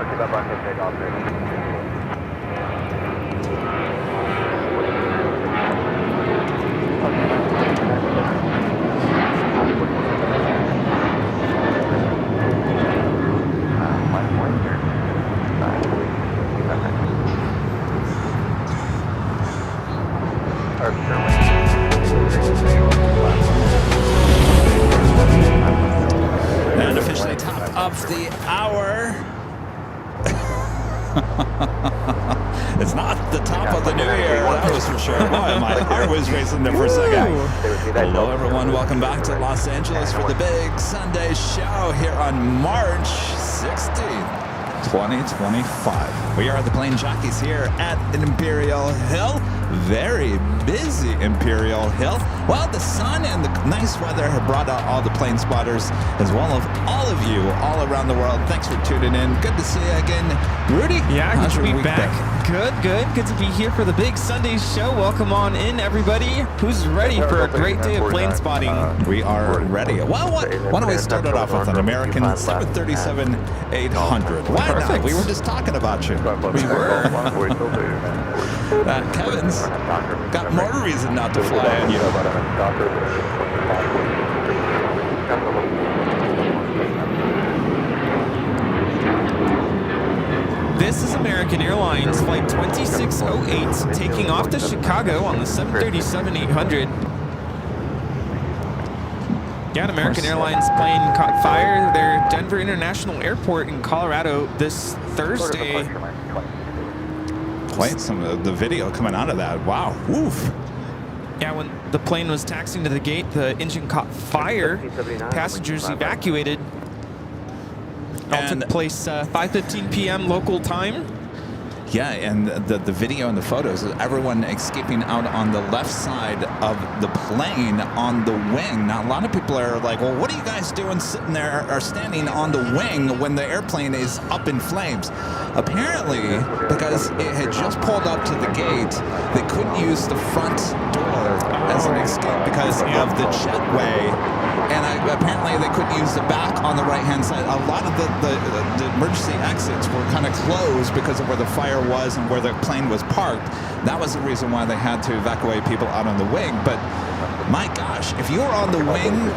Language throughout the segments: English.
keep up on his takeoff. And officially top of the hour. It's not the top of the new year, that was for sure. Boy, my heart was racing there for a second. Hello, everyone. Welcome back to Los Angeles for the big Sunday show here on March 16th. 2025. We are the Plane Jockeys here at Imperial Hill. Very busy Imperial Hill. Well, the sun and the nice weather have brought out all the plane spotters, as well as all of you all around the world. Thanks for tuning in. Good to see you again. Rudy, yeah, how's good your to be week back. been? Good to be here for the big Sunday show. Welcome on in, everybody. Who's ready for a great day of plane spotting? We are ready. Well, why don't we start it off with an American 737-800? Why not? We were just talking about you. We were. Kevin's got more reason not to fly on you. This is American Airlines Flight 2608 taking off to Chicago on the 737-800. Yeah, an American Airlines plane caught fire. Their Denver International Airport in Colorado this Thursday. Quite some of the video coming out of that. Wow. Woof. Yeah, when the plane was taxiing to the gate, the engine caught fire. Passengers evacuated. All took place 5:15 p.m. local time. Yeah, and the video and the photos of everyone escaping out on the left side of the plane on the wing. Now, a lot of people are like, well, what are you guys doing sitting there or standing on the wing when the airplane is up in flames? Apparently, because it had just pulled up to the gate, they couldn't use the front door as an escape because of the jetway. And apparently they couldn't use the back on the right-hand side. A lot of the emergency exits were kind of closed because of where the fire was and where the plane was parked. That was the reason why they had to evacuate people out on the wing. But my gosh, if you were on the wing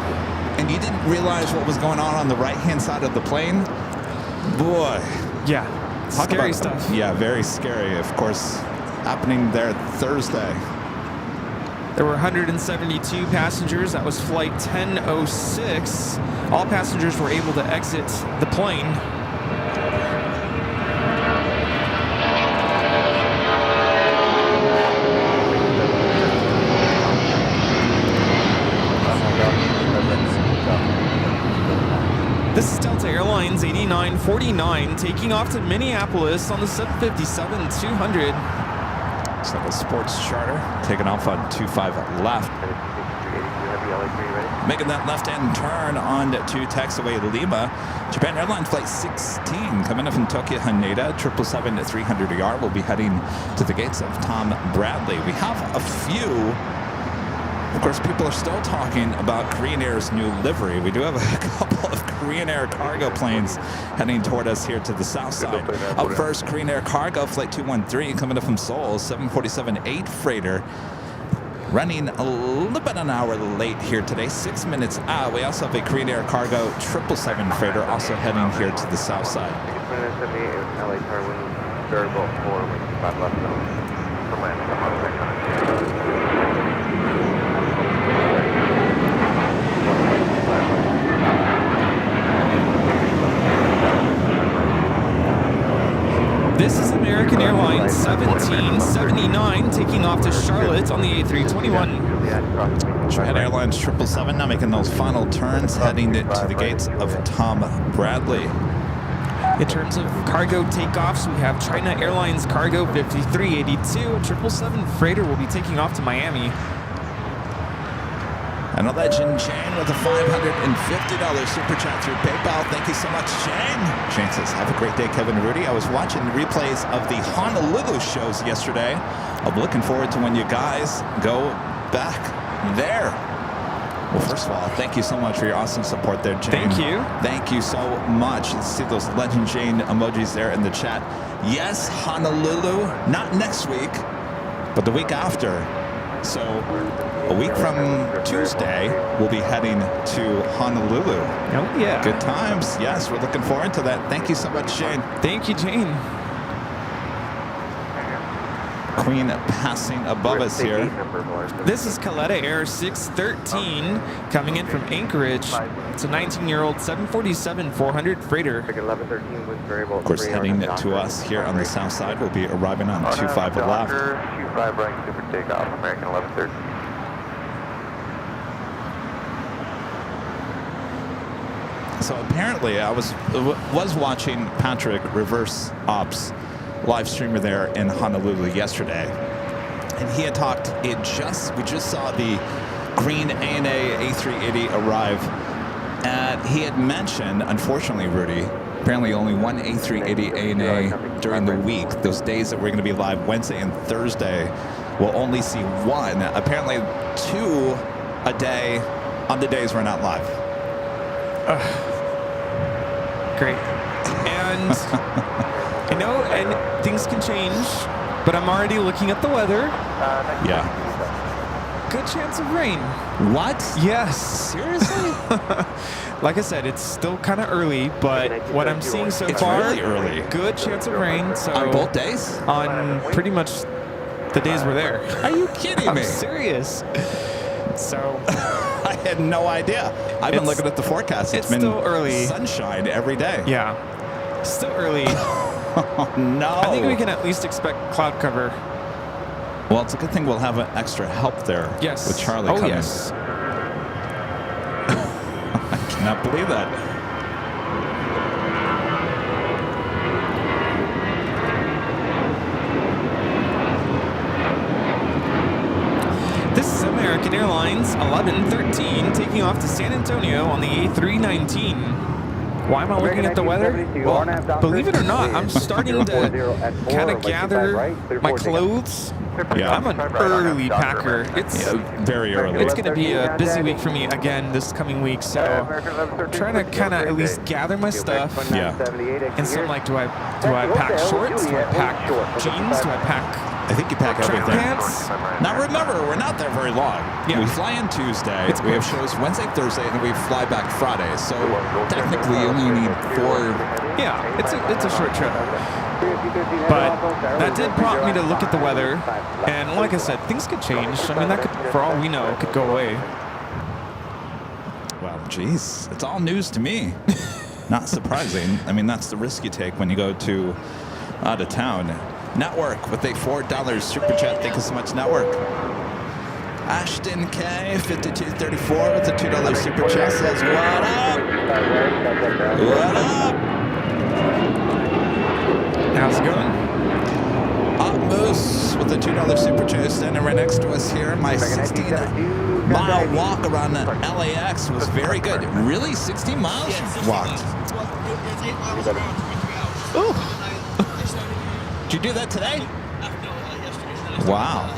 and you didn't realize what was going on the right-hand side of the plane, boy. Yeah, scary stuff. Yeah, very scary. Of course, happening there Thursday. There were 172 passengers. That was flight 1006. All passengers were able to exit the plane. This is Delta Airlines 8949 taking off to Minneapolis on the 757-200. Looks like a sports charter taking off on 25 left. Making that left-hand turn on to taxiway Lima. Japan Airlines Flight 16 coming in from Tokyo Haneda. 777-300ER will be heading to the gates of Tom Bradley. We have a few. Of course, people are still talking about Korean Air's new livery. We do have a couple of Korean Air cargo planes heading toward us here to the south side. Up first, Korean Air Cargo Flight 213 coming in from Seoul, 747-8 freighter. Running a little bit an hour late here today, 6 minutes out. We also have a Korean Air Cargo 777 freighter also heading here to the south side. This is American Airlines 1779 taking off to Charlotte on the A321. Japan Airlines 777 now making those final turns, heading to the gates of Tom Bradley. In terms of cargo takeoffs, we have China Airlines Cargo 5382. A 777 freighter will be taking off to Miami. And a legend, Shane, with a $550 super chat through PayPal. Thank you so much, Shane. Shane says, have a great day, Kevin Rudy. I was watching replays of the Honolulu shows yesterday. I'm looking forward to when you guys go back there. Well, first of all, thank you so much for your awesome support there, Jane. Thank you. Thank you so much. Let's see those Legend Jane emojis there in the chat. Yes, Honolulu, not next week, but the week after. So a week from Tuesday, we'll be heading to Honolulu. Oh, yeah. Good times. Yes, we're looking forward to that. Thank you so much, Jane. Thank you, Jane. Queen passing above us here. This is Caletta Air 613 coming in from Anchorage. It's a 19-year-old 747-400 freighter. Of course, heading to us here on the south side. We'll be arriving on 25 left. 25 right, super takeoff, American 1113. So apparently, I was watching Patrick Reverse Ops live streamer there in Honolulu yesterday, and he had talked. We just saw the green ANA A380 arrive, and he had mentioned, unfortunately, Rudy, apparently only one A380 ANA during the week. Those days that we're going to be live Wednesday and Thursday, we'll only see one. Apparently, two a day on the days we're not live. Great. And I know, and things can change, but I'm already looking at the weather. Yeah. Good chance of rain. What? Yes. Seriously? Like I said, it's still kind of early, but what I'm seeing so It's far, really early. good chance of rain. So On both days? on pretty much the days we're there. Are you kidding I'm me? serious. So I had no idea. I've been looking at the forecast. It's been still early. Sunshine every day. yeah, still early. Oh, no. I think we can at least expect cloud cover. Well, it's a good thing we'll have an extra help there. Yes. With Charlie Oh, coming. yes. I cannot believe that. This is American Airlines 1113 taking off to San Antonio on the A319. Why am I looking at the weather? Well, believe it or not, I'm starting to kind of gather my clothes. Yeah. I'm an early packer. It's Very early. It's going to be a busy week for me again this coming week, so I'm trying to kind of at least gather my stuff. Yeah. And so I'm like, do I pack shorts? Do I pack jeans? Do I pack I think you pack track everything. pants? Now remember, we're not there very long. Yeah. We fly in Tuesday. It's We have quick. shows Wednesday, Thursday, and then we fly back Friday. So technically, you only need 4. Yeah, it's a short trip. But that did prompt me to look at the weather, and like I said, things could change. I mean, that could, for all we know, could go away. Well, geez, it's all news to me. Not surprising. I mean, that's the risk you take when you go to out of town. Network with a $4 super chat. Thank you so much, Network. Ashton K, 5234 with a $2 super chat says, "What up? What up?" How's it going? Up Moose with a $2 super chat standing right next to us here. My 16-mile walk around the LAX was very good. Really, 16 miles you walked? Ooh. Did you do that today? Wow.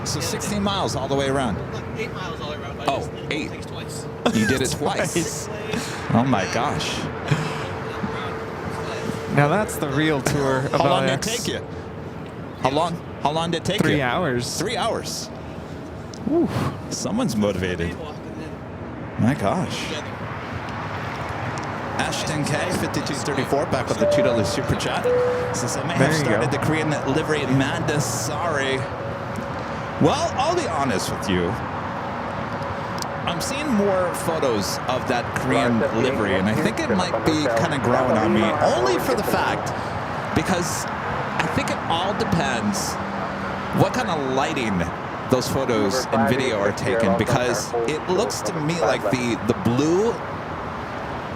So 16 miles all the way around. 8 miles all the way around. Oh, 8. Twice. You did it twice. Oh my gosh. Now that's the real tour of How long did it LAX. take you? How long did it take you? 3 hours. 3 hours. Whew. Someone's motivated. My gosh. Ashton K, 5234, back with the $2 super chat. Says I may have There you started go. the Korean livery madness. Sorry. Well, I'll be honest with you. I'm seeing more photos of that Korean livery, and I think it might be kind of growing on me, only for the fact because I think it all depends what kind of lighting those photos and video are taken, because it looks to me like the blue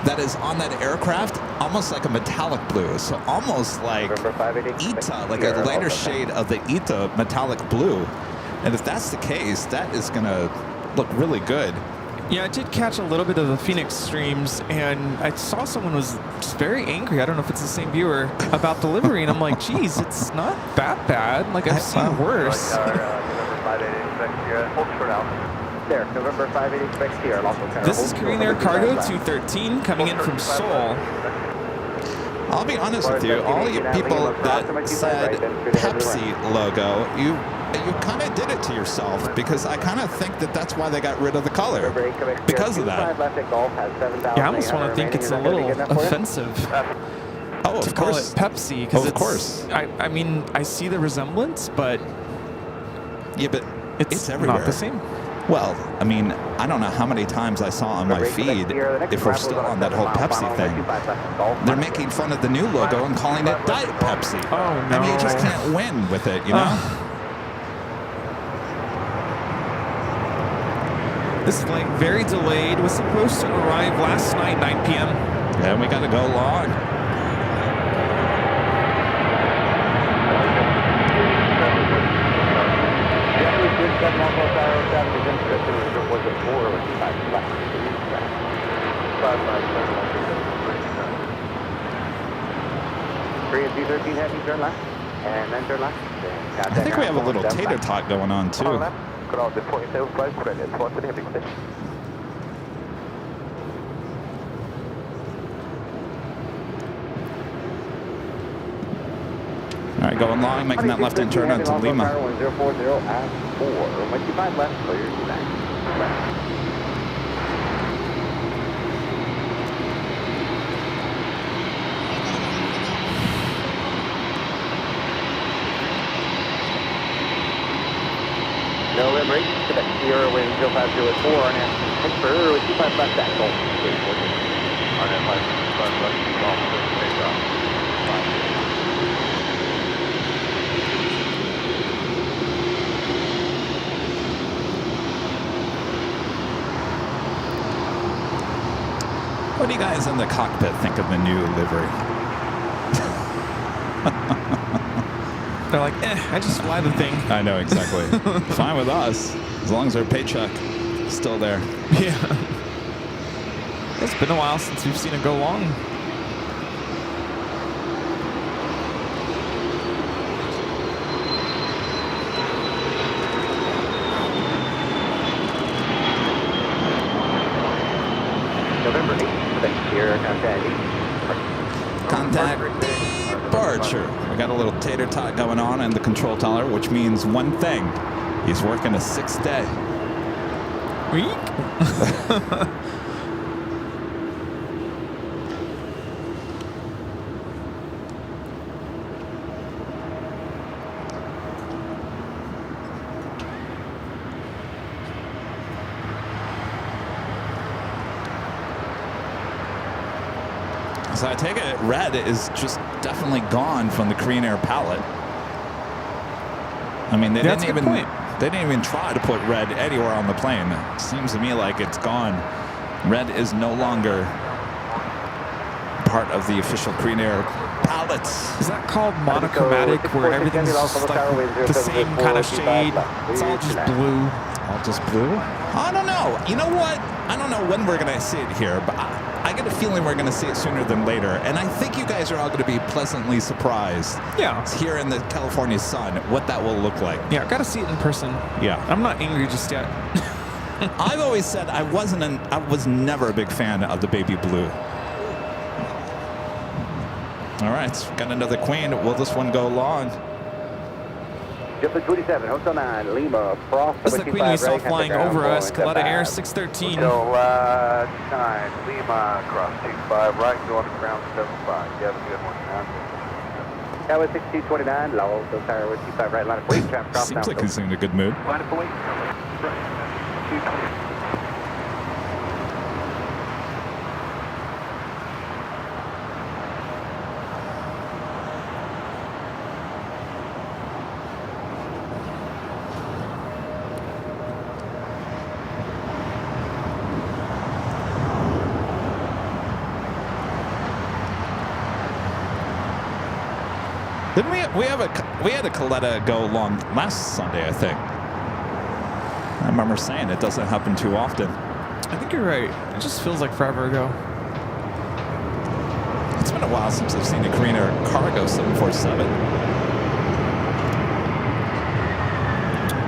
that is on that aircraft, almost like a metallic blue. So almost like Ita, like a lighter shade of the Ita metallic blue. And if that's the case, that is going to look really good. Yeah, I did catch a little bit of the Phoenix streams, and I saw someone was just very angry. I don't know if it's the same viewer about the livery, and I'm like, geez, it's not that bad. Like, I've seen worse. there. November 58 expects here. This is Korean Air Cargo 213 coming in from Seoul. I'll be honest with you, all you people that said Pepsi logo, you kind of did it to yourself, because I kind of think that that's why they got rid of the color, because of that. Yeah, I almost want to think it's a little offensive to call it Pepsi, because of course. I mean, I see the resemblance, but yeah, but it's everywhere. Not the same. Well, I mean, I don't know how many times I saw on my feed, if we're still on that whole Pepsi thing, they're making fun of the new logo and calling it Diet Pepsi. Oh, no. I mean, you just can't win with it, you know? This flight very delayed, was supposed to arrive last night, 9 p.m. Yeah, we got to go long. I think we have a little tater tot going on too. All right, going long, making that left-hand turn onto Lima. November 8, Quebec Sierra, wind 0504, and Pittsburgh, 25 left, that goal. RNF 5 left, takeoff. What do you guys in the cockpit think of the new livery? They're like, I just fly the thing. I know, exactly. Fine with us, as long as our paycheck is still there. Yeah. It's been a while since we've seen it go long. November 8, Quebec Sierra, Contact departure. We got a little tater tot going on in the control tower, which means one thing. He's working a 6th day. Week? So I take it red is just definitely gone from the Korean Air palette. I mean, they didn't even try to put red anywhere on the plane. It seems to me like it's gone. Red is no longer part of the official Korean Air palettes. Is that called monochromatic, where everything's just like the same kind of shade? It's all just blue. All just blue? I don't know. You know what? I don't know when we're going to see it here, but I get a feeling we're going to see it sooner than later. And I think you guys are all going to be pleasantly surprised. Yeah. Here in the California sun, what that will look like. Yeah, got to see it in person. Yeah. I'm not angry just yet. I've always said I was never a big fan of the baby blue. All right, got another queen. Will this one go long? JetBlue 27, Hotel 9, Lima, Frost. This is the queen we saw flying over us, Coletta Air 613. Hotel 9, Lima, cross 25, right, go on the ground 75. You have a good one, man. Tower 6229, low, so tower 25, right, line of weight, traffic cross. Seems like he's in a good mood. Line of weight, right, 220. Didn't we had a Coletta go long last Sunday, I think. I remember saying it doesn't happen too often. I think you're right. It just feels like forever ago. It's been a while since I've seen a Korean Air Cargo 747.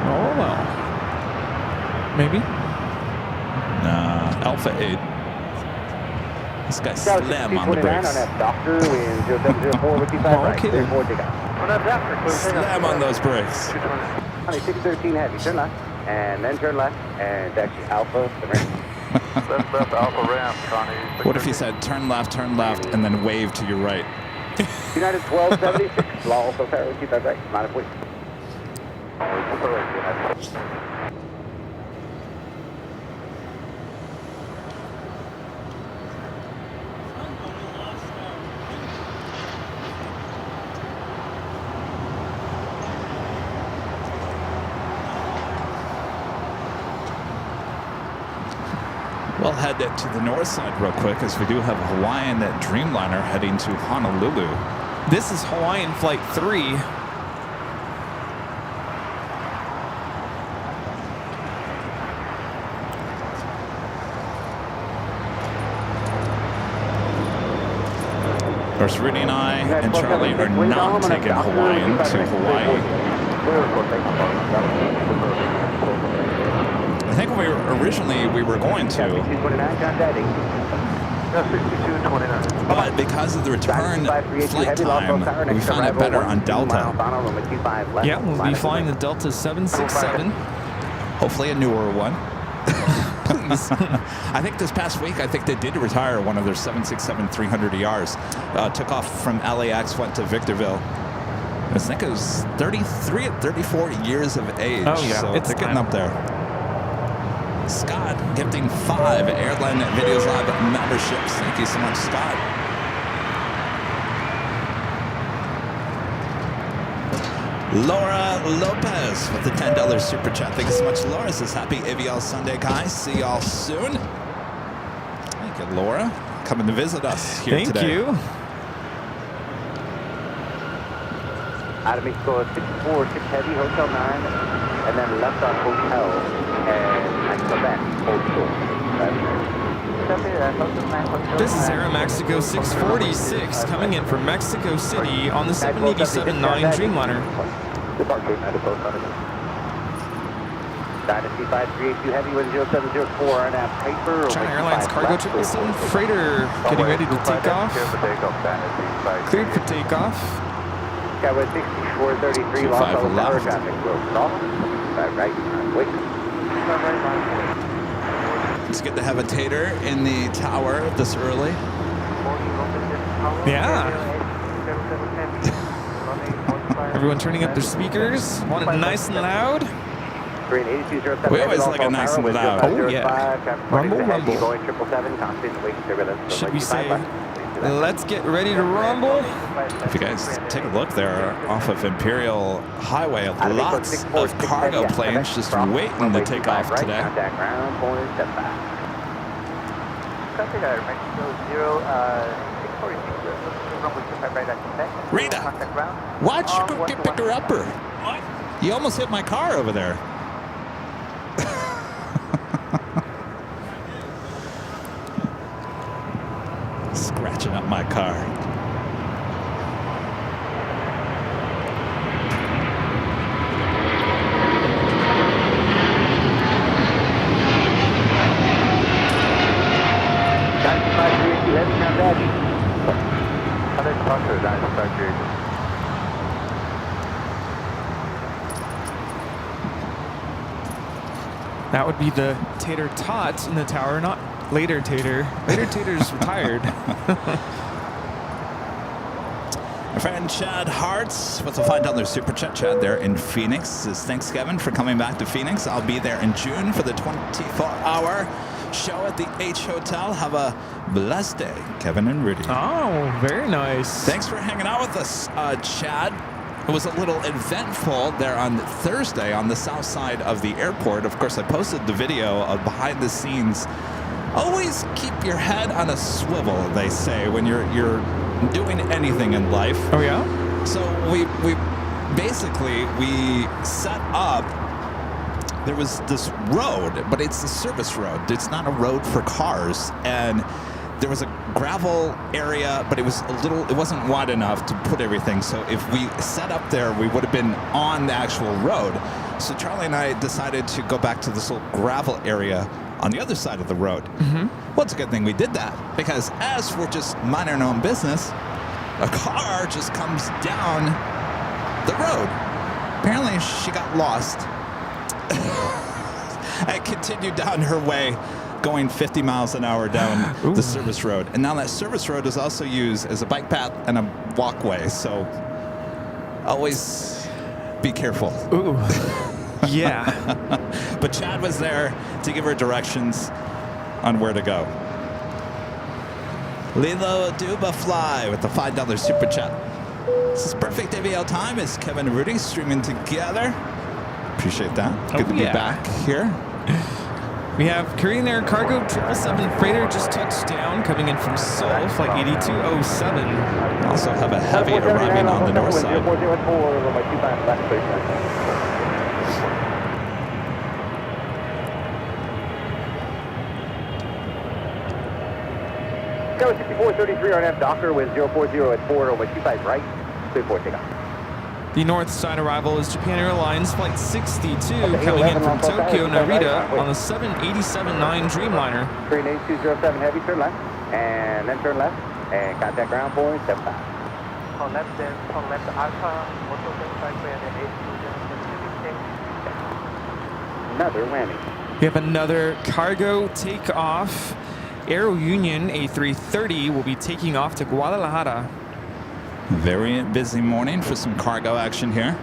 Oh well. Maybe. Alpha 8. This guy Tower slam on the 6229 brakes. on that doctor, wind 0704 with 25 right. Okay. Clear forward takeoff. On that doctor, clear Slam on those brakes. Honey, 613 heavy, turn left, and then turn left, and taxi Alpha, the ramp. Left Alpha ramp, Connie. What if he said turn left, and then wave to your right? United 1276, Law also Tower with 25 right, line of wait. We'll head to the north side real quick as we do have a Hawaiian Dreamliner heading to Honolulu. This is Hawaiian Flight 3. Of course, Rudy and I and Charlie are not taking Hawaiian to Hawaii. I think originally we were going to, 6229, contacting. 6229. but because of the return flight time, we found it better on Delta. Yeah, we'll be flying the Delta 767. Hopefully a newer one. Please. I think this past week, I think they did retire one of their 767-300ERs. Took off from LAX, went to Victorville. I think it was 33 or 34 years of age. Oh, yeah. So It's they're getting time. up there. Scott gifting 5 Airline Videos Live memberships. Thank you so much, Scott. Laura Lopez with the $10 super chat. Thank you so much, Laura. Says happy AVL Sunday, guys. See y'all soon. Thank you, Laura. Coming to visit us here Thank today. you. Out of Mexico, 646 heavy, Hotel 9, and then left on Hotel, and Quebec, Hotel. This is Aeromexico 646 coming in from Mexico City on the 787-9 Dreamliner. Dynasty 5382 heavy with 0704 and a paper. China Airlines Cargo 777 freighter getting ready to take off. Cleared for takeoff. Skyway 6433, 25 Los Angeles Tower, left. traffic flow. Normal. Right, wait. It's good to have a tater in the tower this early. Yeah. Everyone turning up their speakers. Want it nice and loud. Green 8207. We always like it nice and loud. Oh, yeah. Rumble, rumble. Boeing 777, constant wake turbulence. Should we say, let's get ready to rumble? If you guys take a look there off of Imperial Highway, lots of cargo planes just waiting to take off today. Contact ground, point, step back. Contact Mexico 646, right at Quebec. Rita, Contact ground. watch you go get picker upper. You almost hit my car over there. Scratching up my car. That would be the Tater Tot in the tower, not Later Tater. Later Tater's retired. My friend Chad Hartz with a $5 super chat. Chad there in Phoenix says, thanks, Kevin, for coming back to Phoenix. I'll be there in June for the 24-hour show at the H Hotel. Have a blessed day, Kevin and Rudy. Oh, very nice. Thanks for hanging out with us, Chad. It was a little eventful there on Thursday on the south side of the airport. Of course, I posted the video of behind the scenes. Always keep your head on a swivel, they say, when you're doing anything in life. Oh, yeah? So we basically set up. There was this road, but it's a service road. It's not a road for cars, and there was a gravel area, but it wasn't wide enough to put everything. So if we set up there, we would have been on the actual road. So Charlie and I decided to go back to this little gravel area on the other side of the road. Well, it's a good thing we did that, because as we're just minding our own business, a car just comes down the road. Apparently, she got lost and continued down her way, going 50 miles an hour down the service road. And now that service road is also used as a bike path and a walkway, so always be careful. Ooh. Yeah. But Chad was there to give her directions on where to go. Lilo Duba Fly with the $5 super chat. This is Perfect AVL Time. It's Kevin and Rudy streaming together. Appreciate that. Good to be back here. We have Korean Air Cargo 777 freighter just touched down, coming in from Seoul, flight 8207. Also have a heavy arriving on the north side. Tower 6433 RNF Docker with 040 at 4 over 25 right, 34 takeoff. The north side arrival is Japan Airlines flight 62 coming in from Tokyo Narita on the 787-9 Dreamliner. Korean 8207 heavy, turn left, and then turn left, and contact ground point 75. Turn left, then turn left Alpha, motor and Another landing. We have another cargo takeoff. Aero Union A330 will be taking off to Guadalajara. Very busy morning for some cargo action here.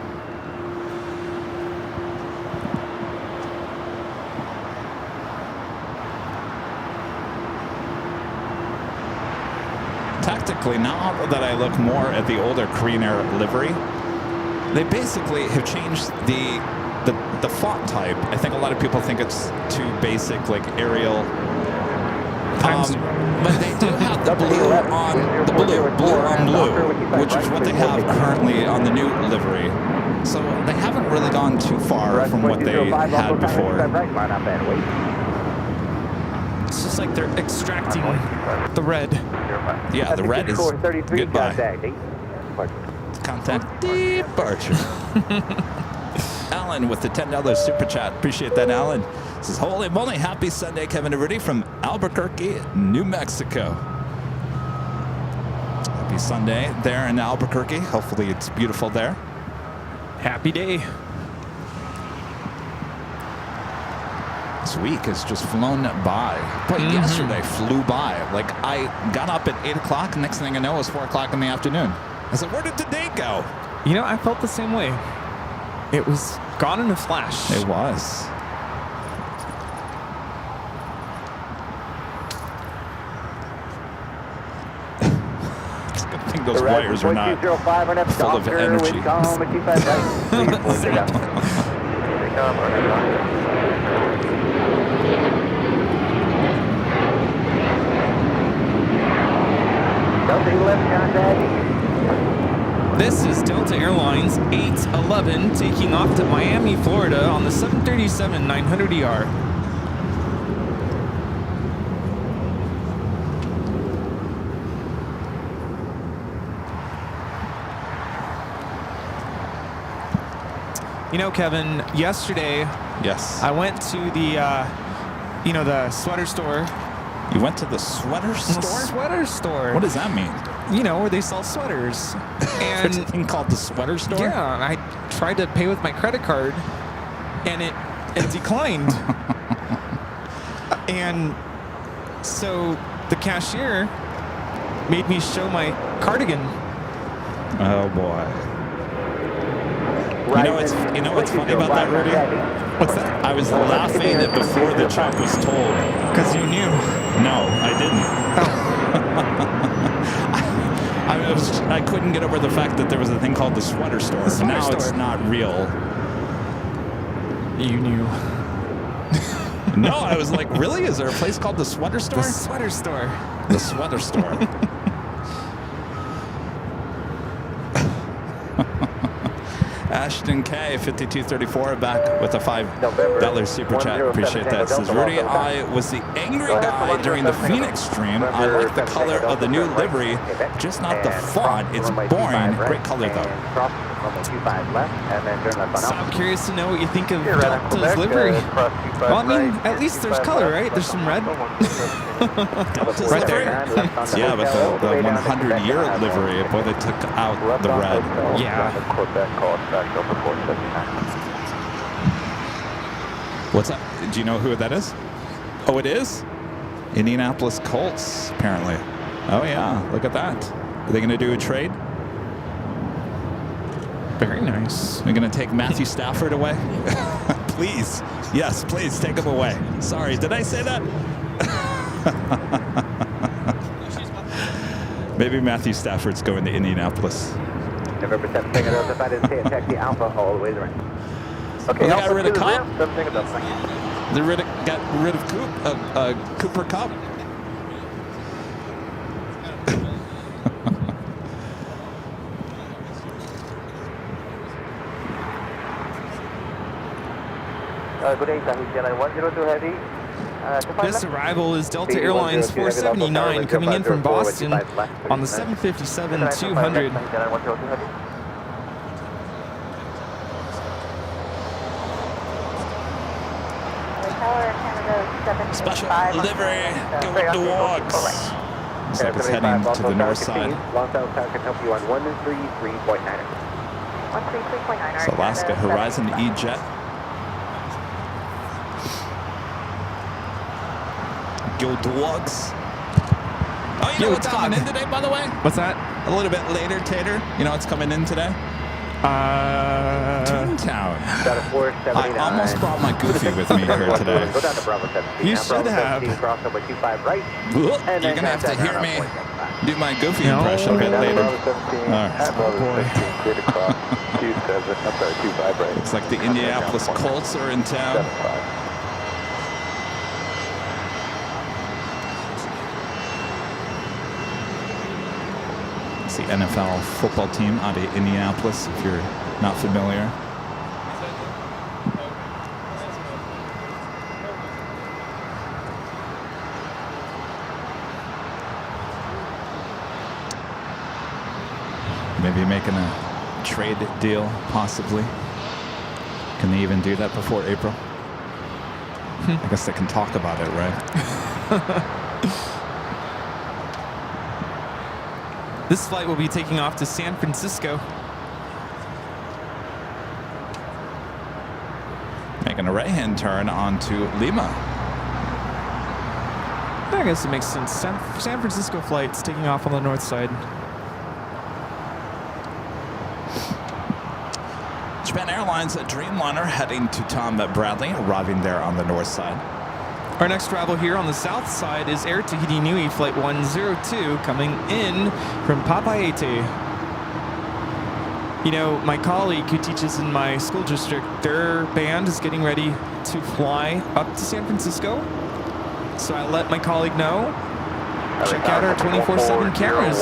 Tactically, now that I look more at the older Korean Air livery, they basically have changed the font type. I think a lot of people think it's too basic, like Arial. But they do have the blue on blue, which is what they have currently on the new livery. So they haven't really gone too far from what they had before. It's just like they're extracting the red. Yeah, the red is goodbye. Contact departure. Alan with the $10 super chat. Appreciate that, Alan. This is holy moly, happy Sunday, Kevin and Rudy from Albuquerque, New Mexico. Happy Sunday there in Albuquerque. Hopefully it's beautiful there. Happy day. This week has just flown by. But yesterday flew by. Like, I got up at 8 o'clock, and next thing I know, it was 4 o'clock in the afternoon. I said, where did the day go? You know, I felt the same way. It was gone in a flash. It was. It's a good thing those wires are not full of energy. This is Delta Airlines 811 taking off to Miami, Florida on the 737-900ER. You know, Kevin, yesterday, Yes. I went to the, the sweater store. You went to the sweater store? The sweater store. What does that mean? You know, where they sell sweaters. There's a thing called the sweater store? Yeah, I tried to pay with my credit card, and it declined. And so the cashier made me show my cardigan. Oh boy. You know what's funny about that, Rudy? What's that? I was laughing before the check was told. Because you knew. No, I didn't. I couldn't get over the fact that there was a thing called the sweater store. Now it's not real. You knew. No, I was like, really? Is there a place called the sweater store? The sweater store. The sweater store. Ashton K, 5234, back with a $5 super chat. Appreciate that. Says Rudy, I was the angry guy during the Phoenix stream. I like the color of the new livery, just not the font. It's boring. Great color though. runway 25 left, and then turn left on So Alpha. I'm curious to know what you think of Here, right on Delta's Quebec, livery. cross 25 Well, I mean, right, at least there's 25 color, left, right? There's some red. Delta's Right livery. there. Yeah, but the 100-year livery, boy, they took out the red. Yeah. Quebec, call us back over 479. What's that? Do you know who that is? Oh, it is? Indianapolis Colts, apparently. Oh, yeah. Look at that. Are they going to do a trade? Very nice. We're going to take Matthew Stafford away? Please. Yes, please take him away. Sorry, did I say that? Maybe Matthew Stafford's going to Indianapolis. November 7th, taking out the fight is taxi Alpha all the way around. Okay, They got rid of Cobb. They got rid of Cooper Cup. Good day, Tahiti Airline 102 Heavy. This arrival is Delta Airlines 479 coming in from Boston on the 757-200. Special livery, go dogs. Looks like it's heading to the north side. Long South Tower can help you on 133.9. It's Alaska Horizon E-Jet. Go dogs. Oh, you know what's coming in today, by the way? What's that? A little bit later, Tater. You know what's coming in today? Toontown. I almost brought my Goofy with me here today. Go down to Bravo 17. You should have. Crossover 25 right. You're going to have to hear me do my Goofy impression a bit later. Looks like the Indianapolis Colts are in town. It's the NFL football team out of Indianapolis, if you're not familiar. Maybe making a trade deal, possibly. Can they even do that before April? I guess they can talk about it, right? This flight will be taking off to San Francisco. Making a right-hand turn onto Lima. I guess it makes sense. San Francisco flight's taking off on the north side. Japan Airlines Dreamliner heading to Tom Bradley, arriving there on the north side. Our next travel here on the south side is Air Tahiti Nui Flight 102 coming in from Papaete. You know, my colleague who teaches in my school district, their band is getting ready to fly up to San Francisco. So I let my colleague know. Check out our 24/7 cameras.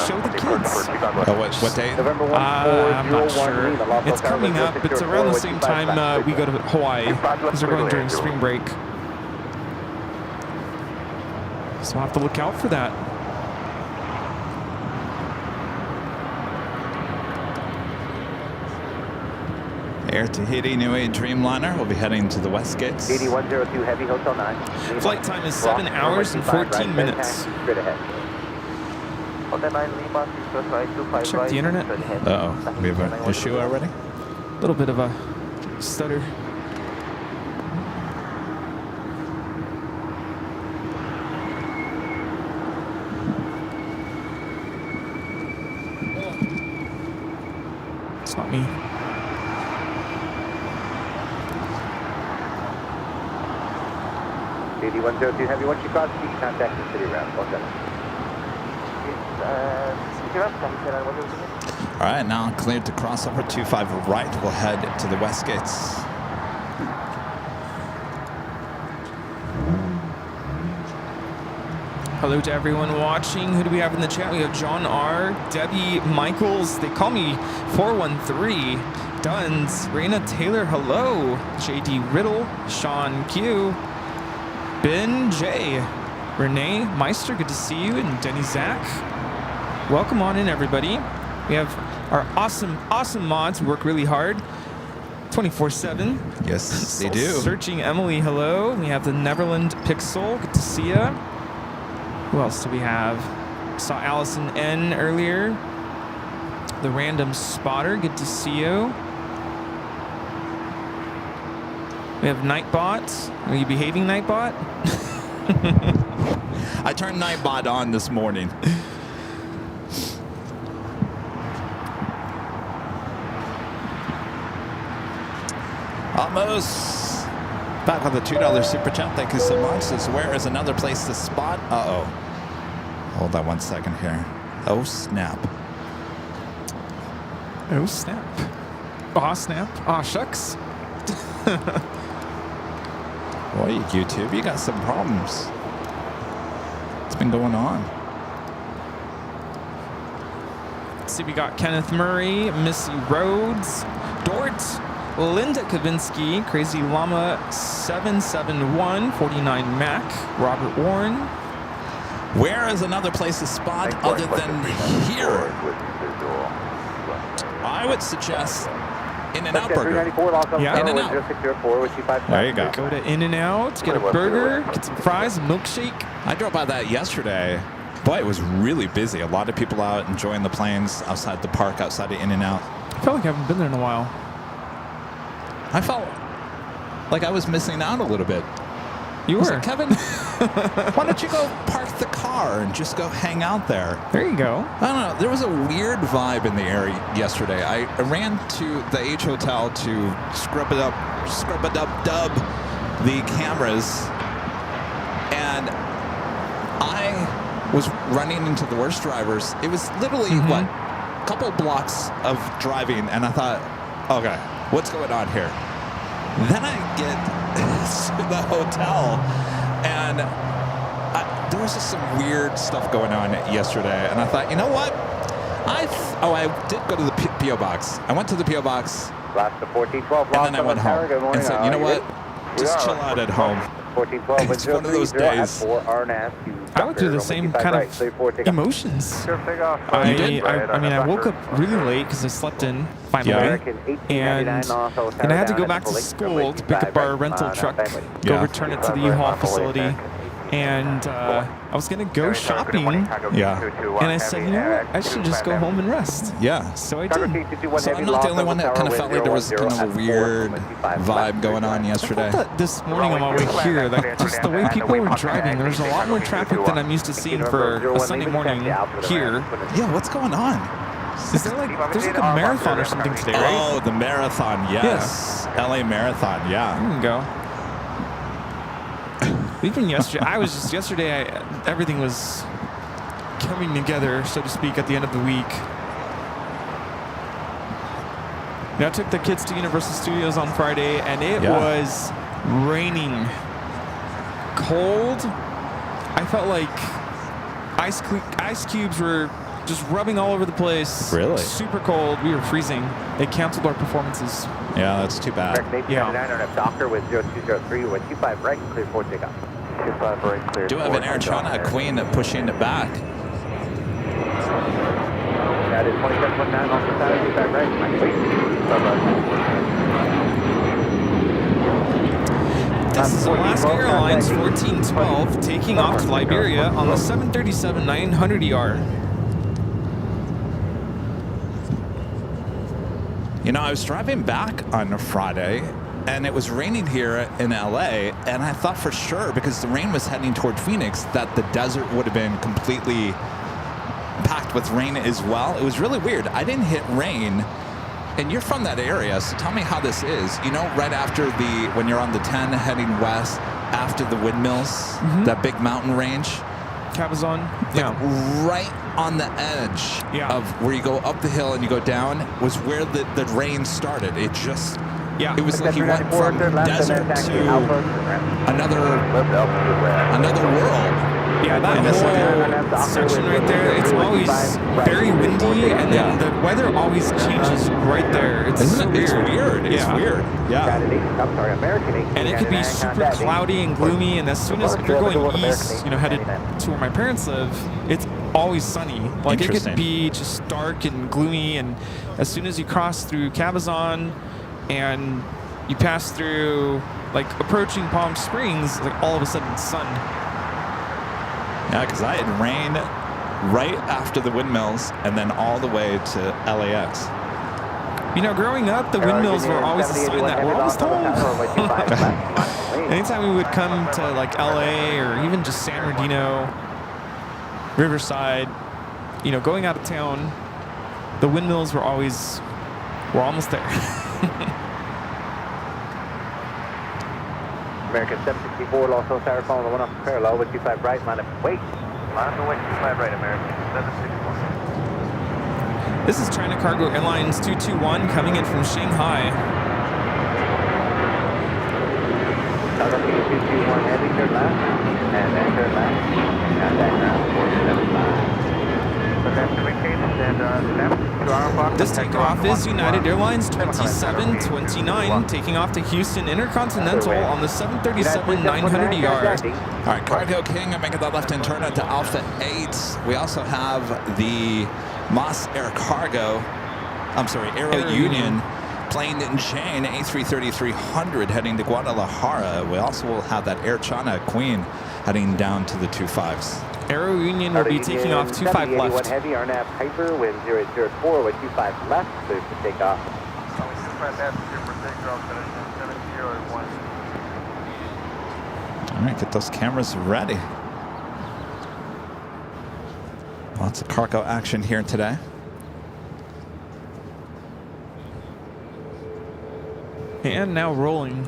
Show the kids. Oh, what day? I'm not sure. It's coming up. It's around the same time we go to Hawaii because they're going during spring break. So I'll have to look out for that. Air Tahiti Nui Dreamliner will be heading to the west gates. 8102 Heavy Hotel 9. Flight time is 7 hours and 14 minutes. Straight ahead. Check the internet. Uh-oh, we have an issue already? A little bit of a stutter. It's not me. $8102 Heavy, once you cross the contact the city route. All right, now cleared to cross over 25 right. We'll head to the west gates. Hello to everyone watching. Who do we have in the chat? We have John R, Debbie Michaels. They call me 413. Duns, Raina Taylor. Hello. JD Riddle, Sean Q, Ben J, Renee Meister. Good to see you. And Denny Zach. Welcome on in, everybody. We have our awesome, awesome mods who work really hard 24/7. Yes, they do. Searching Emily, hello. We have the Neverland Pixel. Good to see ya. Who else do we have? Saw Allison N earlier. The Random Spotter. Good to see you. We have Nightbot. Are you behaving, Nightbot? I turned Nightbot on this morning. Almost back with a $2 super chat. Thank you so much. Says, where is another place to spot? Uh-oh. Hold on 1 second here. Oh, snap. Oh, snap. Aw, snap. Aw, shucks. Boy, YouTube, you got some problems. What's been going on? Let's see, we got Kenneth Murray, Missy Rhodes, Dort, Linda Kavinsky, Crazy Llama 771, 49 Mac, Robert Warren. Where is another place to spot other than here? I would suggest In-N-Out Burger. Yeah. In-N-Out. There you go. Go to In-N-Out, get a burger, get some fries, a milkshake. I drove by that yesterday. Boy, it was really busy. A lot of people out enjoying the planes outside the park, outside of In-N-Out. I felt like I haven't been there in a while. I felt like I was missing out a little bit. You I was were. like, Kevin, why don't you go park the car and just go hang out there? There you go. I don't know. There was a weird vibe in the air yesterday. I ran to the H Hotel to scrub dub the cameras, and I was running into the worst drivers. It was literally, what, a couple blocks of driving, and I thought, okay, what's going on here? Then I get to the hotel, and there was just some weird stuff going on yesterday, and I thought, you know what? I did go to the P.O. box. I went to the P.O. box, and then I went home and said, you know what? Just chill out at home. It's one of those days. I went through the same kind of emotions. I mean, I woke up really late because I slept in finally, and I had to go back to school to pick up our rental truck, go return it to the U-Haul facility, and I was gonna go shopping. Yeah. And I said, you know what? I should just go home and rest. Yeah. So I did. So I'm not the only one that kind of felt like there was kind of a weird vibe going on yesterday. I felt that this morning on my way here, like just the way people were driving, there's a lot more traffic than I'm used to seeing for a Sunday morning here. Yeah, what's going on? Is there there's like a marathon or something today, right? Oh, the marathon, yes. Yeah. LA Marathon, yeah. There you go. Even yesterday, everything was coming together, so to speak, at the end of the week. Now, I took the kids to Universal Studios on Friday, and it was raining, cold. I felt like ice cubes were just rubbing all over the place. Really? Super cold. We were freezing. They canceled our performances. Yeah, that's too bad. Yeah. Doctor with 0203 with 25 right, clear for takeoff. 25 right, clear. Do have an Air China Queen pushing it back. That is 2719 off the side, 25 right, This is Alaska Airlines 1412 taking off to Liberia on the 737-900ER. You know, I was driving back on a Friday, and it was raining here in LA, and I thought for sure, because the rain was heading toward Phoenix, that the desert would have been completely packed with rain as well. It was really weird. I didn't hit rain, and you're from that area, so tell me how this is. You know, right after when you're on the 10 heading west, after the windmills, that big mountain range. Cabazon? Like right on the edge of where you go up the hill and you go down was where the rain started. It just, it was like you went from desert to another world. Yeah, that whole section right there, it's always very windy, and then the weather always changes right there. It's Isn't it? It's weird. It's weird. Yeah. And it could be super cloudy and gloomy, and as soon as if you're going east, headed to where my parents live, it's always sunny. Like it Interesting. could be just dark and gloomy, and as soon as you cross through Cabazon and you pass through, like approaching Palm Springs, like all of a sudden it's sun. Yeah, because I had rain right after the windmills and then all the way to LAX. You know, growing up, the windmills were always a sign that we're almost home. Anytime we would come to like LA or even just San Bernardino, Riverside, you know, going out of town, the windmills we're almost there. American 764, Los Angeles, Arizona, one off parallel, 125 right, line up, wait. Line up, 125 right, American 764. This is China Cargo Airlines 221 coming in from Shanghai. Cargo 221 heavy, turn left, and then turn left, and then 475. This takeoff is United Airlines 2729, taking off to Houston Intercontinental on the 737-900ER. All right, Cargo King making that left-hand turn at the Alpha 8. We also have the Moss Air Aero Union Plane Jane A330-300 heading to Guadalajara. We also will have that Air China Queen heading down to the 25s. Aero Union will be taking off 25 left. Heavy, RNAV Piper, wind 004 with 25 left, clear for takeoff. All right, get those cameras ready. Lots of cargo action here today. And now rolling.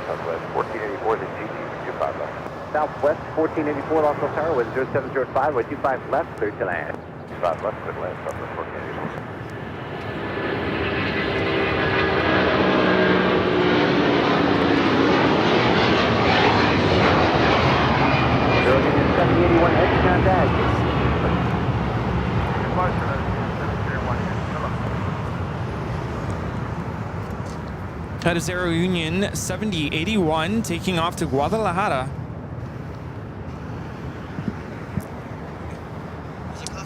Southwest 1484, the GT 25 left. Southwest 1484, Los Angeles Tower, wind 0705, with 25 left, clear to land. 25 left, clear to land, Southwest 1484. Union 7081, heavy contact. That is Aero Union 7081 taking off to Guadalajara.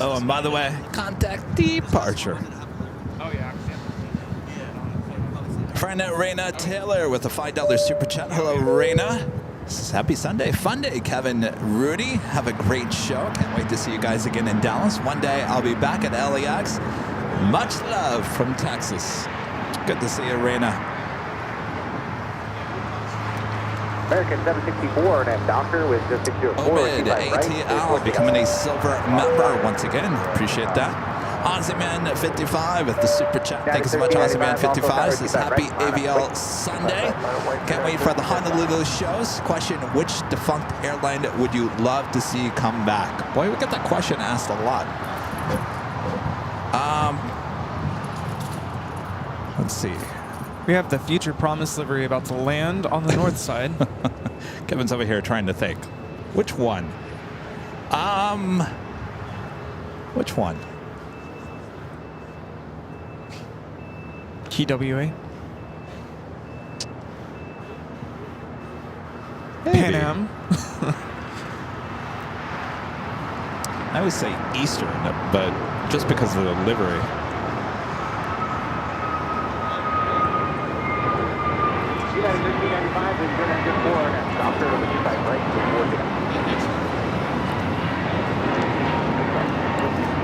Oh, and by the way, contact departure. Oh, yeah. Friend Raina Taylor with a $5 super chat. Hello, Raina. Happy Sunday. Fun day, Kevin Rudy. Have a great show. Can't wait to see you guys again in Dallas. One day I'll be back at LAX. Much love from Texas. Good to see you, Raina. American 764, and Docker with just 604. Omid ATL becoming a silver member once again. Appreciate that. Ozzyman 55 with the super chat. Thank you so much, Ozzyman 55. Says happy AVL Sunday. Can't wait for the Honolulu shows. Question: which defunct airline would you love to see come back? Boy, we get that question asked a lot. Let's see. We have the Future Promise livery about to land on the north side. Kevin's over here trying to think. Which one? Which one? TWA. Maybe. Pan Am. I would say Eastern, but just because of the livery.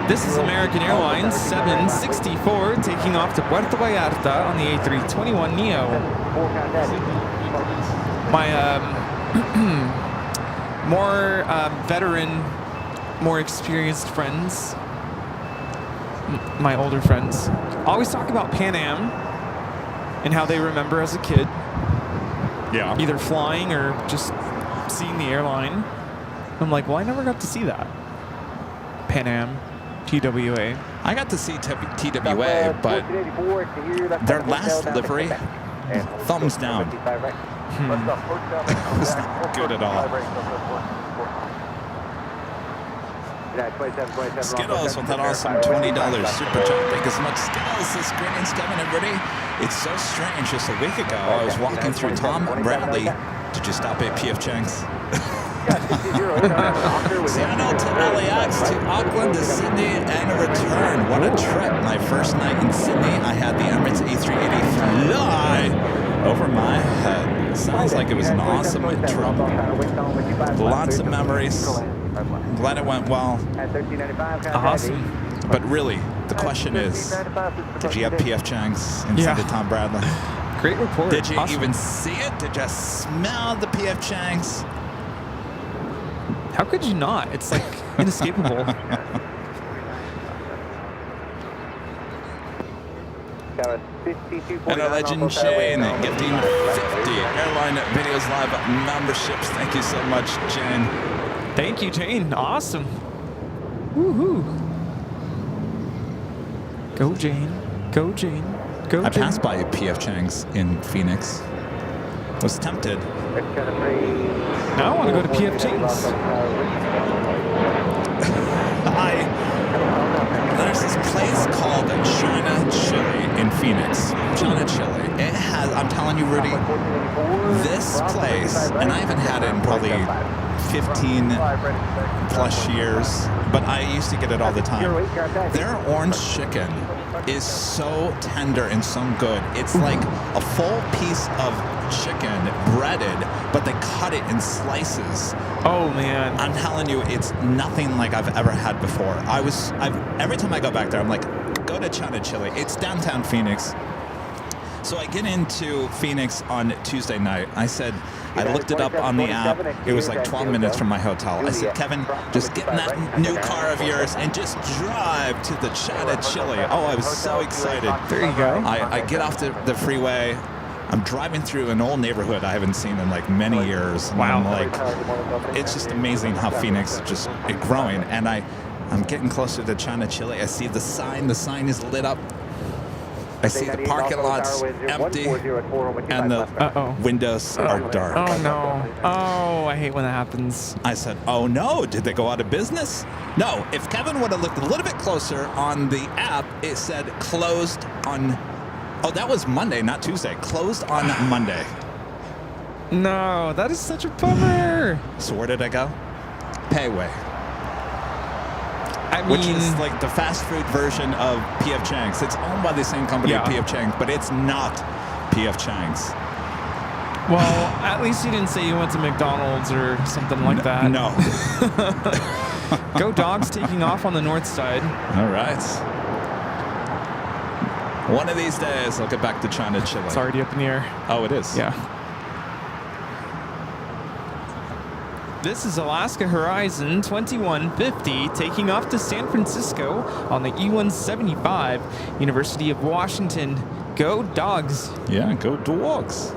This is American Airlines 764 taking off to Puerto Vallarta on the A321neo. My more veteran, more experienced friends, my older friends, always talk about Pan Am and how they remember as a kid. Yeah. Either flying or just seeing the airline. I'm like, well, I never got to see that. Pan Am, TWA. I I got to see TWA, but their last livery, thumbs down. It was not good at all. Skittles with that awesome $20 super chat. Thank you so much, Skittles. This greetings, Kevin and Rudy. It's so strange. Just a week ago, I was walking through Tom Bradley. Did you stop at P.F. Chang's? Seattle to LAX to Auckland to Sydney and a return. What a trip. My first night in Sydney, I had the Emirates A380 fly over my head. Sounds like it was an awesome trip. Lots of memories. Glad it went well. Awesome. But really, the question is, did you have P.F. Chang's inside of Tom Bradley? Great report. Did you Awesome. even see it? Did you smell the P.F. Chang's? How could you not? It's like inescapable. And our legend Shane gifting 50 Airline Videos Live memberships. Thank you so much, Jane. Thank you, Jane. Awesome. Woohoo. Go, Jane. Go, Jane. Go, I Jane. passed by P.F. Chang's in Phoenix. Was tempted. Now I want to go to P.F. Chang's. There's this place called China Chili in Phoenix. China Chili. It has, I'm telling you, Rudy, this place, and I haven't had it in probably 15 plus years, but I used to get it all the time. Their orange chicken is so tender and so good. It's like a full piece of chicken breaded, but they cut it in slices. Oh man, I'm telling you, it's nothing like I've ever had before. Every time I go back there, I'm like, go to China Chili. It's downtown Phoenix. So I get into Phoenix on Tuesday night. I looked it up on the app. It was like 12 minutes from my hotel. I said, Kevin, just get in that new car of yours and just drive to the China Chili. Oh, I was so excited. There you go. I get off the freeway. I'm driving through an old neighborhood I haven't seen in like many years. And Wow. I'm like, it's just amazing how Phoenix is just growing. And I'm getting closer to China Chili. I see the sign. The sign is lit up. I see the parking lot's empty, and the windows are dark. Oh no. Oh, I hate when that happens. I said, oh no, did they go out of business? No, if Kevin would have looked a little bit closer on the app, it said closed on, oh, that was Monday, not Tuesday. Closed on Monday. No, that is such a bummer. So where did I go? Payway. I mean, Which is like the fast food version of P.F. Chang's. It's owned by the same company, Yeah. P.F. Chang's, but it's not P.F. Chang's. well, at least you didn't say you went to McDonald's or something like that. No. Go Dogs taking off on the north side. All right. One of these days, I'll get back to China Chili. It's already up in the air. Oh, it is? Yeah. This is Alaska Horizon 2150 taking off to San Francisco on the E-175, University of Washington. Go Dogs. Yeah, go Dogs.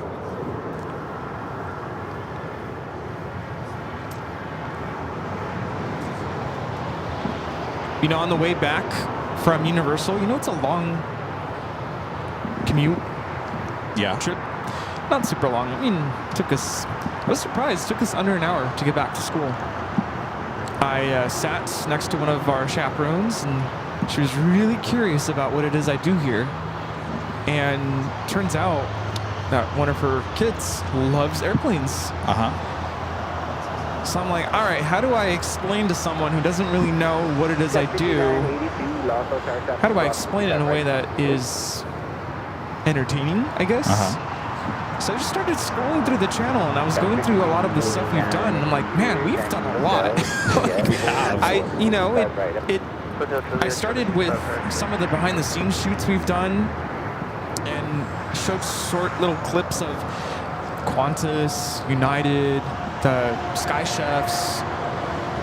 You know, on the way back from Universal, you know, it's a long commute Yeah. trip. Not super long. I mean, I was surprised, took us under an hour to get back to school. I sat next to one of our chaperones, and she was really curious about what it is I do here. And turns out that one of her kids loves airplanes. Uh-huh. So I'm like, all right, how do I explain to someone who doesn't really know what it is I do? How do I explain it in a way that is entertaining, I guess? Uh-huh. So I just started scrolling through the channel, and I was going through a lot of the stuff we've done, and I'm like, man, we've done a lot. We have. I started with some of the behind-the-scenes shoots we've done, and showed short little clips of Qantas, United, the Sky Chefs,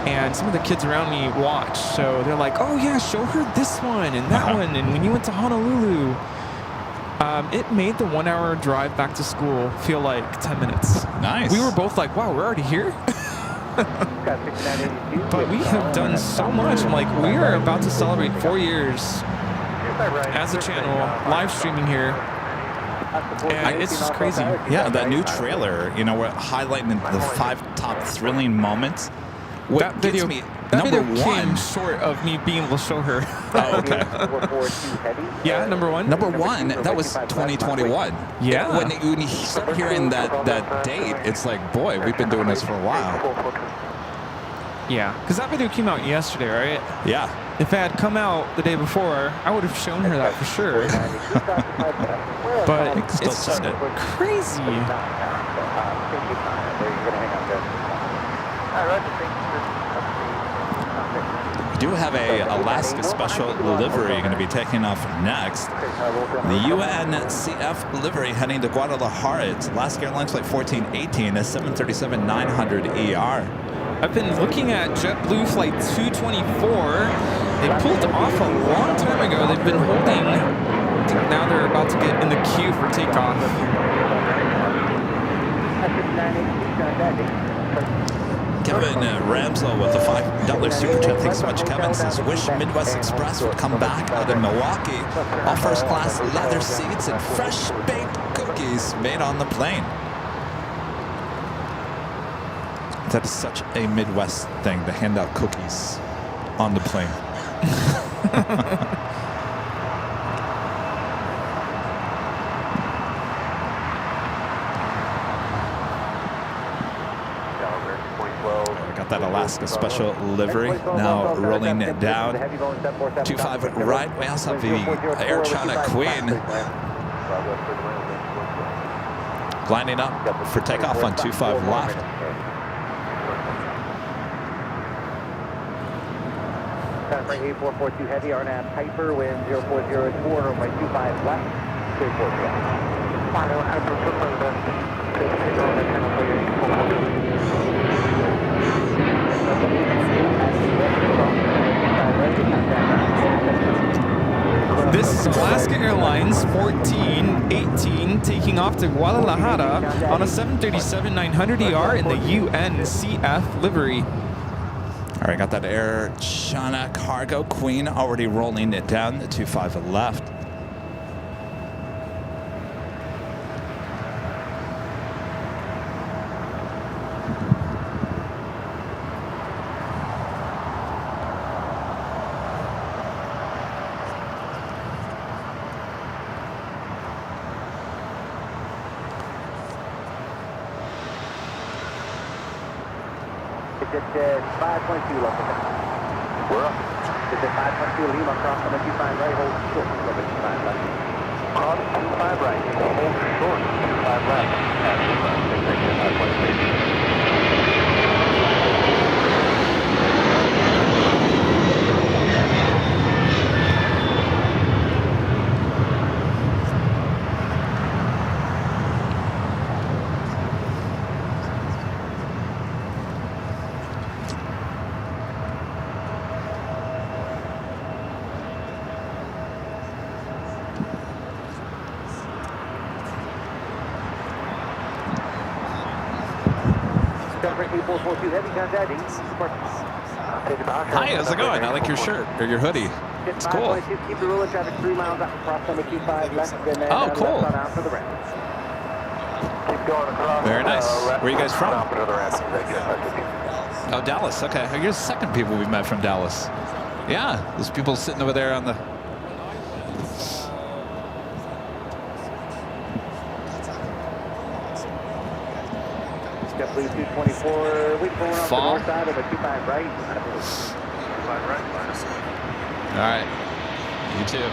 and some of the kids around me watch. So they're like, oh yeah, show her this one and that one, and when you went to Honolulu. It made the 1 hour drive back to school feel like 10 minutes. Nice. We were both like, wow, we're already here? But we have done so much. I'm like, we are about to celebrate 4 years as a channel, live streaming here. And it's just crazy. Yeah, that new trailer, you know, we're highlighting the 5 top thrilling moments. What That video, gets me, that number video came one. short of me being able to show her. Oh, okay. Yeah, number one. Number one, that was 2021. Yeah. When you start hearing that date, it's like, boy, we've been doing this for a while. Yeah, because that video came out yesterday, right? Yeah. If it had come out the day before, I would have shown her that for sure. But Still it's send it. crazy. We do have a Alaska Special Livery going to be taking off next. The UNCF Livery heading to Guadalajara. It's Alaska Airlines Flight 1418, a 737-900 ER. I've been looking at JetBlue Flight 224. They pulled off a long time ago. They've been holding. Now they're about to get in the queue for takeoff. Kevin Ramslow with a $5 super chat. Thanks so much, Kevin. Says, wish Midwest Express would come back out in Milwaukee. All first class leather seats and fresh baked cookies made on the plane. That is such a Midwest thing to hand out cookies on the plane. That Alaska Special Livery now rolling it down. 25 right. We also have the Air China Queen lining up for takeoff on 25 left. Freight 8442 heavy, RNAV Piper, wind 0404, runway 25 left, 340. This is Alaska Airlines 1418 taking off to Guadalajara on a 737-900ER in the UNCF livery. All right, got that Air China Cargo Queen already rolling it down the 25 left. It's 522 left. We're up. It's 522 Lima, cross on the 25 right, hold short, over 25 left. Cross 25 right, hold short, 25 left. Hi, how's it going? I like your shirt or your hoodie. It's cool. Keep the rule of traffic 3 miles out across number 25 left. Oh, cool. Very nice. Where are you guys from? Oh, Dallas. Okay. You're the second people we've met from Dallas. Yeah, there's people sitting over there on the... JetBlue 224, we pull off the Fall. north side of the 25 right. 25 right, minus. All right. You too.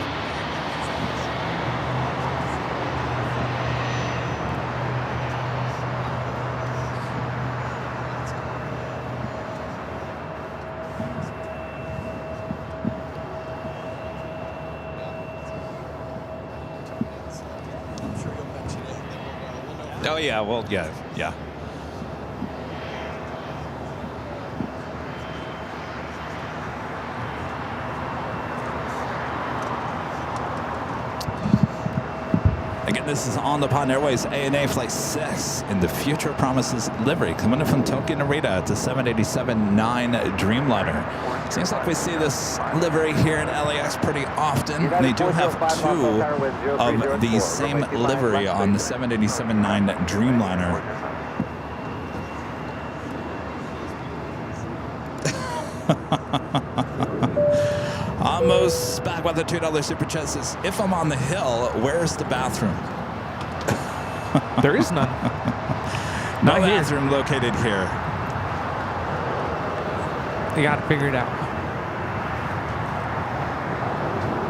Oh, yeah. Well, yeah. Yeah. Again, this is On the Pond Airways ANA Flight 6 in the Future Promises Livery, coming in from Tokyo Narita to 787-9 Dreamliner. Seems like we see this livery here in LAX pretty often. They do have two of the same livery on the 787-9 Dreamliner. Almost back with the $2 super chat says, if I'm on the hill, where's the bathroom? There is none. No Not here. bathroom located here. You got to figure it out.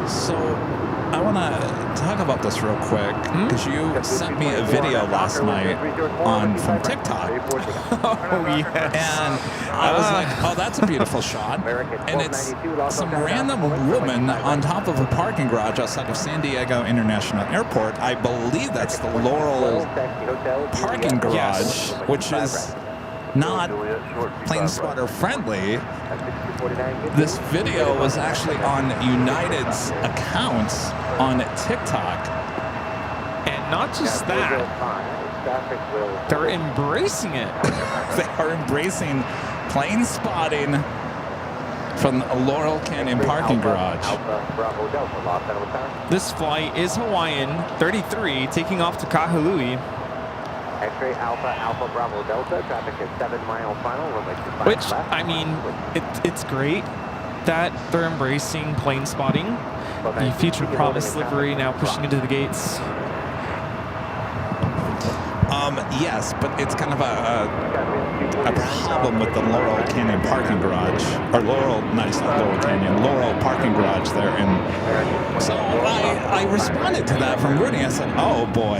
So I want to talk about this real quick because you sent me a video last night from TikTok. Oh, yes. And I was like, oh, that's a beautiful shot. And it's some random woman on top of a parking garage outside of San Diego International Airport. I believe that's the Laurel parking garage, which is not plane spotter friendly. This video was actually on United's account on TikTok. And not just that, they're embracing it. They are embracing plane spotting from the Laurel Canyon parking garage. This flight is Hawaiian 33 taking off to Kahului. X-ray Alpha, Alpha Bravo Delta, traffic is 7 mile final, runway 25 Which, left. I mean, it's great that they're embracing plane spotting. The Future Promise livery now pushing into the gates. Yes, but it's kind of a problem with the Laurel Canyon parking garage, or Laurel parking garage there. And so I responded to that from Rudy. I said, oh boy.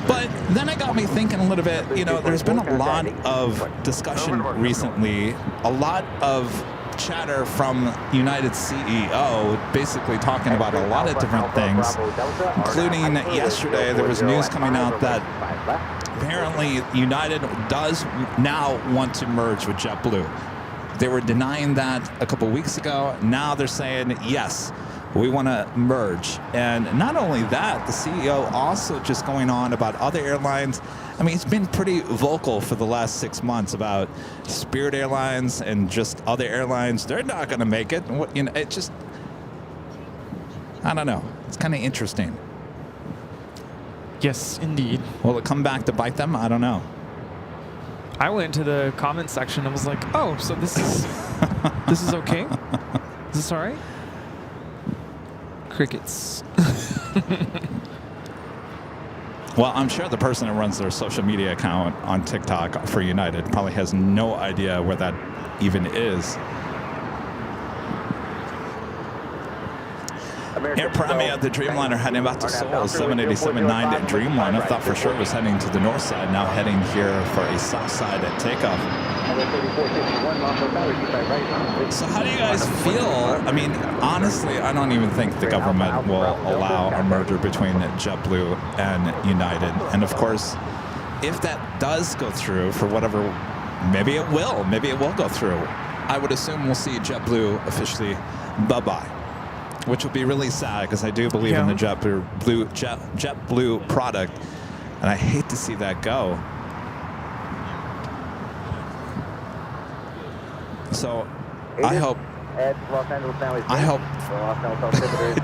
But then it got me thinking a little bit, there's been a lot of discussion recently, a lot of chatter from United CEO basically talking about a lot of different things, including yesterday there was news coming out that apparently United does now want to merge with JetBlue. They were denying that a couple weeks ago. Now they're saying, yes, we want to merge. And not only that, the CEO also just going on about other airlines. I mean, he's been pretty vocal for the last 6 months about Spirit Airlines and just other airlines. They're not going to make it. It just, I don't know. It's kind of interesting. Yes, indeed. Will it come back to bite them? I don't know. I went to the comment section and was like, oh, so this is okay? Is this all right? Crickets. Well, I'm sure the person that runs their social media account on TikTok for United probably has no idea where that even is. Air Premier, the Dreamliner, heading back to Seoul, 787-9 Dreamliner. Thought for sure it was heading to the north side, now heading here for a south side at takeoff. So how do you guys feel? I mean, honestly, I don't even think the government will allow a merger between JetBlue and United. And of course, if that does go through for whatever, maybe it will go through. I would assume we'll see JetBlue officially bye-bye, which will be really sad because I do believe in the JetBlue product, and I hate to see that go. So I hope it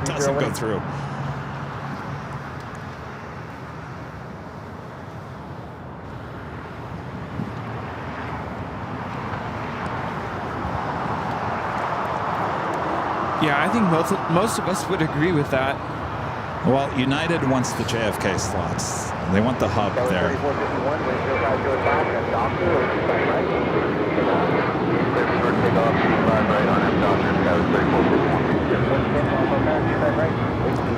doesn't go through. Yeah, I think most of us would agree with that. Well, United wants the JFK slots. They want the hub there.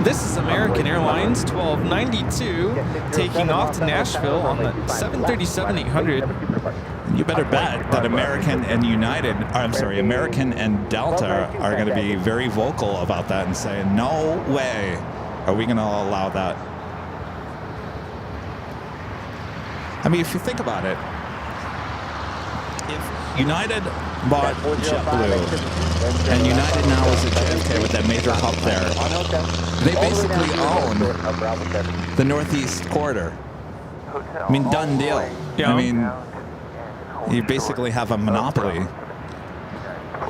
This is American Airlines 1292 taking off to Nashville on the 737-800. You better bet that American and American and Delta are going to be very vocal about that and say, no way are we going to allow that. I mean, if you think about it, if United bought JetBlue And United now is at JFK with that major hub there. They basically own the Northeast corridor. I mean, done deal. Yeah. I mean, you basically have a monopoly.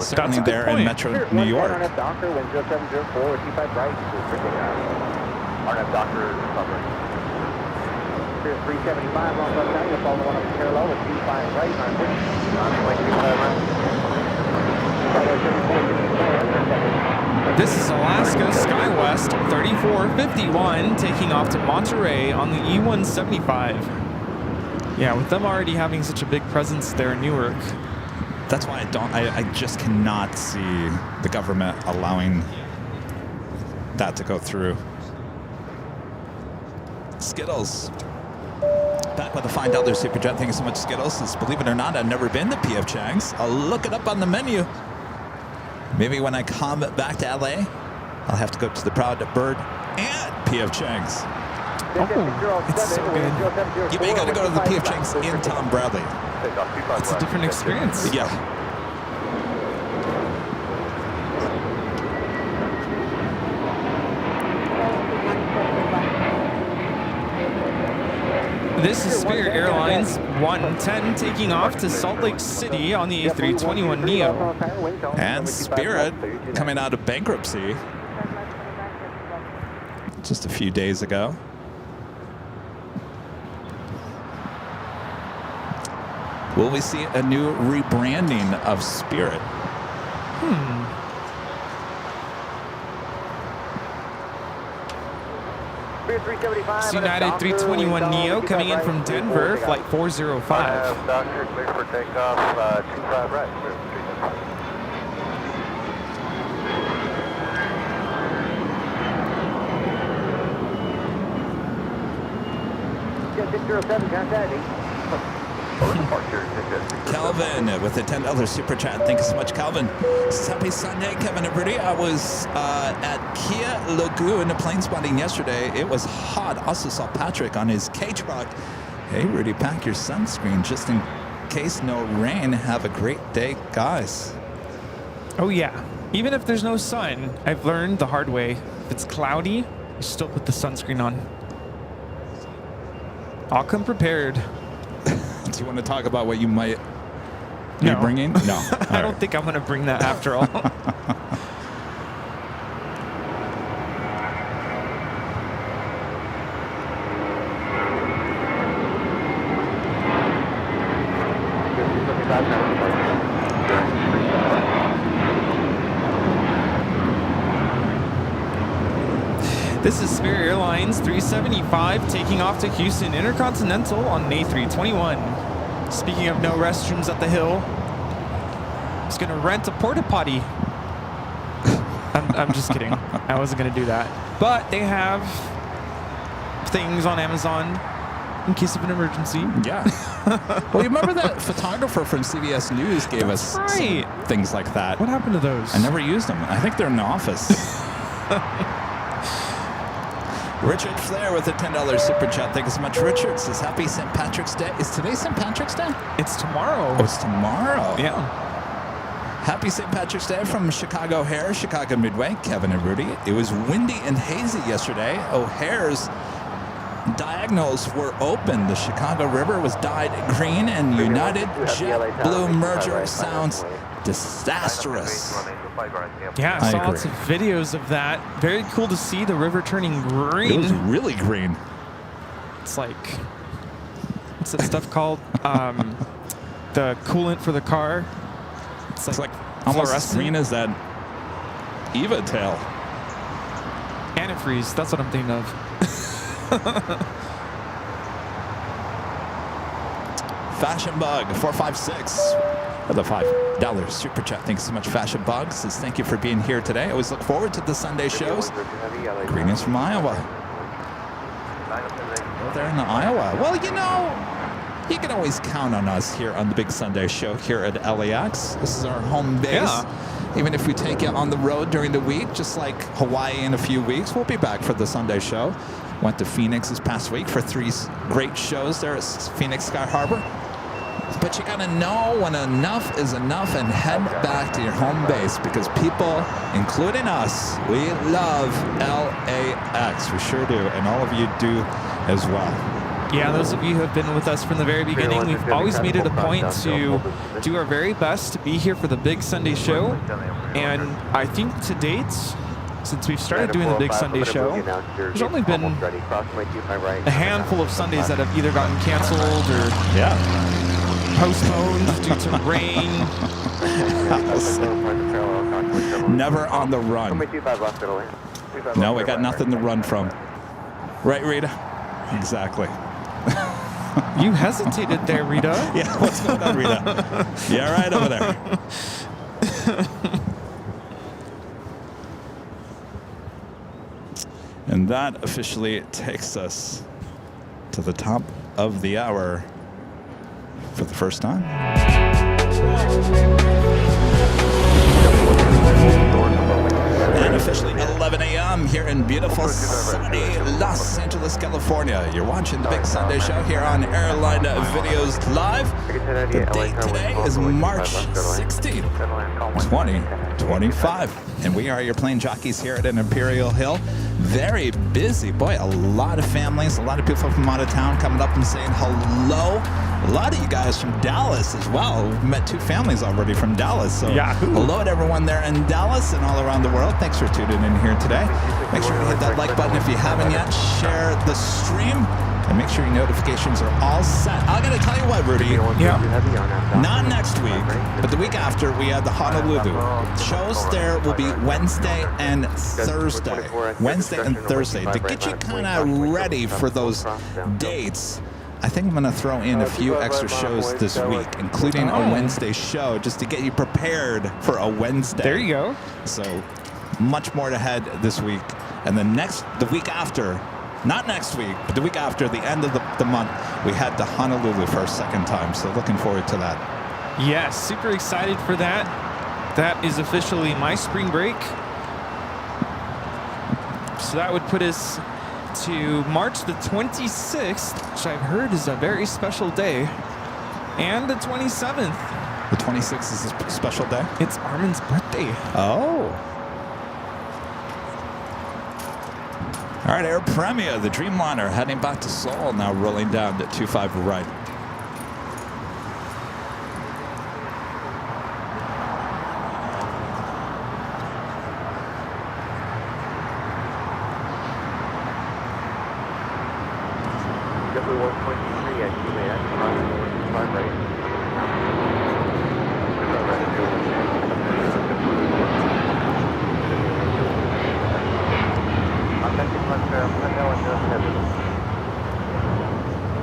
Certainly That's a good there in point. Metro New York. RNF Docker, wind 0704 with T5 right. RNF Docker, cover. 375 on left down, you'll follow the one up parallel with T5 right, on which, This is Alaska SkyWest 3451 taking off to Monterey on the E175. Yeah, with them already having such a big presence there in Newark. That's why I just cannot see the government allowing that to go through. Skittles. Back with a $5 super chat. Thank you so much, Skittles. It's, believe it or not, I've never been to PF Chang's. I'll look it up on the menu. Maybe when I come back to LA, I'll have to go to the Proud Bird and PF Chang's. Oh, it's so good. You may got to go to the PF Chang's in Tom Bradley. It's a different experience. Yeah. This is Spirit Airlines 110 taking off to Salt Lake City on the A321neo. And Spirit coming out of bankruptcy just a few days ago. Will we see a new rebranding of Spirit? It's United 321neo coming in from Denver, flight 405. Doctor, clear for takeoff, 25 right. Calvin with a $10 super chat. Thank you so much, Calvin. Happy Sunday, Kevin Rudy. I was at Kia Lagoon plane spotting yesterday. It was hot. Also saw Patrick on his K truck. Hey, Rudy, pack your sunscreen just in case no rain. Have a great day, guys. Oh yeah. Even if there's no sun, I've learned the hard way. If it's cloudy, you still put the sunscreen on. I'll come prepared. Do you want to talk about what you might be No. bringing? No. I don't think I'm going to bring that after all. This is Spirit Airlines 375 taking off to Houston Intercontinental on an A321. Speaking of no restrooms at the hill, I was going to rent a porta potty. I'm just kidding. I wasn't going to do that. But they have things on Amazon in case of an emergency. Yeah. Well, you remember that photographer from CBS News gave us some things like that. What happened to those? I never used them. I think they're in the office. Richard Flair with a $10 super chat. Thank you so much, Richard. Says happy St. Patrick's Day. Is today St. Patrick's Day? It's tomorrow. Oh, it's tomorrow. Yeah. Happy St. Patrick's Day from Chicago O'Hare, Chicago Midway, Kevin and Rudy. It was windy and hazy yesterday. O'Hare's diagonals were open. The Chicago River was dyed green, and United JetBlue merger sounds disastrous. Yeah, I saw agree. lots of videos of that. Very cool to see the river turning green. It was really green. It's like, what's that stuff called? The coolant for the car. It's like almost as fluorescent. green as that Eva tail. Antifreeze, that's what I'm thinking of. Fashion Bug 456 with a $5 super chat. Thanks so much, Fashion Bug. Says thank you for being here today. I always look forward to the Sunday shows. Greetings from Iowa. Oh, they're in Iowa. Well, you know, you can always count on us here on the Big Sunday Show here at LAX. This is our home base. Yeah. Even if we take you on the road during the week, just like Hawaii in a few weeks, we'll be back for the Sunday show. Went to Phoenix this past week for 3 great shows there at Phoenix Sky Harbor. But you gotta know when enough is enough and head back to your home base, because people, including us, we love LAX. We sure do, and all of you do as well. Yeah, those of you who have been with us from the very beginning, we've always made it a point to do our very best to be here for the big Sunday show. And I think to date, since we've started doing the big Sunday show, there's only been a handful of Sundays that have either gotten canceled or postponed due to rain. Never on the run. No, we got nothing to run from. Right, Rita? Exactly. You hesitated there, Rita. Yeah, what's going on, Rita? Yeah, right over there. And that officially takes us to the top of the hour for the first time. And officially 11 a.m. here in beautiful sunny Los Angeles, California. You're watching the Big Sunday Show here on Airline Videos Live. The date today is March 16th, 2025. And we are your plane jockeys here at an Imperial Hill. Very busy. Boy, a lot of families, a lot of people from out of town coming up and saying hello. A lot of you guys from Dallas as well. We've met 2 families already from Dallas. So hello to everyone there in Dallas and all around the world. Thanks for tuning in here today. Make sure to hit that like button if you haven't yet. Share the stream. And make sure your notifications are all set. I gotta tell you what, Rudy. Not next week, but the week after, we have the Honolulu. Shows there will be Wednesday and Thursday. Wednesday and Thursday. To get you kind of ready for those dates, I think I'm going to throw in a few extra shows this week, including a Wednesday show, just to get you prepared for a Wednesday. There you go. So much more to head this week. And the week after, not next week, but the week after, the end of the month, we head to Honolulu for a second time. So looking forward to that. Yes, super excited for that. That is officially my spring break. So that would put us to March the 26th, which I've heard is a very special day, and the 27th. The 26th is a special day? It's Armin's birthday. Oh. All right, Air Premia, the Dreamliner, heading back to Seoul, now rolling down to 25 right. JetBlue 123 at QA, that's 5 right.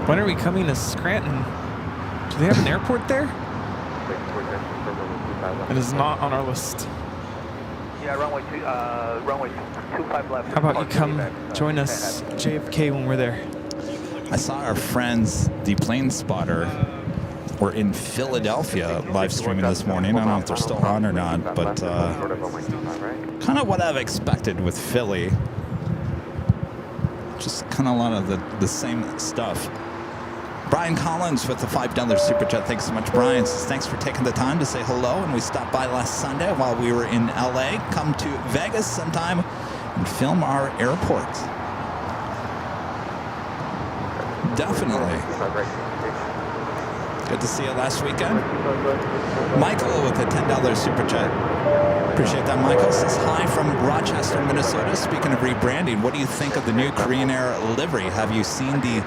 When are we coming to Scranton? Do they have an airport there? It is not on our list. Yeah, runway 25 left. How about you come join us, JFK, when we're there? I saw our friends, the Plane Spotter, were in Philadelphia live streaming this morning. I don't know if they're still on or not, but kind of what I've expected with Philly. Just kind of a lot of the same stuff. Brian Collins with the $5 Super Chat. Thanks so much, Brian. Says, thanks for taking the time to say hello. And we stopped by last Sunday while we were in LA. Come to Vegas sometime and film our airport. Definitely. Good to see you last weekend. Michael with a $10 Super Chat. Appreciate that, Michael. Says hi from Rochester, Minnesota. Speaking of rebranding, what do you think of the new Korean Air livery? Have you seen the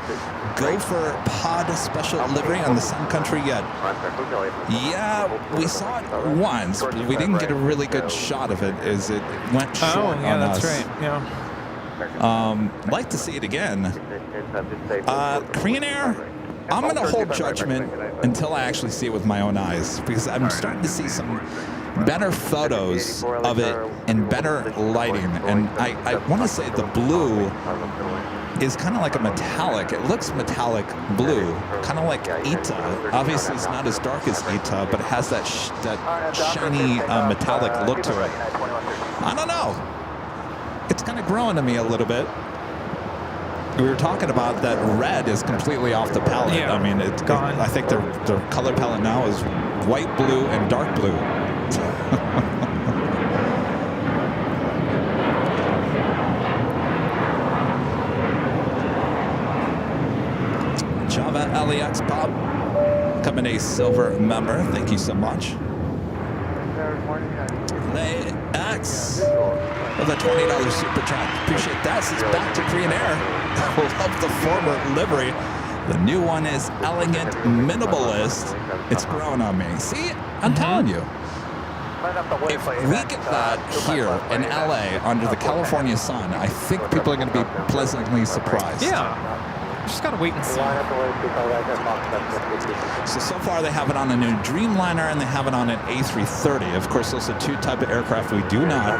Gopher Pod special livery on the Sun Country yet? Yeah, we saw it once, but we didn't get a really good shot of it as it went short on us. Oh, yeah, that's right. Yeah. Like to see it again. Korean Air, I'm going to hold judgment until I actually see it with my own eyes, because I'm starting to see some better photos of it and better lighting. And I want to say the blue is kind of like a metallic. It looks metallic blue, kind of like Ita. Obviously, it's not as dark as Ita, but it has that shiny metallic look to it. I don't know. It's kind of growing to me a little bit. We were talking about that red is completely off the palette. Yeah, I mean, it's gone. I think their color palette now is white, blue, and dark blue. Java LAX Bob, coming a silver member. Thank you so much. LAX with a $20 super chat. Appreciate that. It's back to Korean Air. Love the former Livery. The new one is elegant minimalist. It's grown on me. See, I'm telling you. If we get that here in LA under the California sun, I think people are going to be pleasantly surprised. Yeah. Just gotta wait and see. So far they have it on a new Dreamliner and they have it on an A330. Of course, those are two type of aircraft we do not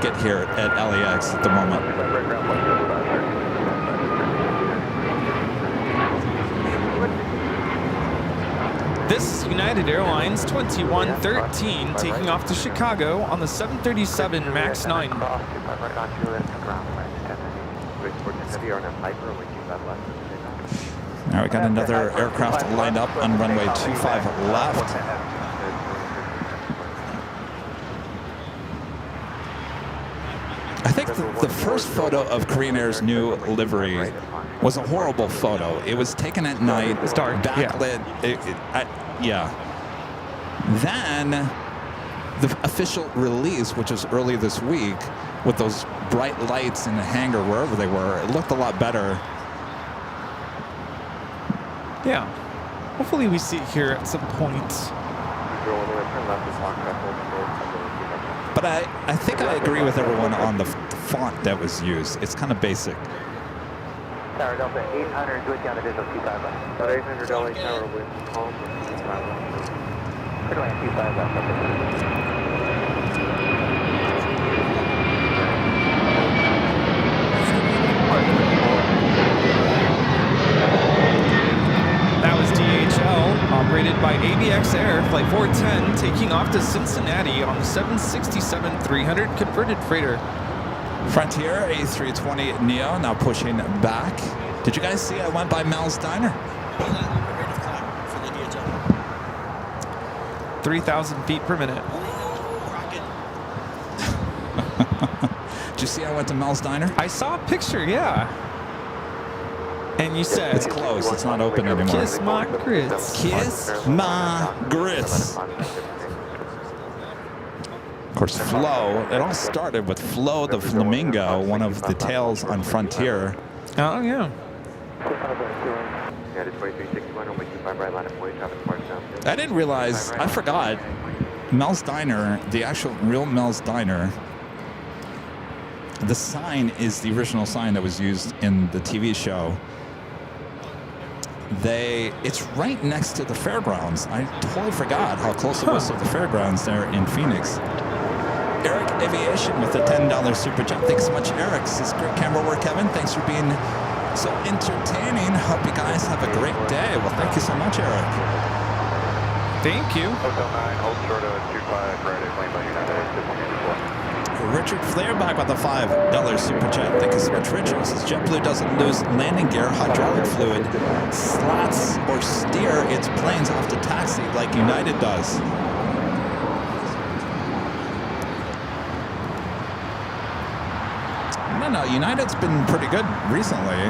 get here at LAX at the moment. This is United Airlines 2113 taking off to Chicago on the 737 MAX 9. Now we got another aircraft lined up on runway 25 left. I think the first photo of Korean Air's new livery was a horrible photo. It was taken at night. It's dark, backlit. Yeah. Then the official release, which was early this week, with those bright lights in the hangar wherever they were, it looked a lot better. Yeah. Hopefully we see it here at some point. But I think I agree with everyone on the font that was used. It's kind of basic. Tower Delta 800, good down to visual 25 left. 800 LA Tower with calm 25 left. Clear to land 25 left. That was DHL, operated by ABX Air, Flight 410, taking off to Cincinnati on the 767-300 converted freighter. Frontier A320 Neo now pushing back. Did you guys see I went by Mel's Diner? 3,000 feet per minute. Did you see I went to Mel's Diner? I saw a picture, yeah. And you said, It's closed. It's not open anymore. kiss my grits. Kiss my grits. Of course, Flo. It all started with Flo the Flamingo, one of the tails on Frontier. Oh, yeah. I didn't realize, I forgot, Mel's Diner, the actual real Mel's Diner, the sign is the original sign that was used in the TV show. It's right next to the fairgrounds. I totally forgot how close it was to the fairgrounds there in Phoenix. Eric Aviation with a $10 super chat. Thanks so much, Eric. This is great camera work, Kevin. Thanks for being so entertaining. Hope you guys have a great day. Well, thank you so much, Eric. Thank you. Hotel 9, hold short of 25, Friday, plane by United, Richard Flair back with a $5 super chat. Thank you so much, Richard. Says JetBlue doesn't lose landing gear, hydraulic fluid, slats, or steer its planes off to taxi like United does. No, United's been pretty good recently.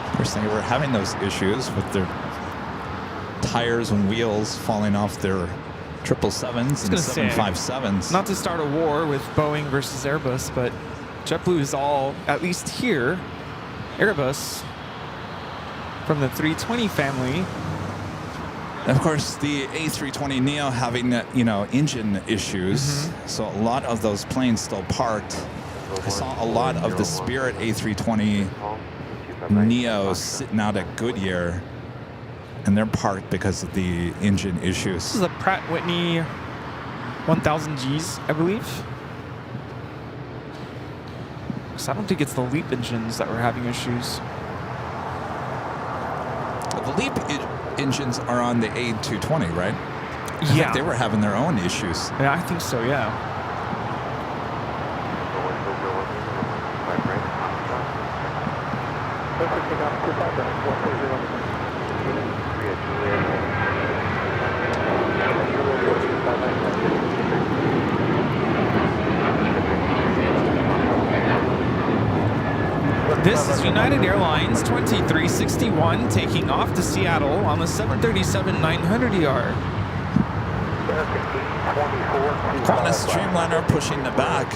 Of course, they were having those issues with their tires and wheels falling off their 777s and 757s. Not to start a war with Boeing versus Airbus, but JetBlue is all, at least here, Airbus from the 320 family. Of course, the A320neo having, engine issues. So a lot of those planes still parked. I saw a lot of the Spirit A320neos sitting out at Goodyear, and they're parked because of the engine issues. This is a Pratt Whitney 1000Gs, I believe. So I don't think it's the LEAP engines that were having issues. The LEAP engines are on the A220, right? I think they were having their own issues. Yeah, I think so, yeah. This is United Airlines 2361 taking off to Seattle on the 737-900ER. Qantas Dreamliner pushing the back.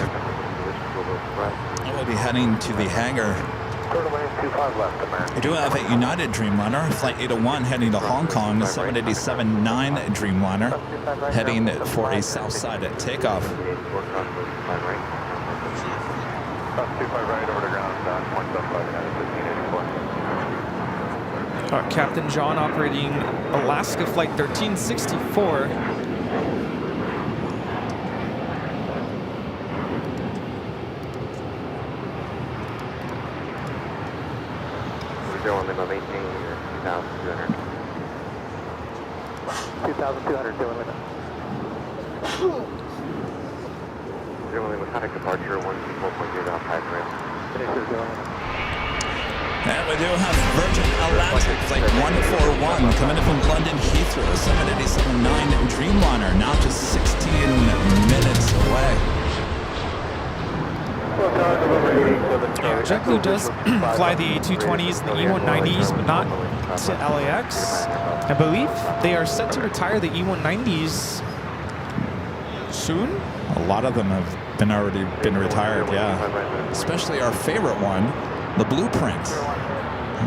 We'll be heading to the hangar. We do have a United Dreamliner, Flight 801 heading to Hong Kong, the 787-9 Dreamliner heading for a south side takeoff. Captain John operating Alaska Flight 1364. We're going to maintain your 2,200. 2,200 doing limit. Zero limit contact departure 124.0.5 rail. And we do have Virgin Atlantic Flight 141 coming in from London Heathrow, 787-9 Dreamliner, now just 16 minutes away. JetBlue does fly the A220s and the E190s, but not to LAX. I believe they are set to retire the E190s soon. A lot of them have already been retired, yeah. Especially our favorite one, the Blueprint.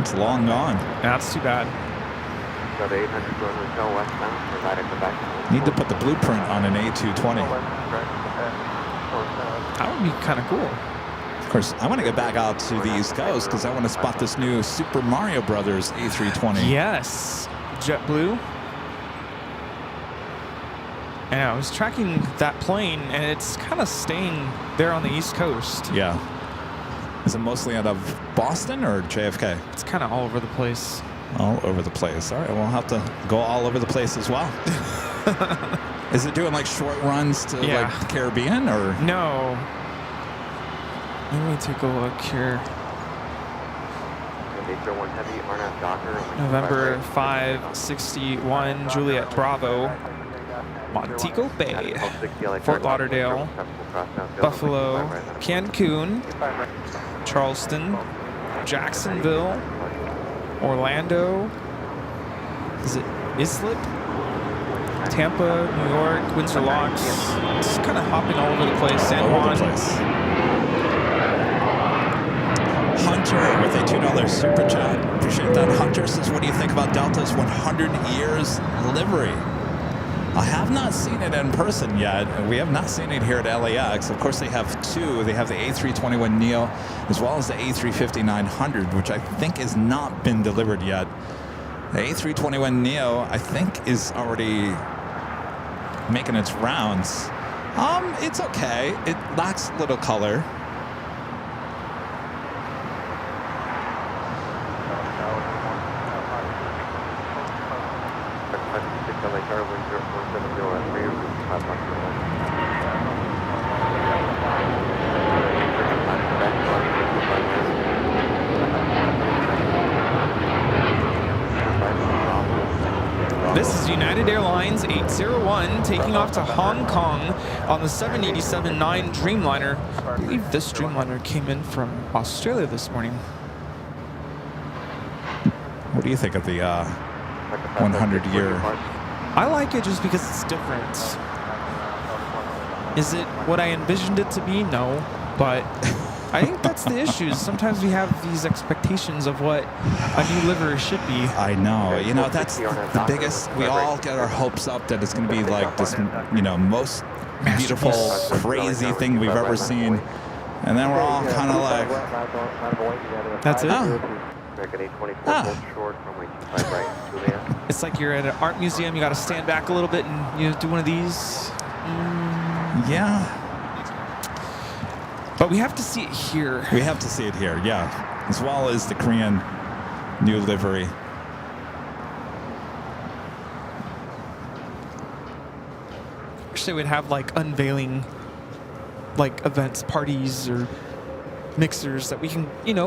It's long gone. That's too bad. Need to put the Blueprint on an A220. That would be kind of cool. Of course, I want to get back out to the East Coast because I want to spot this new Super Mario Brothers A320. Yes, JetBlue. And I was tracking that plane, and it's kind of staying there on the East Coast. Yeah. Is it mostly out of Boston or JFK? It's kind of all over the place. All over the place. All right, we'll have to go all over the place as well. Is it doing like short runs to like the Caribbean or? No. Let me take a look here. November 561, Juliet Bravo, Montego Bay, Fort Lauderdale, Buffalo, Cancun, Charleston, Jacksonville, Orlando, is it Islip? Tampa, New York, Windsor Locks. Just kind of hopping all over the place. San Juan. Hunter with a $2 super chat. Appreciate that. Hunter says, what do you think about Delta's 100 years livery? I have not seen it in person yet. We have not seen it here at LAX. Of course, they have two. They have the A321neo as well as the A350-900, which I think has not been delivered yet. The A321neo, I think, is already making its rounds. It's okay. It lacks a little color. This is United Airlines 801 taking off to Hong Kong on the 787-9 Dreamliner. I believe this Dreamliner came in from Australia this morning. What do you think of the 100-year? I like it just because it's different. Is it what I envisioned it to be? No, but I think that's the issue. Sometimes we have these expectations of what a new livery should be. I know. You know, that's the biggest. We all get our hopes up that it's going to be like this, you know, most beautiful, crazy thing we've ever seen. And then we're all kind of like, that's it. Oh. It's like you're at an art museum. You got to stand back a little bit and do one of these. Yeah. But we have to see it here. We have to see it here, yeah. As well as the Korean new livery. Wish they would have like unveiling, like events, parties, or mixers that we can,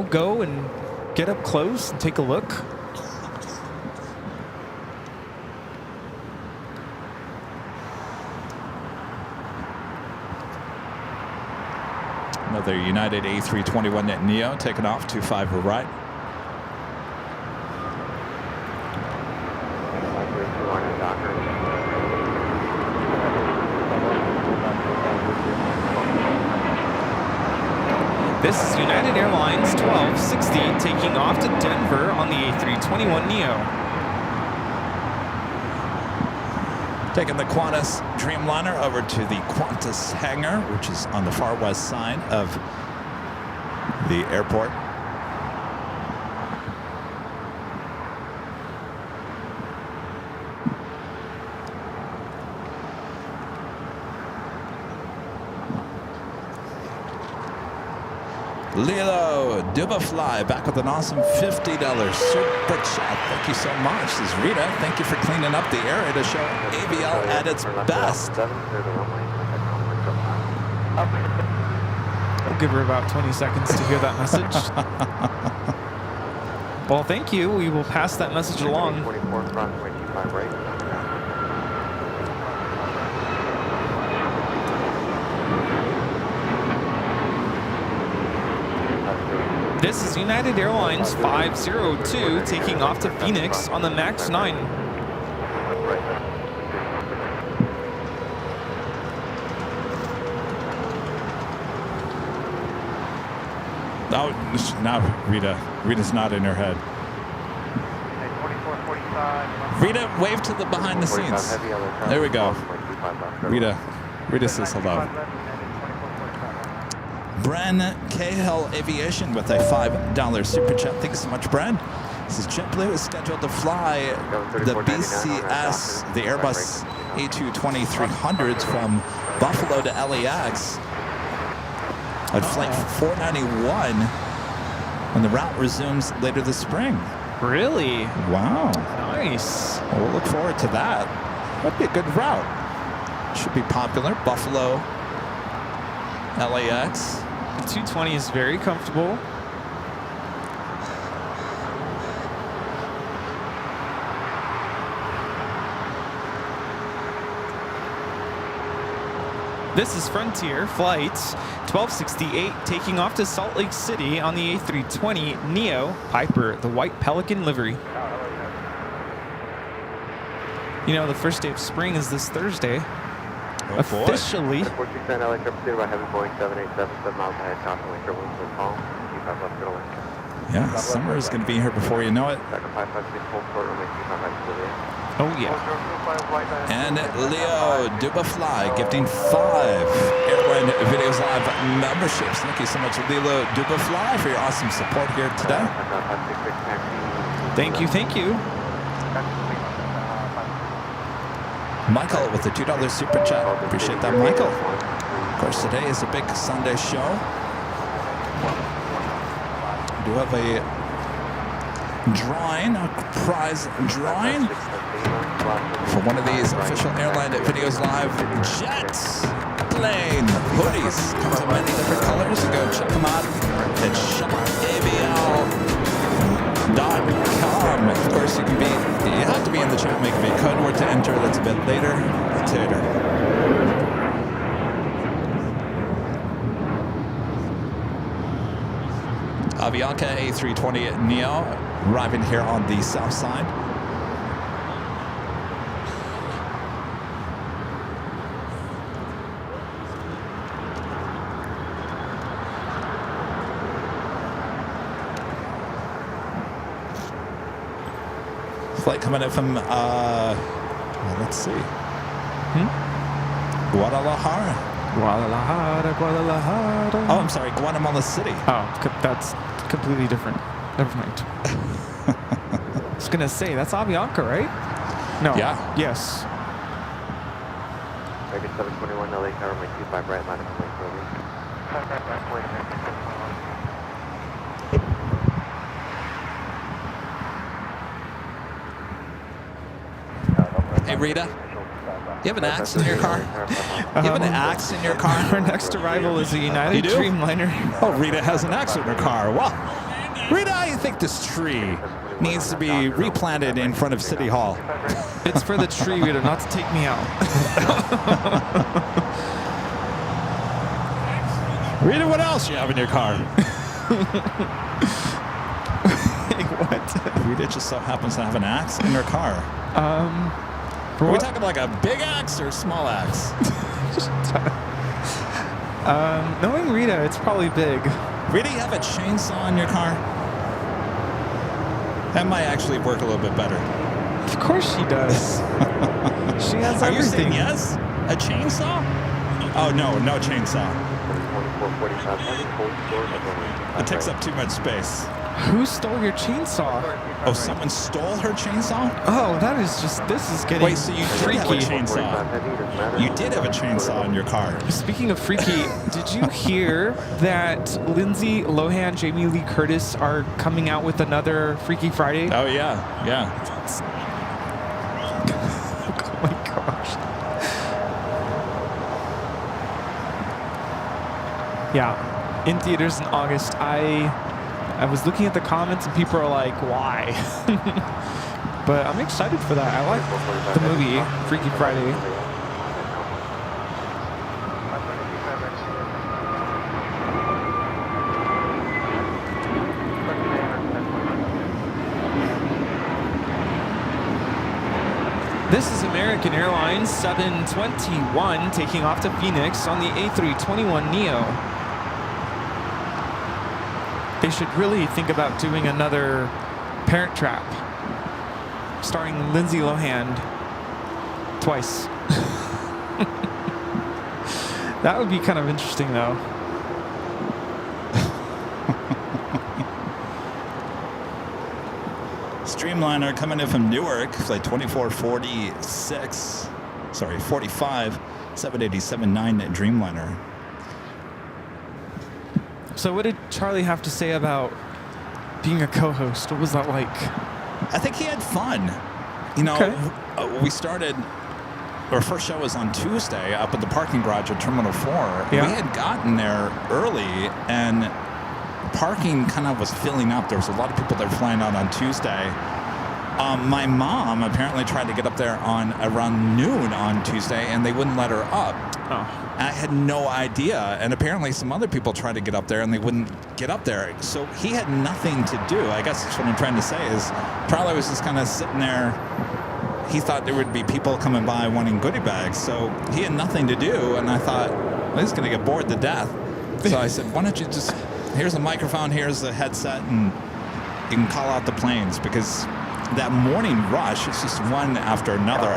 go and get up close and take a look. Another United A321neo taking off 25 right. This is United Airlines 1260 taking off to Denver on the A321neo. Taking the Qantas Dreamliner over to the Qantas hangar, which is on the far west side of the airport. Lilo Dubafly back with an awesome $50 super chat. Thank you so much. This is Rita. Thank you for cleaning up the area to show AVL at its best. We'll give her about 20 seconds to hear that message. Well, thank you. We will pass that message along. 24 crossway 25 right. This is United Airlines 502 taking off to Phoenix on the MAX 9. Oh, now Rita's not in her head. 2445. Rita, wave to the behind the scenes. There we go. Rita says hello. Bren Cahill Aviation with a $5 super chat. Thanks so much, Bren. This is JetBlue is scheduled to fly the BCS, the Airbus A220-300s from Buffalo to LAX at flight 491 when the route resumes later this spring. Really? Wow. Nice. Well, we'll look forward to that. That'd be a good route. Should be popular. Buffalo, LAX. The 220 is very comfortable. This is Frontier Flight 1268 taking off to Salt Lake City on the A320 Neo Piper, the White Pelican livery. You know, the first day of spring is this Thursday. Oh, Officially. 469 LA pursued by heavy Boeing 787, 7 miles ahead, caution wind turbulence will calm, G5 left middle lane. Yeah, summer is going to be here before you know it. Second 556 full port runway G5 right to the Oh, yeah. And Leo Dubafly gifting 5 Airline Videos Live memberships. Thank you so much, Leo Dubafly, for your awesome support here today. Thank you, thank you. Michael with the $2 super chat. Appreciate that, Michael. Of course, today is a big Sunday show. We do have a drawing, a prize drawing for one of these official Airline Videos Live Jets plane hoodies. Comes in many different colors. You go check them out at shopAVL.com. Of course, you have to be in the chat, make a code word to enter. That's a bit later. Avianca A320 Neo arriving here on the south side. Flight coming in from, well, let's see. Guadalajara. Oh, I'm sorry, Guatemala City. Oh, that's completely different. Never mind. I was going to say, that's Avianca, right? No. Yeah. Yes. Target 721 LA tower, my 25 right line of Lake Road. Hey, Rita, you have an axe in your car? You have an axe in your car? Our next arrival is a United You do? Dreamliner. Oh, Rita has an axe in her car. Wow. Rita, I think this tree needs to be replanted in front of City Hall. It's for the tree, Rita, not to take me out. Rita, what else you have in your car? What? Rita just so happens to have an axe in her car. Are we talking like a big axe or a small axe? Knowing Rita, it's probably big. Rita, you have a chainsaw in your car? That might actually work a little bit better. Of course she does. She has Are you saying everything. yes? A chainsaw? Oh, no, no chainsaw. It takes up too much space. Who stole your chainsaw? Oh, someone stole her chainsaw? Oh, that is just, this is getting Wait, so you did have a freaky. chainsaw? You did have a chainsaw in your car. Speaking of freaky, did you hear that Lindsay Lohan, Jamie Lee Curtis are coming out with another Freaky Friday? Oh, yeah, yeah. Oh my gosh. Yeah, in theaters in August. I was looking at the comments and people are like, why? But I'm excited for that. I like the movie, Freaky Friday. This is American Airlines 721 taking off to Phoenix on the A321neo. They should really think about doing another Parent Trap starring Lindsay Lohan twice. That would be kind of interesting though. Streamliner coming in from Newark, flight 2446, sorry, 45, 787-9 Dreamliner. So what did Charlie have to say about being a co-host? What was that like? I think he had fun. You know, Okay. We started, our first show was on Tuesday up at the parking garage at Terminal 4. Yeah. We had gotten there early and parking kind of was filling up. There was a lot of people that were flying out on Tuesday. My mom apparently tried to get up there on around noon on Tuesday and they wouldn't let her up. Oh. I had no idea, and apparently some other people tried to get up there and they wouldn't get up there. So he had nothing to do. I guess that's what I'm trying to say is Charlie was just kind of sitting there. He thought there would be people coming by wanting goodie bags, so he had nothing to do. And I thought, well, he's going to get bored to death. So I said, why don't you just, here's a microphone, here's a headset, and you can call out the planes, because that morning rush, it's just one after another,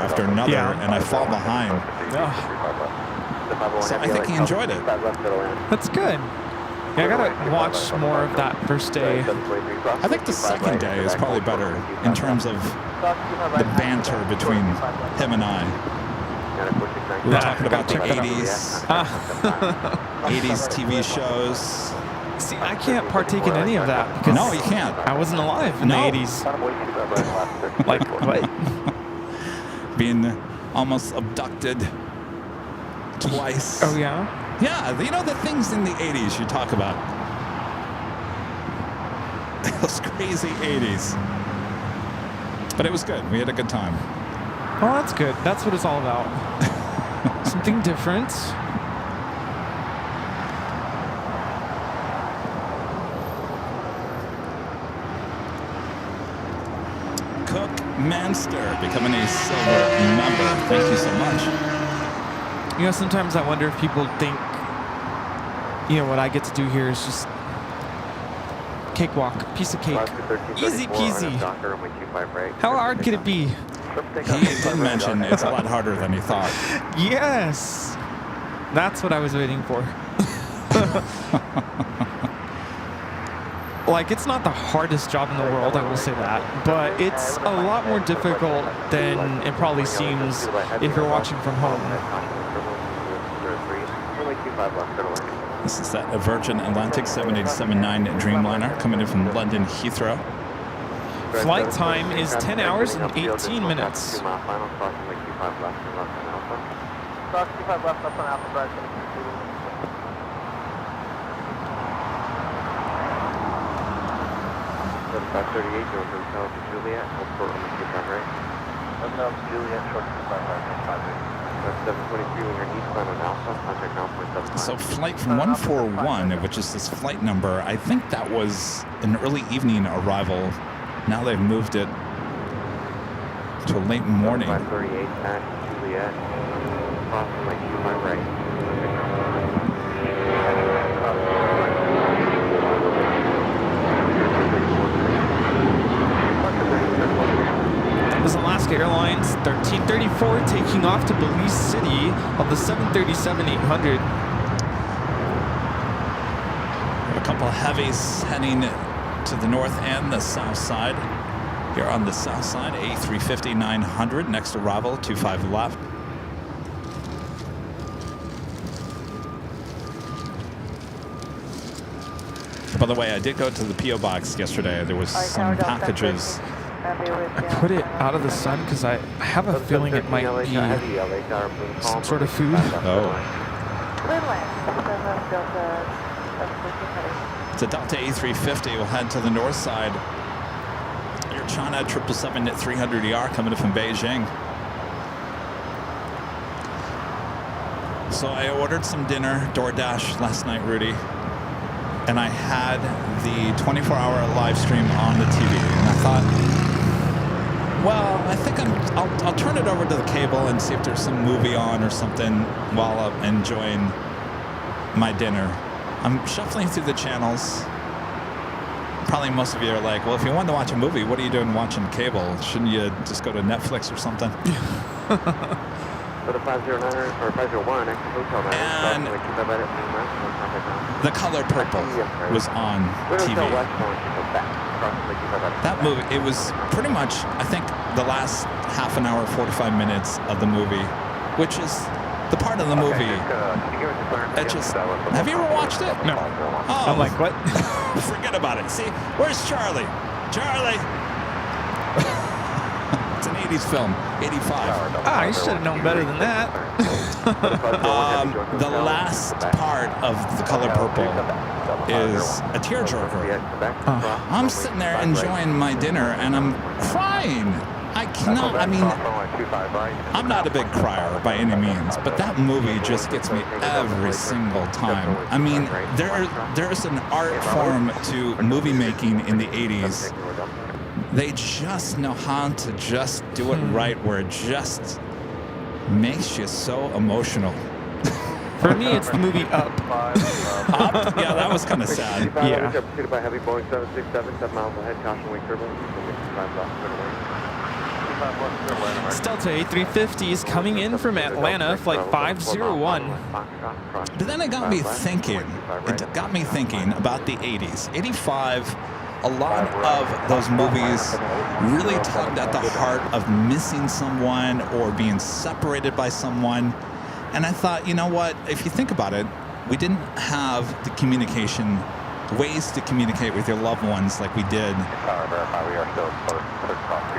Yeah. and I fall behind. Oh, So I think he enjoyed it. that's good. Yeah, I gotta watch more of that first day. I think the second day is probably better in terms of the banter between him and I. We were Yeah, talking about the check that out. 80s, Ah. 80s TV shows. See, I can't partake in any of that because No, you can't. I wasn't alive in No. the 80s. Like, what? Being almost abducted twice. Oh, yeah? Yeah, you know the things in the 80s you talk about. Those crazy 80s. But it was good. We had a good time. Well, that's good. That's what it's all about. Something different. Cook Manster becoming a silver member. Thank you so much. You know, sometimes I wonder if people think, you know, what I get to do here is just cakewalk, piece of cake. Easy peasy. How hard could it be? He did mention it's a lot harder than he thought. Yes. That's what I was waiting for. Like, it's not the hardest job in the world, I will say that, but it's a lot more difficult than it probably seems if you're watching from home. This is that Virgin Atlantic 787-9 Dreamliner coming in from London Heathrow. Flight time is 10 hours and 18 minutes. 538, go hotel to Juliet, hold for only 25 right. Hotel to Juliet, short 25 right, 723, when you're east line on Alpha, contact ground point 75. So flight from 141, which is this flight number, I think that was an early evening arrival. Now they've moved it to a late morning. 538, at Juliet, approximately 25 right. This is Alaska Airlines 1334 taking off to Belize City on the 737-800. A couple of heavies heading to the north and the south side. Here on the south side, A350-900, next arrival, 25 left. By the way, I did go to the P.O. box yesterday. There was some packages. I put it out of the sun because I have a feeling it might be some sort of food. Oh. It's a Delta A350. We'll head to the north side. Your China 777-300ER coming in from Beijing. So I ordered some dinner, DoorDash, last night, Rudy. And I had the 24-hour live stream on the TV. And I thought, well, I think I'll turn it over to the cable and see if there's some movie on or something while I'm enjoying my dinner. I'm shuffling through the channels. Probably most of you are like, well, if you wanted to watch a movie, what are you doing watching cable? Shouldn't you just go to Netflix or something? Go to 509 or 501, exit hotel. And the color purple was on TV. That movie, it was pretty much, I think, the last half an hour, 45 minutes of the movie, which is the part of the movie. It just, have you ever watched it? No. Oh, I'm like, what? Forget about it. See, where's Charlie? Charlie! It's an 80s film, 85. I should have known better than that. The last part of The Color Purple is a tearjerker. I'm sitting there enjoying my dinner and I'm crying. I cannot, I mean, I'm not a big crier by any means, but that movie just gets me every single time. I mean, there's an art form to movie making in the 80s. They just know how to just do it right, where it just makes you so emotional. For me, it's the movie Up. Up? Yeah, that was kind of sad. Yeah. Pursued by heavy Boeing 767, 7 miles ahead, caution wing turbulence. It's Delta A350s coming in from Atlanta, flight 501. But then it got me thinking. It got me thinking about the 80s. 85, a lot of those movies really tugged at the heart of missing someone or being separated by someone. And I thought, you know what? If you think about it, we didn't have the communication, ways to communicate with your loved ones like we did,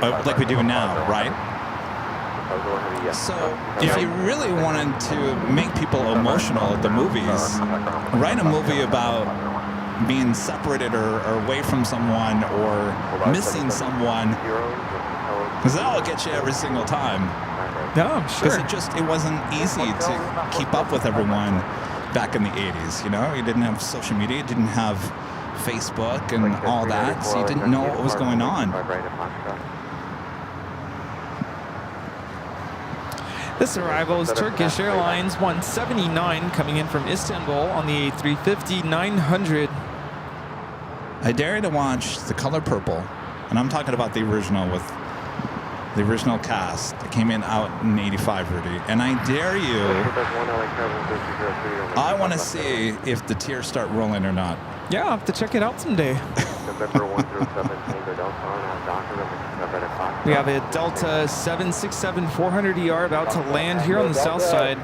like we do now, right? So if you really wanted to make people emotional at the movies, write a movie about being separated or away from someone or missing someone, because that'll get you every single time. No, I'm sure. Because it wasn't easy to keep up with everyone back in the 80s, you know? You didn't have social media, you didn't have Facebook and all that, so you didn't know what was going on. This arrival is Turkish Airlines 179 coming in from Istanbul on the A350-900. I dare you to watch The Color Purple, and I'm talking about the original with the original cast that came in out in 85, Rudy. And I dare you, I want to see if the tears start rolling or not. Yeah, I'll have to check it out someday. We have a Delta 767-400ER about to land here on the south side.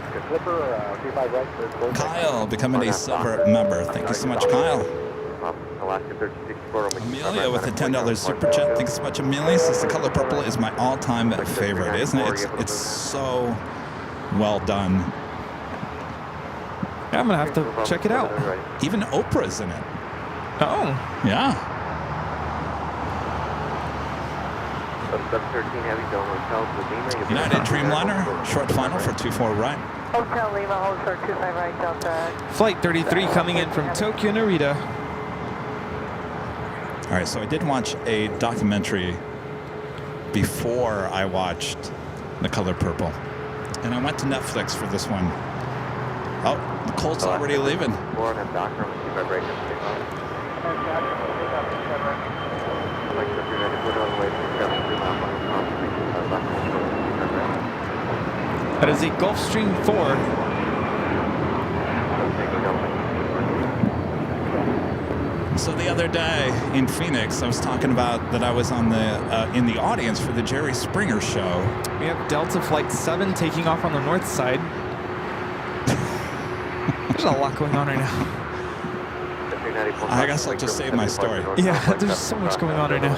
Kyle becoming a silver member. Thank you so much, Kyle. Amelia with a $10 super chat. Thanks so much, Amelia. Says The Color Purple is my all-time favorite, isn't it? It's so well done. Yeah, I'm gonna have to check it out. Even Oprah's in it. Oh, Yeah. 713 Heavy, Dome Hotel, Lima. United Dreamliner, short final for 24 right. Hotel Lima, hold short 25 right, Delta. Flight 33 coming in from Tokyo Narita. All right, so I did watch a documentary before I watched The Color Purple. And I went to Netflix for this one. Oh, the Colt's already leaving. That is a Gulfstream 4. So the other day in Phoenix, I was talking about that I was on the in the audience for the Jerry Springer show. We have Delta Flight 7 taking off on the north side. There's a lot going on right now. I guess I'll just save my story. Yeah, there's so much going on right now.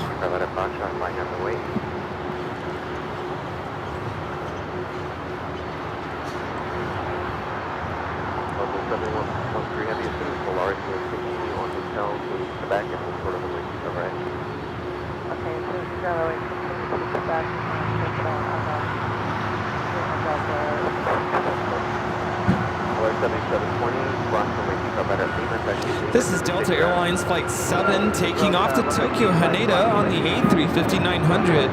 This is Delta Airlines Flight 7 taking off to Tokyo Haneda on the A350-900.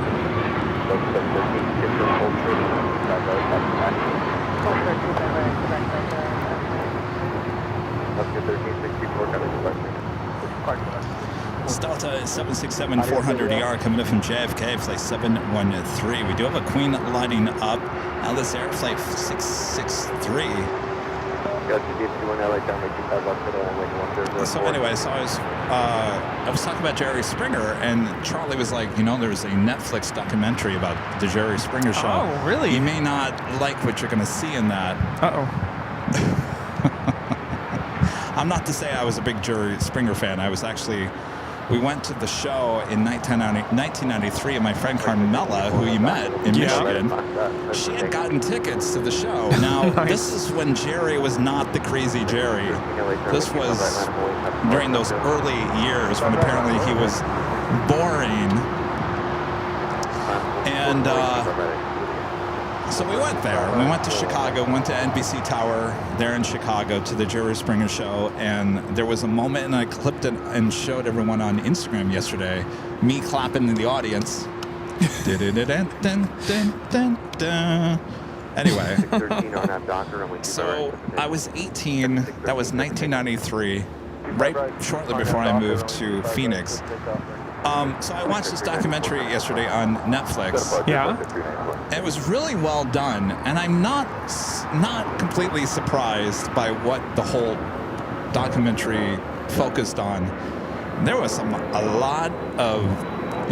It's Delta 767-400ER coming in from JFK, flight 713. We do have a Queen lighting up. Alice Air flight 663. So anyway, so I was talking about Jerry Springer, and Charlie was like, you know, there's a Netflix documentary about the Jerry Springer show. Oh, really? You may not like what you're going to see in that. Uh-oh. I'm not to say I was a big Jerry Springer fan. I was actually, we went to the show in 1993, and my friend Carmela, who you met in Michigan, she had gotten tickets to the show. Now, this is when Jerry was not the crazy Jerry. This was during those early years when apparently he was boring. And so we went there. We went to Chicago, went to NBC Tower there in Chicago to the Jerry Springer show, and there was a moment, and I clipped it and showed everyone on Instagram yesterday, me clapping in the audience. Anyway, so I was 18, that was 1993, right shortly before I moved to Phoenix. So I watched this documentary yesterday on Netflix. Yeah. It was really well done, and I'm not completely surprised by what the whole documentary focused on. There was a lot of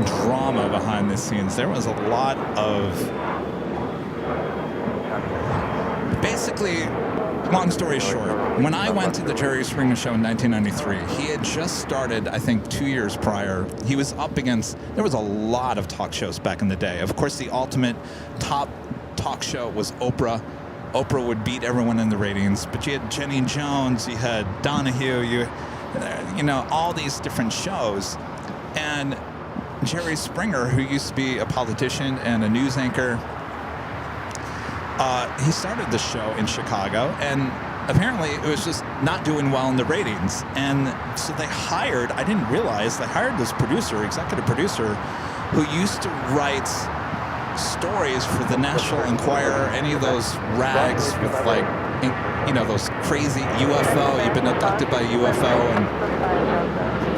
drama behind the scenes. There was a lot of basically. Long story short, when I went to the Jerry Springer show in 1993, he had just started, I think, 2 years prior. He was up against, there was a lot of talk shows back in the day. Of course, the ultimate top talk show was Oprah. Oprah would beat everyone in the ratings, but you had Jenny Jones, you had Donahue, you know, all these different shows. And Jerry Springer, who used to be a politician and a news anchor, he started the show in Chicago, and apparently it was just not doing well in the ratings. And so they hired, I didn't realize, they hired this producer, executive producer, who used to write stories for the National Enquirer, any of those rags with, like, you know, those crazy UFO, you've been abducted by a UFO, and,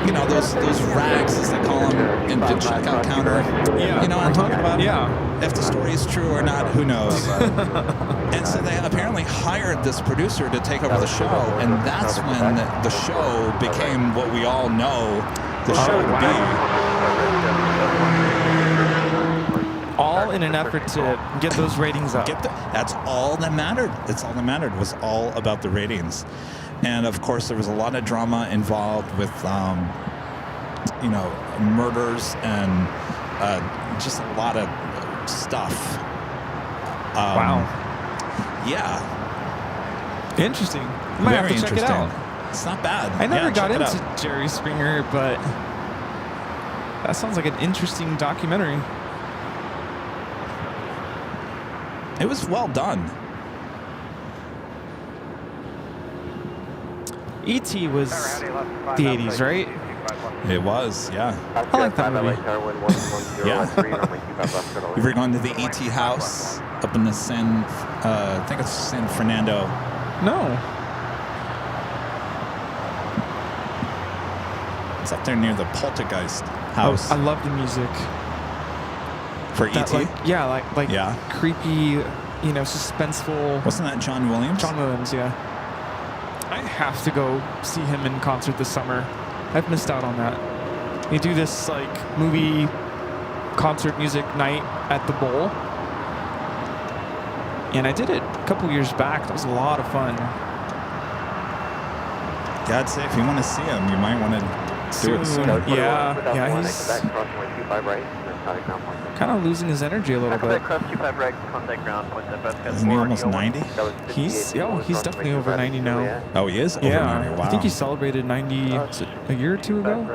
you know, those rags, as they call them, in the checkout counter. Yeah. You know what I'm talking about? Yeah. If the story is true or not, who knows? And so they apparently hired this producer to take over the show, and that's when the show became what we all know the show to be. All in an effort to get those ratings up. That's all that mattered. It's all that mattered, was all about the ratings. And of course, there was a lot of drama involved with, you know, murders and just a lot of stuff. Wow. Yeah. Interesting. Might have to check it out. It's not bad. I never got into Jerry Springer, but that sounds like an interesting documentary. It was well done. E.T. was the 80s, right? It was, yeah. I like that movie. Yeah. You ever gone to the E.T. house up in the I think it's San Fernando. No. It's up there near the Poltergeist house. I love the music. For That, E.T.? like Yeah. creepy, suspenseful. Wasn't that John Williams? John Williams, yeah. I have to go see him in concert this summer. I've missed out on that. They do this movie concert music night at the Bowl. And I did it a couple years back. That was a lot of fun. God say, if you want to see him, you might want to do it soon. Yeah, he's kind of losing his energy a little bit. Isn't he almost 90? He's definitely over 90 now. Oh, he is? Over Yeah, 90. Wow. I think he celebrated 90 a year or two ago.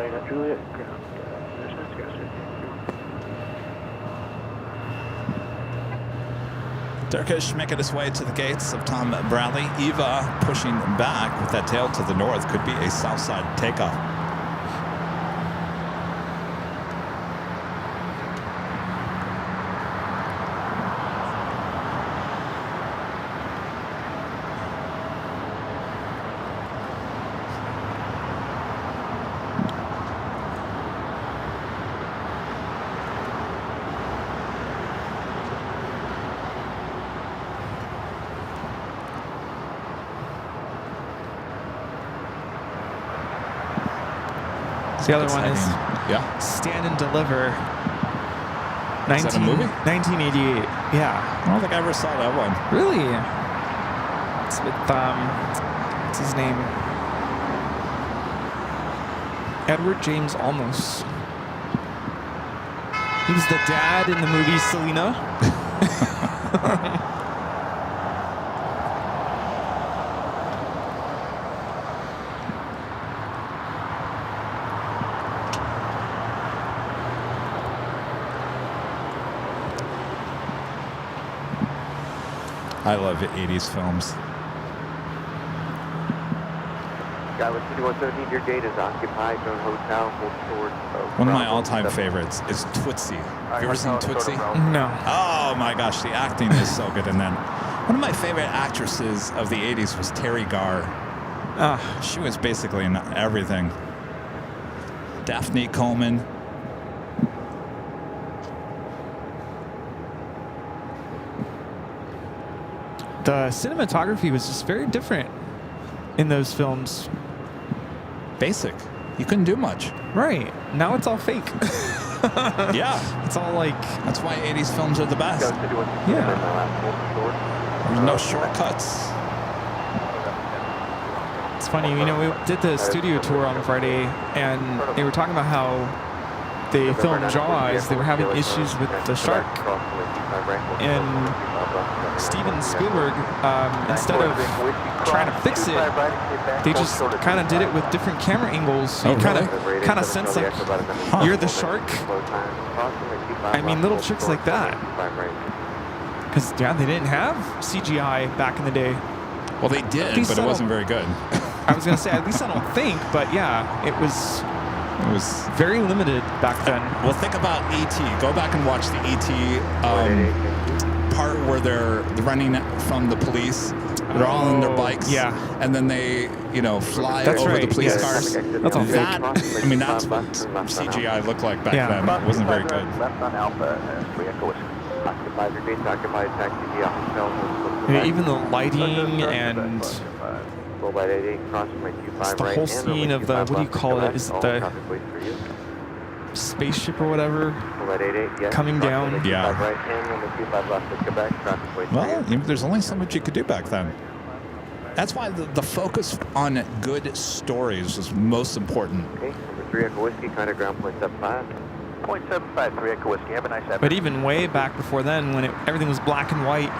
Turkish making his way to the gates of Tom Bradley. Eva pushing back with that tail to the north. Could be a south side takeoff. The other one is Stand and Deliver. Is that a movie? 1988. Yeah. I don't think I ever saw that one. Really? It's with what's his name? Edward James Olmos. He was the dad in the movie Selena. I love 80s films. Skyward 2117, your gate is occupied. Don't hotel, hold towards. One of my all-time favorites is Tootsie. Have you ever seen Tootsie? No. Oh my gosh, the acting is so good. And then one of my favorite actresses of the 80s was Terry Garr. She was basically in everything. Daphne Coleman. The cinematography was just very different in those films. Basic. You couldn't do much. Right. Now it's all fake. Yeah. It's all like... That's why 80s films are the best. Yeah. There's no shortcuts. It's funny, we did the studio tour on Friday, and they were talking about how they filmed Jaws. They were having issues with the shark. And Steven Spielberg, instead of trying to fix it, they just kind of did it with different camera angles. So you kind of sense like you're the shark. I mean, little tricks like that. Because they didn't have CGI back in the day. Well, they did, but it wasn't very good. I was gonna say, at least I don't think, but yeah, it was very limited back then. Well, think about E.T. Go back and watch the E.T. Part where they're running from the police. They're all on their bikes. Yeah. And then they, fly That's over right, the police yes. cars. That's all fake. That's what CGI looked like back then. It wasn't very good. Left on Alpha, 3 Echo. Occupied your gates, occupied taxi via hotel. Even the lighting and it's the whole scene of the, what do you call it? Is it the spaceship or whatever coming down? Yeah. Well, there's only so much you could do back then. That's why the focus on good stories was most important. Okay, number 3 Echo Whiskey, kind of ground point 75. 0.75, 3 Echo Whiskey, have a nice afternoon. But even way back before then, when everything was black and white,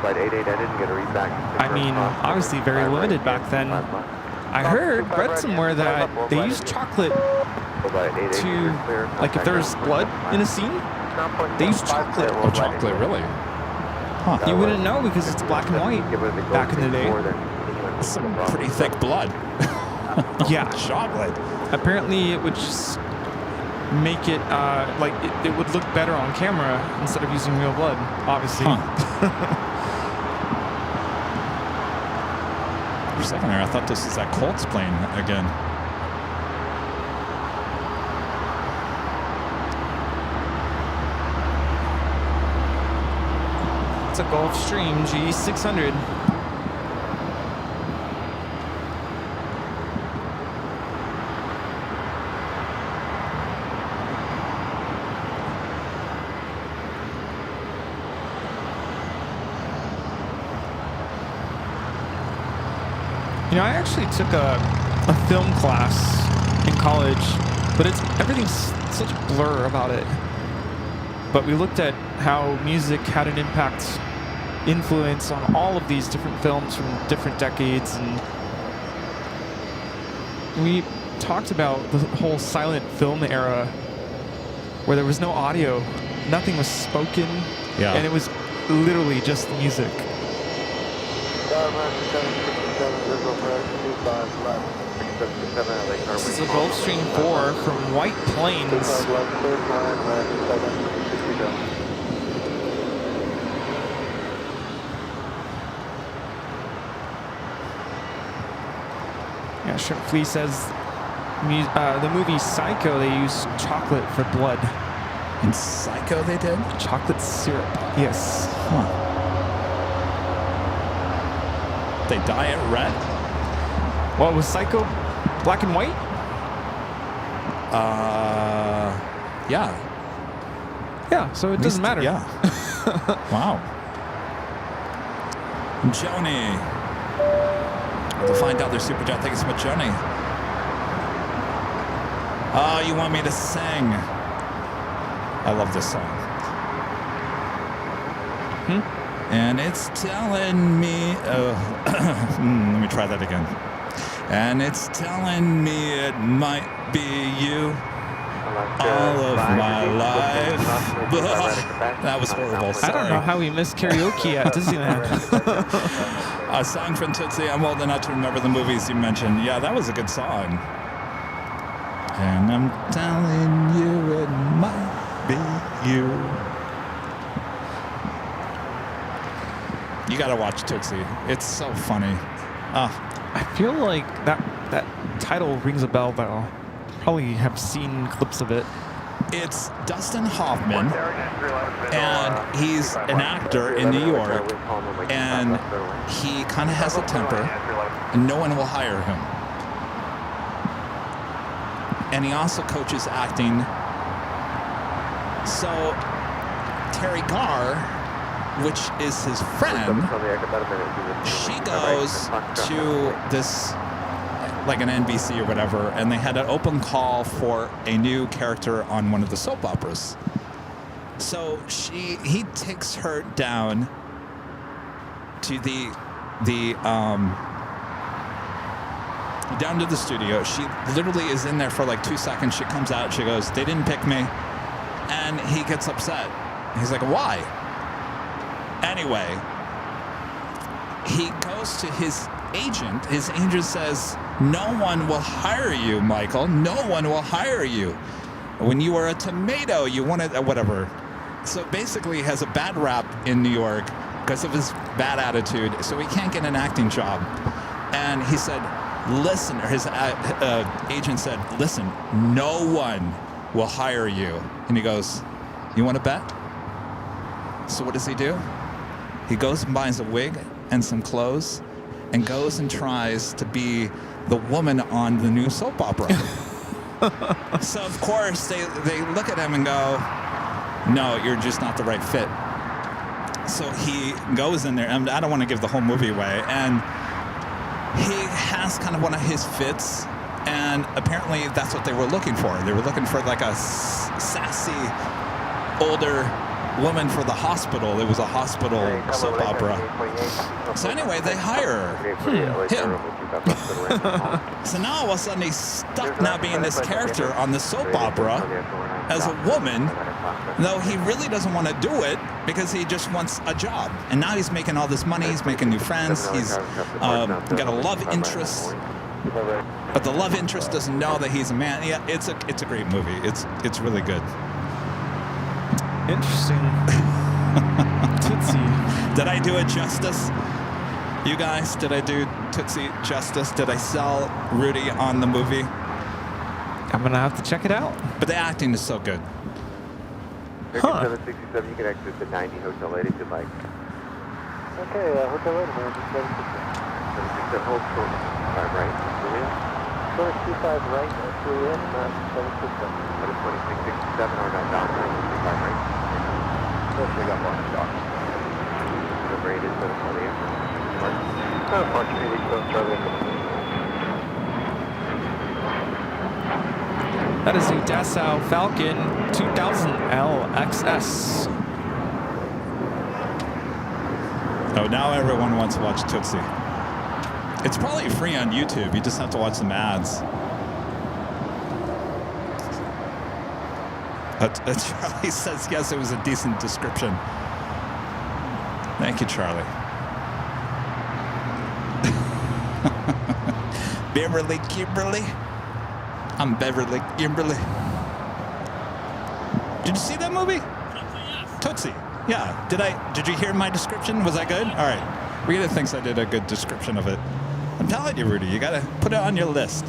Flight 88, I didn't get a read back. I mean, obviously very limited back then. I read somewhere that they used chocolate to, like if there was blood in a scene, they used chocolate. Oh, chocolate, really? Huh. You wouldn't know because it's black and white back in the day. Some pretty thick blood. Yeah. Chocolate. Apparently, it would just make it like it would look better on camera instead of using real blood, obviously. Huh. For a second there, I thought this was that Colts plane again. It's a Gulfstream G600. You know, I actually took a film class in college, but everything's such a blur about it. But we looked at how music had an influence on all of these different films from different decades, and we talked about the whole silent film era where there was no audio, nothing was spoken, and it was literally just music. This is a Gulfstream 4 from White Plains. Yeah, Shrimp Flea says the movie Psycho, they used chocolate for blood. In Psycho they did? Chocolate syrup. Yes. Huh. They dye it red? Well, was Psycho black and white? Yeah. Yeah, so it doesn't matter. Yeah. Wow. Joni. To find out their super chat. Thank you so much, Joni. Oh, you want me to sing? I love this song. And it's telling me, let me try that again. And it's telling me it might be you all of my life. That was horrible. Sorry. I don't know how we missed karaoke at Disneyland. A song from Tootsie. I'm old enough to remember the movies you mentioned. Yeah, that was a good song. And I'm telling you it might be you. You gotta watch Tootsie. It's so funny. I feel like that title rings a bell, though. Probably have seen clips of it. It's Dustin Hoffman, and he's an actor in New York, and he kind of has a temper, and no one will hire him. And he also coaches acting. So Terry Garr, which is his friend, she goes to this, like an NBC or whatever, and they had an open call for a new character on one of the soap operas. So he takes her down to down to the studio. She literally is in there for like 2 seconds. She comes out, she goes, "They didn't pick me." And he gets upset. He's like, "Why?" Anyway, he goes to his agent. His agent says, "No one will hire you, Michael. No one will hire you. When you were a tomato, you wanted whatever." So basically, he has a bad rap in New York because of his bad attitude. So he can't get an acting job. And he said, "Listen," or his agent said, "Listen, no one will hire you." And he goes, "You want to bet?" So what does he do? He goes and buys a wig and some clothes and goes and tries to be the woman on the new soap opera. So, of course, they look at him and go, "No, you're just not the right fit." So he goes in there, and I don't want to give the whole movie away, and he has kind of one of his fits, and apparently that's what they were looking for. They were looking for like a sassy, older woman for the hospital. It was a hospital soap opera. So anyway, they hire him. So now all of a sudden he's stuck now being this character on the soap opera as a woman, though he really doesn't want to do it because he just wants a job. And now he's making all this money. He's making new friends. He's got a love interest. But the love interest doesn't know that he's a man. Yeah, it's a great movie. It's really good. Interesting. Tootsie. Did I do it justice? You guys, did I do Tootsie justice? Did I sell Rudy on the movie? I'm gonna have to check it out. But the acting is so good. Huh. 767, you can exit the 90 Hotel 8 if you'd like. Okay, Hotel 8, man, just 767, hold short, 5 right, Julia. Short 25 right, Julia, 767. What is 2667, or not, down, 25 right? Yes, we got one dock. The rate is 748. Unfortunately, Charlie. That is a Dassault Falcon 2000 LXS. Oh, now everyone wants to watch Tootsie. It's probably free on YouTube. You just have to watch some ads. Charlie says, yes, it was a decent description. Thank you, Charlie. Beverly Kimberly. I'm Beverly Kimberly. Did you see that movie? Tootsie. Yeah. Did you hear my description? Was that good? All right. Rita thinks I did a good description of it. I'm telling you, Rudy, you gotta put it on your list.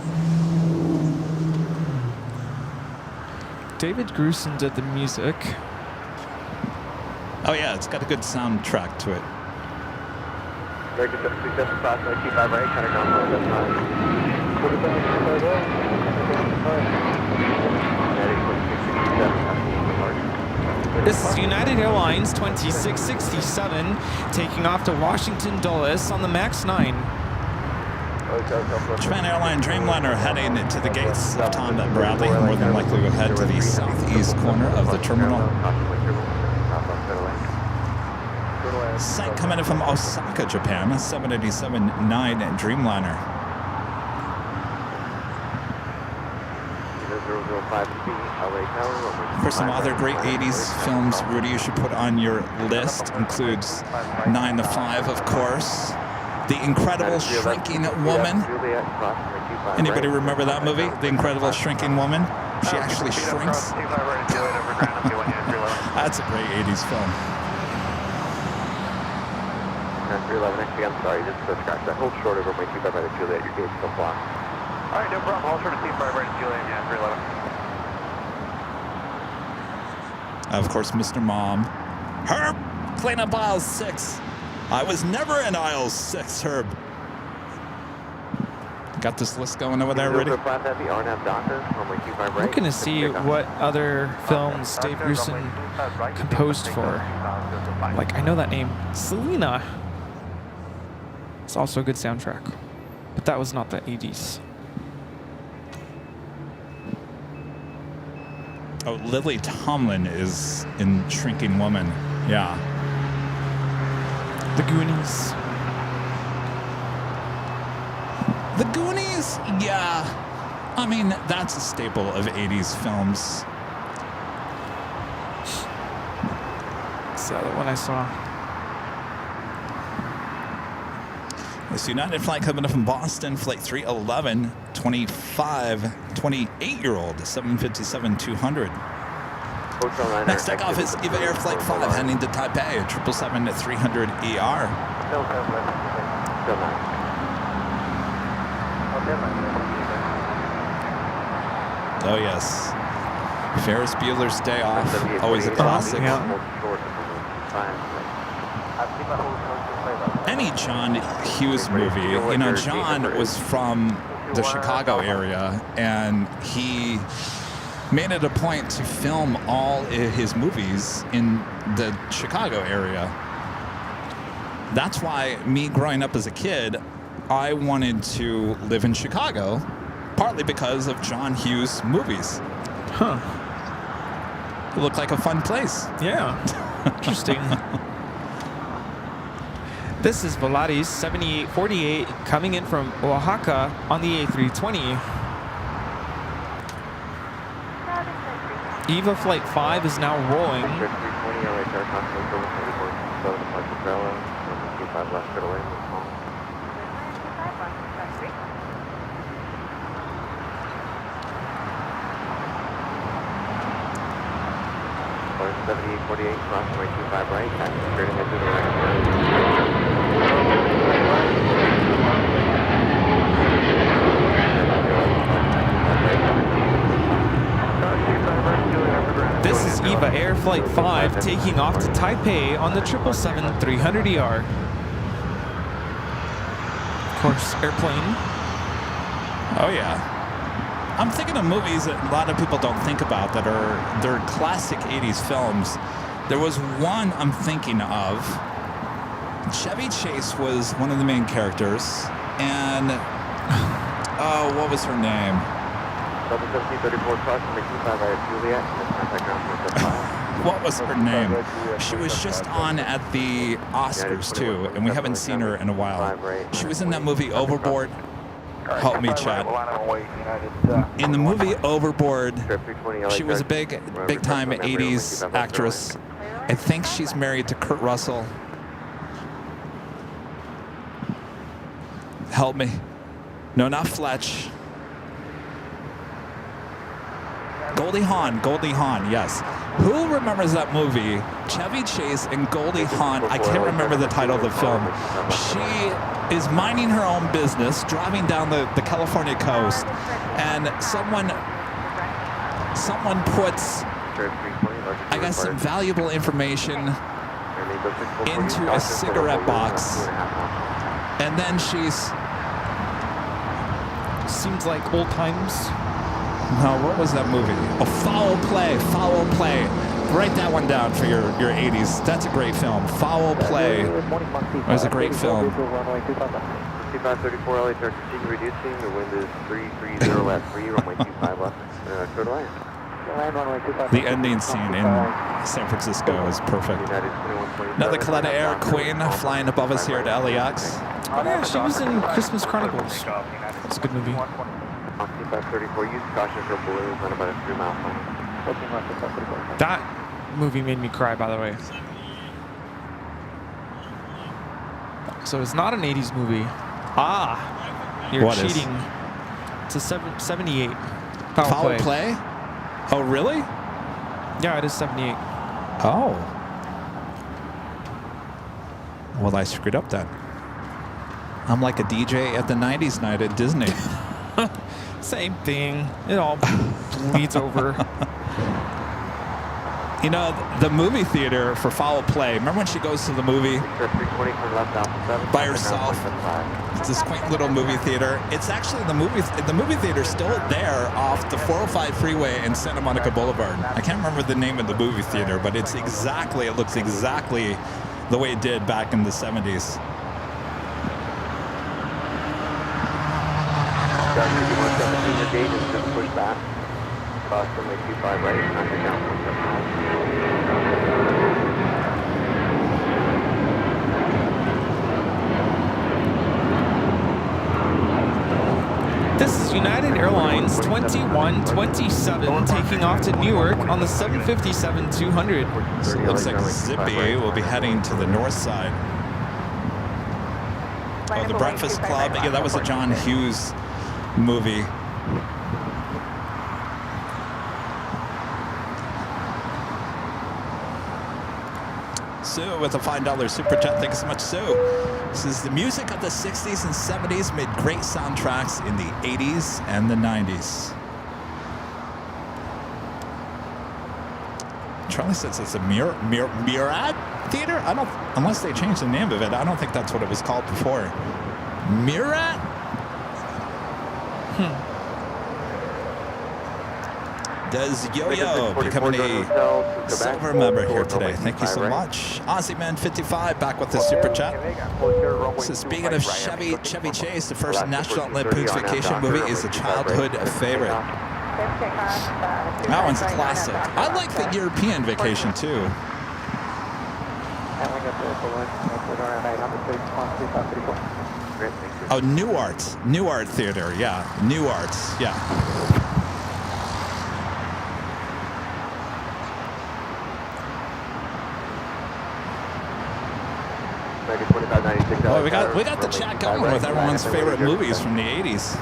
David Grusin did the music. Oh yeah, it's got a good soundtrack to it. American 767, fast 95 right, counter down low, that's not. This is United Airlines 2667 taking off to Washington Dulles on the MAX 9. Japan Airline Dreamliner heading to the gates of Tom Bradley. More than likely will head to the southeast corner of the terminal. Sight coming in from Osaka, Japan, 787-9 Dreamliner. For some other great 80s films, Rudy, you should put on your list includes 9 to 5, of course. The Incredible Shrinking Woman. Anybody remember that movie? The Incredible Shrinking Woman? She actually shrinks. That's a great 80s film. 311, actually, I'm sorry, just scratch that. Hold short over my 25 right at Juliet, your gate's still blocked. Alright, no problem, hold short of 25 right at Juliet, yeah, 311. Of course, Mr. Mom. Herb, clean up aisle 6. I was never in aisle 6, Herb. Got this list going over there already? I'm looking to see what other films Dave Grusin composed for. Like, I know that name. Selena. It's also a good soundtrack. But that was not the 80s. Oh, Lily Tomlin is in Shrinking Woman. Yeah. The Goonies. The Goonies? Yeah. I mean, that's a staple of 80s films. That's the other one I saw. This United flight coming up from Boston, flight 311, 28-year-old, 757-200. Next takeoff is EVA Air Flight 5, heading to Taipei at 777-300ER. Oh, yes. Ferris Bueller's Day Off, always a classic. Any John Hughes movie, you know, John was from the Chicago area, and he made it a point to film all his movies in the Chicago area. That's why me growing up as a kid, I wanted to live in Chicago, partly because of John Hughes movies. Huh. It looked like a fun place. Yeah. Interesting. This is Volaris 7848 coming in from Oaxaca on the A320. EVA Flight 5 is now rolling. 320, LAX aircraft, 7 departure Umbrella, 25 left, good away, move home. 7848, crossing runway 25 right, taxi straight ahead to the right. This is EVA Air Flight 5 taking off to Taipei on the 777-300ER. Of course, airplane. Oh yeah. I'm thinking of movies that a lot of people don't think about that they're classic 80s films. There was one I'm thinking of. Chevy Chase was one of the main characters, and oh, what was her name? 717-34 crossing the 25 right at Juliet, and contact ground 5. What was her name? She was just on at the Oscars too, and we haven't seen her in a while. She was in that movie Overboard. Help me, Chad. In the movie Overboard, she was a big time 80s actress. I think she's married to Kurt Russell. Help me. No, not Fletch. Goldie Hawn, yes. Who remembers that movie? Chevy Chase and Goldie Hawn. I can't remember the title of the film. She is minding her own business, driving down the California coast, and someone puts, I guess, some valuable information into a cigarette box, and then she's... Seems like old times. No, what was that movie? Oh, Foul Play. Write that one down for your 80s. That's a great film. Foul Play was a great film. 2534 LA, continue reducing. The wind is 330 left 3, runway 25 left. Clear to land. The ending scene in San Francisco is perfect. Another Coletta Air Queen flying above us here at LAX. Oh yeah, she was in Christmas Chronicles. It's a good movie. 2534, use caution for balloons on about a 3-mile plane. That movie made me cry, by the way. So it's not an 80s movie. Ah, you're what cheating. Is? It's a 78. Foul Play? Oh, really? Yeah, it is 78. Oh. Well, I screwed up then. I'm like a DJ at the 90s night at Disney. Same thing. It all bleeds over. You know, the movie theater for Foul Play, remember when she goes to the movie by herself? It's this quaint little movie theater. It's actually the movie theater's still there off the 405 freeway in Santa Monica Boulevard. I can't remember the name of the movie theater, but it looks exactly the way it did back in the 70s. Your gauge is just push back. Cross runway 25 right, contact ground 175. This is United Airlines 2127 taking off to Newark on the 757-200. So it looks like Zippy will be heading to the north side. Oh, the Breakfast Club. Yeah, that was a John Hughes movie. Sue with a $5 super chat. Thanks so much, Sue. This is the music of the 60s and 70s made great soundtracks in the 80s and the 90s. Charlie says it's a Murad Theater? I don't, unless they changed the name of it, I don't think that's what it was called before. Murad? Does Yo-Yo becoming a silver member here today? Thank you so much. AussieMan55 back with the super chat. So speaking of Chevy Chase, the first National Lampoon's Vacation movie is a childhood favorite. That one's classic. I like the European vacation too. And we got the balloon. We're going to number 6, 13534. Great, thank you. Oh, New Art Theater. Yeah, New Arts. Yeah. Well, we got the chat going with everyone's favorite movies from the 80s.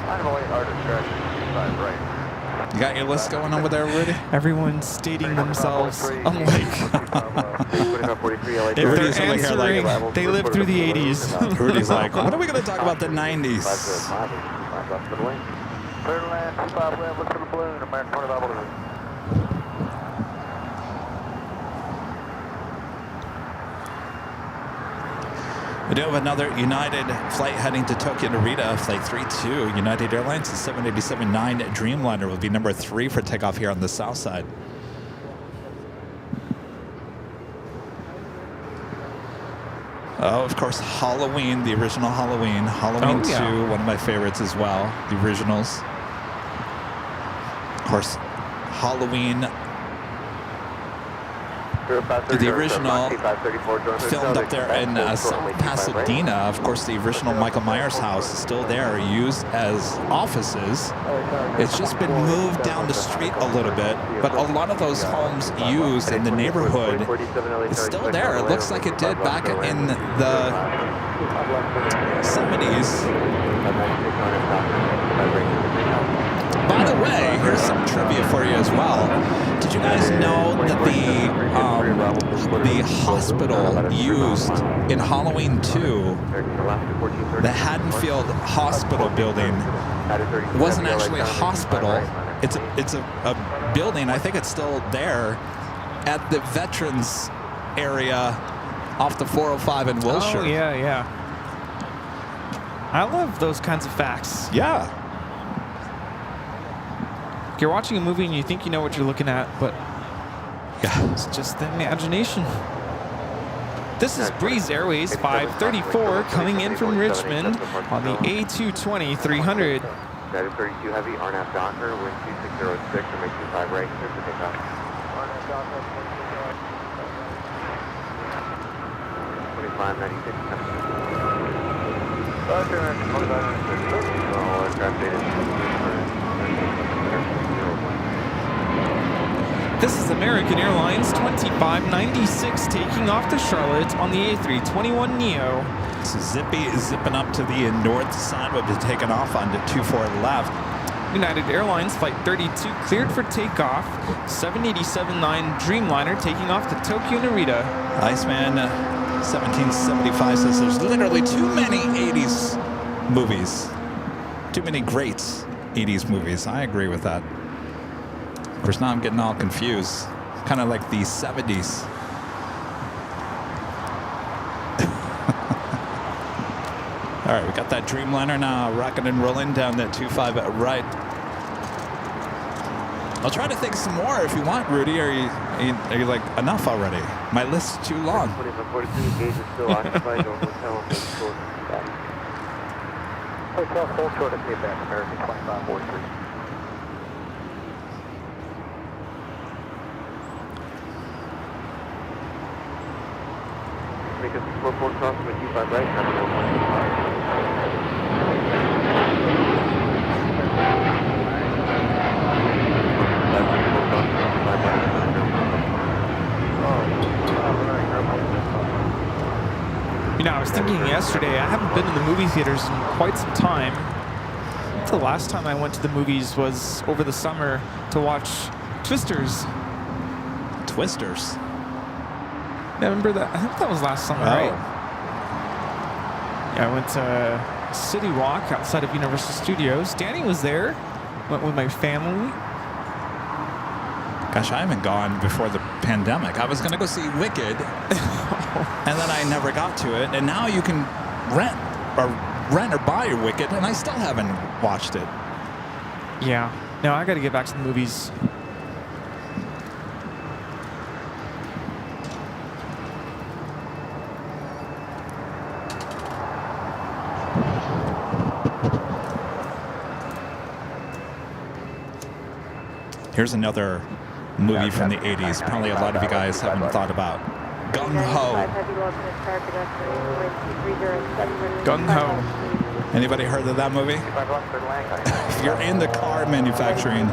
You got your list going over there, Rudy? Everyone's stating themselves unlike. If Rudy's they're over here like, answering, they lived through the 80s. Rudy's like, when are we going to talk about the 90s? Clear to land, 25 left, look for the balloon, American 25 balloon. We do have another United flight heading to Tokyo Narita, flight 32. United Airlines, the 787-9 Dreamliner will be number 3 for takeoff here on the south side. Oh, of course, Halloween, the original Halloween. Halloween 2, one of my favorites as well, the originals. Of course, Halloween, the original filmed up there in South Pasadena. Of course, the original Michael Myers house is still there, used as offices. It's just been moved down the street a little bit, but a lot of those homes used in the neighborhood, it's still there. It looks like it did back in the 70s. By the way, here's some trivia for you as well. Did you guys know that the hospital used in Halloween 2, the Haddonfield Hospital building, wasn't actually a hospital. It's a building, I think it's still there, at the Veterans area off the 405 in Wilshire. Oh, yeah. I love those kinds of facts. Yeah. You're watching a movie and you think you know what you're looking at, but Yeah. it's just the imagination. This is Breeze Airways 534 coming in from Richmond on the A220-300. That is 32 heavy, RNAV Docker, wind 2606, or make 25 right, clear for takeoff. RNAV Docker, 2596. Roger, 2596. All aircraft data. This is American Airlines 2596 taking off to Charlotte on the A321neo. So Zippy is zipping up to the north side. We'll be taking off onto 24 left. United Airlines Flight 32 cleared for takeoff. 787-9 Dreamliner taking off to Tokyo Narita. Iceman 1775 says there's literally too many 80s movies. Too many great 80s movies. I agree with that. Of course, now I'm getting all confused. Kind of like the 70s. All right, we got that Dreamliner now rocking and rolling down that 25 right. I'll try to think some more if you want, Rudy. Are you like, enough already? My list's too long. 2542, gauge is still occupied, or hotel and short back. Hotel full short of feedback, American 2543. Make a 44 cross from a 25 right, number 125. You know, I was thinking yesterday, I haven't been in the movie theaters in quite some time. I think the last time I went to the movies was over the summer to watch Twisters. Twisters. Yeah, remember that? I think that was last summer, right? Yeah, I went to City Walk outside of Universal Studios. Danny was there. Went with my family. Gosh, I haven't gone before the pandemic. I was going to go see Wicked, and then I never got to it. And now you can rent or buy your Wicked, and I still haven't watched it. Yeah. No, I got to get back to the movies. Here's another movie from the 80s. Probably a lot of you guys haven't thought about. Gung Ho. Gung Ho. Anybody heard of that movie? If you're in the car manufacturing,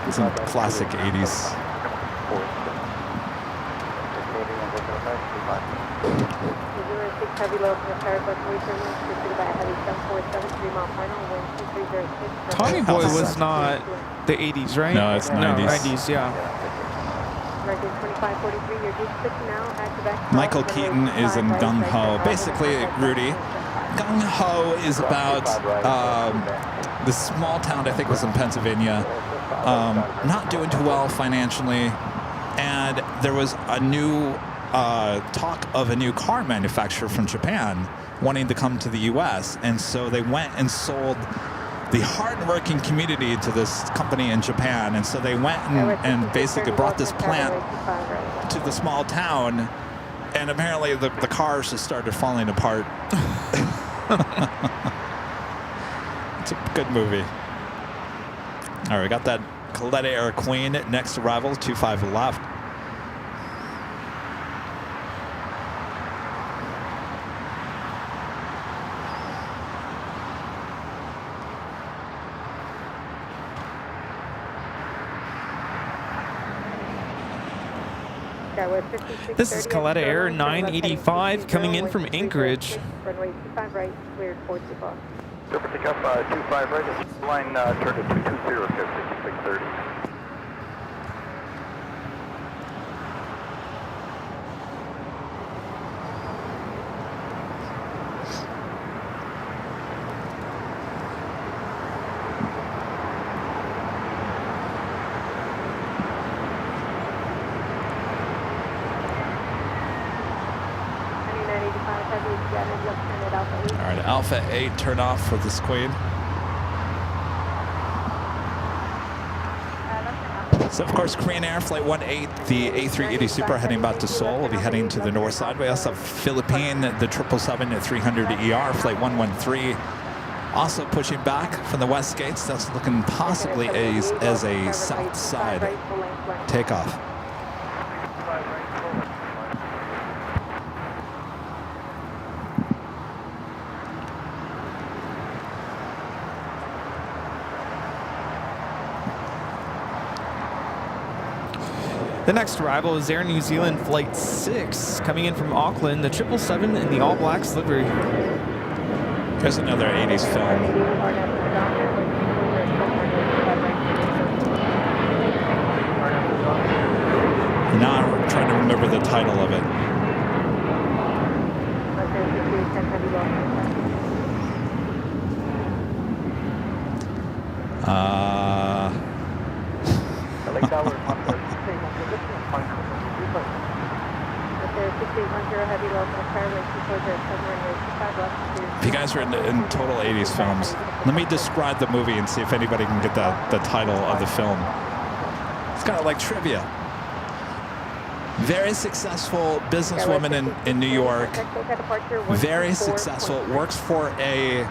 it's a classic 80s. Tommy Boy was not the 80s, right? No, it's 90s. No, 90s, yeah. Michael Keaton is in Gung Ho. Basically, Rudy, Gung Ho is about this small town, I think it was in Pennsylvania, not doing too well financially, and there was a new talk of a new car manufacturer from Japan wanting to come to the U.S., and so they went and sold the hard-working community to this company in Japan, and so they went and basically brought this plant to the small town, and apparently the cars just started falling apart. It's a good movie. All right, we got that Coletta Air Queen, next arrival, 25 left. This is Coletta Air 985 coming in from Anchorage. Runway 25 right, cleared 425. Super pick up 25 right, line turn to 220, 5630. All right, Alpha 8, turn off for this Queen. So, of course, Korean Air Flight 18, the A380 Super heading back to Seoul. Will be heading to the north side. We also have Philippine, the 777 at 300 ER, Flight 113. Also pushing back from the west gates. That's looking possibly as a south side takeoff. The next arrival is Air New Zealand Flight 6, coming in from Auckland, the 777 in the All Blacks livery. Here's another 80s film. Now I'm trying to remember the title of it. If you guys are in total 80s films, let me describe the movie and see if anybody can get the title of the film. It's kind of like trivia. Very successful businesswoman in New York. Very successful. Works for a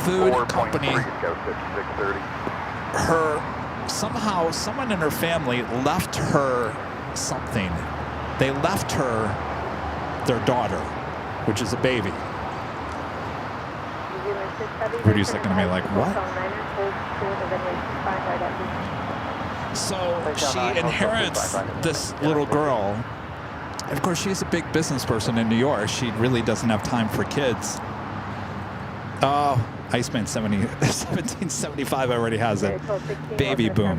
food company. Somehow, someone in her family left her something. They left her their daughter, which is a baby. Rudy's looking at me like, what? So she inherits this little girl. Of course, she's a big business person in New York. She really doesn't have time for kids. Oh, Iceman 1775 already has it. Baby boom.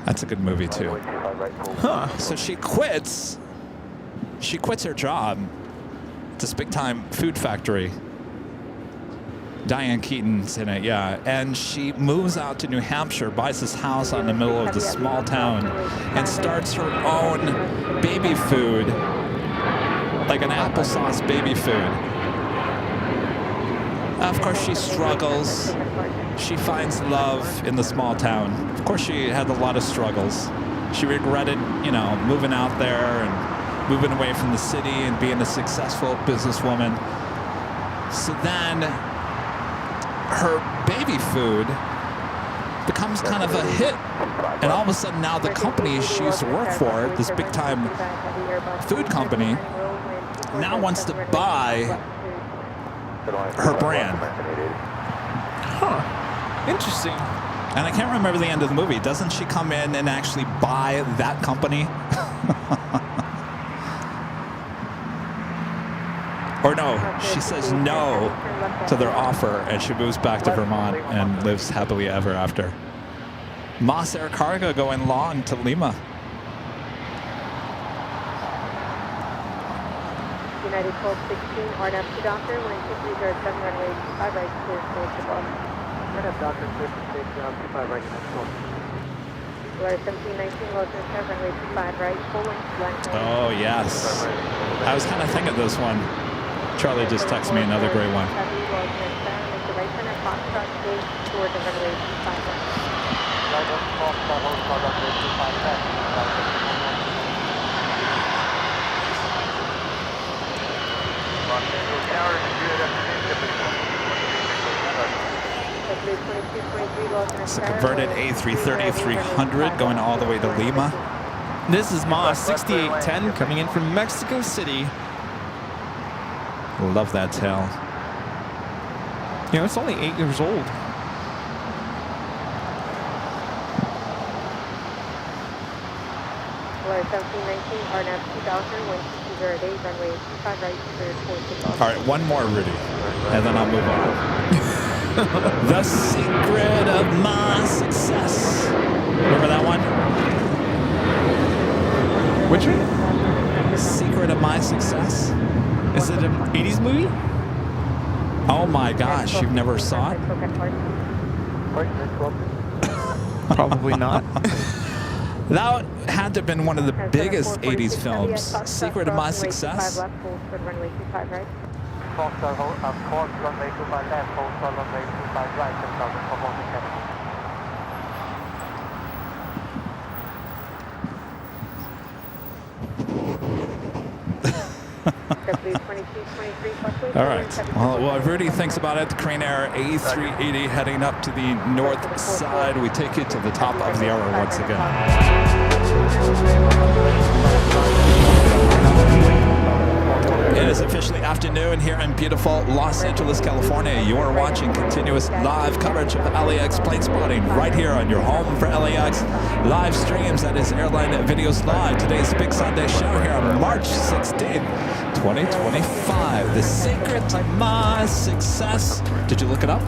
That's a good movie too. Huh. So she quits. She quits her job. It's this big time food factory. Diane Keaton's in it, yeah. And she moves out to New Hampshire, buys this house out in the middle of this small town, and starts her own baby food, like an applesauce baby food. Of course, she struggles. She finds love in the small town. Of course, she had a lot of struggles. She regretted, moving out there and moving away from the city and being a successful businesswoman. So then her baby food becomes kind of a hit. And all of a sudden now the company she used to work for, this big time food company, now wants to buy her brand. Huh. Interesting. And I can't remember the end of the movie. Doesn't she come in and actually buy that company? Or no, she says no to their offer and she moves back to Vermont and lives happily ever after. Moss Air Cargo going long to Lima. United 1216, RNAV 2 Doctor, 12307, runway 25 right, clear for takeoff. RNAV Doctor, clear for takeoff, 25 right, next call. Florida 1719, Wilson 7, runway 25 right, full length, line. Oh, yes. I was kind of thinking this one. Charlie just texted me another great one. Make the right turn at Foxtrot, gate toward the runway 25 right. Right on, Foxtrot, hold for runway 25 left. It's a converted A330-300 going all the way to Lima. This is Moss 6810 coming in from Mexico City. Love that tail. You know, it's only 8 years old. Florida 1719, RNAV 2000, 12208, runway 25 right, clear for takeoff. All right, one more, Rudy, and then I'll move on. The secret of my success. Remember that one? Which one? Secret of my success? Is it an 80s movie? Oh my gosh, you've never saw it? Probably not. That had to have been one of the biggest 80s films. Secret of My Success. Foxtrot, hold, course, runway 25 left, Foxtrot, runway 25 right, 10,000 for Boston, Kevin. All right. Well, while Rudy thinks about it, the Crane Air A380 heading up to the north side. We take you to the top of the hour once again. It is officially afternoon here in beautiful Los Angeles, California. You are watching continuous live coverage of LAX plane spotting right here on your home for LAX live streams. That is Airline Videos Live. Today's Big Sunday show here on March 16th, 2025. The secret to my success. Did you look it up?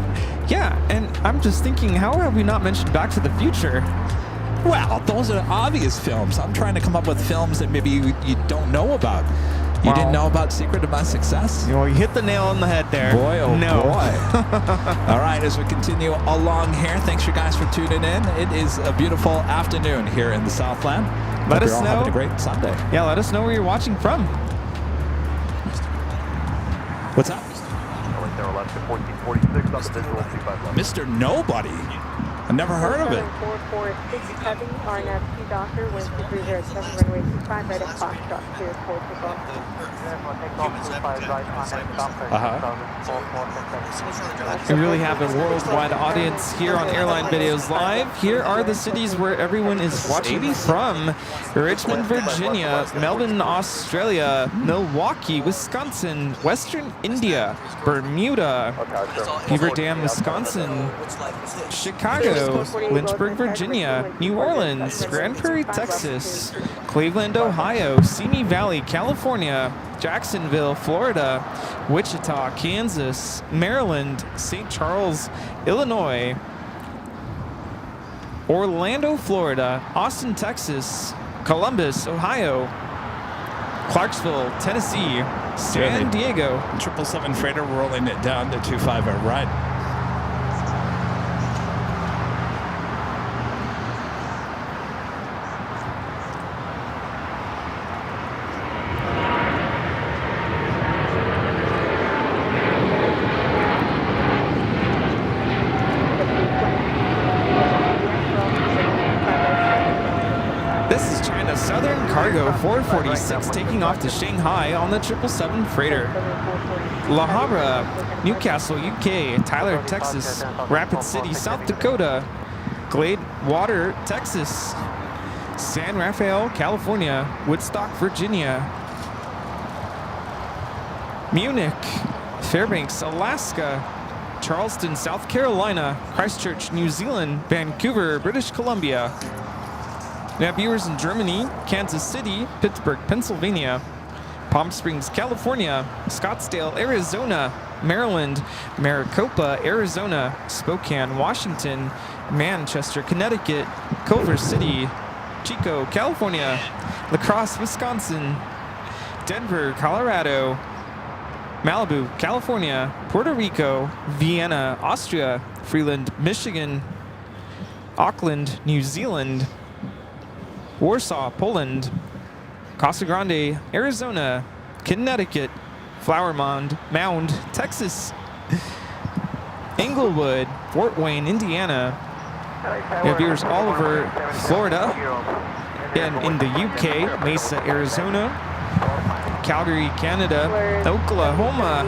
Yeah, and I'm just thinking, how have we not mentioned Back to the Future? Well, those are obvious films. I'm trying to come up with films that maybe you don't know about. You didn't know about Secret of My Success? Well, you hit the nail on the head there. Boy, oh no. boy. All right, as we continue along here, thanks you guys for tuning in. It is a beautiful afternoon here in the Southland. Let us you're all know. having a great Sunday. Yeah, let us know where you're watching from. What's up? Mr. Nobody. I never heard of it. 446 Heavy, RNAV 2 Doctor, 12307, runway 25 right at Foxtrot, clear for takeoff. We really have a worldwide audience here on Airline Videos Live. Here are the cities where everyone is watching from: Richmond, Virginia, Melbourne, Australia, Milwaukee, Wisconsin, Western India, Bermuda, Beaver Dam, Wisconsin, Chicago, Lynchburg, Virginia, New Orleans, Grand Prairie, Texas, Cleveland, Ohio, Simi Valley, California, Jacksonville, Florida, Wichita, Kansas, Maryland, St. Charles, Illinois, Orlando, Florida, Austin, Texas, Columbus, Ohio, Clarksville, Tennessee, San Diego. 777 freighter rolling it down to 25 right. a Southern Cargo 446 taking off to Shanghai on the 777 freighter. La Habra, Newcastle, UK, Tyler, Texas, Rapid City, South Dakota, Glade Water, Texas, San Rafael, California, Woodstock, Virginia, Munich, Fairbanks, Alaska, Charleston, South Carolina, Christchurch, New Zealand, Vancouver, British Columbia. We have viewers in Germany, Kansas City, Pittsburgh, Pennsylvania, Palm Springs, California, Scottsdale, Arizona, Maryland, Maricopa, Arizona, Spokane, Washington, Manchester, Connecticut, Culver City, Chico, California, La Crosse, Wisconsin, Denver, Colorado, Malibu, California, Puerto Rico, Vienna, Austria, Freeland, Michigan, Auckland, New Zealand, Warsaw, Poland, Casa Grande, Arizona, Connecticut, Flower Mound, Texas, Inglewood, Fort Wayne, Indiana. We have viewers all over Florida and in the UK, Mesa, Arizona, Calgary, Canada, Oklahoma,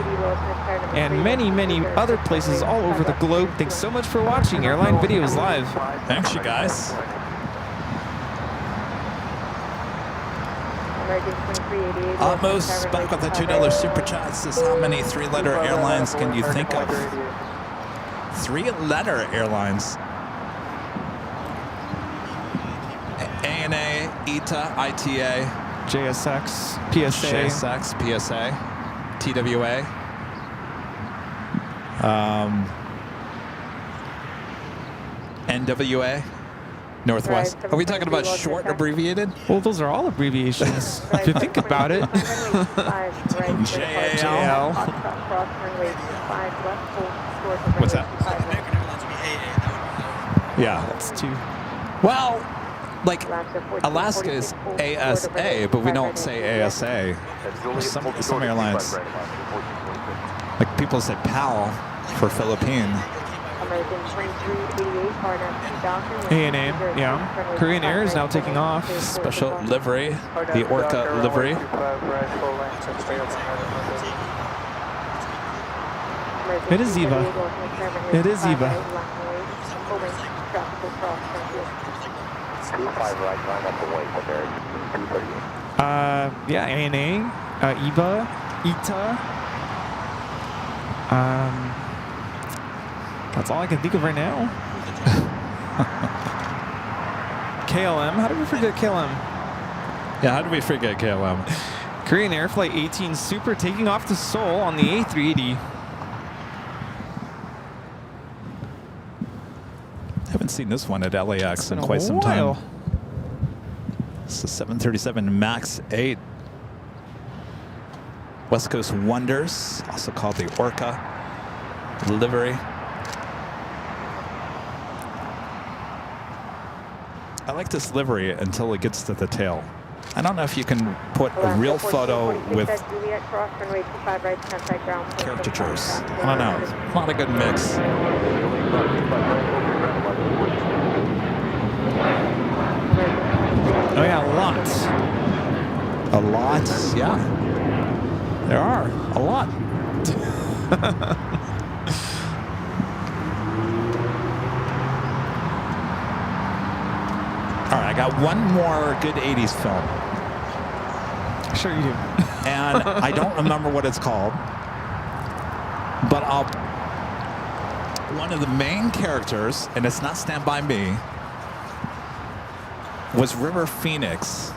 and many, many other places all over the globe. Thanks so much for watching Airline Videos Live. Thanks, you guys. Almost back with the $2 super chat says, how many three-letter airlines can you think of? Three-letter airlines. ANA, ETA, ITA, JSX, PSA. JSX, PSA, TWA. NWA, Northwest. Are we talking about short abbreviated? Well, those are all abbreviations, if you think about it. JAL. What's that? Yeah. That's two. Well, like Alaska is ASA, but we don't say ASA. Some airlines, like people say PAL for Philippine. ANA, yeah. Korean Air is now taking off. Special livery, the Orca livery. It is Eva. It is Eva. 25 right, line up the way, but they're 238. Yeah, ANA, EVA, ETA. That's all I can think of right now. KLM, how did we forget KLM? Yeah, how did we forget KLM? Korean Air Flight 18 Super taking off to Seoul on the A380. Haven't seen this one at LAX in quite some time. It's a 737 MAX 8. West Coast Wonders, also called the Orca livery. I like this livery until it gets to the tail. I don't know if you can put a real photo with caricatures. I don't know. It's not a good mix. Oh yeah, lots. A lot? Yeah. There are. A lot. All right, I got one more good 80s film. Sure you do. And I don't remember what it's called. But one of the main characters, and it's not Stand By Me, was River Phoenix.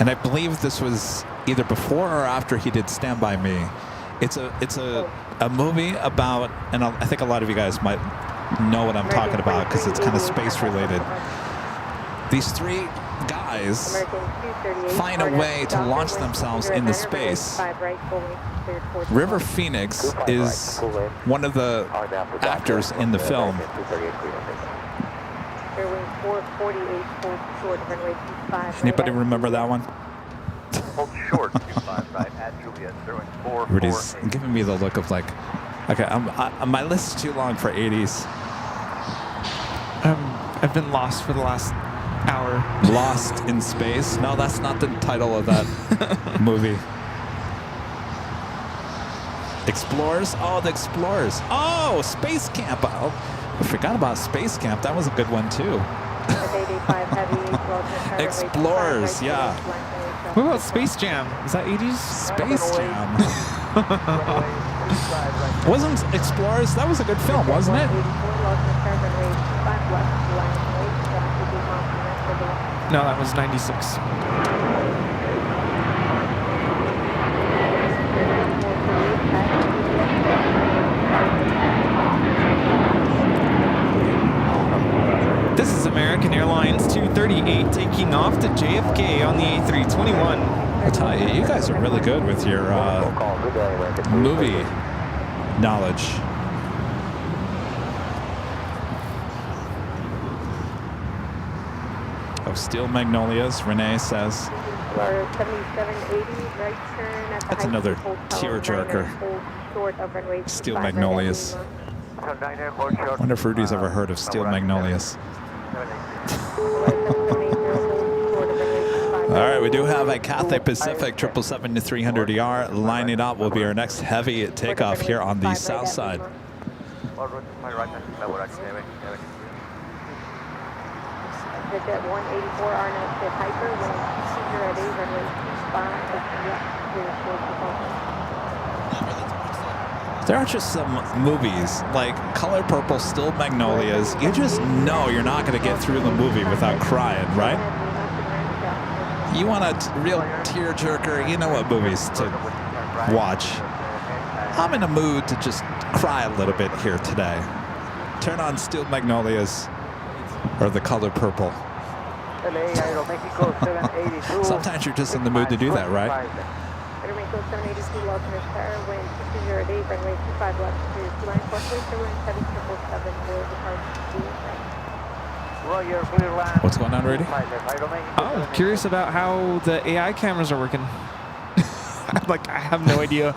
And I believe this was either before or after he did Stand By Me. It's a movie about, and I think a lot of you guys might know what I'm talking about because it's kind of space related. These three guys find a way to launch themselves into space. River Phoenix is one of the actors in the film. Anybody remember that one? Hold short, 25 right at Juliet, 0-4. Rudy's giving me the look of like, okay, my list is too long for 80s. I've been lost for the last Hour. Lost in Space. No, that's not the title of that movie. Explorers? Oh, the Explorers. Oh, Space Camp. Oh, I forgot about Space Camp. That was a good one, too. Explorers, yeah. What about Space Jam? Is that 80s? Space Jam. Wasn't Explorers? That was a good film, wasn't it? No, that was 96. This is American Airlines 238 taking off to JFK on the A321. I'll tell you, you guys are really good with your movie knowledge. Oh, Steel Magnolias, Renee says. That's another tearjerker. Steel Magnolias. Wonder if Rudy's ever heard of Steel Magnolias. All right, we do have a Cathay Pacific 777-300ER lining up. Will be our next heavy takeoff here on the south side. There are just some movies like Color Purple, Still Magnolias. You just know you're not going to get through the movie without crying, right? You want a real tearjerker, you know what movies to watch. I'm in a mood to just cry a little bit here today. Turn on Steel Magnolias or The Color Purple. Sometimes you're just in the mood to do that, right? What's going on, Rudy? Oh, curious about how the AI cameras are working. Like, I have no idea.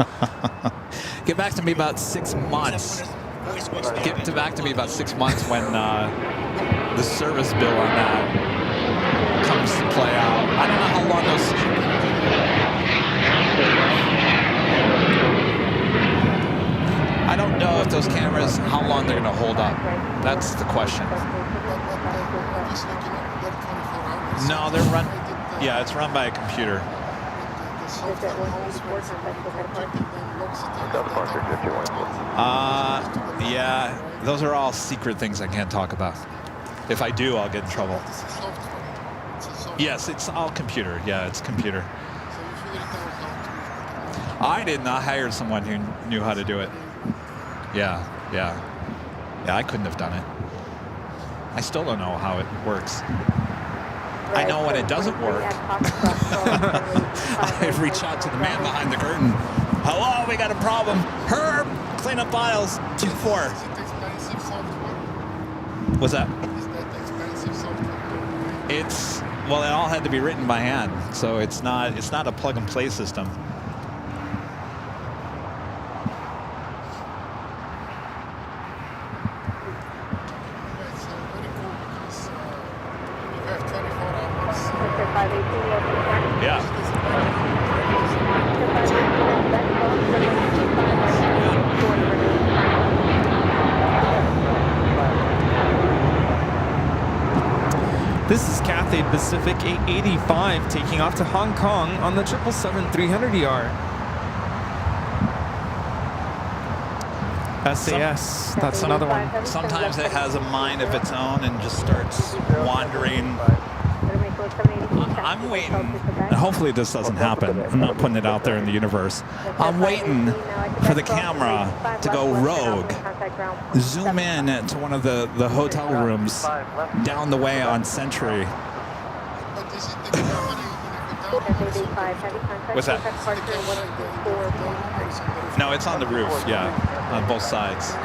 Get back to me about 6 months. Get back to me about 6 months when the service bill on that comes to play out. I don't know how long those... I don't know if those cameras, how long they're going to hold up. That's the question. No, they're run. Yeah, it's run by a computer. Yeah, those are all secret things I can't talk about. If I do, I'll get in trouble. Yes, it's all computer. Yeah, it's computer. I didn't. I hired someone who knew how to do it. Yeah, I couldn't have done it. I still don't know how it works. I know when it doesn't work. I reach out to the man behind the curtain. Hello, we got a problem. Herb, clean up aisles 2-4. What's that? It's, well, it all had to be written by hand, so it's not a plug and play system. Yeah. This is Cathay Pacific 885 taking off to Hong Kong on the 777-300ER. SAS, that's another one. Sometimes it has a mind of its own and just starts wandering. I'm waiting. Hopefully this doesn't happen. I'm not putting it out there in the universe. I'm waiting for the camera to go rogue. Zoom in to one of the hotel rooms down the way on Century. What's that? No, it's on the roof, yeah, on both sides.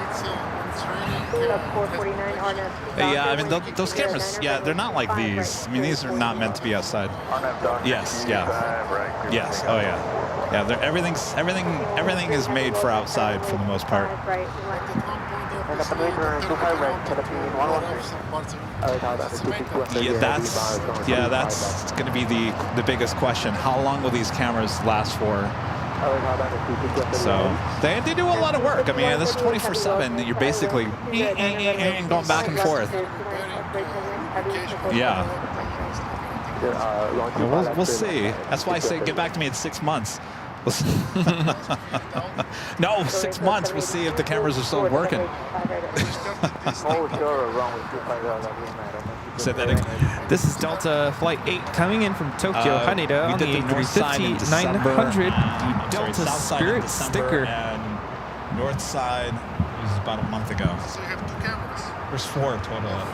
Yeah, I mean, those cameras, yeah, they're not like these. I mean, these are not meant to be outside. Yes, yeah. Yes, oh yeah. Yeah, everything is made for outside for the most part. And up and way turn 25 right, Philippine 113. Yeah, that's going to be the biggest question. How long will these cameras last for? So they do a lot of work. I mean, this is 24/7. You're basically going back and forth. Yeah. We'll see. That's why I say get back to me in 6 months. No, 6 months. We'll see if the cameras are still working. Said that again. This is Delta Flight 8 coming in from Tokyo, Haneda on the A350-900. The Delta Spirit sticker. And north side was about a month ago. So you have 2 cameras. There's 4 total. I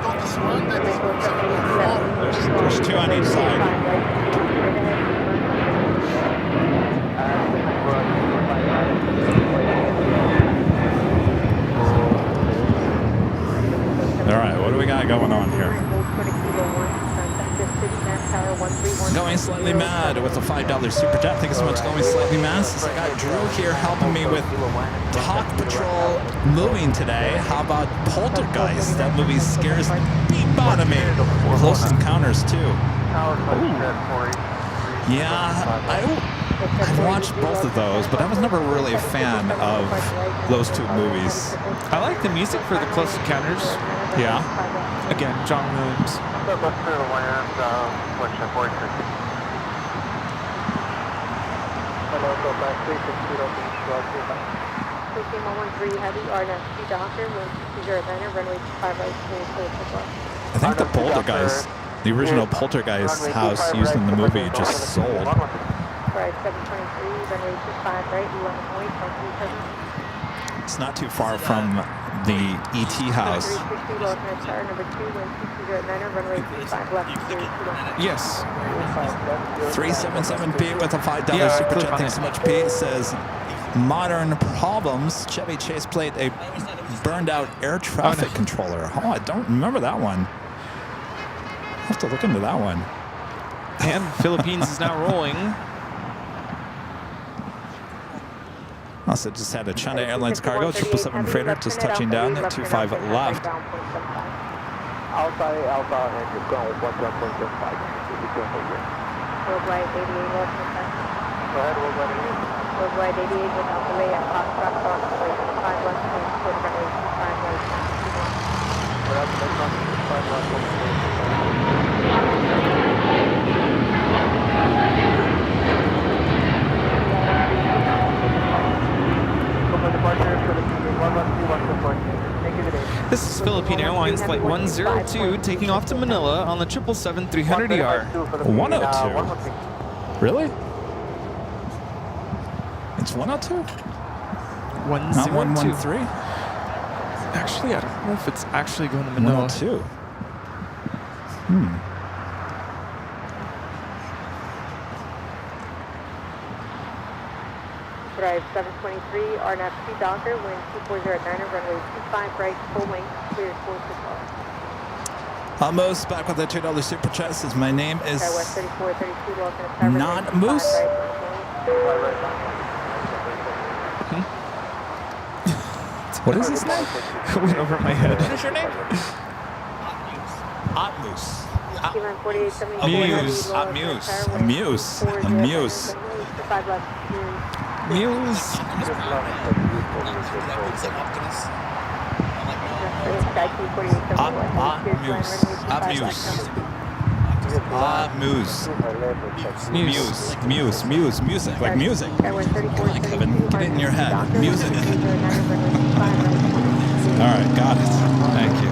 thought this one that is There's 2 on each side. All right, what do we got going on here? Going Slightly Mad with a $5 super chat. Thank you so much, Going Slightly Mad. Since I got Drew here helping me with Talk Patrol moving today. How about Poltergeist? That movie scares the beep out of me. Close Encounters too. Yeah, I've watched both of those, but I was never really a fan of those 2 movies. I like the music for the Close Encounters. Yeah. Again, John Williams. Station 113 Heavy, RNF 2 Doctor, wind 20 Atlanta, runway 25 right, clear for I think the Poltergeist, the original Poltergeist house used in the movie, just sold. Right, 723, runway 25 right, 11 point, 137. It's not too far from the ET house. 360, alternate star, number 2, wind 20 Atlanta, runway 25 left, clear to Yes. 377 Pete with a $5 Yeah, super click chat. on Thanks so much, Pete. Says, modern problems. Chevy Chase played a burned out air traffic controller. Oh, I don't remember that one. I'll have to look into that one. And Philippines is now rolling. Also just had a China Airlines cargo, 777 freighter, just touching down at 25 left. Outside, and you're going 1.75. Worldwide 88, lost contact. Go ahead, Worldwide 88 without delay at Foxtrot cross, runway 25 left, clear to runway 25 right, 21. This is Philippine Airlines Flight 102 taking off to Manila on the 777-300ER. 102? Really? It's 102? Not 113? Actually, I don't know if it's actually going to Manila. 102. Drive 723, RNF 2 Doctor, wind 240 at 9, runway 25 right, full length, clear course to call. Almost back with a $2 super chat. Says, my name is West 3432, lost in a Not Moose. What is his name? Went over my head. What is your name? Atmos. Amuse. Amuse. Amuse. Muse. Muse. Music. Like music. Come on, Kevin. Get it in your head. Music. All right, got it. Thank you.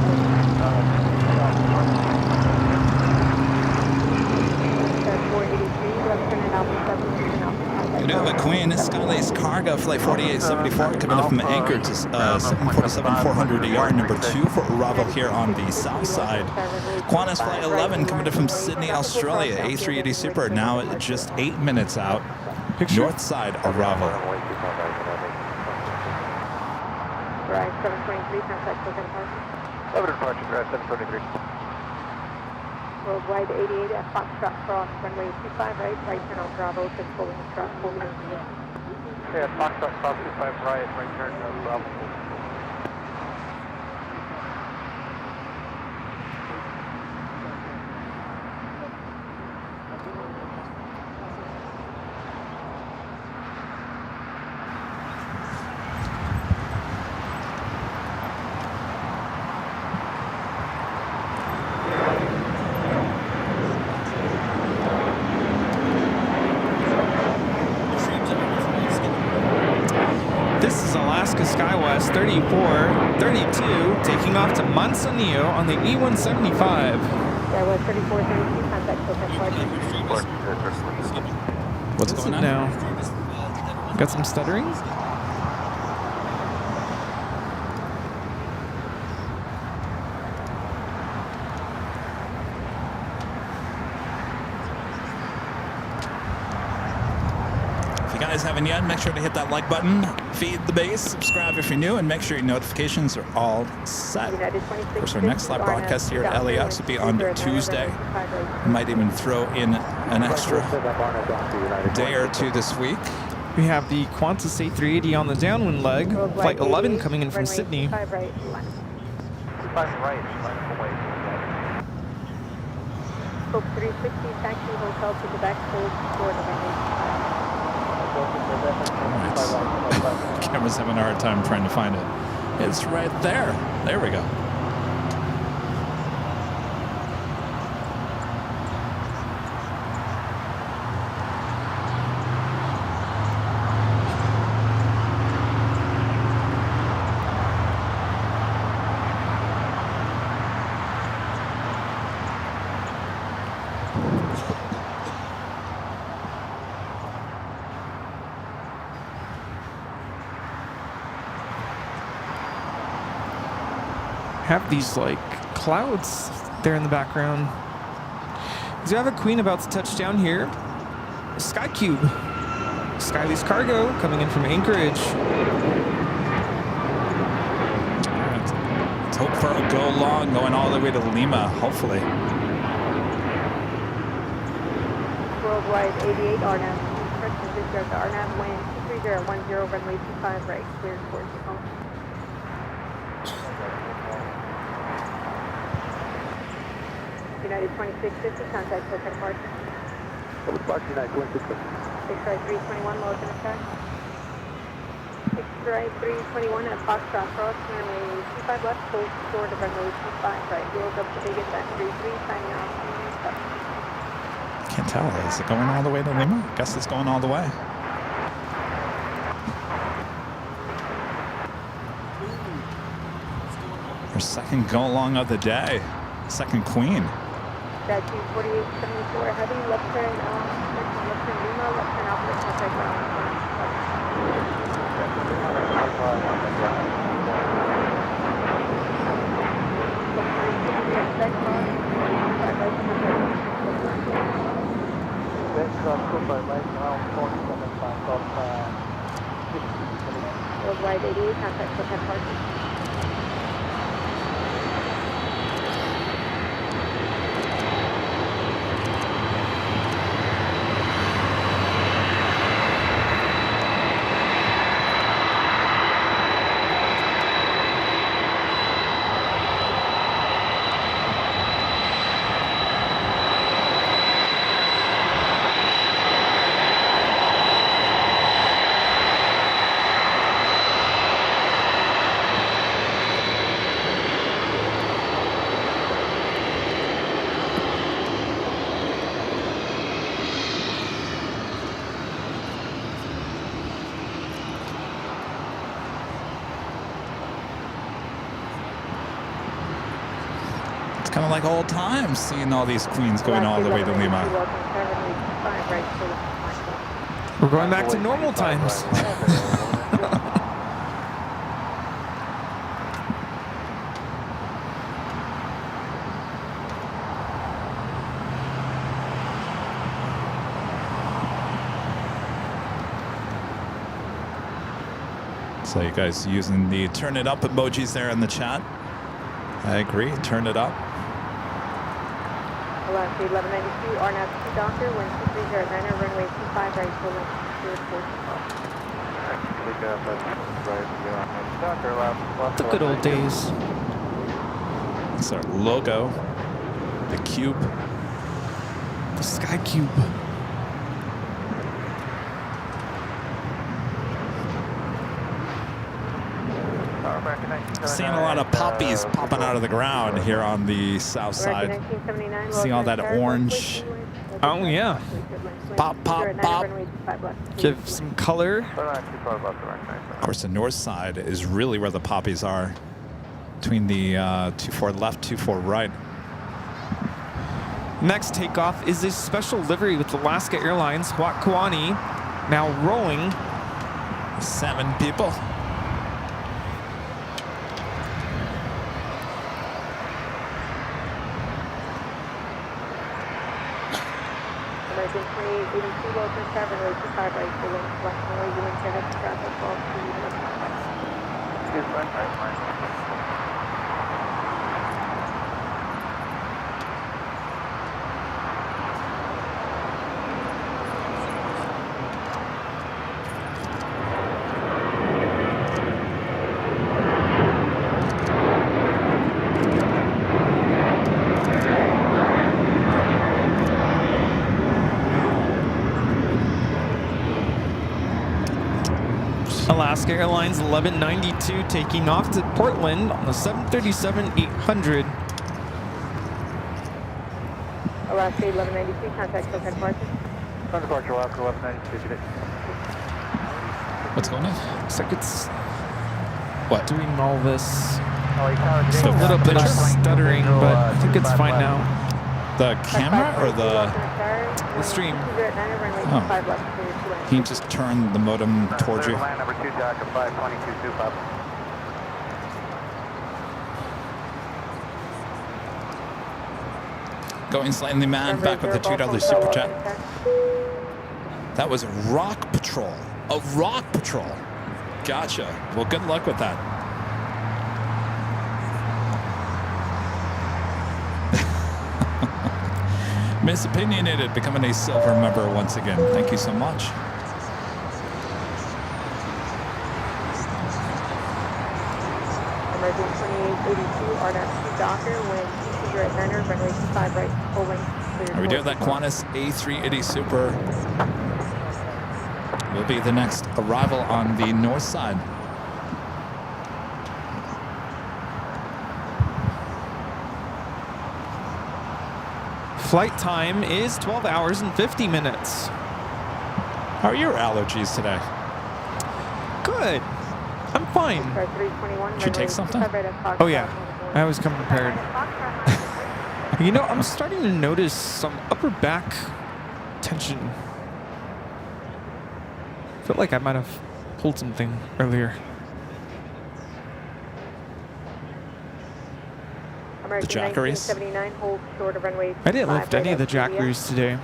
Good over Queen, Skylace Cargo, Flight 4874, coming up from Anchor to 747-400 yard number 2 for arrival here on the south side. Qantas Flight 11 coming up from Sydney, Australia, A380 Super, now at just 8 minutes out. North side arrival. Drive 723, contact Cook departure. Over departure, drive 723. Worldwide 88 at Foxtrot Cross, runway 25 right turn on Bravo, controlling the truck, holding. Okay, at Foxtrot Cross 25 right turn on Bravo. SkyWest 34, 32, taking off to Manzanillo on the E175. SkyWest 34, 32, contact Hotel Party. What's going on? Now, got some stuttering? If you guys haven't yet, make sure to hit that like button, feed the bass, subscribe if you're new, and make sure your notifications are all set. United Of 26, course, our next live broadcast here at LAX will be on Tuesday. We might even throw in an extra day or two this week. We have the Qantas A380 on the downwind leg, flight 11 coming in from runway Sydney. 25 right, left. 25 right, line up away. Scope 360, taxi, hotel to Quebec, hold short of runway 25. Camera's having a hard time trying to find it. It's right there. There we go. Have these like clouds there in the background. So you have a Queen about to touch down here. Sky Cube. Skylease Cargo coming in from Anchorage. Let's hope for a go long going all the way to Lima, hopefully. Worldwide 88, RNAV. Correction, disregard the RNAV, wind 23010, runway 25 right, clear towards the home. United 2650, contact Hotel Party. United 2650. 6 right 321, low in attack. 6 right 321 at Foxtrot Cross, runway 25 left, hold short of runway 25 right. Wheels up to Vegas at 33, signing off. Can't tell. Is it going all the way to Lima? I guess it's going all the way. Our second go long of the day. Second Queen. That 24874, heavy left turn, left turn Lima, left turn opposite contact ground. Worldwide 88, contact Hotel Party. Kind of like old times, seeing all these Queens going all the way to Lima. We're going back to normal times. So you guys using the turn it up emojis there in the chat? I agree, turn it up. Alaska 1192, RNAV 2 Doctor, wind 230 at 9, runway 25 right, full length, clear towards the The good old days. It's our logo, the cube. The Sky Cube. Seeing a lot of poppies popping out of the ground here on the south side. See all that orange? Oh, yeah. Pop, pop, pop. Give some color. Of course, the north side is really where the poppies are. Between the 2-4 left, 2-4 right. Next takeoff is a special livery with Alaska Airlines, Hwakwani, now rolling. 7 people. American 2882, welcome to Kevin Rudy, 25 right, full length, left runway, you into head traffic, fall Alaska Airlines 1192 taking off to Portland on the 737-800. Alaska 1193, contact SoCal departure. Departure Alaska 1192 today. What's going on? Looks like it's What? doing all this. Just A little bit of stuttering, but I think it's fine now. The camera or the... stream. Oh. Can you just turn the modem towards you? Line number 2, Jack, 52225. Going slightly mad, back with the $2 super chat. That was Rock Patrol. A Rock Patrol. Gotcha. Well, good luck with that. Misopinionated becoming a silver member once again. Thank you so much. American 2882, RNAV 2 Docker, wind 20 at 9er, runway 25 right, full length, clear. Are we doing that Qantas A380 Super? Will be the next arrival on the north side. Flight time is 12 hours and 50 minutes. How are your allergies today? Good. I'm fine. Did you take something? Oh yeah, I always come prepared. You know, I'm starting to notice some upper back tension. I feel like I might have pulled something earlier. The Jackeries? I didn't lift any of the Jackeries today.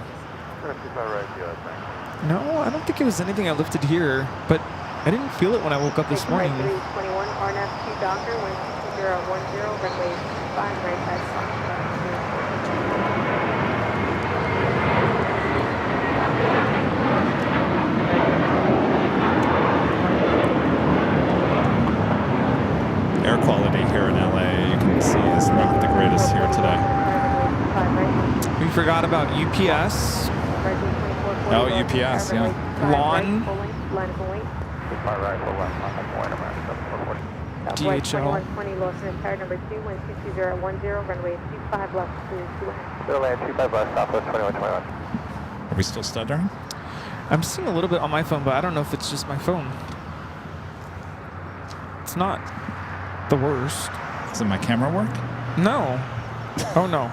No, I don't think it was anything I lifted here, but I didn't feel it when I woke up this morning. 321, RNAV 2 Docker, wind 2010, runway 5 right, pass. Air quality here in LA, you can see, is not the greatest here today. We forgot about UPS. Oh, UPS, yeah. Lawn. DHL. 2120, Lawson and Tower number 2, wind 22010, runway 25 left, clear to land. Clear land 25 left, Southwest 2121. Are we still stuttering? I'm seeing a little bit on my phone, but I don't know if it's just my phone. It's not the worst. Does my camera work? No. Oh no.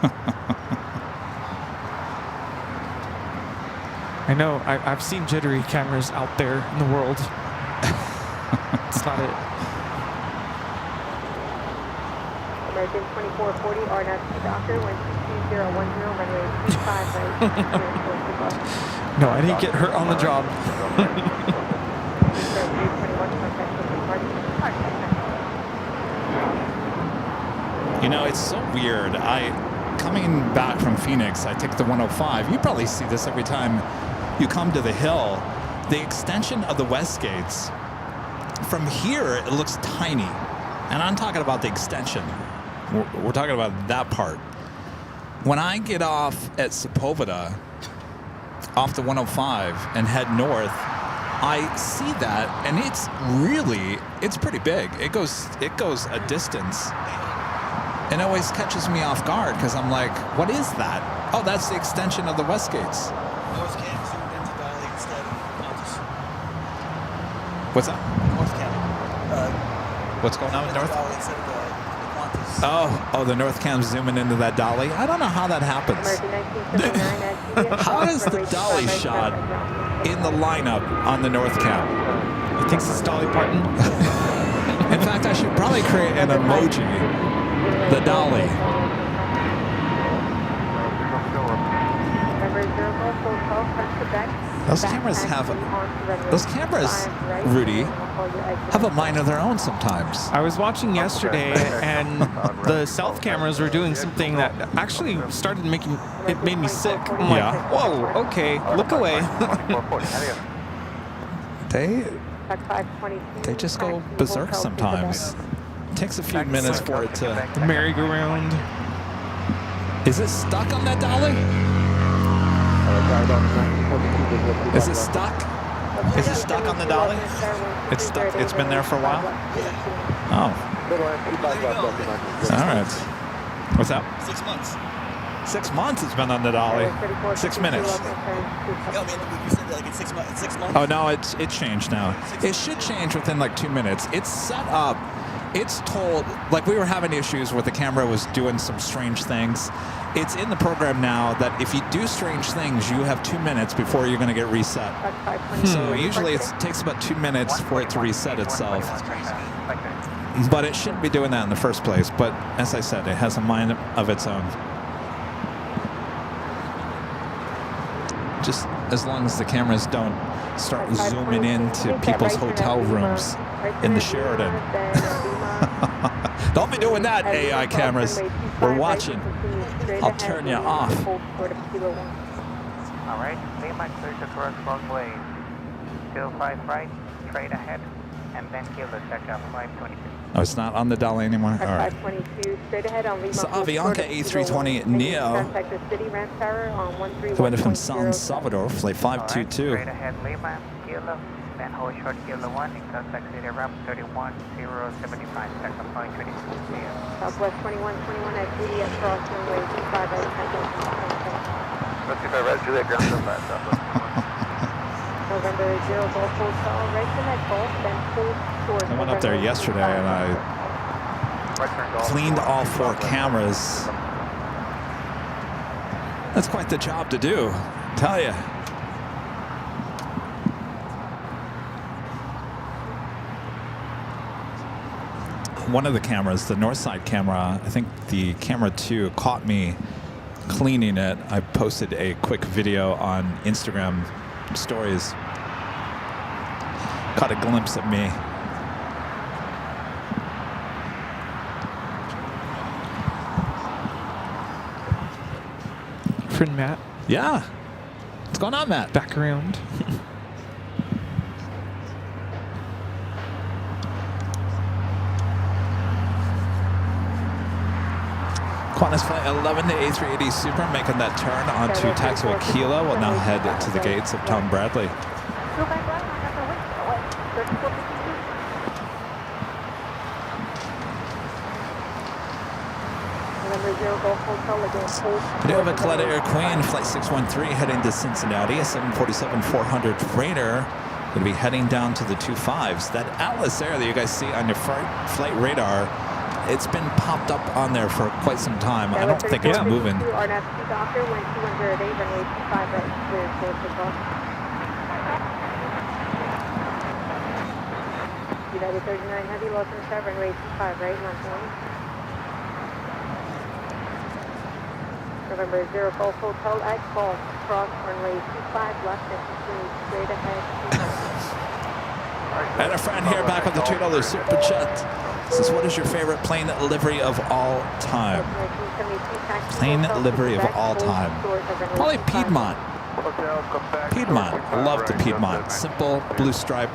I know. I've seen jittery cameras out there in the world. It's not it. American 2440, RNAV 2 Docker, wind 22010, runway 25 right. No, I didn't get hurt on the job. You know, it's so weird. Coming back from Phoenix, I take the 105. You probably see this every time you come to the hill. The extension of the West Gates, from here, it looks tiny. And I'm talking about the extension. We're talking about that part. When I get off at Sepulveda, off the 105, and head north, I see that, and it's pretty big. It goes a distance. It always catches me off guard because I'm like, what is that? Oh, that's the extension of the West Gates. What's that? North Cam. What's going on with North? Instead of the Qantas. Oh, the North Cam's zooming into that dolly. I don't know how that happens. How is the dolly shot in the lineup on the North Cam? He thinks it's Dolly Parton. In fact, I should probably create an emoji. The dolly. Those cameras, Rudy, have a mind of their own sometimes. I was watching yesterday, and the stealth cameras were doing something that actually started making it made me sick. I'm like, whoa, okay, look away. They just go berserk sometimes. It takes a few minutes for it to. The merry-go-round. Is it stuck on that dolly? Is it stuck? Is it stuck on the dolly? It's stuck. It's been there for a while? Oh. All right. What's that? 6 months. 6 months it's been on the dolly. 6 minutes. Yeah, I mean, you said that like in 6 months. 6 months. Oh, no, it changed now. It should change within like 2 minutes. It's set up. It's told, like we were having issues where the camera was doing some strange things. It's in the program now that if you do strange things, you have 2 minutes before you're going to get reset. So usually it takes about 2 minutes for it to reset itself. But it shouldn't be doing that in the first place. But as I said, it has a mind of its own. Just as long as the cameras don't start zooming into people's hotel rooms in the Sheraton. Don't be doing that, AI cameras. We're watching. I'll turn you off. All right, Lima clear to cross runway 05 right, straight ahead, and then Kilo check out 522. Oh, it's not on the dolly anymore? All right. 522, straight ahead on Lima. So Avianca A320 Neo. Contact the city ramp tower on 13. Coming from San Salvador, flight 522. Straight ahead Lima, Kilo, then hold short Kilo 1 in contact city ramp 31075, second 522. Southwest 2121 at Juliet cross runway 25 right. Let's see if I read through that ground so fast. November 0 Golf Hotel, right to that Golf, then full towards. I went up there yesterday and I cleaned all 4 cameras. That's quite the job to do, I tell you. One of the cameras, the north side camera, I think the camera 2 caught me cleaning it. I posted a quick video on Instagram stories. Caught a glimpse of me. Friend Matt, Yeah. What's going on, Matt? back around. Qantas Flight 11 to A380 Super making that turn onto taxiway Kilo. Will now head to the gates of Tom Bradley. Nova Coletta Air Queen, Flight 613 heading to Cincinnati. A 747-400 freighter going to be heading down to the 25s. That Atlas Air that you guys see on your flight radar, it's been popped up on there for quite some time. I don't think it's moving. United 39 Heavy, Los Angeles, runway 25 right, non-point. November 0 Golf Hotel at Golf, cross runway 25 left and continue straight ahead. And a friend here back with the $2 super chat. Says, what is your favorite plane livery of all time? Plane livery of all time. Probably Piedmont. Piedmont. I love the Piedmont. Simple, blue stripe.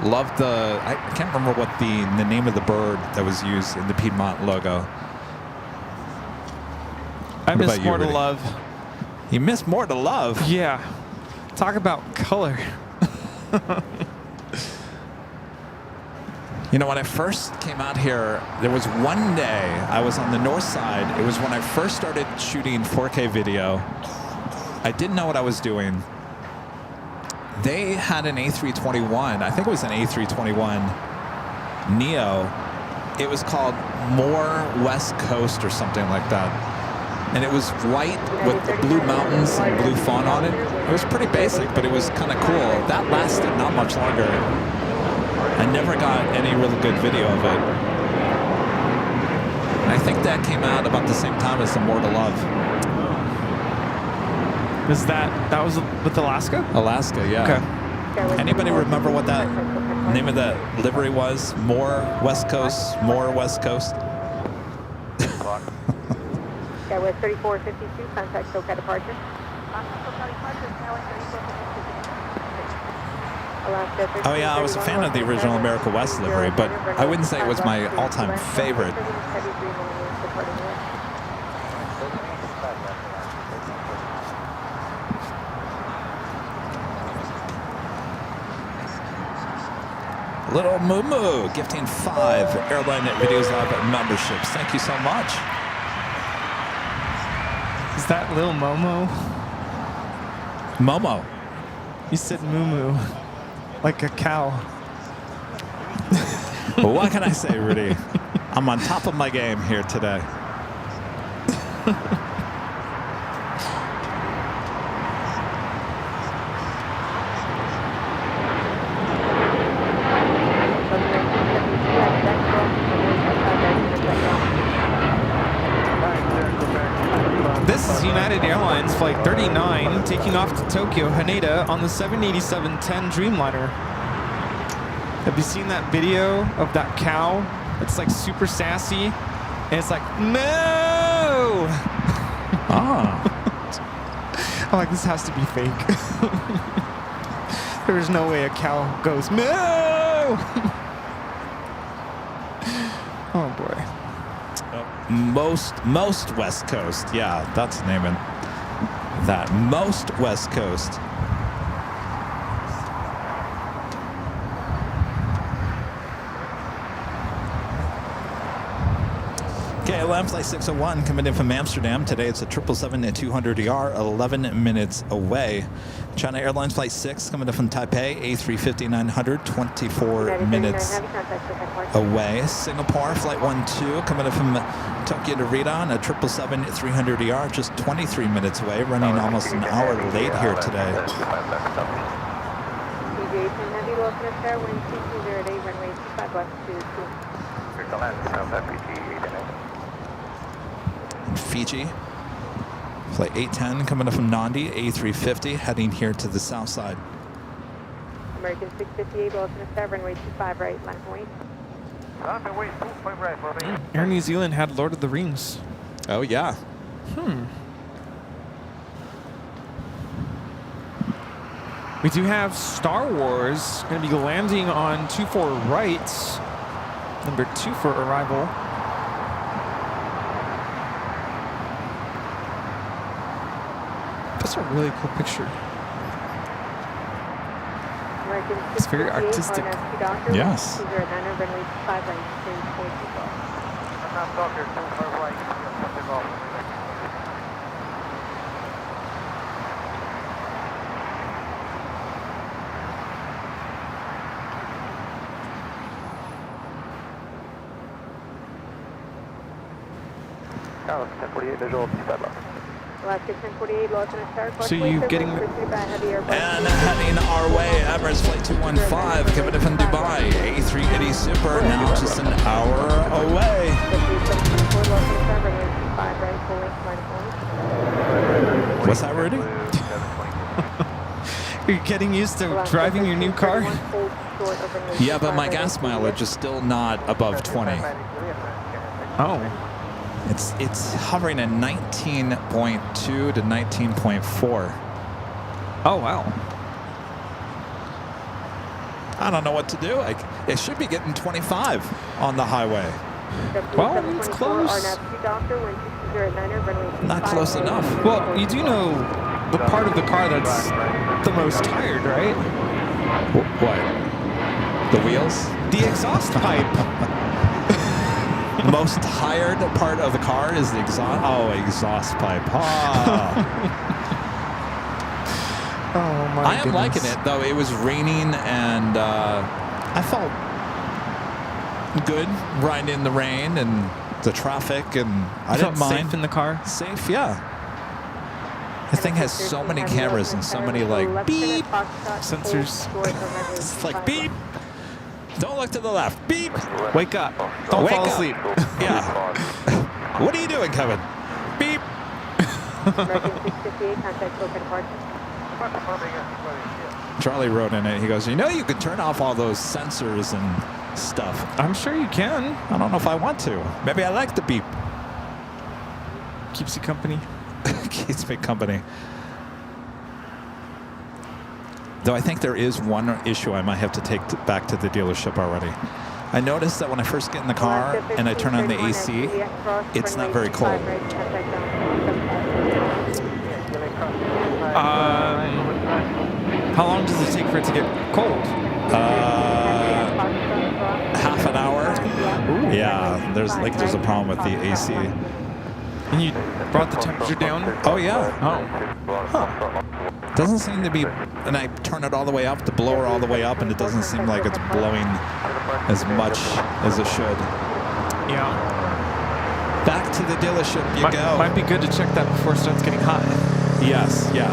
Love the, I can't remember what the name of the bird that was used in the Piedmont logo. I miss you, More to Rudy? Love. You miss More to Love? Yeah. Talk about color. You know, when I first came out here, there was one day I was on the north side. It was when I first started shooting 4K video. I didn't know what I was doing. they had an A321. I think it was an A321 Neo. It was called More West Coast or something like that. And it was white with the blue mountains and blue font on it. It was pretty basic, but it was kind of cool. That lasted not much longer. I never got any really good video of it. I think that came out about the same time as the More to Love. Was that was with Alaska? Alaska, yeah. Okay. Anybody remember what that name of that livery was? More West Coast, More West Coast. Skywest 3452, contact SoCal departure. Oh yeah, I was a fan of the original America West livery, but I wouldn't say it was my all-time favorite. Little Moo Moo gifting 5 Airline Videos Lab memberships. Thank you so much. Is that Lil Momo? Momo. You said Moo Moo. Like a cow. Well, what can I say, Rudy? I'm on top of my game here today. This is United Airlines Flight 39 taking off to Tokyo, Haneda on the 787-10 Dreamliner. Have you seen that video of that cow? It's like super sassy, and it's like, no! Ah. I'm like, this has to be fake. There's no way a cow goes, no! Oh boy. Most West Coast. Yeah, that's naming that. Most West Coast. Okay, LAM Flight 601 coming in from Amsterdam. Today it's a 777-200ER, 11 minutes away. China Airlines Flight 6 coming in from Taipei, A350-900, 24 minutes away. Singapore Flight 12 coming in from Tokyo to Rita on a 777-300ER, just 23 minutes away, running almost an hour late here today. Aviation Heavy, welcome to Star Wind 2208, runway 25 left to 2. Fiji Flight 810 coming up from Nandi, A350, heading here to the south side. American 658, welcome to Star, runway 25 right, line point. Air New Zealand had Lord of the Rings. Oh, yeah. We do have Star Wars going to be landing on 24 right, number 2 for arrival. That's a really cool picture. It's very artistic. Yes. So you getting... And heading our way, Emirates Flight 215 coming in from Dubai, A380 Super, now just an hour away. What's that, Rudy? Are you getting used to driving your new car? Yeah, but my gas mileage is still not above 20. Oh. It's hovering at 19.2 to 19.4. Oh, wow. I don't know what to do. It should be getting 25 on the highway. Well, it's close. Not close enough. Well, you do know the part of the car that's the most tired, right? What? The wheels? The exhaust pipe. Most tired part of the car is the exhaust. Oh, exhaust pipe. Ah. Oh my I am goodness. liking it, though. It was raining, and I felt good riding in the rain and the traffic, and I Felt didn't mind. safe in the car. Safe, yeah. The thing has so many cameras and so many like beep Sensors. It's like beep. Don't look to the left. Beep. Wake up. Don't Wake fall up. asleep. Yeah. What are you doing, Kevin? Beep. Charlie wrote in it. He goes, you know, you could turn off all those sensors and stuff. I'm sure you can. I don't know if I want to. Maybe I like the beep. Keeps you company. Keeps me company. Though I think there is one issue I might have to take back to the dealership already. I noticed that when I first get in the car and I turn on the AC, it's not very cold. How long does it take for it to get cold? Half an hour. Ooh. Yeah, there's a problem with the AC. And you brought the temperature down? Oh yeah. Oh. Doesn't seem to be, and I turn it all the way up, the blower all the way up, and it doesn't seem like it's blowing as much as it should. Yeah. Back to the dealership you go. Might be good to check that before it starts getting hot. Yes, yeah.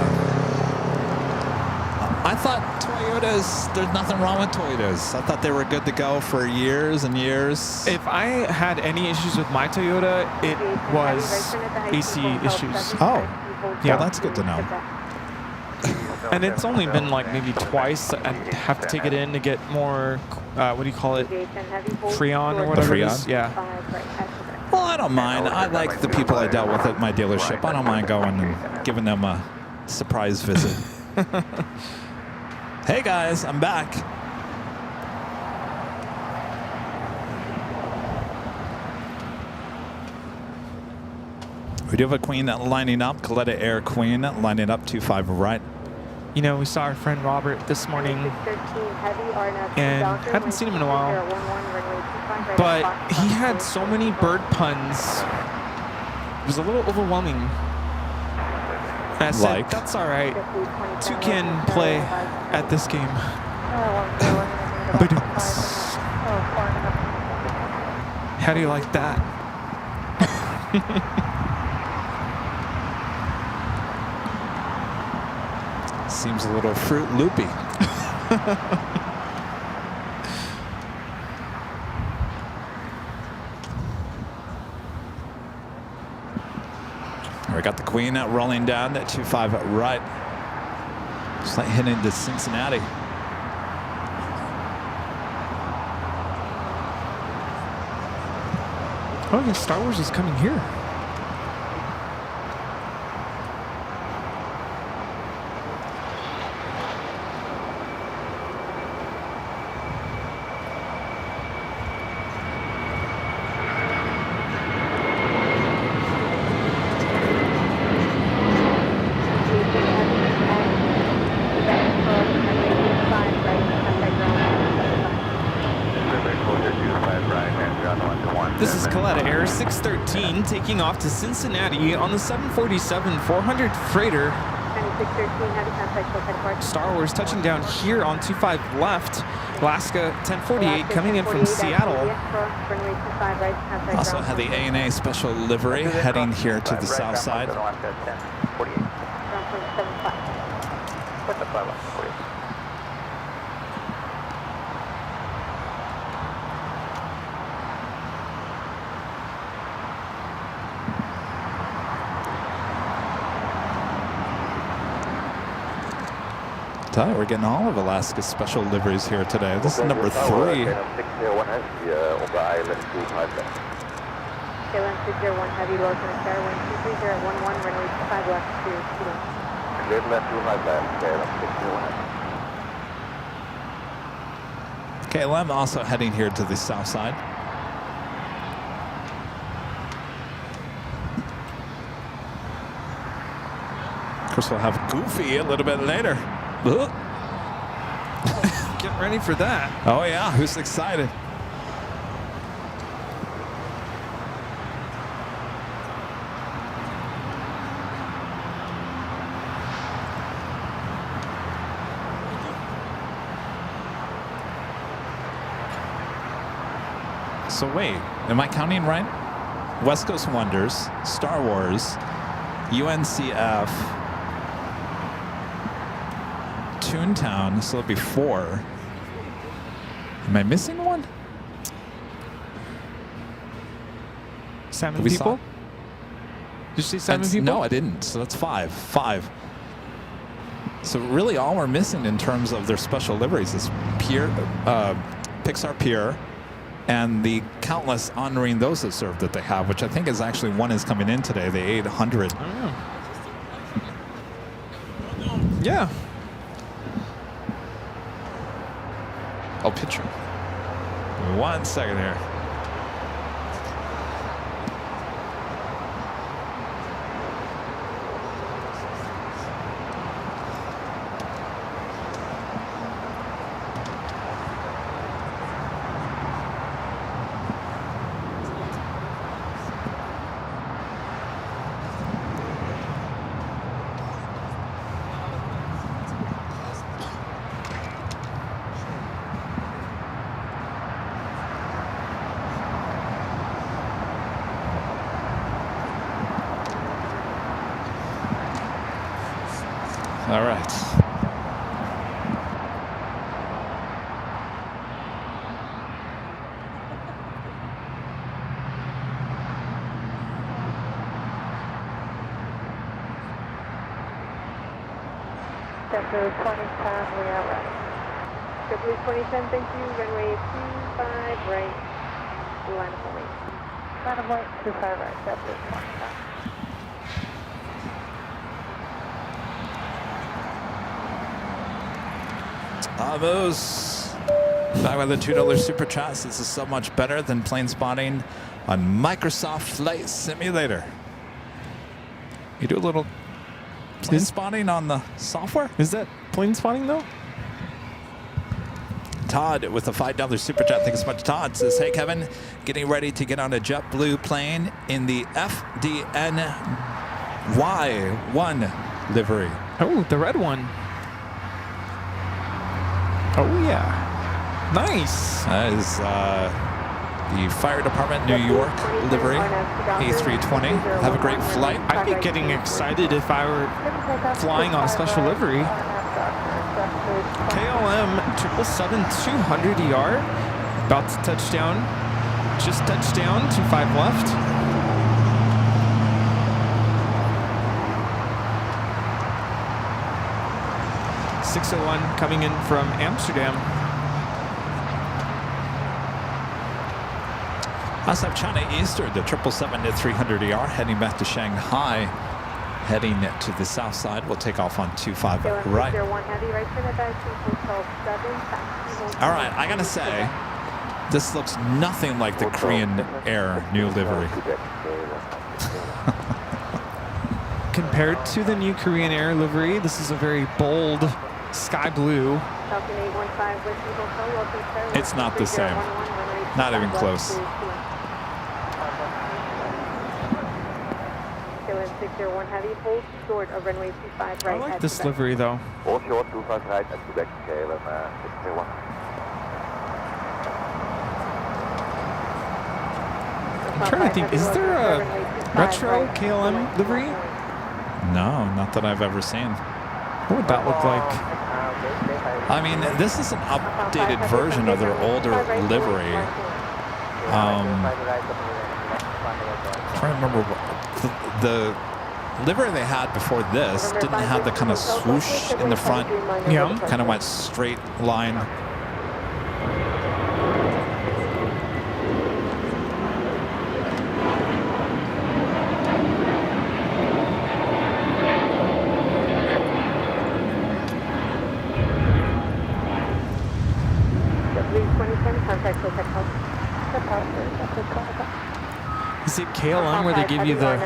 I thought Toyotas, there's nothing wrong with Toyotas. I thought they were good to go for years and years. If I had any issues with my Toyota, it was AC issues. Oh, Yeah. well, that's good to know. And it's only been like maybe twice. I have to take it in to get more, what do you call it? Freon or whatever it is. Freon? Yeah. Well, I don't mind. I like the people I dealt with at my dealership. I don't mind going and giving them a surprise visit. Hey guys, I'm back. We do have a queen lining up, Coletta Air Queen lining up 25 right. You know, we saw our friend Robert this morning, and haven't seen him in a while. But he had so many bird puns. It was a little overwhelming. And I said, Like? that's all right. Two can play at this game. How do you like that? Seems a little Fruit Loopy. We got the queen out rolling down at 25 right. Just like heading into Cincinnati. Oh, yeah, Star Wars is coming here. This is Coletta Air 613 taking off to Cincinnati on the 747-400 freighter. Star Wars touching down here on 25 left. Alaska 1048 coming in from Seattle. Also have the ANA special livery heading here to the south side. We're getting all of Alaska's special liveries here today. This is number 3. KLM 601 Heavy, low to the sky, wind 230 at 11, runway 25 left to Kilo. KLM also heading here to the south side. Of course, we'll have Goofy a little bit later. Get ready for that. Oh yeah, who's excited? So wait, am I counting right? West Coast Wonders, Star Wars, UNCF, Toontown, so it'll be 4. Am I missing one? 7 We people? saw- Did you say 7 people? No, I didn't. So that's 5. 5. So really all we're missing in terms of their special liveries is Pixar Pier and the countless honoring those that serve that they have, which I think is actually one is coming in today, the 800. Oh, yeah. Oh, picture. 1 second here. All right. JetBlue 2010, we are ready. JetBlue 2010, thank you. Runway 25 right. Line of way. Line of way 25 right. JetBlue 2010. Vamos. Back with the $2 super chats. This is so much better than plane spotting on Microsoft Flight Simulator. You do a little plane spotting on the software? Is that plane spotting though? Todd with a $5 super chat. Thanks so much. Todd says, hey, Kevin, getting ready to get on a JetBlue plane in the FDN Y1 livery. Oh, the red one. Oh, yeah. Nice. That is the Fire Department New York livery, A320. Have a great flight. I'd be getting excited if I were flying on a special livery. KLM 777-200ER. About to touch down. Just touched down. 25 left. .601 coming in from Amsterdam. Also, China Eastern, the 777-300ER, heading back to Shanghai, heading to the south side. We'll take off on 25 right. All right, I gotta say, this looks nothing like the Korean Air new livery. Compared to the new Korean Air livery, this is a very bold sky blue. It's not the same. Not even close. I like this livery though. All short, 25 right and Quebec KLM 601. I'm trying to think, is there a retro KLM livery? No, not that I've ever seen. What would that look like? I mean, this is an updated version of their older livery. I'm trying to remember what the livery they had before this didn't have the kind of swoosh in the front. Yeah. Kind of went straight line. Is it KLM where they give you the,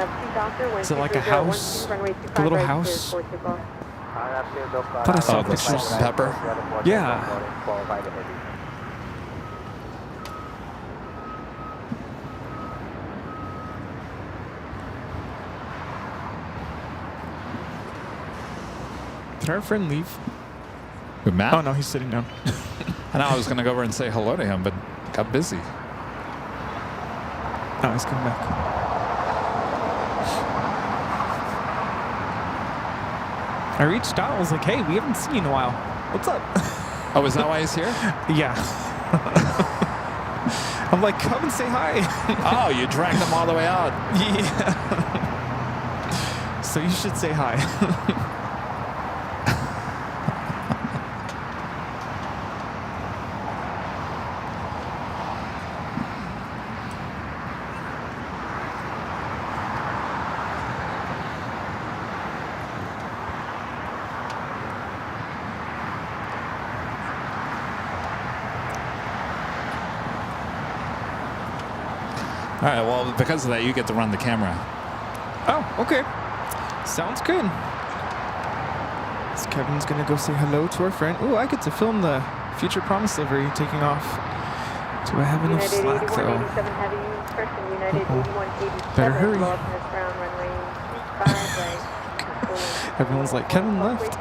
is it like a house, the little house? I thought I saw Oh, the salt pictures. and pepper. Yeah. Did our friend leave? With Matt? Oh no, he's sitting down. I know I was going to go over and say hello to him, but got busy. Oh, he's coming back. I reached out. I was like, hey, we haven't seen you in a while. What's up? Oh, is that why he's here? Yeah. I'm like, come and say hi. Oh, you dragged him all the way out. Yeah. So you should say hi. All right, well, because of that, you get to run the camera. Oh, okay. Sounds good. So Kevin's gonna go say hello to our friend. Ooh, I get to film the Future Promise livery taking off. Do I have enough United slack 8187 though? heavy discretion. United 8187. Better hurry. Go up in this ground runway 25 right. Everyone's like, Kevin left.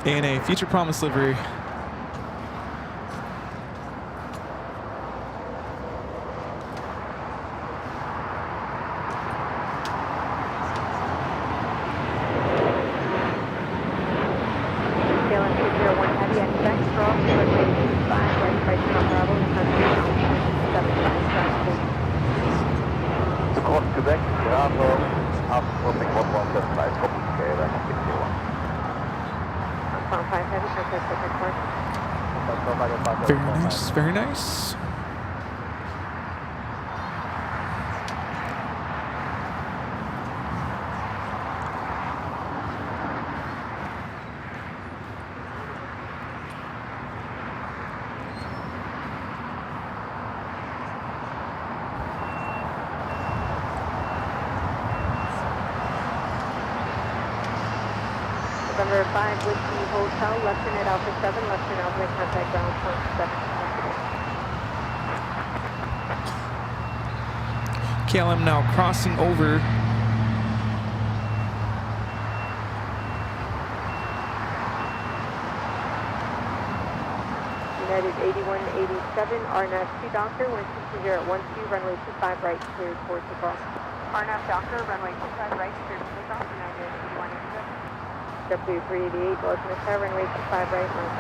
ANA, Future Promise livery. Quebec, Bravo, up, opening 1175, copy, KLM, 61. Farm 5 heavy, contact Quebec. Very nice, very nice. November 5 Whiskey Hotel, Lexington at Alpha 7, Lexington Alpha, contact ground point 7. KLM now crossing over. United 8187, RNAV 2 Doctor, 120 at 12, runway 25 right, cleared for takeoff. RNAV Doctor, runway 25 right, cleared for takeoff, United 8187. JetBlue 388, go to the runway 25 right, line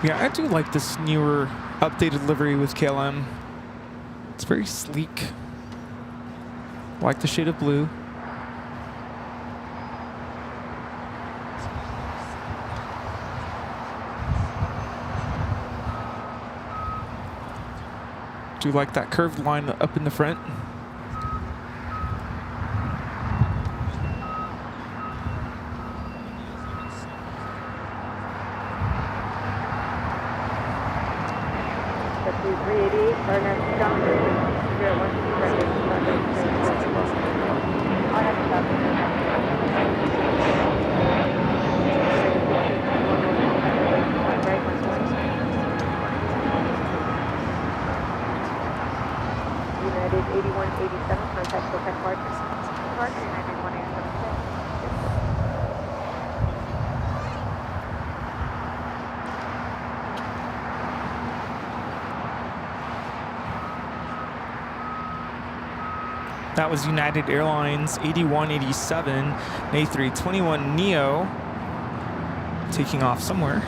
1. Yeah, I do like this newer, updated livery with KLM. It's very sleek. I like the shade of blue. Do you like that curved line up in the front? JetBlue 388, RNAV 2 Doctor, 120 at 12, runway 25 right, cleared for takeoff. RNAV 2 Doctor, United 8187, contact Quebec Departure. Departure, United 1876. That was United Airlines 8187, A321neo, taking off somewhere.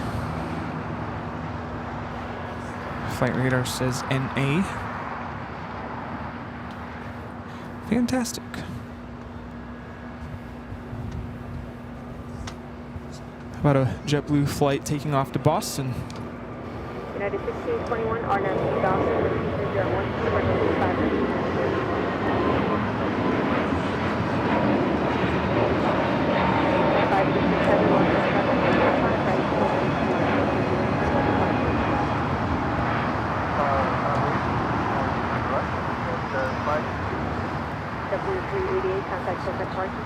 Flight radar says NA. Fantastic. How about a JetBlue flight taking off to Boston? United 1621, RNAV 2000, 3012, runway 25 right. JetBlue 388, contact Quebec Departure.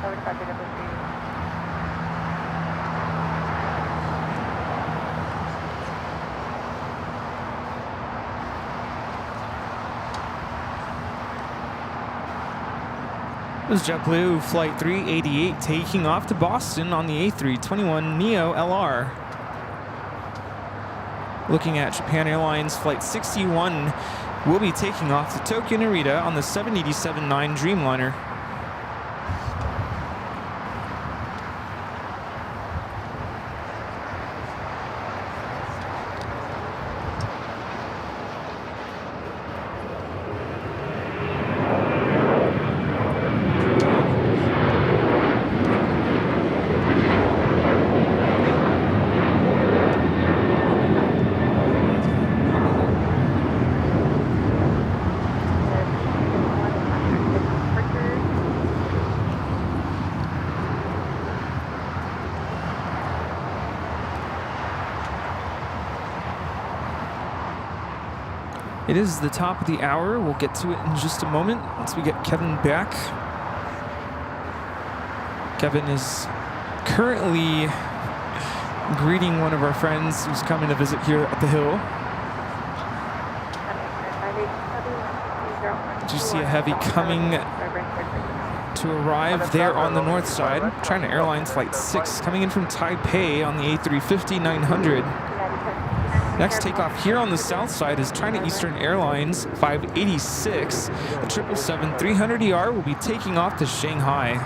Over to JetBlue 388. This is JetBlue Flight 388 taking off to Boston on the A321 Neo LR. Looking at Japan Airlines Flight 61 will be taking off to Tokyo Narita on the 787-9 Dreamliner. It is the top of the hour. We'll get to it in just a moment once we get Kevin back. Kevin is currently greeting one of our friends who's coming to visit here at the Hill. Did you see a heavy coming to arrive there on the north side? China Airlines Flight 6 coming in from Taipei on the A350-900. Next takeoff here on the south side is China Eastern Airlines 586. A 777-300ER will be taking off to Shanghai.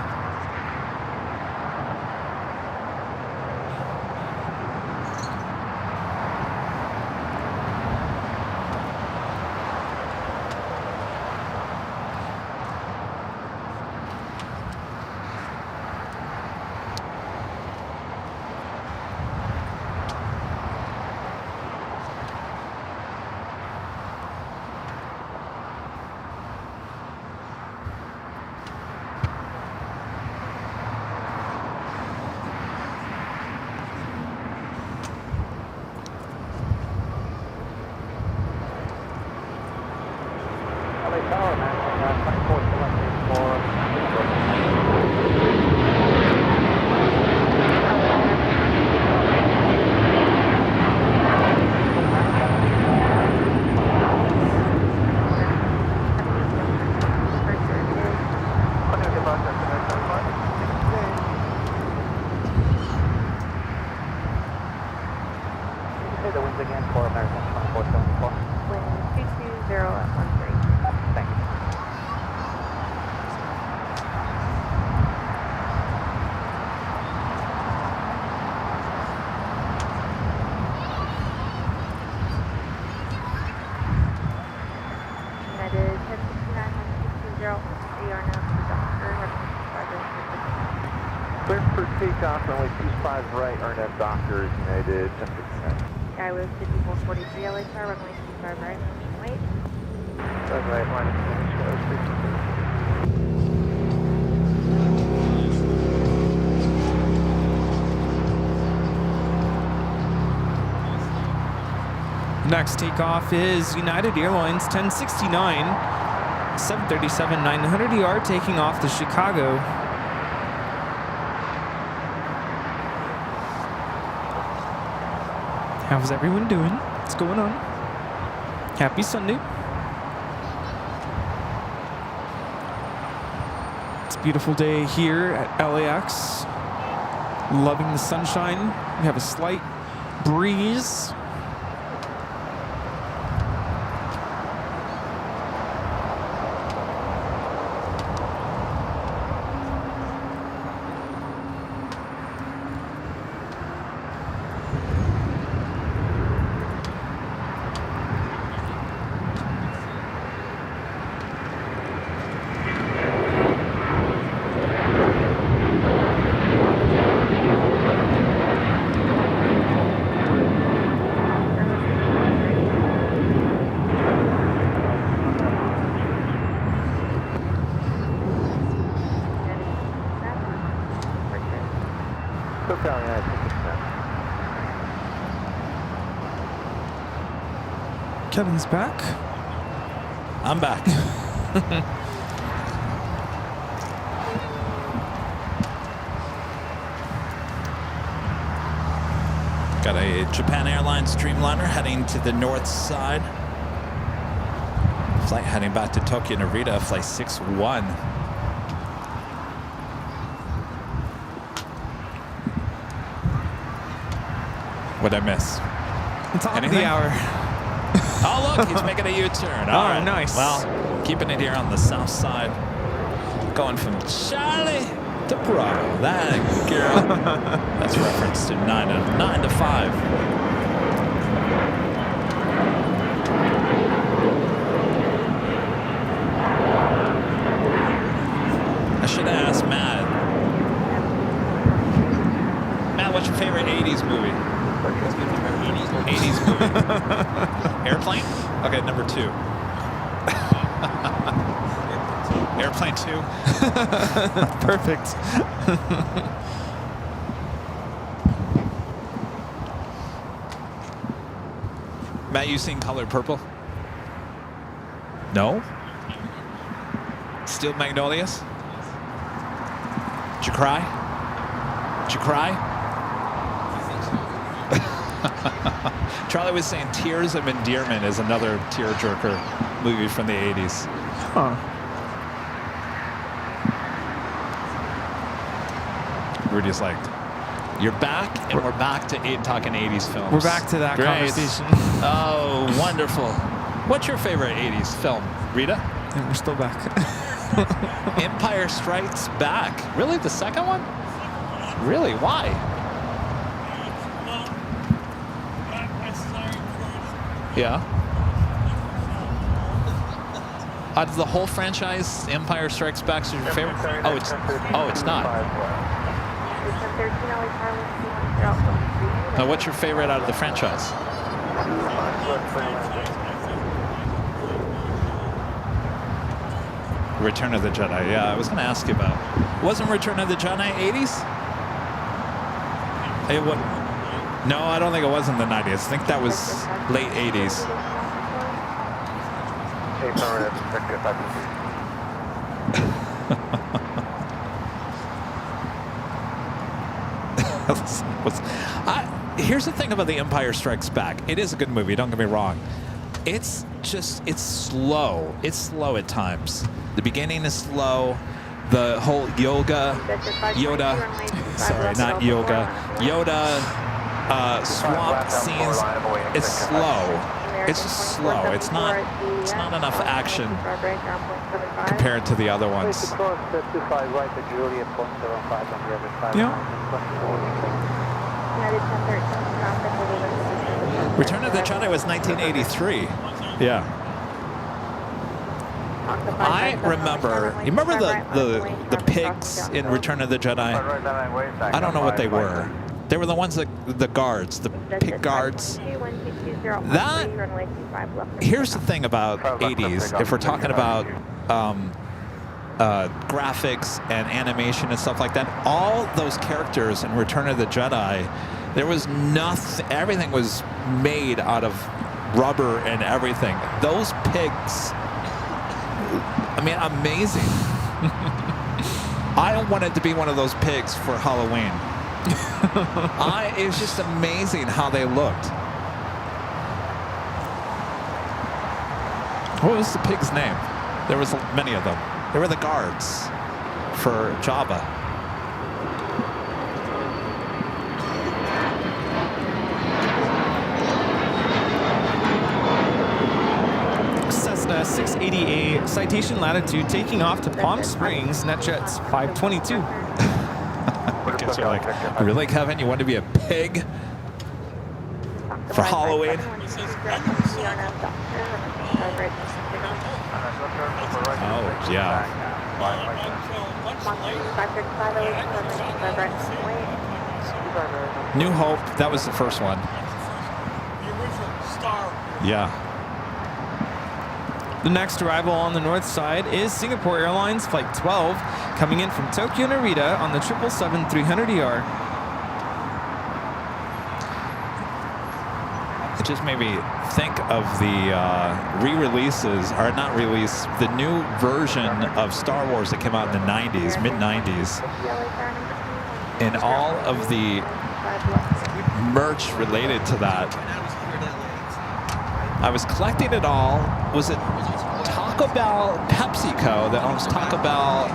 Runway 25 right, RNF Doctors, United, 1069. Skyway 5443 LHR, runway 25 right, wait. That's right, line Next takeoff is United Airlines 1069, 737-900ER taking off to Chicago. How's everyone doing? What's going on? Happy Sunday. It's a beautiful day here at LAX. Loving the sunshine. We have a slight breeze. Kevin's back. I'm back. Got a Japan Airlines Dreamliner heading to the north side. Flight heading back to Tokyo Narita, flight 61. What'd I miss? The top of Anything? the hour. Oh, look, he's making a U-turn. All right, nice. Well, keeping it here on the south side. Going from Charlie to Bravo. That girl. That's reference to 9 to 5. I should have asked Matt. Matt, what's your favorite 80s movie? 80s movie. Airplane? Okay, number 2. Airplane 2. Perfect. Matt, you seen Colored Purple? No? Steel Magnolias? Did you cry? Did you cry? Charlie was saying Tears of Endearment is another tearjerker movie from the 80s. Huh. Rudy's like, you're back, and we're back to talking 80s films. We're back to that Great. conversation. Oh, wonderful. What's your favorite 80s film, Rita? And we're still back. Empire Strikes Back. Really? The second one? Really? Why? Yeah. Out of the whole franchise, Empire Strikes Back is your favorite? Oh, it's not. Now, what's your favorite out of the franchise? Return of the Jedi. Yeah, I was going to ask you about. Wasn't Return of the Jedi 80s? It was. No, I don't think it was in the 90s. I think that was late 80s. Here's the thing about The Empire Strikes Back. It is a good movie, don't get me wrong. It's slow. It's slow at times. The beginning is slow. The whole Yoda, swamp scenes, it's slow. It's just slow. It's not enough action compared to the other ones. Yeah. Return of the Jedi was 1983. Yeah. I remember. You remember the pigs in Return of the Jedi? I don't know what they were. They were the ones that the guards, the pig guards. That. Here's the thing about 80s. If we're talking about graphics and animation and stuff like that, all those characters in Return of the Jedi, there was nothing. Everything was made out of rubber and everything. Those pigs. I mean, amazing. I wanted to be one of those pigs for Halloween. It was just amazing how they looked. What was the pig's name? There was many of them. They were the guards for Jabba. Cessna 680A, citation latitude, taking off to Palm Springs, NetJets 522. Because you're like, really, Kevin? You want to be a pig for Halloween? Oh, yeah. New Hope, that was the first one. Yeah. The next arrival on the north side is Singapore Airlines Flight 12, coming in from Tokyo Narita on the 777-300ER. It just made me think of the re-releases, or not release, the new version of Star Wars that came out in the 90s, mid-90s, and all of the merch related to that. I was collecting it all. Was it Taco Bell, PepsiCo that owns Taco Bell,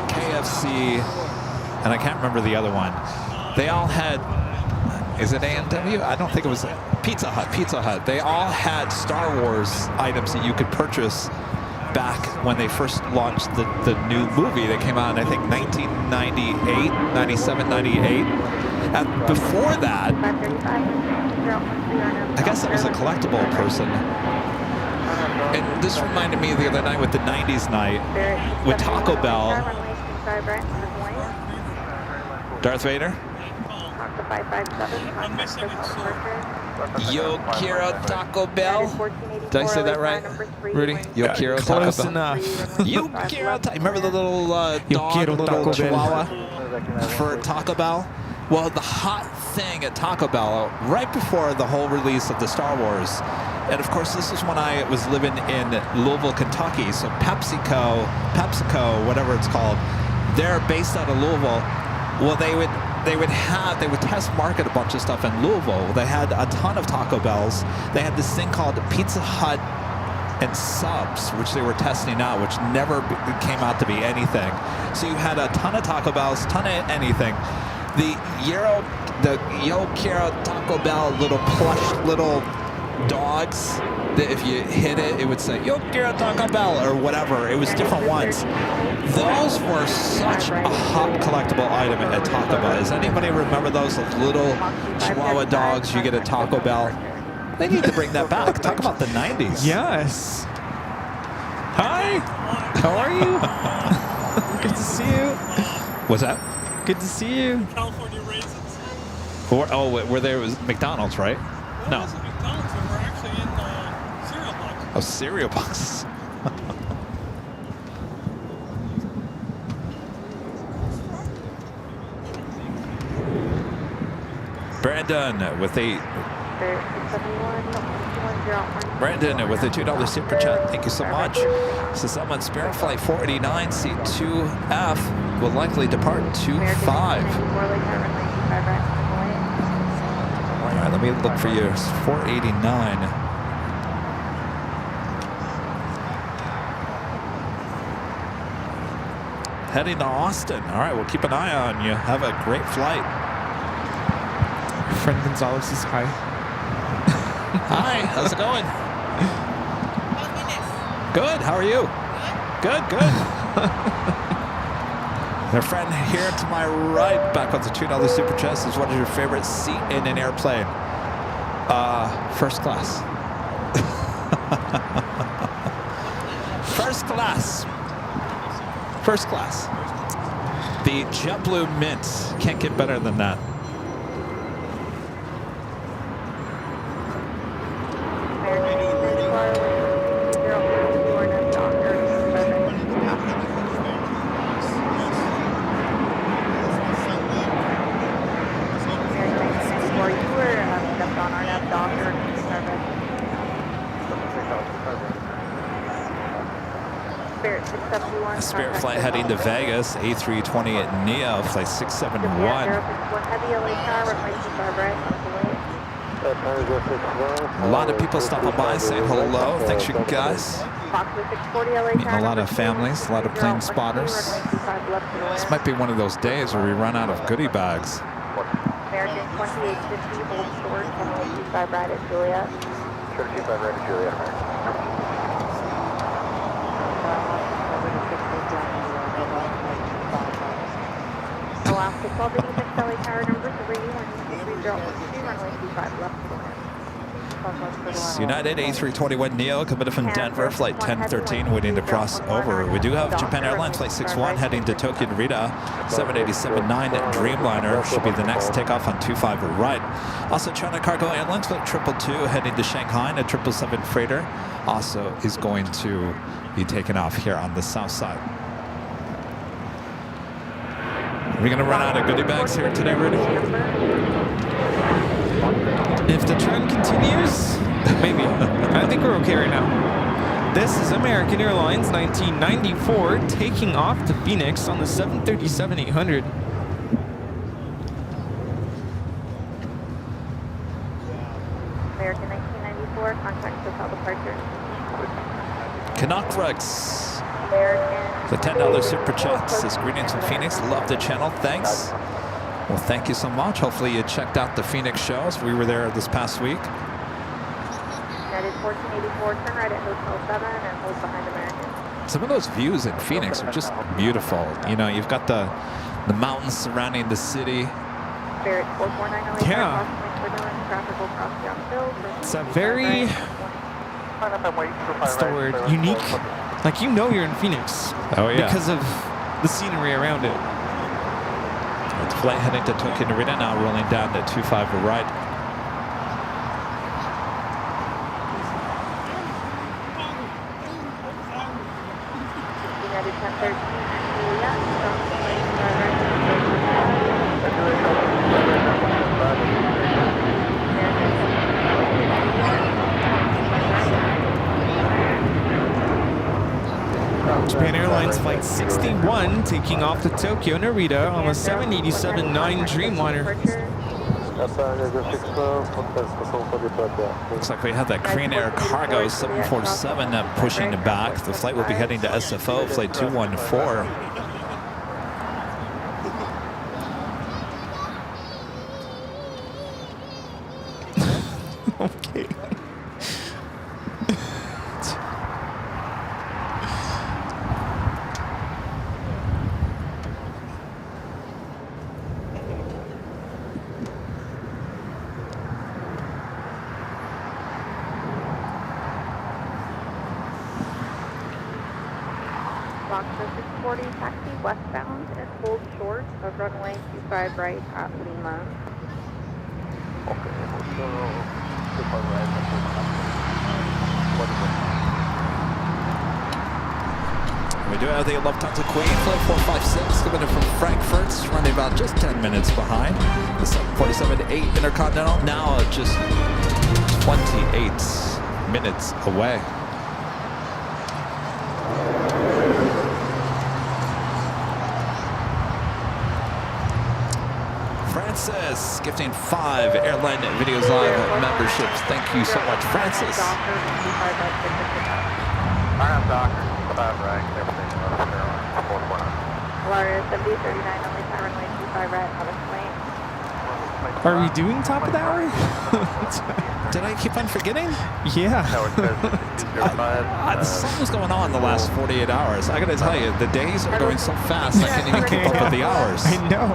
KFC, and I can't remember the other one. They all had, Is it A&W? I don't think it was Pizza Hut. Pizza Hut. They all had Star Wars items that you could purchase back when they first launched the new movie that came out in, I think, 1998, 97, 98. And before that, I guess it was a collectible person. And this reminded me the other night with the 90s night with Taco Bell. Darth Vader? Yo quiero Taco Bell. Did I say that right, Rudy? Yo quiero Taco Bell. Close enough. Yo quiero Remember the little dog, little Taco chihuahua for Taco Bell? Well, the hot thing at Taco Bell, right before the whole release of the Star Wars, and of course this is when I was living in Louisville, Kentucky, so PepsiCo, whatever it's called, they're based out of Louisville. Well, they would test market a bunch of stuff in Louisville. They had a ton of Taco Bells. They had this thing called Pizza Hut and Subs, which they were testing out, which never came out to be anything. So you had a ton of Taco Bells, ton of anything. The Yo Quiero Taco Bell little plush little dogs that if you hit it, it would say Yo Quiero Taco Bell or whatever. It was different ones. Those were such a hot collectible item at Taco Bell. Does anybody remember those little Chihuahua dogs you get at Taco Bell? They need to bring that back. Talk about the 90s. Yes. Hi. How are you? Good to see you. What's that? Good to see you. California raisins. Where there was McDonald's, right? No. It wasn't McDonald's. We're actually in cereal boxes. Oh, cereal boxes. Brandon with a $2 super chat. Thank you so much. So someone Spirit Flight 489 C2F will likely depart 25. All right, let me look for yours. 489. Heading to Austin. All right, we'll keep an eye on you. Have a great flight. Friend Gonzalez says hi. Hi, how's it going? Good, how are you? Good, good. Their friend here to my right, back with the $2 super chat, says, what is your favorite seat in an airplane? First class. First class. First class. The JetBlue Mint. Can't get better than that. Spirit flight heading to Vegas, A320 at Neo, flight 671. A lot of people stopping by saying hello. Thanks, you guys. Meeting a lot of families, a lot of plane spotters. This might be one of those days where we run out of goodie bags. American 2850, hold short, 725 right at Juliet. 725 right at Juliet. Alaska 1286, LA tower number 3, 13012, runway 25 left to land. United A321 Neo coming from Denver, flight 1013, waiting to cross over. We do have Japan Airlines flight 61 heading to Tokyo Narita. 787-9 Dreamliner should be the next takeoff on 25 right. Also China Cargo Airlines flight 222 heading to Shanghai, and a 777 freighter also is going to be taken off here on the south side. Are we going to run out of goodie bags here today, Rudy? If the trend continues, maybe. I think we're okay right now. This is American Airlines 1994 taking off to Phoenix on the 737-800. American 1994, contact hotel departure. Canuck Rex. The $10 super chat says, greetings from Phoenix. Love the channel. Thanks. Well, thank you so much. Hopefully you checked out the Phoenix shows. We were there this past week. United 1484, turn right at Hotel 7 and hold behind American. Some of those views in Phoenix are just beautiful. You know, you've got the mountains surrounding the city. Spirit 44908, Yeah. traffic will cross the field. It's a very, what's the word, unique. Like, you know you're in Phoenix. Oh, yeah. Because of the scenery around it. It's flight heading to Tokyo Narita now, rolling down to 25 right. United 1013, Juliet, Japan Airlines Flight 61 taking off to Tokyo Narita on the 787-9 Dreamliner. Looks like we have that Korean Air Cargo 747 pushing it back. The flight will be heading to SFO, flight 214. Okay. Foxtrot 640, taxi westbound and hold short of runway 25 right at Lima. We do have the Lufthansa Queen, flight 456, coming in from Frankfurt, running about just 10 minutes behind. The 747-8 Intercontinental, now just 28 minutes away. Francis, gifting 5 Airline Videos Live memberships. Thank you so much, Francis. Alaria 7039, only time runway 25 right out of plane. Are we doing top of the hour? Did I keep on forgetting? Yeah. Something's going on the last 48 hours. I gotta tell you, the days are going so fast I can't even keep up with the hours. I know.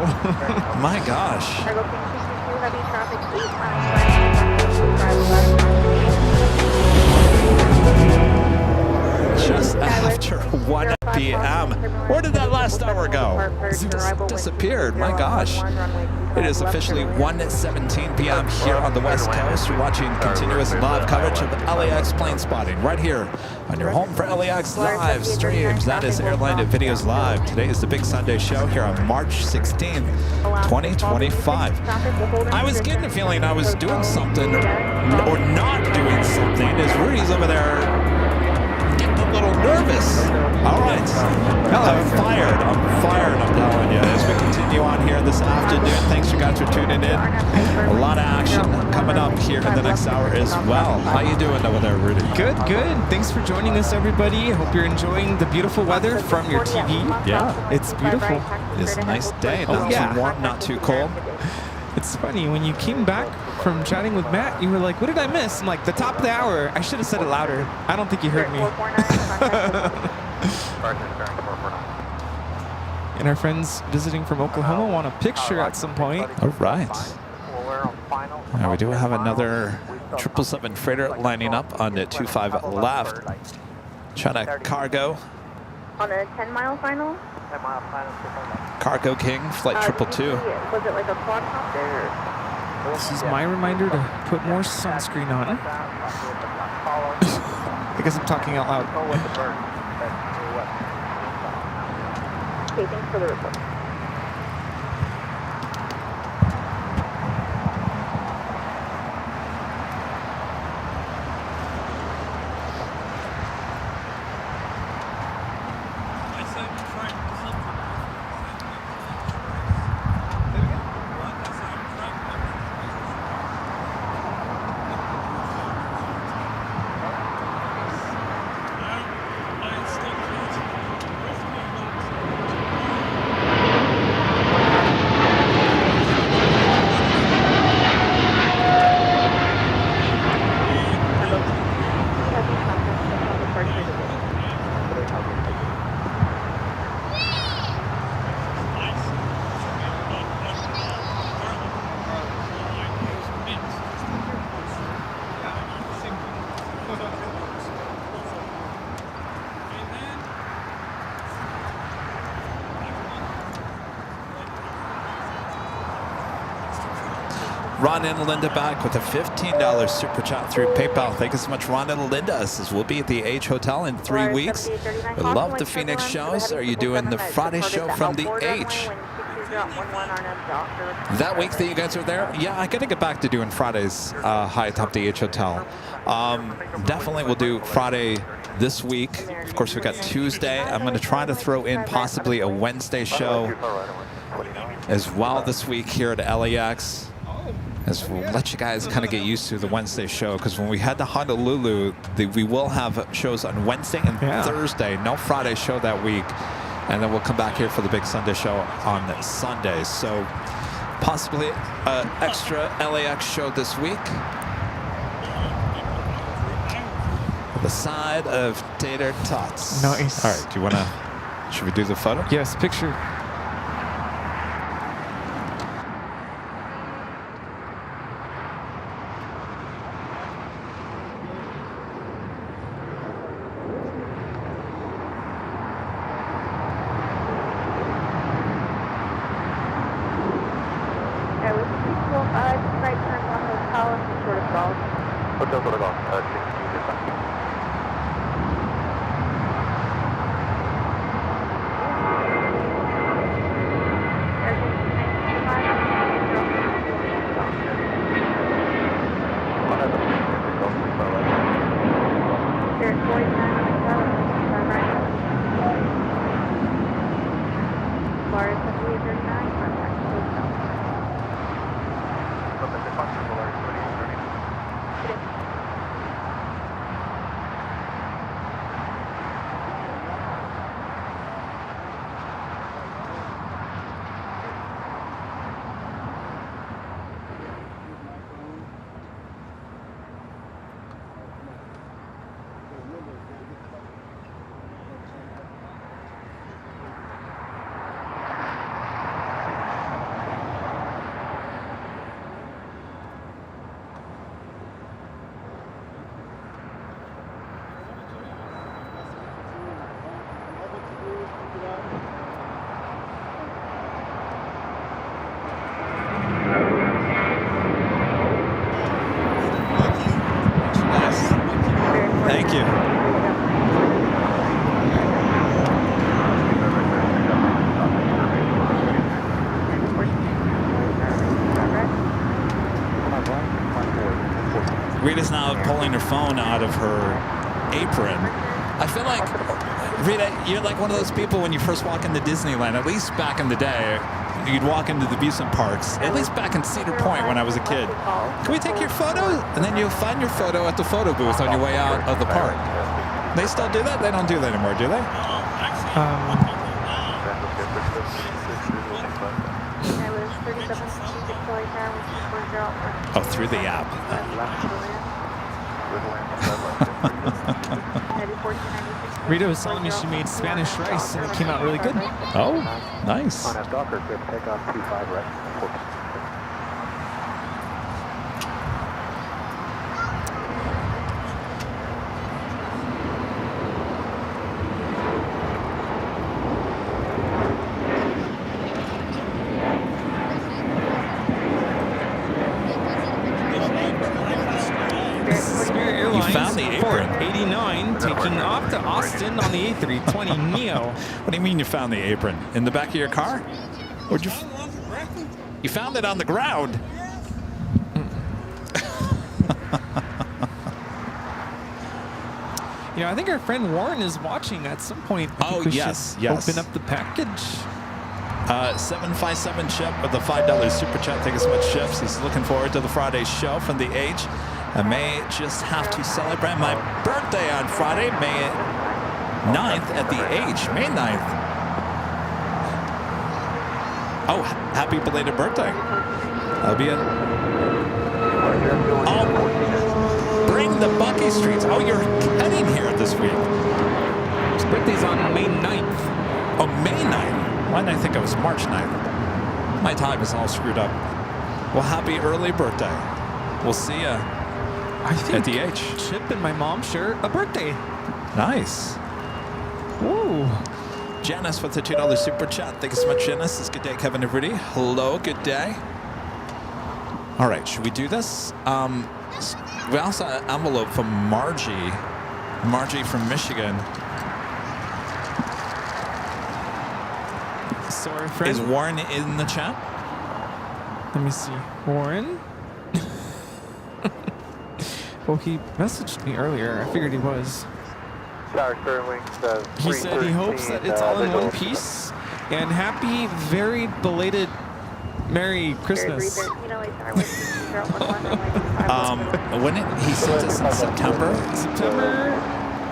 My gosh. Cargo King 222, heavy traffic 8 times right. Drive left. Just after 1 p.m. Where did that last hour go? It just disappeared. My gosh. It is officially 1:17 p.m. here on the West Coast. You're watching continuous live coverage of LAX plane spotting right here on your home for LAX live streams. That is Airline Videos Live. Today is the big Sunday show here on March 16th, 2025. I was getting the feeling I was doing something or not doing something as Rudy's over there getting a little nervous. All right. I'm fired, I'm telling you, as we continue on here this afternoon. Thanks you guys for tuning in. A lot of action coming up here in the next hour as well. How you doing over there, Rudy? Good, good. Thanks for joining us, everybody. I hope you're enjoying the beautiful weather from your TV. Yeah. It's beautiful. It's a nice day. Oh, Not yeah. too warm, not too cold. It's funny, when you came back from chatting with Matt, you were like, what did I miss? I'm like, the top of the hour. I should have said it louder. I don't think you heard me. And our friends visiting from Oklahoma want a picture at some point. All right. Now we do have another 777 freighter lining up on the 25 left. China Cargo. On a 10-mile final? Cargo King, flight 222. Was it like a quadcopter? This is my reminder to put more sunscreen on. I guess I'm talking out loud. Okay, thanks for the report. Ron and Linda back with a $15 super chat through PayPal. Thank you so much, Ron and Linda. Says we'll be at the H Hotel in 3 weeks. We love the Phoenix shows. Are you doing the Friday show from the H? That week that you guys are there? Yeah, I got to get back to doing Fridays high atop the H Hotel. Definitely we'll do Friday this week. Of course, we got Tuesday. I'm going to try to throw in possibly a Wednesday show as well this week here at LAX. As we'll let you guys kind of get used to the Wednesday show, because when we head to Honolulu, we will have shows on Wednesday and Thursday. No Friday show that week. And then we'll come back here for the big Sunday show on Sundays. So possibly an extra LAX show this week. The side of tater tots. Nice. All right, do you want to, should we do the photo? Yes, picture. Thank you. Rita's now pulling her phone out of her apron. I feel like, Rita, you're like one of those people when you first walk into Disneyland, at least back in the day, you'd walk into the amusement parks, at least back in Cedar Point when I was a kid. Can we take your photo? And then you'll find your photo at the photo booth on your way out of the park. They still do that? They don't do that anymore, do they? Oh, through the app. Rita was telling me she made Spanish rice and it came out really good. Oh, nice. On a Docker, clear for takeoff 25 right. On the A320 Neo. What do you mean you found the apron? In the back of your car? Where'd you? You found it on the ground. You know, I think our friend Warren is watching at some point. Oh, yes, yes. Open up the package. 757 Chip with the $5 super chat. Thank you so much, Chip. He's looking forward to the Friday show from the H. I may just have to celebrate my birthday on Friday, May 9th at the H, May 9th. Oh, happy belated birthday. That'll be it. Oh, bring the Bucky Streets. Oh, you're heading here this week. His birthday's on May 9th. Oh, May 9th. Why did I think it was March 9th? My time is all screwed up. Well, happy early birthday. We'll see you at the H. Chip and my mom share a birthday. Nice. Ooh. Janice with the $2 super chat. Thank you so much, Janice. It's good day, Kevin Rudy. Hello, good day. All right, should we do this? We also have an envelope from Margie. Margie from Michigan. Sorry, friend. Is Warren in the chat? Let me see. Warren? Well, he messaged me earlier. I figured he was. He said he hopes that it's all in one piece. And happy, very belated Merry Christmas. When he sent us in September. September,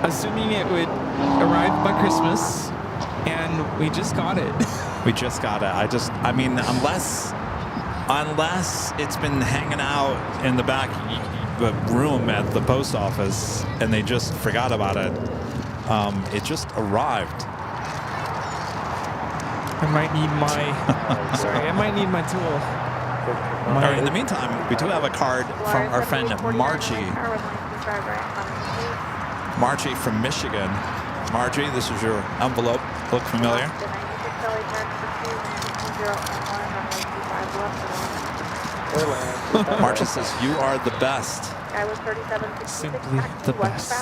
assuming it would arrive by Christmas, and we just got it. We just got it. I mean, unless it's been hanging out in the back room at the post office and they just forgot about it. It just arrived. I might need my sorry, I might need my tool. All right, in the meantime, we do have a card from our friend Margie. Margie from Michigan. Margie, this is your envelope. Look familiar? Margie says, you are the best. Simply the best.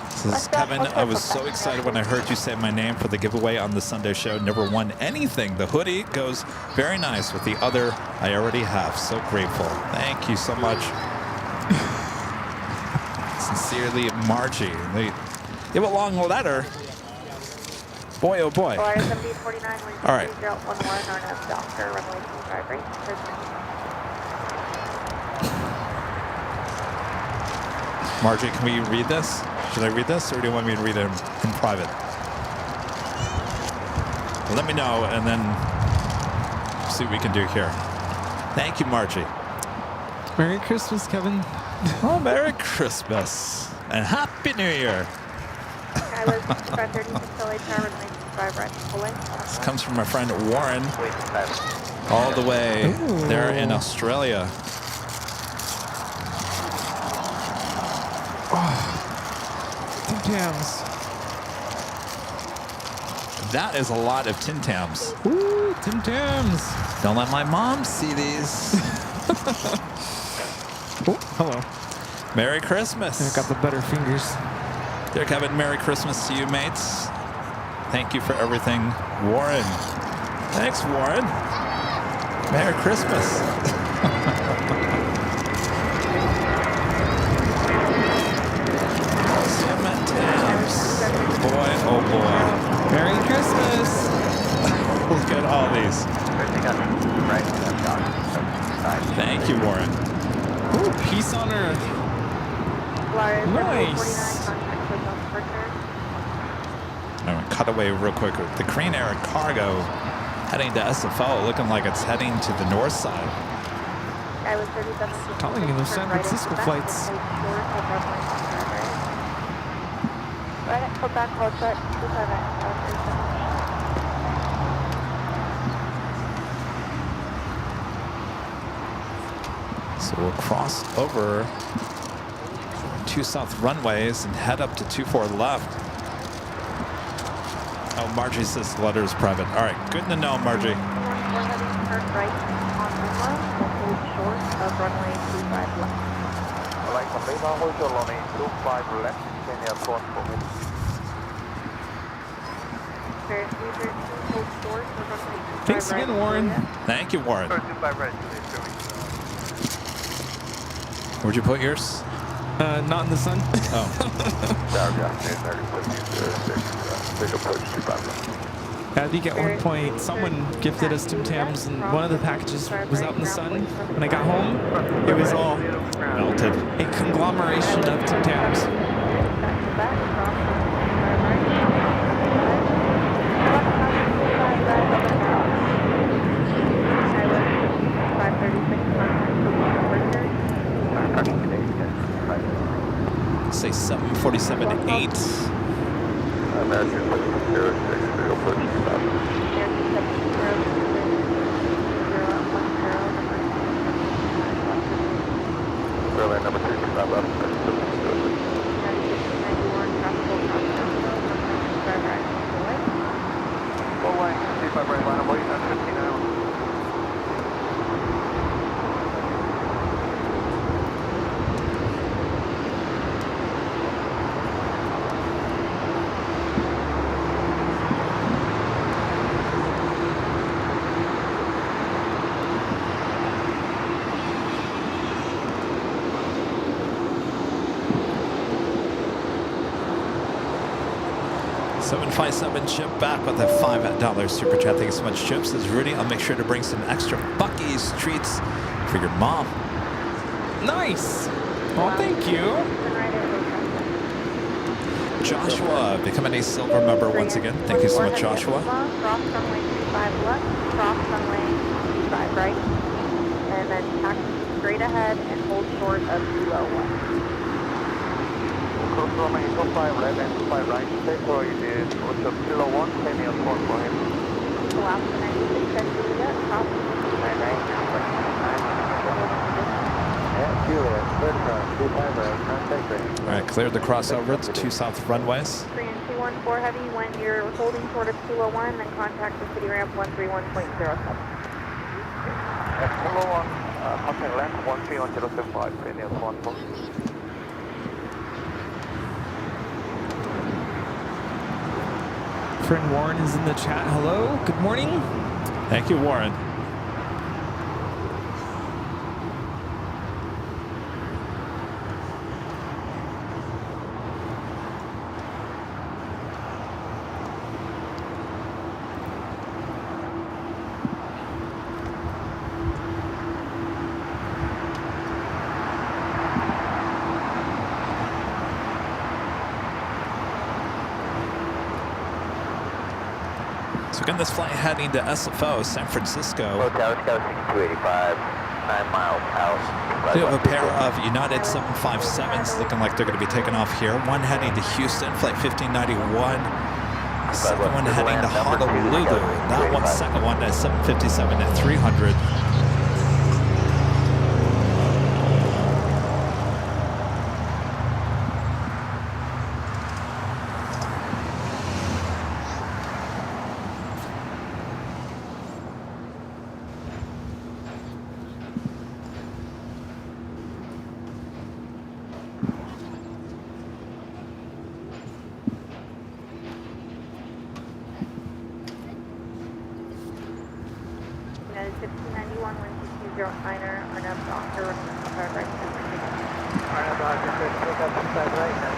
Says, Kevin, I was so excited when I heard you say my name for the giveaway on the Sunday show. Never won anything. The hoodie goes very nice with the other I already have. So grateful. Thank you so much. Sincerely, Margie. They give a long letter. Boy, oh boy. All right. Margie, can we read this? Should I read this, or do you want me to read it in private? Well, let me know, and then see what we can do here. Thank you, Margie. Merry Christmas, Kevin. Oh, Merry Christmas. And Happy New Year. This comes from my friend Warren, all the way there in Australia. Tim Tams. That is a lot of Tim Tams. Ooh, Tim Tams. Don't let my mom see these. Oh, hello. Merry Christmas. I got the better fingers. Dear Kevin, Merry Christmas to you, mates. Thank you for everything, Warren. Thanks, Warren. Merry Christmas. Boy, oh boy. Merry Christmas. Look at all these. Thank you, Warren. Ooh, peace on earth. Nice. I'm going to cut away real quick. The Crane Air cargo heading to SFO, looking like it's heading to the north side. Telling you, those San Francisco flights. So we'll cross over 2 south runways and head up to 24 left. Oh, Margie says the letter is private. All right, good to know, Margie. We're heading turn right on runway, we'll hold short of runway 25 left. Thanks again, Warren. Thank you, Warren. Where'd you put yours? Not in the sun. Oh. I think at one point someone gifted us Tim Tams, and one of the packages was out in the sun. When I got home, it was all Melted. a conglomeration of Tim Tams. Say 747 to 8. 757 Chip back with a $5 super chat. Thank you so much, Chip. Says Rudy, I'll make sure to bring some extra Buc-ee's treats for your mom. Nice. Well, thank you. Joshua becoming a silver member once again. Thank you so much, Joshua. Cross runway 25 left, cross runway 25 right, and then taxi straight ahead and hold short of 201. Cross runway 25 left and 25 right. Stay for you did. What's up, 201? Pay me on phone for him. Alaska 96 at Juliet, cross runway 25 right, now 25. Yeah, Juliet, third cross, 25 right, contact right. All right, cleared the crossover. It's 2 south runways. 3 and 214 heavy, when you're holding short of 201, then contact the city ramp 131.07. At 201, contact left 131.075, pay me on phone for. Friend Warren is in the chat. Hello. Good morning. Thank you, Warren. Again, this flight heading to SFO, San Francisco. Hotel Scout 6285, 9 miles out. We have a pair of United 757s looking like they're going to be taking off here. One heading to Houston, flight 1591. Second one heading to Honolulu. That one, second one at 757 at 300.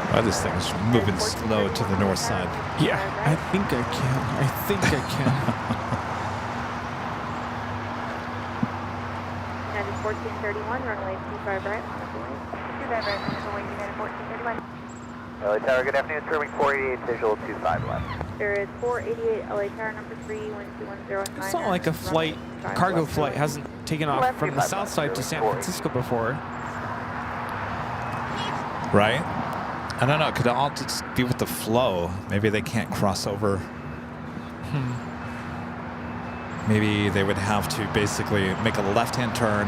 Oh, this thing is moving slow to the north side. Yeah, I think I can. I think I can. United 1431, runway 25 right, on the way. 25 right, on the way, United 1431. LA Tower, good afternoon, serving 488, visual 25 left. There is 488, LA Tower, number 3, 12109. It's not like a flight, cargo flight hasn't taken off from the south side to San Francisco before. Right? I don't know. Could it all just be with the flow? Maybe they can't cross over. Maybe they would have to basically make a left-hand turn,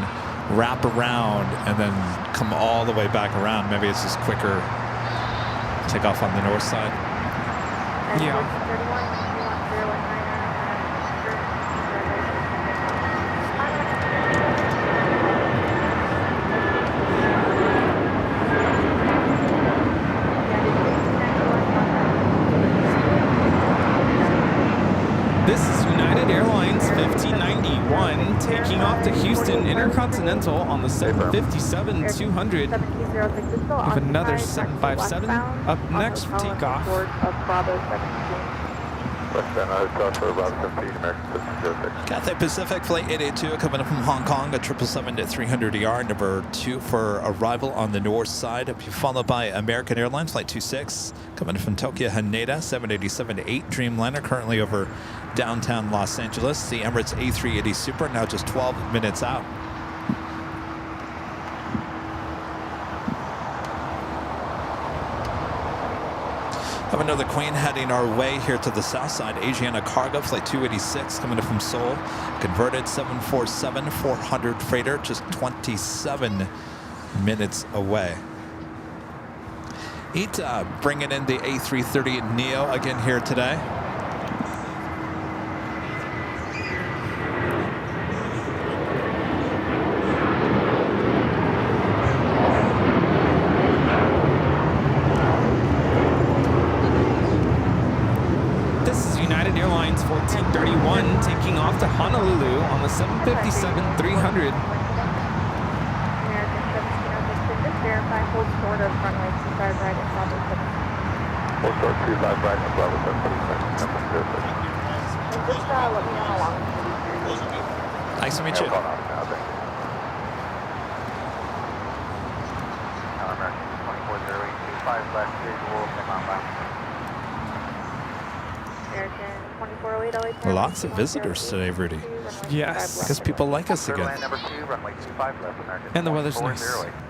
wrap around, and then come all the way back around. Maybe it's just quicker. Take off on the north side. Yeah. This is United Airlines 1591 taking off to Houston Intercontinental on the 757-200. We have another 757 up next for takeoff. Cathay Pacific Flight 882 coming up from Hong Kong at 777 at 300 ER, number 2 for arrival on the north side. Be followed by American Airlines Flight 26 coming from Tokyo Haneda 787-8 Dreamliner currently over downtown Los Angeles. The Emirates A380 Super now just 12 minutes out. Have another Queen heading our way here to the south side. Asiana Cargo Flight 286 coming in from Seoul. Converted 747-400 freighter, just 27 minutes away. ITA bringing in the A330 Neo again here today. Airlines 1431 taking off to Honolulu on the 757-300. American 1706, just verify, hold short of runway 25 right at Bravo 7. short 25 right and Bravo 17, number 06. And just let me know how long it's going to be. Nice to meet you. Hold on now, thank you. American 240825 left visual, come on back. American 2408 LA. Lots of visitors today, Rudy. Yes. Because people like us again. Land number 2, runway 25 left, American. And the weather's nice. 2408.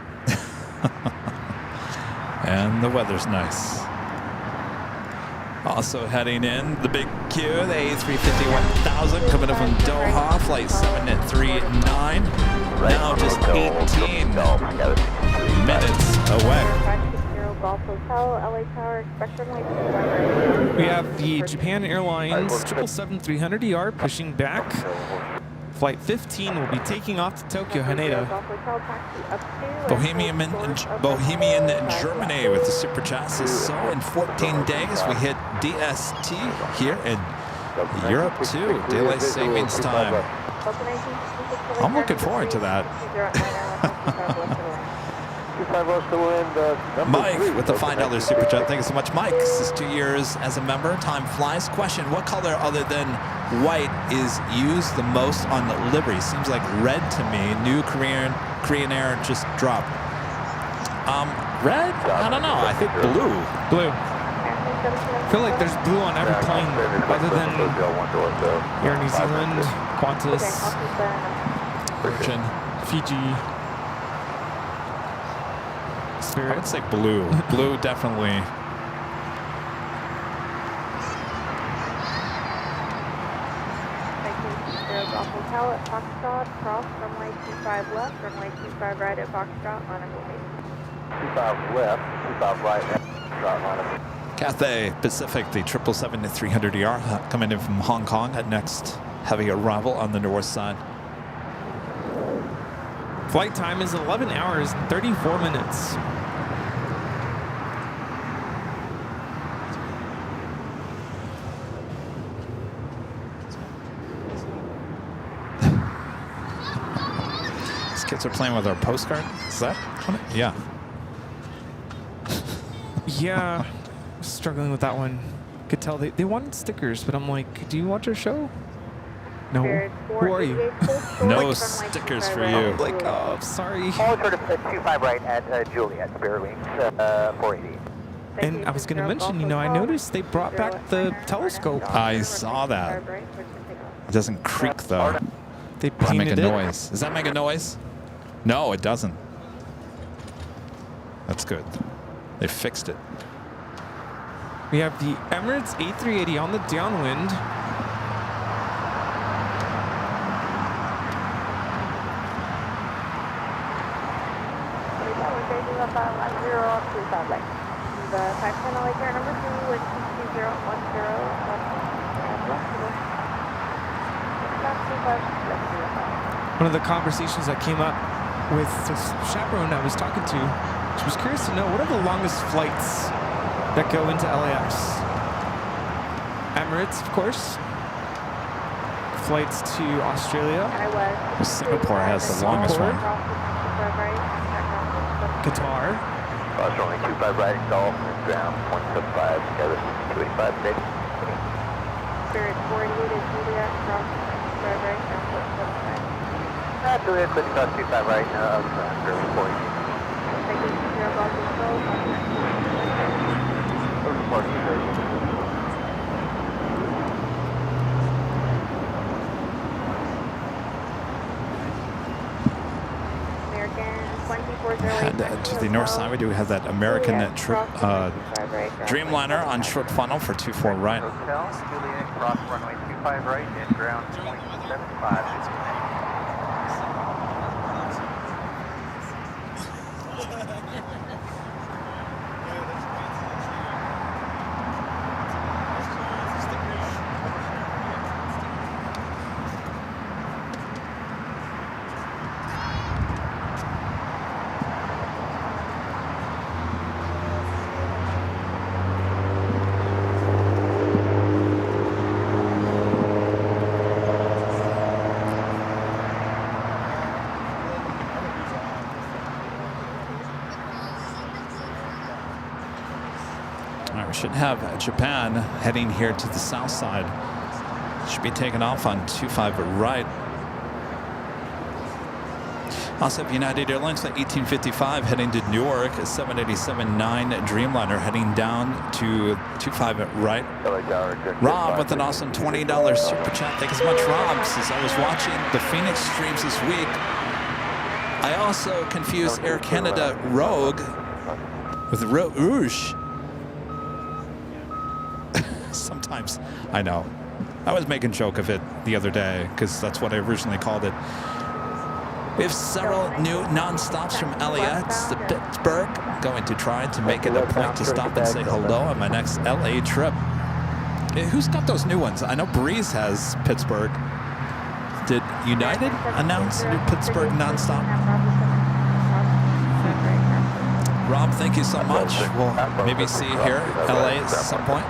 And the weather's nice. Also heading in, the big Q, the A350-1000 coming in from Doha, flight 739. Now just 18 minutes away. 560 Golf Hotel, LA Tower, Spectrum Light. We have the Japan Airlines 777-300ER pushing back. Flight 15 will be taking off to Tokyo, Haneda. Bohemian Germany with the super chassis. So in 14 days, we hit DST here in Europe too. Daylight savings time. I'm looking forward to that. Mike with the $5 super chat. Thank you so much, Mike. This is 2 years as a member. Time flies. Question: what color other than white is used the most on the livery? Seems like red to me. New Korean Air just dropped. Red? I don't know. I think blue. Blue. I feel like there's blue on every plane other than Air New Zealand, Qantas, Virgin. Fiji, I would say blue. Blue, definitely. Golf Hotel at Foxtrot, cross runway 25 left, runway 25 right at Foxtrot, line of 25 left, 25 right, Foxtrot, line of Cathay Pacific, the 777-300ER coming in from Hong Kong at next heavy arrival on the north side. flight time is 11 hours and 34 minutes. These kids are playing with our postcard. Is that? Yeah. Yeah, struggling with that one. Could tell they wanted stickers, but I'm like, do you watch our show? No. Who are you? No stickers for you. Like, oh, sorry. All short of 25 right at Juliet, Spirit Wings, 480. And I was going to mention, you know, I noticed they brought back the telescope. I saw that. It doesn't creak though. They Does that make a painted it. noise? Does that make a noise? No, it doesn't. That's good. They fixed it. We have the Emirates A380 on the downwind. One of the conversations that came up with the chaperone I was talking to, she was curious to know, what are the longest flights that go into LAX? Emirates, of course. Flights to Australia. Singapore has the longest one. Qatar. Bus only 25 right, Golf, and ground, 175, together, 285, big. Spirit 48 is Juliet, cross 25 right, ground 175. Juliet, click across 25 right, Spirit 48. Thank you, Zero Golf Control, And to the north side, we do have that American Dreamliner on short funnel for 24 right. Hotel, Juliet, cross runway 25 right, and ground 0.75. should have Japan heading here to the south side. Should be taking off on 25 right. Also have United Airlines at 1855 heading to Newark, 787-9 Dreamliner heading down to 25 right. Rob with an awesome $20 super chat. Thank you so much, Rob. Since I was watching the Phoenix streams this week, I also confused Air Canada Rogue with Rouge. Sometimes, I know. I was making a joke of it the other day because that's what I originally called it. We have several new non-stops from LAX to Pittsburgh. Going to try to make it a point to stop and say hello on my next LA trip. Who's got those new ones? I know Breeze has Pittsburgh. Did United announce a new Pittsburgh non-stop? Rob, thank you so much. We'll maybe see you here in LA at some point.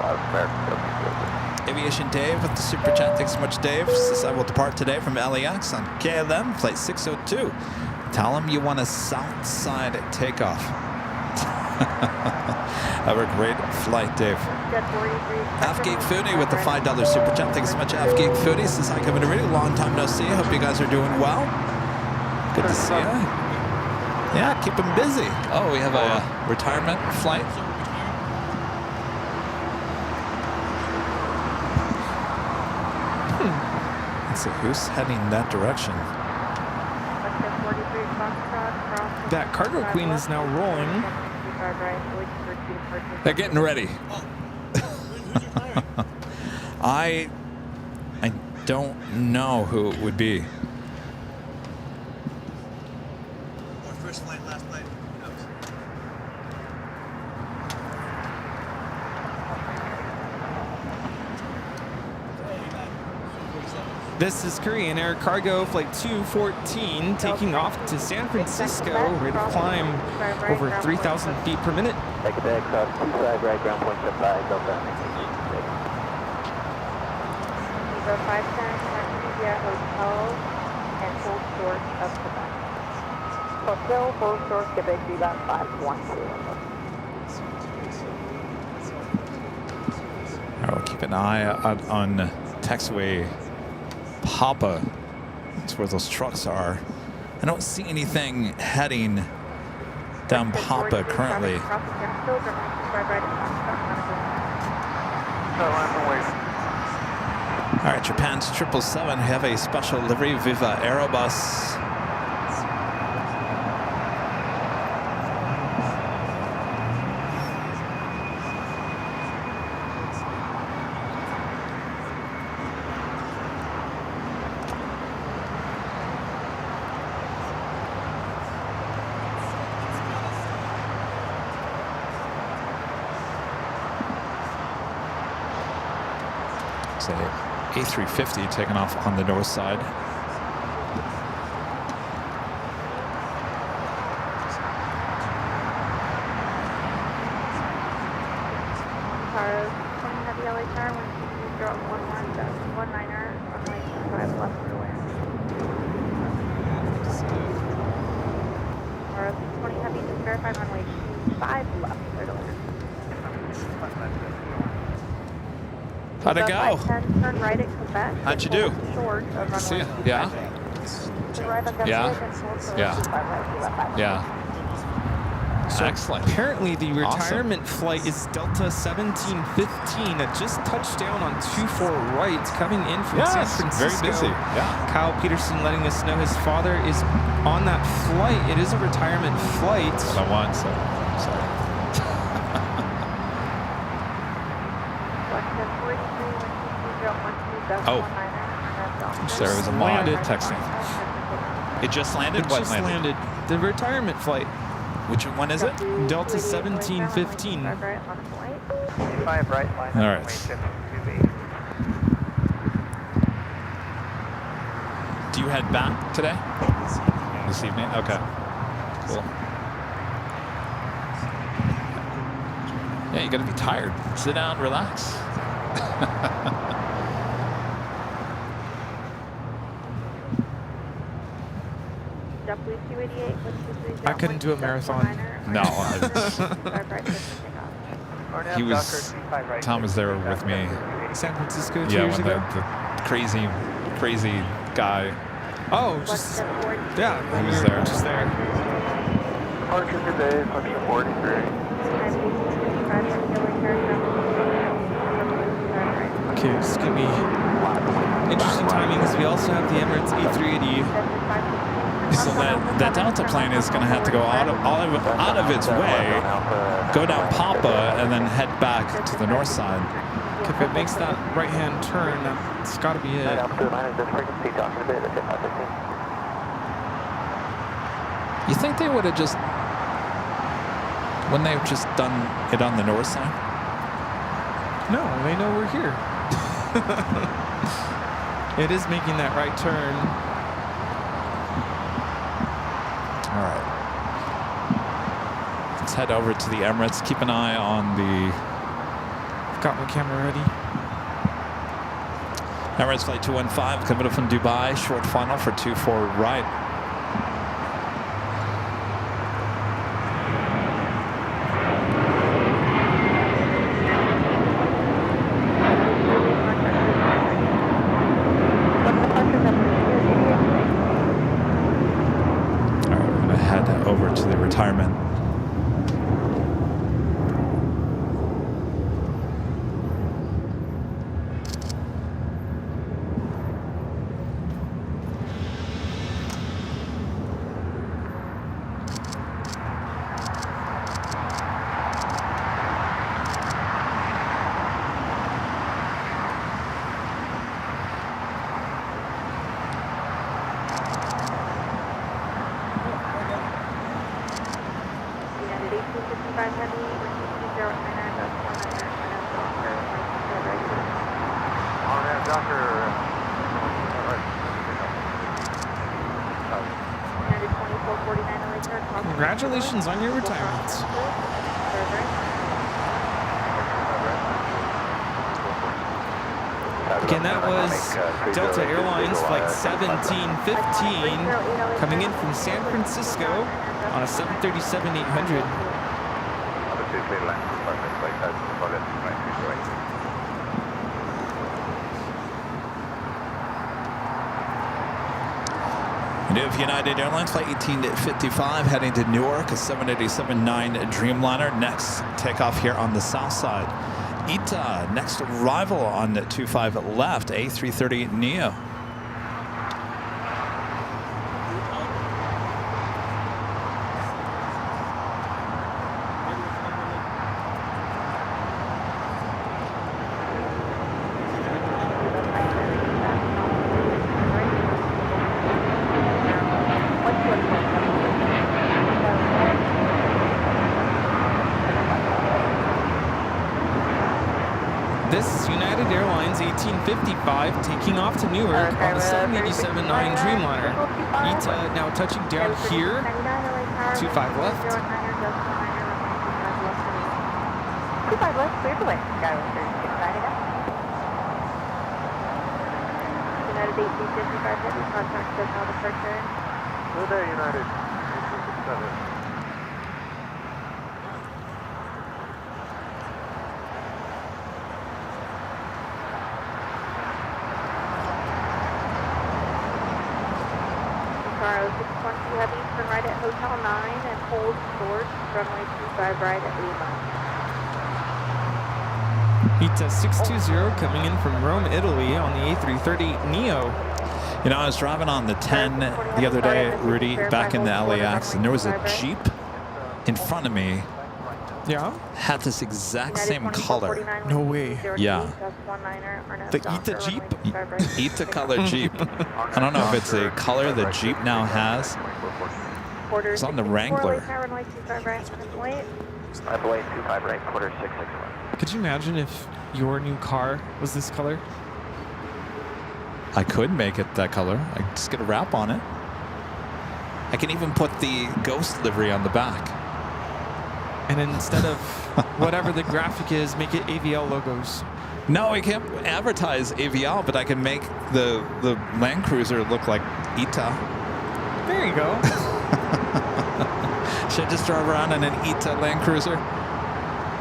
Aviation Dave with the super chat. Thanks so much, Dave. Says I will depart today from LAX on KLM flight 602. Tell him you want a south side takeoff. Have a great flight, Dave. Afgeek Foodie with the $5 super chat. Thanks so much, Afgeek Foodie. Says hi, Kevin Rudy. Long time no see. Hope you guys are doing well. Good to see you. Yeah, keep them busy. Oh, we have a retirement flight. Let's see, who's heading that direction? That cargo queen is now rolling. They're getting ready. I don't know who it would be. First flight, last flight. This is Korean Air Cargo Flight 214 taking off to San Francisco, rate of climb over 3,000 feet per minute. Take a deck cross 25 right, ground point 75, Delta. 510, via Hotel and full source of Quebec. Hotel, full source, Quebec, Viva 510. I'll keep an eye out on taxiway Papa. That's where those trucks are. I don't see anything heading down Papa currently. All right, Japan's 777 have a special livery Viva Aerobus. A350 taking off on the north side. Heavy LA tower, 119er, runway 25 left for land. 20 heavy, just verify runway 25 left for land. How'd it go? 510, turn right at Quebec. How'd you do? Short of runway See ya. Yeah. Yeah. So excellent. Apparently the retirement flight is Delta 1715 that just touched down on 24 right coming in from San Francisco. Very busy. Yeah. Kyle Peterson letting us know his father is on that flight. It is a retirement flight. That's what I want, so sorry. Oh. There was a landed texting. It just landed? It What just landed? landed. The retirement flight. Which one is it? Delta 1715. 25 right, line All up, right. 2B. Do you head back today? This evening? Okay. Cool. Yeah, you gotta be tired. Sit down, relax. I couldn't do a marathon. No. He was. Tom was there with me. San Francisco 2 Yeah, years when ago. the crazy guy. Oh, just yeah, He was there. Just there. Departure today, function 43. Okay, it's gonna be interesting timing because we also have the Emirates A380. So that Delta plane is going to have to go out of its way, go down Papa, and then head back to the north side. If it makes that right-hand turn, that's got to be it. You think they would have just, wouldn't they have just done it on the north side? No, they know we're here. It is making that right turn. All right. Let's head over to the Emirates. Keep an eye on the... I've got my camera ready. Emirates flight 215 coming up from Dubai. Short final for 24 right. Over to the retirement. Congratulations on your retirement. Again, that was Delta Airlines flight 1715 coming in from San Francisco on a 737-800. New United Airlines flight 1855 heading to Newark, a 787-9 Dreamliner. Next takeoff here on the south side. ITA, next arrival on 25 left, A330 Neo. This United Airlines 1855 taking off to Newark on the 787-9 Dreamliner. ITA now touching down here, 25 left. 25 left, clear to land. United 1855 heavy, contact says now departure. Good day, United 1857. Sorry, 612 heavy, turn right at Hotel 9 and hold short, runway 25 right at Lima. ITA 620 coming in from Rome, Italy on the A330 Neo. You know, I was driving on the 10 the other day, Rudy, back in the LAX, and there was a Jeep in front of me. Yeah? Had this exact same color. No way. Yeah. The ITA Jeep? ITA color Jeep. I don't know if it's a color the Jeep now has. It's on the Wrangler. I blade 25 right, quarter 661. Could you imagine if your new car was this color? I could make it that color. I just get a wrap on it. I can even put the ghost livery on the back. And then instead of whatever the graphic is, make it AVL logos. No, I can't advertise AVL, but I can make the Land Cruiser look like ITA. There you go. Should I just drive around in an ITA Land Cruiser?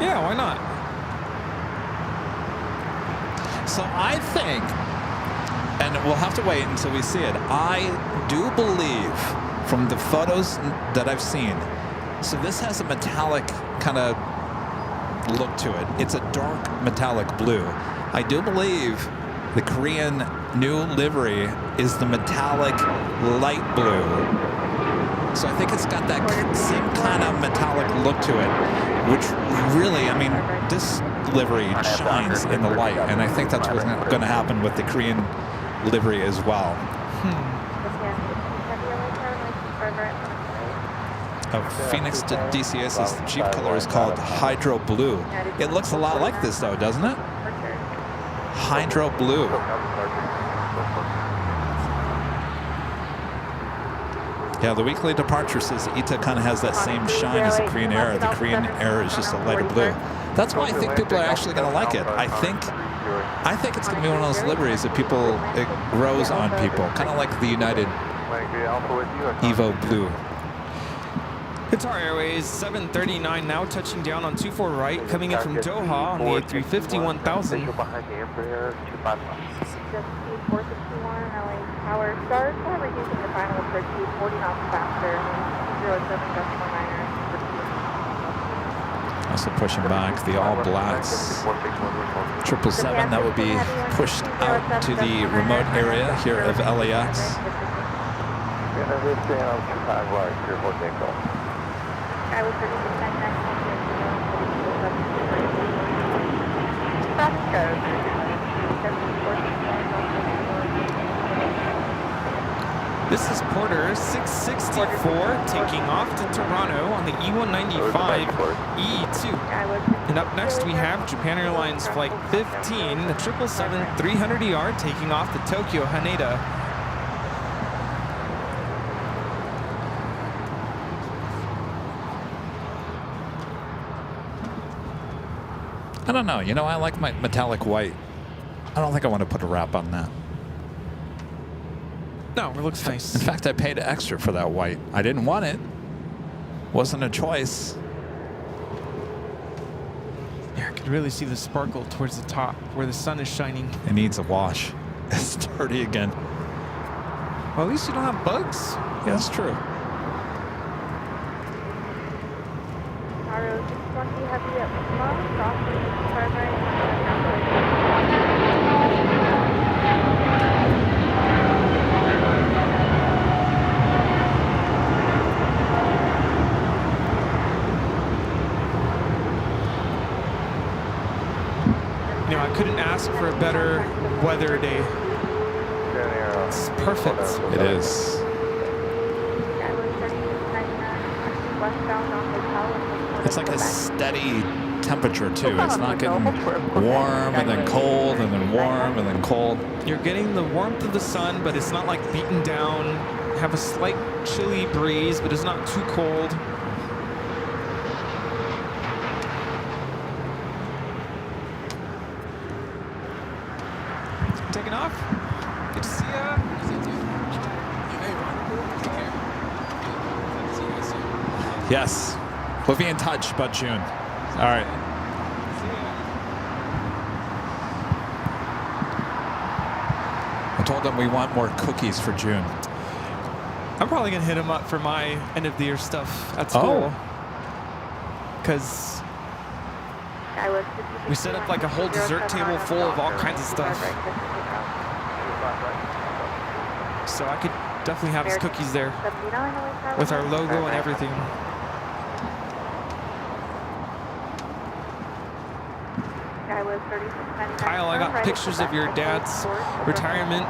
Yeah, why not? So I think, and we'll have to wait until we see it, I do believe from the photos that I've seen, so this has a metallic kind of look to it. It's a dark metallic blue. I do believe the Korean new livery is the metallic light blue. So I think it's got that same kind of metallic look to it, which really, I mean, this livery shines in the light, and I think that's what's going to happen with the Korean livery as well. Phoenix to DCS's Jeep color is called Hydro Blue. It looks a lot like this, though, doesn't it? Hydro Blue. Yeah, the weekly departure says ITA kind of has that same shine as the Korean Air. The Korean Air is just a lighter blue. That's why I think people are actually going to like it. I think it's going to be one of those liveries that it grows on people, kind of like the United Evo Blue. Qatar Airways 739 now touching down on 24 right, coming in from Doha on the A350 1000. Just 461 LA Tower start, reducing the final approach to 40 knots faster, 207.9. Also pushing back the All Blacks 777 that would be pushed out to the remote area here of LAX. I was This is Porter 664 taking off to Toronto on the E195 E2. And up next we have Japan Airlines Flight 15, the 777-300ER taking off to Tokyo Haneda. I don't know. You know, I like my metallic white. I don't think I want to put a wrap on that. No, it looks nice. In fact, I paid extra for that white. I didn't want it. Wasn't a choice. Yeah, I could really see the sparkle towards the top where the sun is shining. It needs a wash. It's dirty again. Well, at least you don't have bugs. Yeah, that's true. You know, I couldn't ask for a better weather day. It's perfect. It is. It's like a steady temperature too. It's not getting warm and then cold and then warm and then cold. You're getting the warmth of the sun, but it's not like beaten down. Have a slight chilly breeze, but it's not too cold. Taking off. Good to see ya. Yes. We'll be in touch about June. All right. I told them we want more cookies for June. I'm probably going to hit him up for my end of the year stuff at school. Because we set up like a whole dessert table full of all kinds of stuff. So I could definitely have his cookies there with our logo and everything. Kyle, I got pictures of your dad's retirement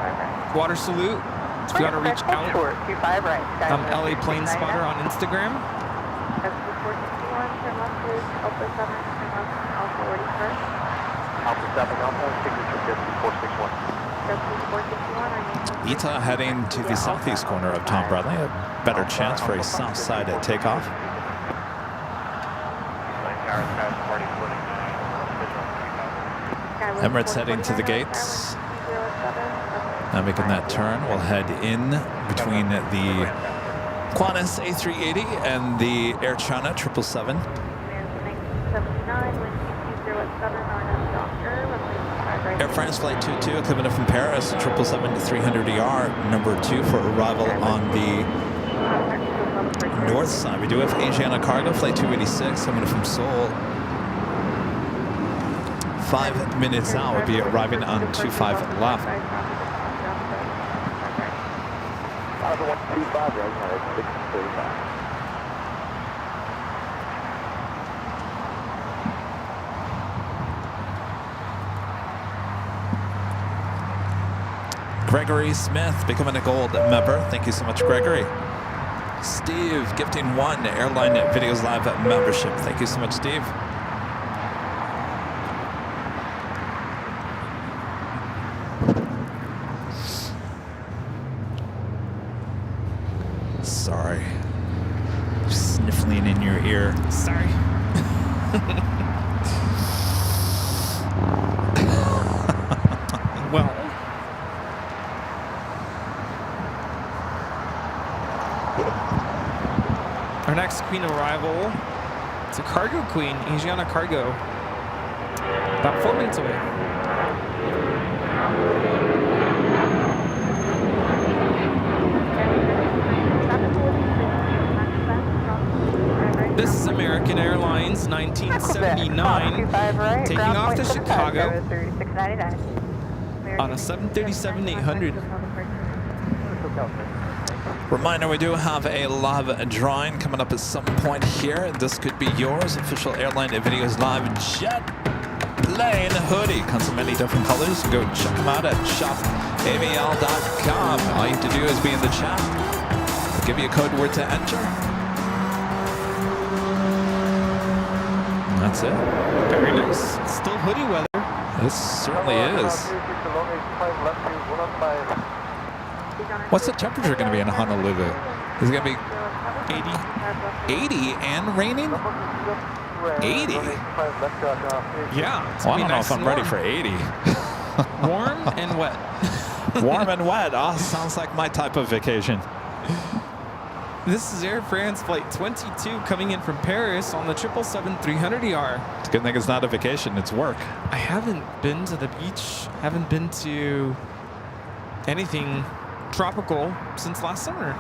water salute. If you want to reach out, I'm LA Plane Spotter on Instagram. ITA heading to the southeast corner of Tom Bradley. A better chance for a south side at takeoff. Emirates heading to the gates. Now making that turn, we'll head in between the Qantas A380 and the Air China 777. Air Air France Flight 22 coming in from Paris, 777-300ER, number 2 for arrival on the north side. We do have Asiana Cargo Flight 286 coming in from Seoul. 5 minutes out, we'll be arriving on 25 left. 125 right now, 635. Gregory Smith becoming a gold member. Thank you so much, Gregory. Steve gifting 1 Airline Videos Live membership. Thank you so much, Steve. Sorry. Sniffling in your ear. Sorry. Well. Our next queen arrival, it's a cargo queen, Asiana Cargo. About 4 minutes away. This is American Airlines 1979, taking off to Chicago on a 737-800. Reminder, we do have a live drawing coming up at some point here. This could be yours. Official Airline Videos Live JetBlue hoodie. Comes in many different colors. Go check them out at shopavl.com. All you have to do is be in the chat. I'll give you a code word to enter. That's it. Very nice. It's still hoodie weather. This certainly is. What's the temperature going to be in Honolulu? Is it going to be 80? 80 and raining? 80? Yeah. Well, I don't know if I'm ready for 80. Warm and wet. Warm and wet. Oh, sounds like my type of vacation. This is Air France Flight 22 coming in from Paris on the 777-300ER. It's a good thing it's not a vacation, it's work. I haven't been to the beach, haven't been to anything tropical since last summer.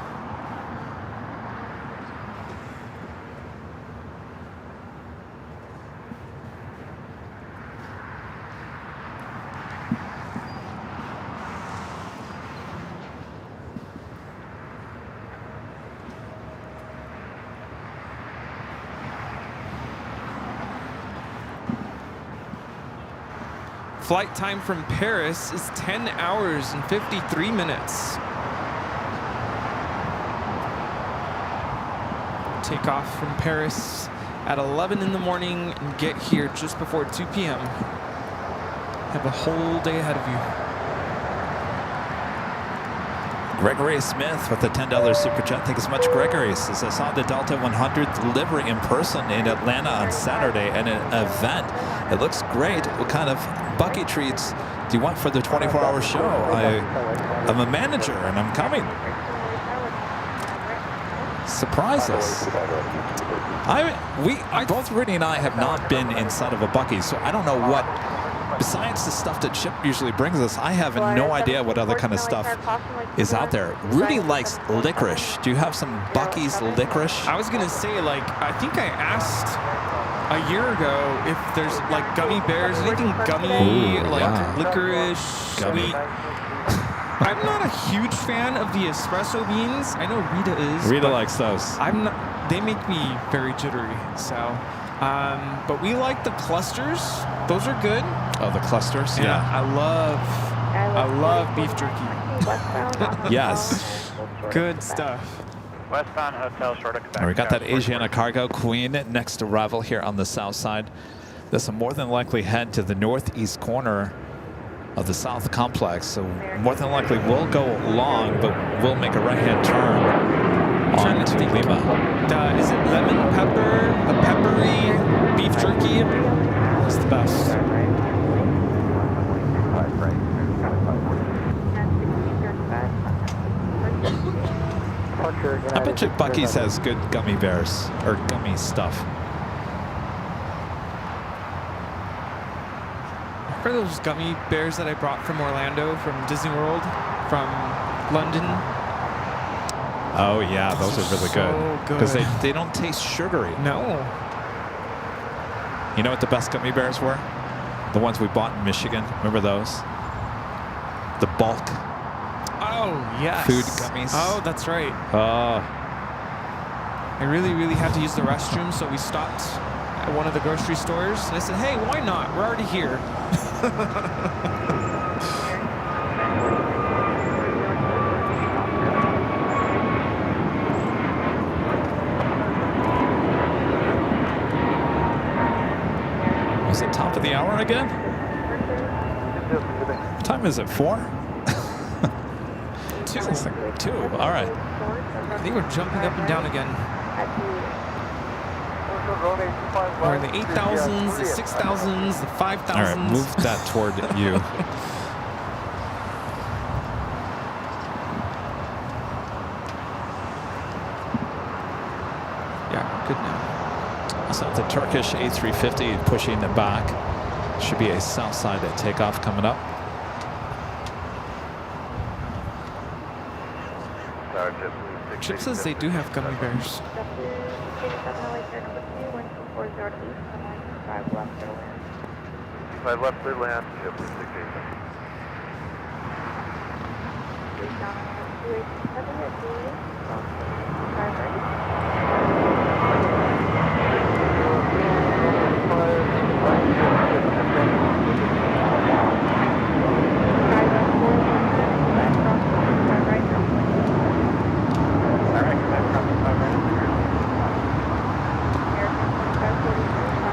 Flight time from Paris is 10 hours and 53 minutes. Take off from Paris at 11 in the morning and get here just before 2 p.m. Have a whole day ahead of you. Gregory Smith with the $10 super chat. Thank you so much, Gregory. Says, I saw the Delta 100 livery in person in Atlanta on Saturday at an event. It looks great. What kind of Bucky treats do you want for the 24-hour show? I'm a manager and I'm coming. Surprise us. Both Rudy and I have not been inside of a Bucky, so I don't know what, besides the stuff that Chip usually brings us, I have no idea what other kind of stuff is out there. Rudy likes licorice. Do you have some Bucky's licorice? I was gonna say, like, I think I asked a year ago if there's like gummy bears, anything gummy, licorice, sweet. I'm not a huge fan of the espresso beans. I know Rita is. Rita likes those. I'm not. They make me very jittery. So, but we like the clusters. Those are good. Oh, the clusters. And Yeah. I love beef jerky. Yes. Good stuff. Westbound Hotel short of Quebec. We got that Asiana Cargo Queen next arrival here on the south side. This will more than likely head to the northeast corner of the South Complex. So more than likely we'll go long, but we'll make a right-hand turn on to Lima. Is it lemon pepper, the peppery beef jerky? It's the best. I bet you Buc-ee's has good gummy bears or gummy stuff. For those those gummy bears that I brought from Orlando, from Disney World, from London? Oh yeah, those are really so good because good. they don't taste sugary. No. You know what the best gummy bears were? The ones we bought in Michigan. Remember those? The bulk Oh, yes. food gummies. Oh, that's right. Oh, I really, really had to use the restroom, so we stopped at one of the grocery stores. And I said, hey, why not? We're already here. was it top of the hour again? What time is it? 4? 2. It's like 2. All right. I think we're jumping up and down again. We're in the 8,000s, the 6,000s, the 5,000s. All right. Move that toward you. Yeah, good now. So the Turkish A350 pushing it back. Should be a south side at takeoff coming up. Chip says they do have gummy bears. Five left, clear land, JetBlue dictation.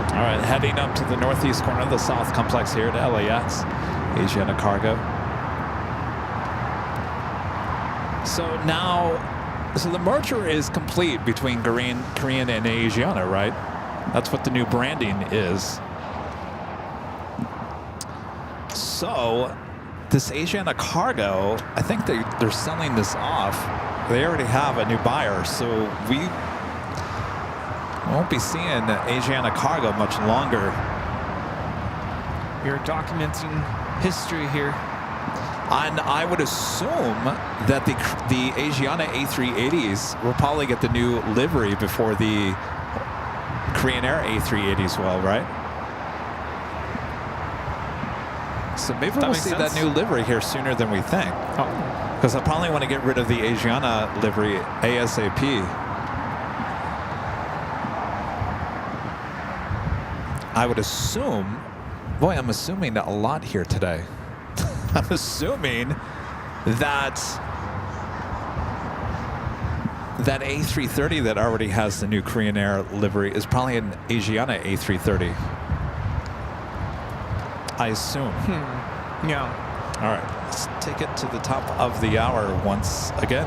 All right, heading up to the northeast corner of the South Complex here to LAX, Asiana Cargo. So now, so the merger is complete between Korean and Asiana, right? That's what the new branding is. So this Asiana Cargo, I think they're selling this off. They already have a new buyer, so we won't be seeing Asiana Cargo much longer. You're documenting history here. And I would assume that the Asiana A380s will probably get the new livery before the Korean Air A380s will, right? So maybe we'll see that new livery here sooner than we think. Because I probably want to get rid of the Asiana livery ASAP. I would assume, boy, I'm assuming a lot here today. I'm assuming that that A330 that already has the new Korean Air livery is probably an Asiana A330. I assume. Yeah. All right, let's take it to the top of the hour once again.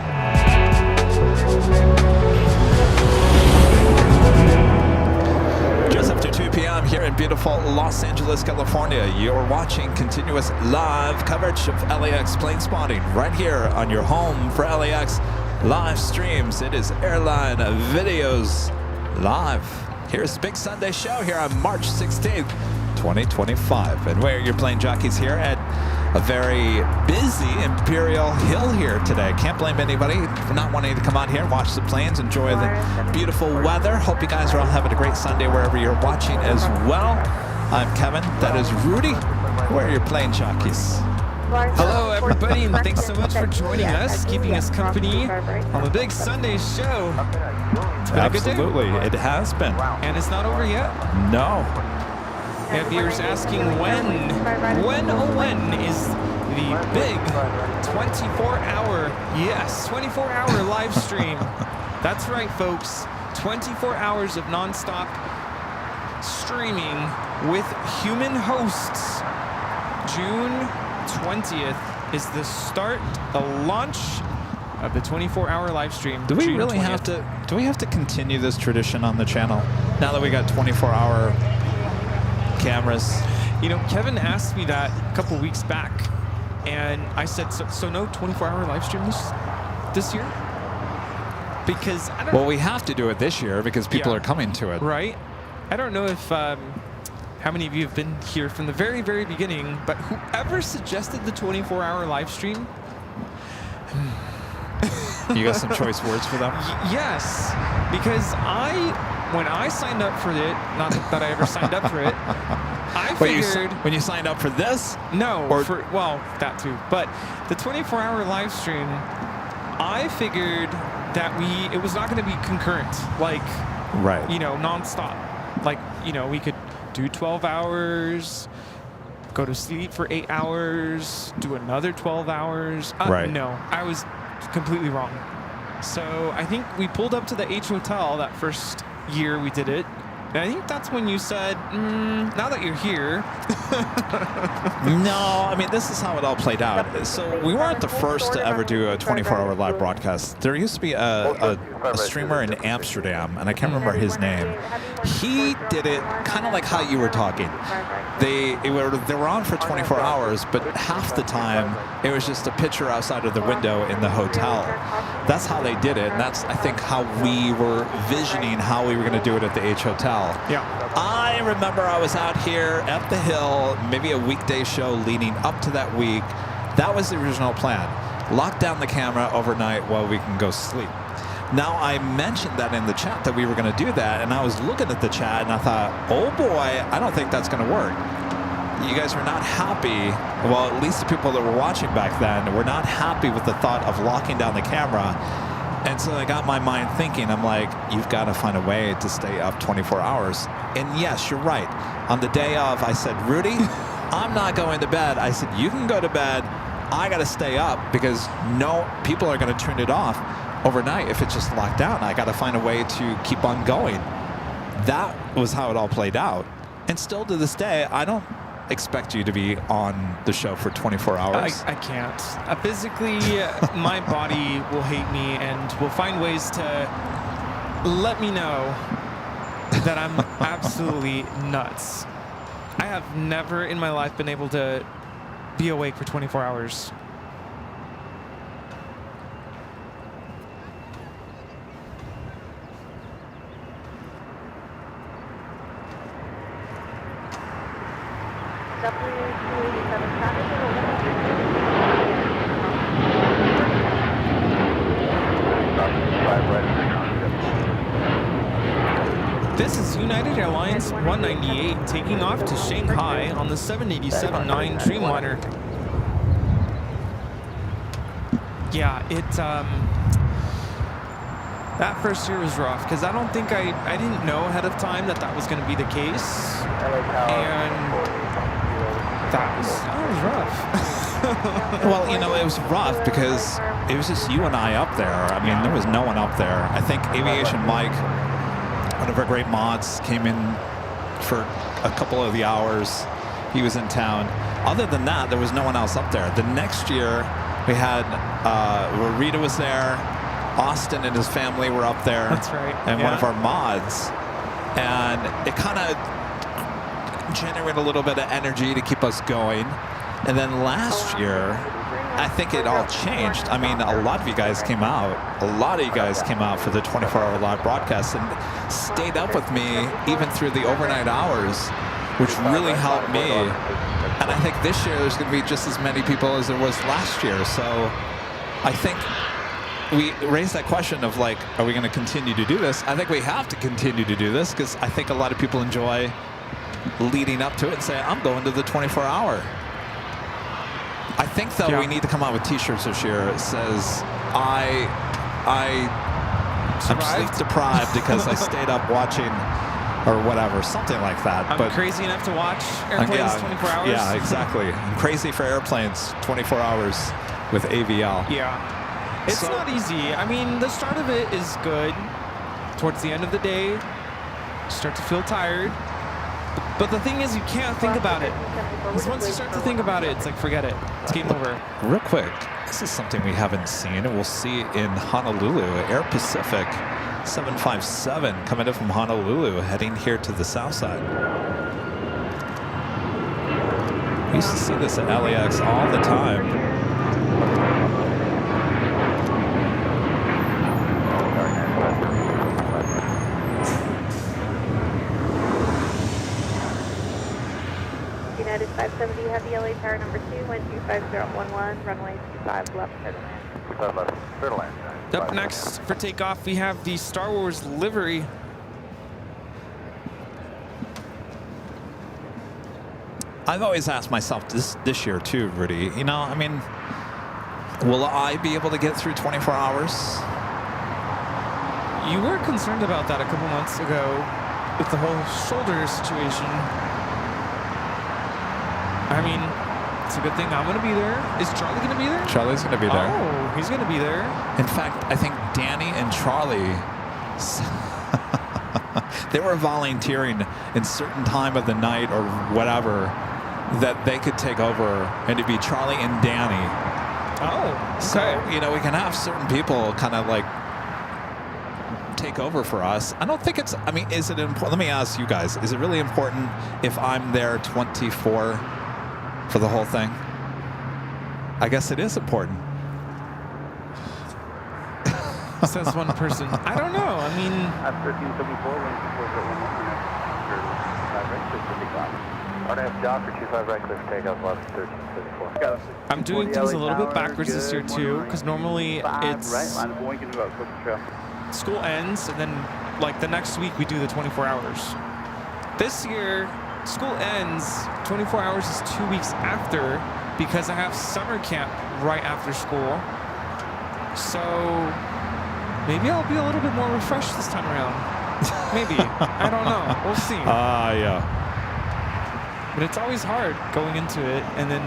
Just after 2 p.m. here in beautiful Los Angeles, California, you're watching continuous live coverage of LAX plane spotting right here on your home for LAX live streams. It is Airline Videos Live. Here's the big Sunday show here on March 16th, 2025. And we're your plane jockeys here at a very busy Imperial Hill here today. Can't blame anybody for not wanting to come out here and watch the planes, enjoy the beautiful weather. Hope you guys are all having a great Sunday wherever you're watching as well. I'm Kevin, that is Rudy. We're your plane jockeys. Hello, everybody, and thanks so much for joining us, keeping us company on the big Sunday show. It's been a good day. Absolutely, it has been. And it's not over yet. No. We have viewers asking when is the big 24-hour, yes, 24-hour live stream. That's right, folks. 24 hours of nonstop streaming with human hosts. June 20th is the start, the launch of the 24-hour live stream. Do we June really 20th. have to? Do we have to continue this tradition on the channel now that we got 24-hour cameras? You know, Kevin asked me that a couple weeks back, and I said, so no 24-hour live stream this year? Because I don't. Well, we have to do it this year because people are coming to it. Right. I don't know if how many of you have been here from the very, very beginning, but whoever suggested the 24-hour live stream, You got some choice words for them? yes, because when I signed up for it, not that I ever signed up for it, I figured... when you signed up for this? No, Or- well, that too. But the 24-hour live stream, I figured that it was not going to be concurrent, like, Right. nonstop. Like, we could do 12 hours, go to sleep for 8 hours, do another 12 hours. Right. No, I was completely wrong. So I think we pulled up to the H Hotel that first year we did it. And I think that's when you said, now that you're here. No, I mean, this is how it all played out. So we weren't the first to ever do a 24-hour live broadcast. There used to be a streamer in Amsterdam, and I can't remember his name. He did it kind of like how you were talking. They were on for 24 hours, but half the time it was just a picture outside of the window in the hotel. That's how they did it, and that's, I think, how we were visioning how we were going to do it at the H Hotel. Yeah. I remember I was out here at the Hill, maybe a weekday show leading up to that week. That was the original plan. Lock down the camera overnight while we can go sleep. Now, I mentioned that in the chat that we were going to do that, and I was looking at the chat, and I thought, oh boy, I don't think that's going to work. You guys were not happy, well, at least the people that were watching back then were not happy with the thought of locking down the camera. And so I got my mind thinking, I'm like, you've got to find a way to stay up 24 hours. And yes, you're right. On the day of, I said, Rudy, I'm not going to bed. I said, you can go to bed. I got to stay up because people are going to turn it off overnight if it's just locked down. I got to find a way to keep on going. That was how it all played out. And still to this day, I don't expect you to be on the show for 24 hours. I can't. Physically, my body will hate me and will find ways to let me know that I'm absolutely nuts. I have never in my life been able to be awake for 24 hours. This is United Airlines 198 taking off to Shanghai on the 787-9 Dreamliner. Yeah, that first year was rough because I don't think I didn't know ahead of time that was going to be the case, and that was rough. Well, it was rough because it was just you and I up there. I mean, there was no one up there. I think Aviation Mike, one of our great mods, came in for a couple of the hours. He was in town. Other than that, there was no one else up there. The next year, we had Rita was there. Austin and his family were up there. That's right. And one of our mods. And it kind of generated a little bit of energy to keep us going. And then last year, I think it all changed. I mean, a lot of you guys came out. A lot of you guys came out for the 24-hour live broadcast and stayed up with me even through the overnight hours, which really helped me. And I think this year there's going to be just as many people as there was last year. So I think we raised that question of like, are we going to continue to do this? I think we have to continue to do this because I think a lot of people enjoy leading up to it and say, I'm going to the 24-hour. I think, though, we need to come out with T-shirts this year. It says, I'm sleep deprived because I stayed up watching or whatever, something like that. I'm crazy enough to watch airplanes 24 hours. Yeah, exactly. I'm crazy for airplanes 24 hours with AVL. Yeah. It's not easy. I mean, the start of it is good. Towards the end of the day, you start to feel tired. But the thing is, you can't think about it. Because once you start to think about it, it's like, forget it. It's game over. Real quick, this is something we haven't seen, and we'll see in Honolulu. Air Pacific 757 coming in from Honolulu, heading here to the south side. We used to see this at LAX all the time. tower number 2, 125.011, runway 25 left, clear to land. 25 left, clear to land. Up next for takeoff, we have the Star Wars livery. I've always asked myself this year too, Rudy. You know, I mean, will I be able to get through 24 hours? You were concerned about that a couple months ago with the whole shoulder situation. I mean, it's a good thing I'm going to be there. Is Charlie going to be there? Charlie's going to be there. Oh, he's going to be there. In fact, I think Danny and Charlie, they were volunteering in certain time of the night or whatever that they could take over, and to be Charlie and Danny. Oh, okay. So, you know, we can have certain people kind of like take over for us. I don't think it's, I mean, is it important? Let me ask you guys, is it really important if I'm there 24 for the whole thing? I guess it is important. Says one person. I don't know. I mean, At 1374, 124.1 RNF Dock for 25 right, clear for takeoff, left 1374. I'm doing things a little bit backwards this year too, because normally it's school ends and then like the next week we do the 24 hours. This year, school ends, 24 hours is 2 weeks after because I have summer camp right after school. So maybe I'll be a little bit more refreshed this time around. Maybe. I don't know. We'll see. Yeah. But it's always hard going into it, and then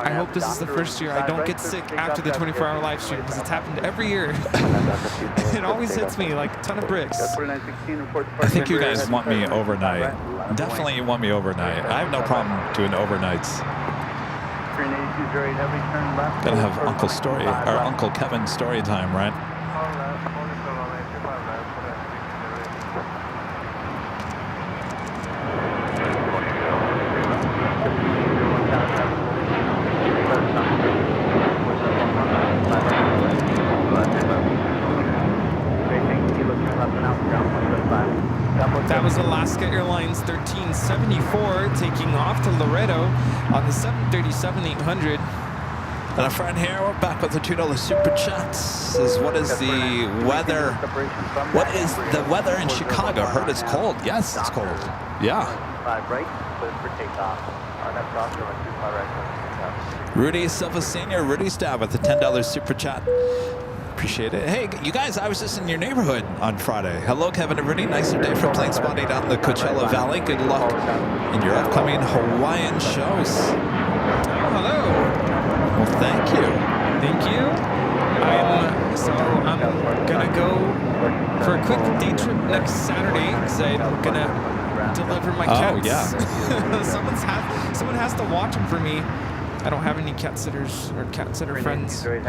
I hope this is the first year I don't get sick after the 24-hour live stream, because it's happened every year. It always hits me like a ton of bricks. I think you guys want me overnight. Definitely you want me overnight. I have no problem doing overnights. Gonna have Uncle Kevin story time, right? That was Alaska Airlines 1374 taking off to Laredo on the 737-800. And a friend here, we're back with the $2 super chat. Says, what is the weather? What is the weather in Chicago? Heard it's cold. Yes, it's cold. Yeah. Rudy Silva Sr., Rudy Stab with the $10 super chat. Appreciate it. Hey, you guys, I was just in your neighborhood on Friday. Hello, Kevin and Rudy. Nicer day for plane spotting out in the Coachella Valley. Good luck in your upcoming Hawaiian shows. Oh, hello. Well, thank you. Thank you. I'm gonna go for a quick day trip next Saturday because I'm gonna deliver my cats. Oh, yeah. Someone has to watch them for me. I don't have any cat sitters or cat sitter friends. So I'm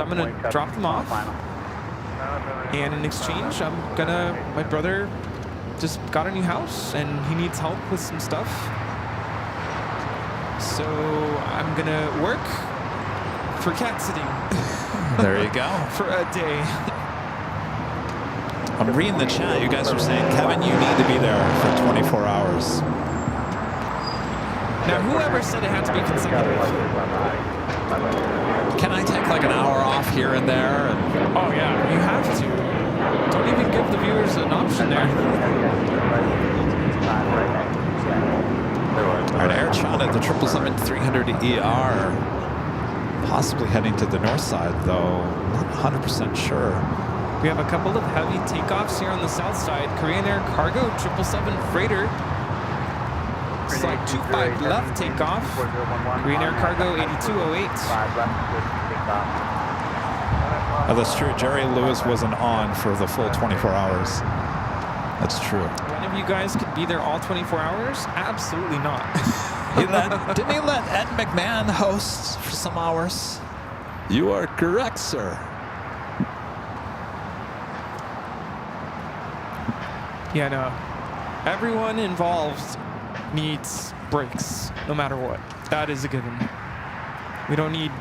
gonna drop them off. And in exchange, my brother just got a new house and he needs help with some stuff. So I'm gonna work for cat sitting. There you go. For a day. I'm reading the chat. You guys are saying, Kevin, you need to be there for 24 hours. Now, whoever said it had to be consecutive? Can I take like an hour off here and there? Oh, yeah, you have to. Don't even give the viewers an option there. All right, Air China, the 777-300ER. Possibly heading to the north side, though. Not 100% sure. We have a couple of heavy takeoffs here on the south side. Korean Air Cargo 777 Freighter. Slide 25 left takeoff. Korean Air Cargo 8208. Oh, that's true. Jerry Lewis wasn't on for the full 24 hours. That's true. One of you guys could be there all 24 hours? Absolutely not. Didn't he let Ed McMahon host for some hours? You are correct, sir. Yeah, no. Everyone involved needs breaks, no matter what. That is a given. We don't need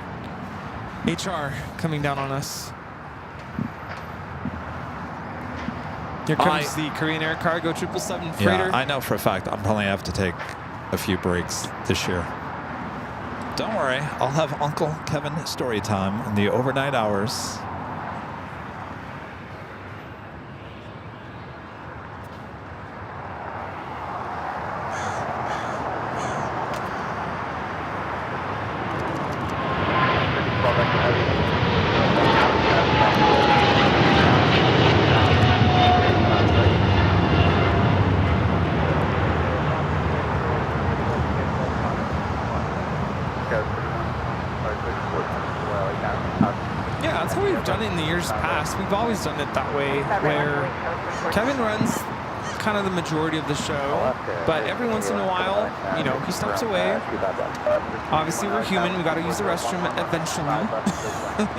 HR coming down on us. Here comes the Korean Air Cargo 777 Freighter. Yeah, I know for a fact I'm probably have to take a few breaks this year. Don't worry, I'll have Uncle Kevin story time in the overnight hours. Yeah, that's how we've done it in the years past. We've always done it that way, where Kevin runs kind of the majority of the show, but every once in a while, you know, he steps away. Obviously, we're human. We got to use the restroom eventually.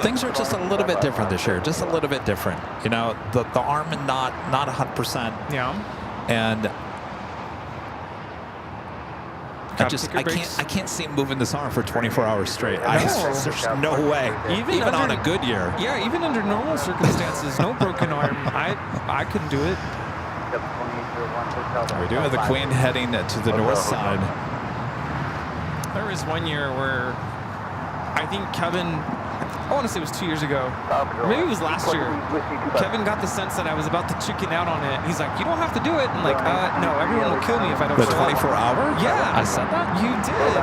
Things are just a little bit different this year, just a little bit different. You know, the arm and not 100%. Yeah. And Gotta take your I can't see moving this arm for 24 hours straight. There's no way. Even on a good year. Yeah, even under normal circumstances, no broken arm. I couldn't do it. We do have the Queen heading to the north side. There was one year where I think Kevin, I want to say it was 2 years ago, or maybe it was last year. Kevin got the sense that I was about to chicken out on it. He's like, "You don't have to do it." And like, no, everyone will kill me if I don't The show up. 24 hour? Yeah. I said that? You did.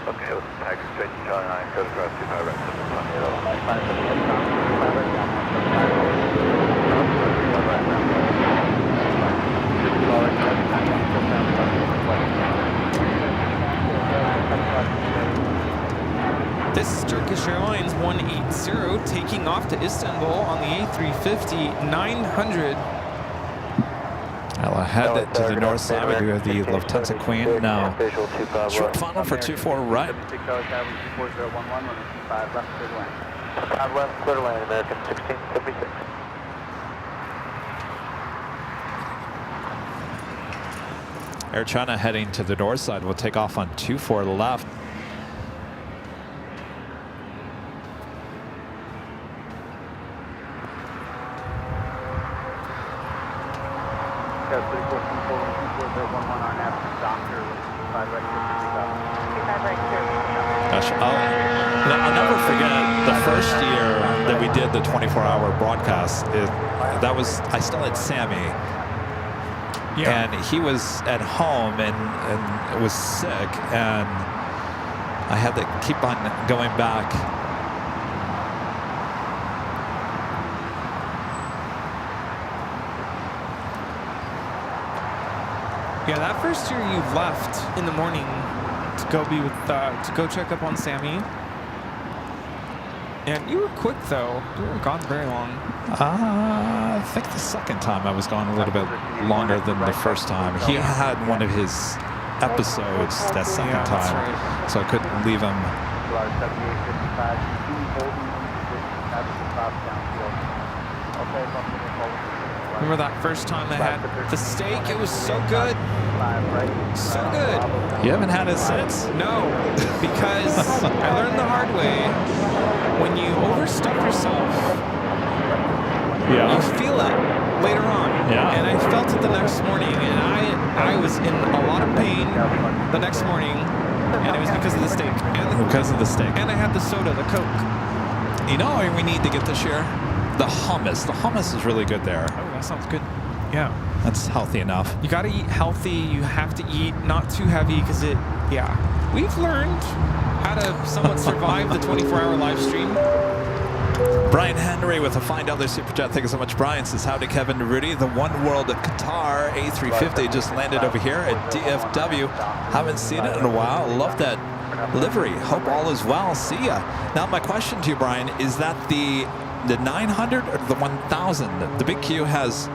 Okay, let's taxi straight to Charlie 9, code across 25 right, 725. This is Turkish Airlines 180 taking off to Istanbul on the A350 900. I'll head to the north side. We do have the Lufthansa Queen now. Short final for 24 right. Southwest, clear line, American 1676. Air China heading to the north side. We'll take off on 24 left. Gosh, I'll never forget the first year that we did the 24-hour broadcast. I still had Sammy. Yeah. And he was at home and was sick, and I had to keep on going back. Yeah, that first year you left in the morning to go be with to go check up on Sammy. And you were quick though. You weren't gone very long. I think the second time I was gone a little bit longer than the first time. He had one of his episodes that second time, right. so I couldn't leave him. Remember that first time I had the steak? It was so good. So good. You haven't had it since? No, because I learned the hard way. When you overstuff yourself, you feel it later on. Yeah. And I felt it the next morning, and I was in a lot of pain the next morning, and it was because of the steak. Because of the steak. And I had the soda, the Coke. You know what we need to get this year? The hummus. The hummus is really good there. Oh, that sounds good. Yeah. That's healthy enough. You got to eat healthy. You have to eat not too heavy because we've learned how to somewhat survive the 24-hour live stream. Brian Henry with a $5 super chat. Thank you so much, Brian. Says, howdy, Kevin Rudy. The One World Qatar A350 just landed over here at DFW. Haven't seen it in a while. Love that livery. Hope all is well. See ya. Now, my question to you, Brian, is that the 900 or the 1000? The Big Q has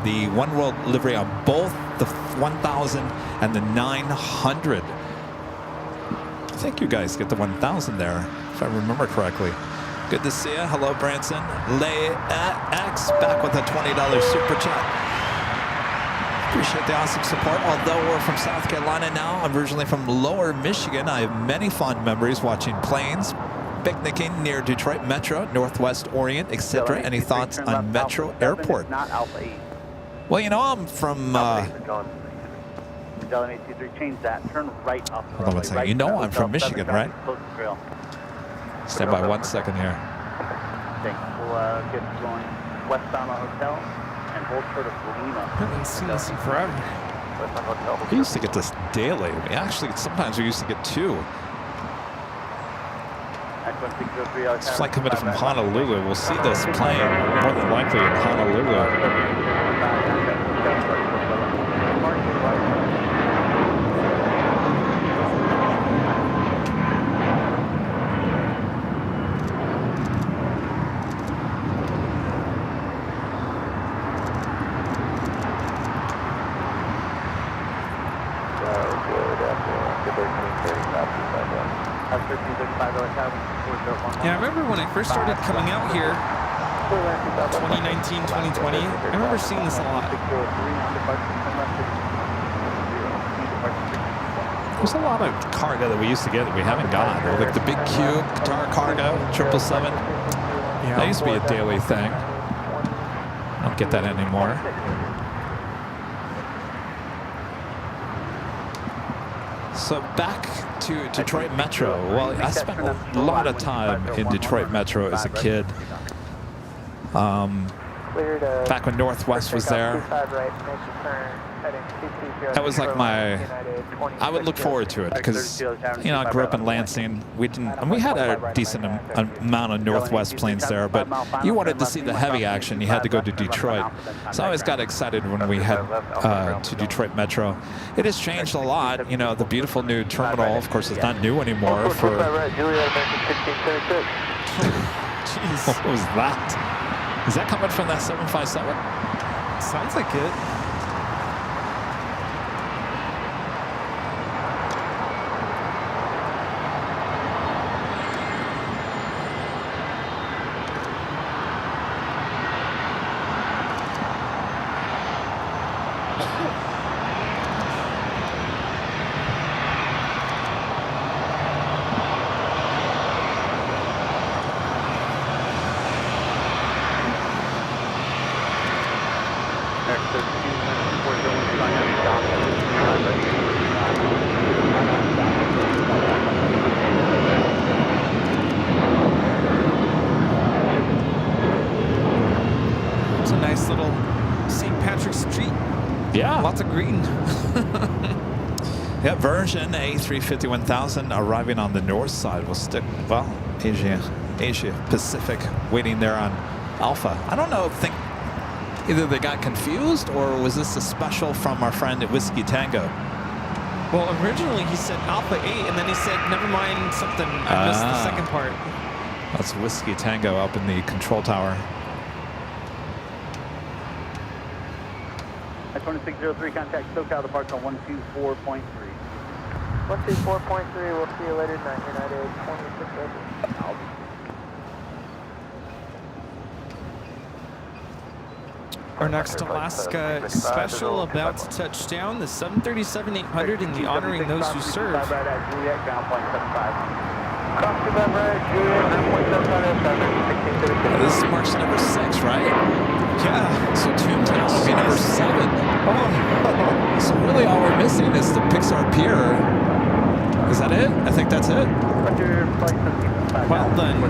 the One World livery on both the 1000 and the 900. I think you guys get the 1000 there, if I remember correctly. Good to see you. Hello, Branson. LAX back with a $20 super chat. Appreciate the awesome support. Although we're from South Carolina now, I'm originally from Lower Michigan. I have many fond memories watching planes, picnicking near Detroit Metro, Northwest Orient, etc. Any thoughts on Metro Airport? Not Alpha 8. Well, you know, I'm from. Delta 823, change that. Turn right off the Hold on one second. You know I'm from Michigan, right? Stand by 1 second here. Thanks. We'll get going westbound the hotel and hold short of Lima. I haven't seen this in forever. We used to get this daily. We actually, sometimes we used to get 2. It's like coming from Honolulu. We'll see this plane more than likely in Honolulu. Yeah, I remember when I first started coming out here, 2019, 2020, I remember seeing this a lot. There's a lot of cargo that we used to get that we haven't got. Like the Big Q, Guitar Cargo, 777. Yeah. That used to be a daily thing. I don't get that anymore. So back to Detroit Metro. Well, I spent a lot of time in Detroit Metro as a kid. Back when Northwest was there. That was like I would look forward to it because, you know, I grew up in Lansing. We had a decent amount of Northwest planes there, but you wanted to see the heavy action, you had to go to Detroit. So I always got excited when we had to Detroit Metro. It has changed a lot. You know, the beautiful new terminal, of course, is not new anymore. Jeez. What was that? Is that coming from that 757? Sounds like it. It's a nice little St. Patrick's Street. Yeah. Lots of green. Yeah, version A350-1000 arriving on the north side. Will stick, well, Asia Pacific waiting there on Alpha. I don't know, think either they got confused or was this a special from our friend at Whiskey Tango? Well, originally he said Alpha 8, and then he said, never mind something. I missed the second part. That's Whiskey Tango up in the control tower. 2603, contact SoCal departure on 124.3. 124.3, we'll see you later tonight, United 2600. Our next Alaska special about to touch down, the 737-800 and the honoring those who serve. This marks number 6, right? Yeah. So Toontown will be number 7. Oh. So really all we're missing is the Pixar Pier. Is that it? I think that's it. Well done.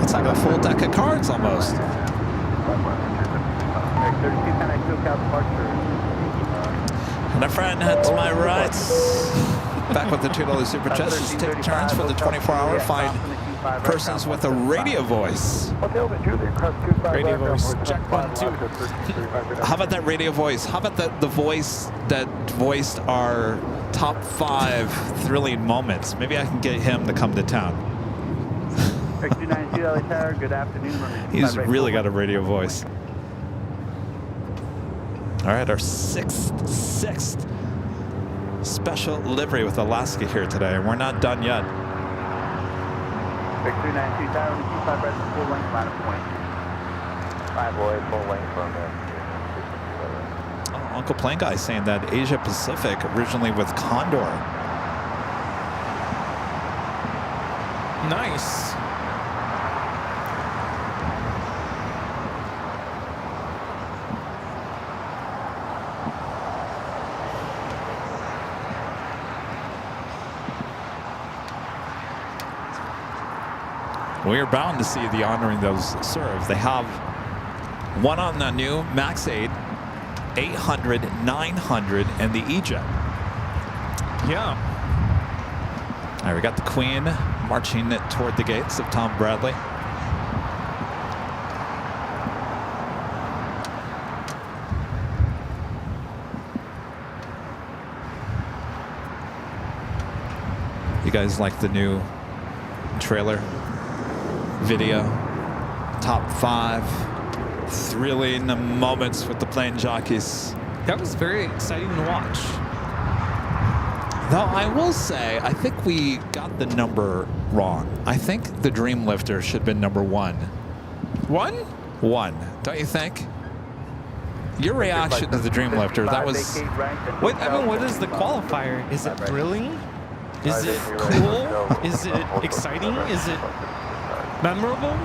It's like a full deck of cards almost. And a friend head to my right. Back with the $2 super chat. Just take turns for the 24-hour. Find persons with a radio voice. Radio voice. Check 1, 2. How about that radio voice? How about the voice that voiced our top 5 thrilling moments? Maybe I can get him to come to town. Good afternoon. He's really got a radio voice. All right, our sixth special livery with Alaska here today. We're not done yet. Victory 92 Tower, 25 right, full length, line of point. 5 Lloyd, full length from there. Uncle Plane Guy saying that Asia Pacific originally with Condor. Nice. we're bound to see the honoring those serves. They have one on the new Max 8, 800, 900, and the E-Jet. Yeah. All right, we got the Queen marching toward the gates of Tom Bradley. You guys like the new trailer video? Top 5 thrilling moments with the plane jockeys. That was very exciting to watch. Though I will say, I think we got the number wrong. I think the Dreamlifter should have been number 1. 1, don't you think? Your reaction to the Dreamlifter, that was... What, I mean, what is the qualifier? Is it thrilling? Is it cool? Is it exciting? Is it memorable?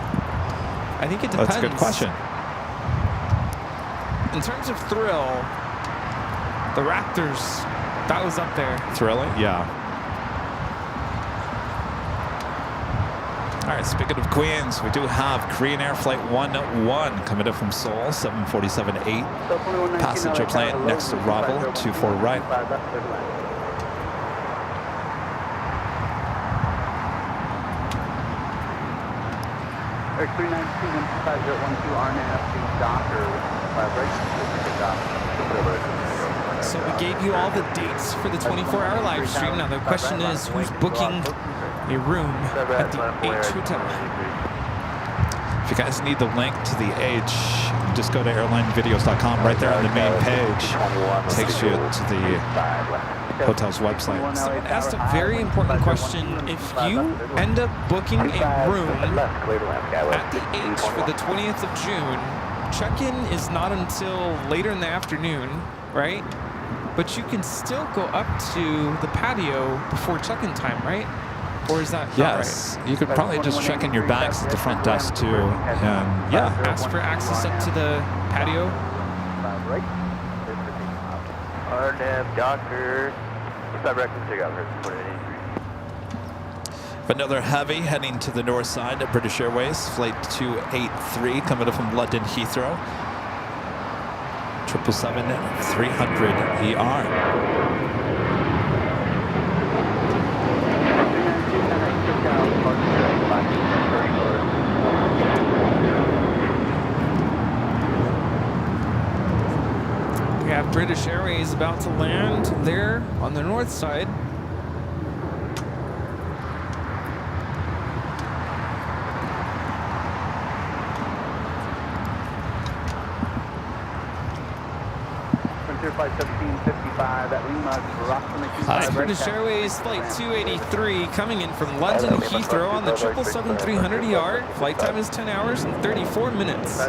I think it depends. That's a good question. In terms of thrill, the Raptors, that was up there. Thrilling? Yeah. All right, speaking of Queens, we do have Korean Air Flight 101 coming in from Seoul, 747-8. Passenger plane next to Ravel, 24 right. Air 392 15012 RNAV to Docker, So we gave you all the dates for the 24-hour live stream. Now the question is, who's booking a room at the H Hotel? If you guys need the link to the H, just go to airlinevideos.com. Right there on the main page, takes you to the hotel's website. Someone asked a very important question. If you end up booking a room at the H for the 20th of June, check-in is not until later in the afternoon, right? But you can still go up to the patio before check-in time, right? Or is that not yes, right? You could probably just check in your bags at the front desk too. And yeah, ask for access up to the patio. RNAV Docker. Another heavy heading to the north side of British Airways, flight 283 coming up from London Heathrow. 777-300 ER. We have British Airways about to land there on the north side. Flight 1755 at Lima, That's British Airways Flight 283 coming in from London Heathrow on the 777-300 ER. Flight time is 10 hours and 34 minutes.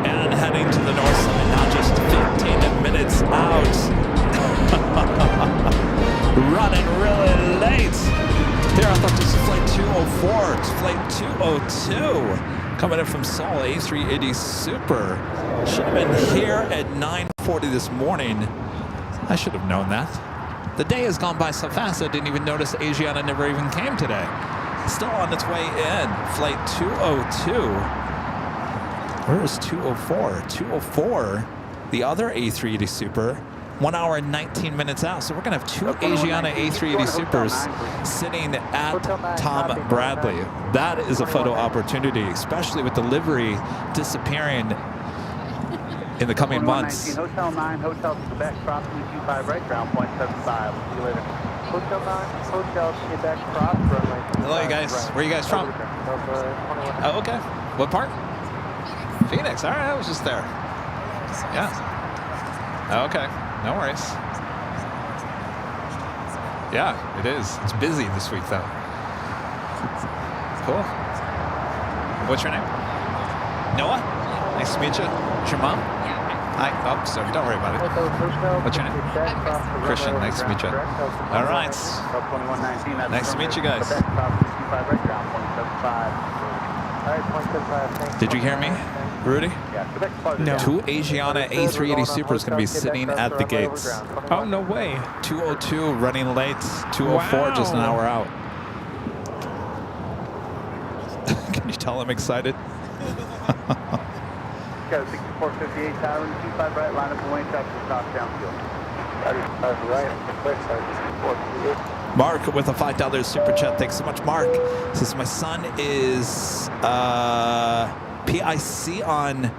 And heading to the north side now, just 15 minutes out. Running really late. There, I thought this was flight 204. It's flight 202. Coming in from Seoul, A380 Super. Should have been here at 9:40 this morning. I should have known that. The day has gone by so fast I didn't even notice Asiana never even came today. Still on its way in. Flight 202. Where is 204? 204, the other A380 Super. 1 hour and 19 minutes out. So we're going to have 2 Asiana A380 Supers sitting at Tom Bradley. That is a photo opportunity, especially with the livery disappearing in the coming months. Hotel 9, Hotel Quebec, crossing 25 right, ground point 75. See you later. Hotel 9, Hotel Quebec, cross runway. Hello, you guys. Where are you guys from? Oh, okay. What part? Phoenix. All right, I was just there. Yeah. Okay. No worries. Yeah, it is. It's busy this week, though. Cool. What's your name? Noah? Nice to meet you. What's your mom? Hi. Oh, sorry. Don't worry about it. What's your name? Christian. Nice to meet you. All right. Nice to meet you guys. Did you hear me, Rudy? Yeah, Quebec farther No. down. Two Asiana A380 Supers going to be sitting at the gates. Oh, no way. 202 running late. 204 just an Wow. hour out. Can you tell I'm excited? Go 6458, tower 25 right, line up away, track to stop downfield. 35 right, quick, 6458. Mark with a $5 super chat. Thanks so much, Mark. Says my son is PIC on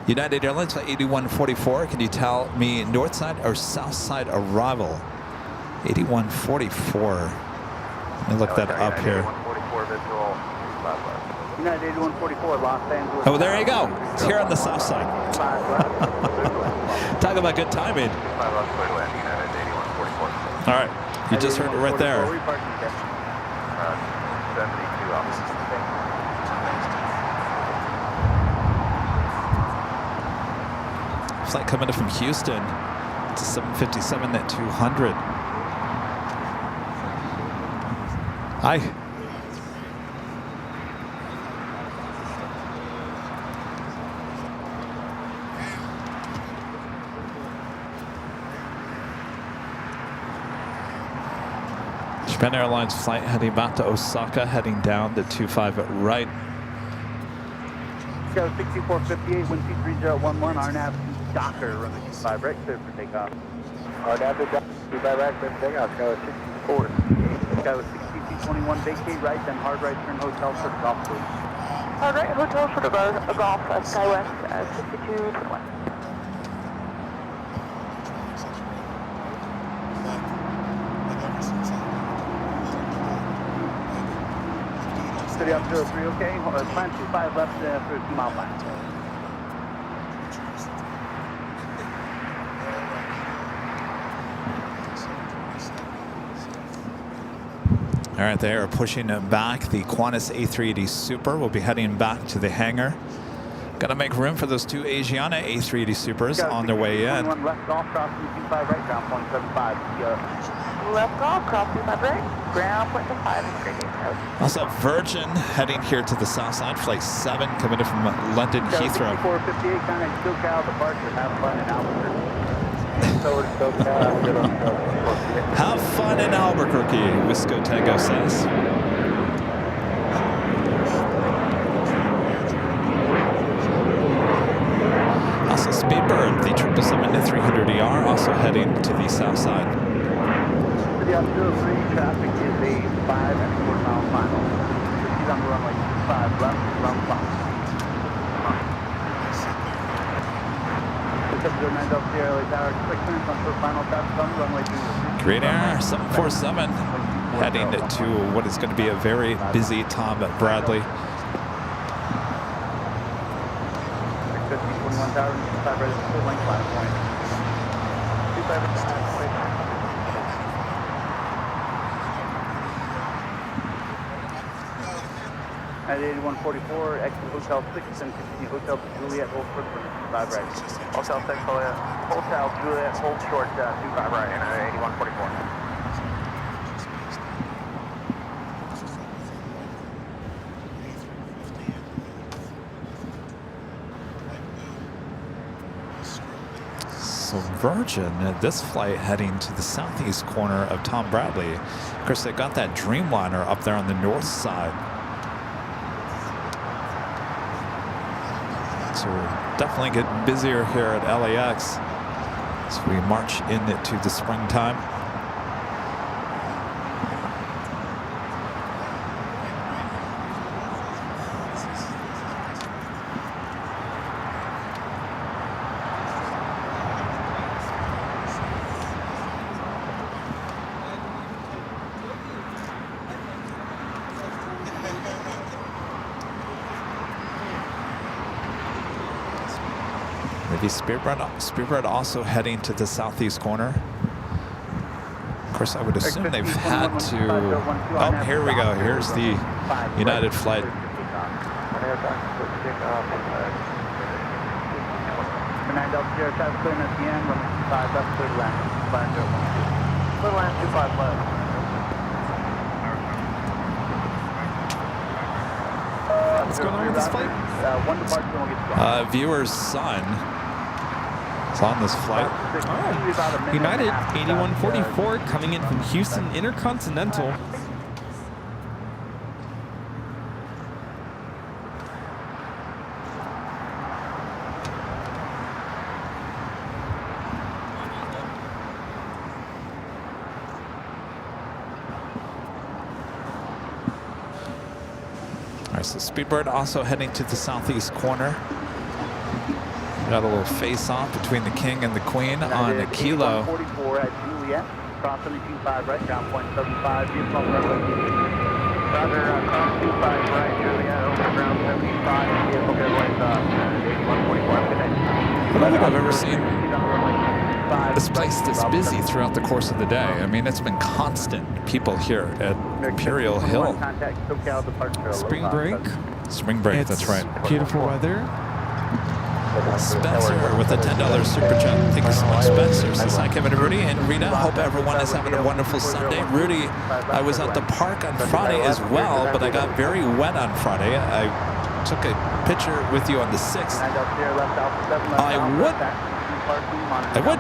United Airlines flight 8144. Can you tell me north side or south side arrival? 8144. Let me look that up here. 144 visual, United 8144, Los Angeles. Oh, there you go. It's here on the south side. 5 left, Talk about good timing. 5 left, clear to land, United 8144. All right. You just heard it right there. 72 offices. Flight coming in from Houston to 757 at 200. Hi. Japan Airlines flight heading back to Osaka, heading down to 25 right. Go 6458, wind speed 3011, RNAV Docker, runway 25 right, clear for takeoff. RNAV to Docker, 25 right, clear for takeoff. Go 64. Go 6221, vacate right, then hard right, turn hotel for golf please. Hard right, hotel for the golf, SkyWest, 6221. City up 03, okay? Plan 25 left for a 2-mile line. All right, they are pushing back. The Qantas A380 Super will be heading back to the hangar. Got to make room for those two Asiana A380 Supers on their way in. 21 left golf, crossing 25 right, ground point 75. Left golf, cross 25 right, ground point 5 is great. Also, Virgin heading here to the south side. Flight 7 coming in from London Heathrow. 6458, kind of SoCal departure. Have fun in Albuquerque. Have fun in Albuquerque, Wisco Tango says. Also, Speedbird, the 777-300ER, also heading to the south side. City up 03, traffic is a 5 and 4 mile final. Proceed on the runway 25 left, round 5. Great Air 747 heading to what is going to be a very busy Tom Bradley. At 8144, exit Hotel 6 and continue Hotel Juliet, hold short for 25 right. Hotel 6, Hotel Juliet, hold short 25 right, and at 8144. So Virgin, this flight heading to the southeast corner of Tom Bradley. Of course, they got that Dreamliner up there on the north side. So we're definitely getting busier here at LAX as we march into the springtime. Maybe Speedbird also heading to the southeast corner. Of course, I would assume they've had to. Oh, here we go. Here's the United flight. What's going on with this flight? One departure and we'll get you. Viewer's son is on this flight. Oh, United 8144 coming in from Houston Intercontinental. All right, so Speedbird also heading to the southeast corner. Got a little face-off between the king and the queen on a kilo. 44 at Juliet, cross 725 right, ground point 75, vehicle runway. Roger, cross 25 right, Juliet, over ground 75, vehicle runway 8144. I don't think I've ever seen this place this busy throughout the course of the day. I mean, it's been constant people here at Imperial Hill. Spring break. Spring break, It's that's right. beautiful weather. Spencer with a $10 super chat. Thank you so much, Spencer. Says hi, Kevin and Rudy. And Rita, hope everyone is having a wonderful Sunday. Rudy, I was at the park on Friday as well, but I got very wet on Friday. I took a picture with you on the 6th. I would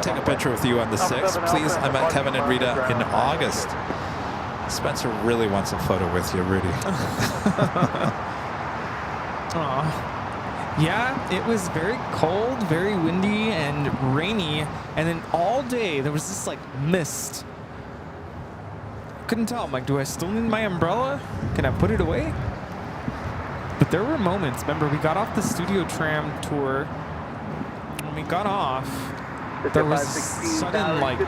take a picture with you on the 6th. Please, I met Kevin and Rita in August. Spencer really wants a photo with you, Rudy. Aw. Yeah, it was very cold, very windy and rainy, and then all day there was this like mist. Couldn't tell. I'm like, do I still need my umbrella? Can I put it away? But there were moments. Remember, we got off the studio tram tour. When we got off, there was sudden like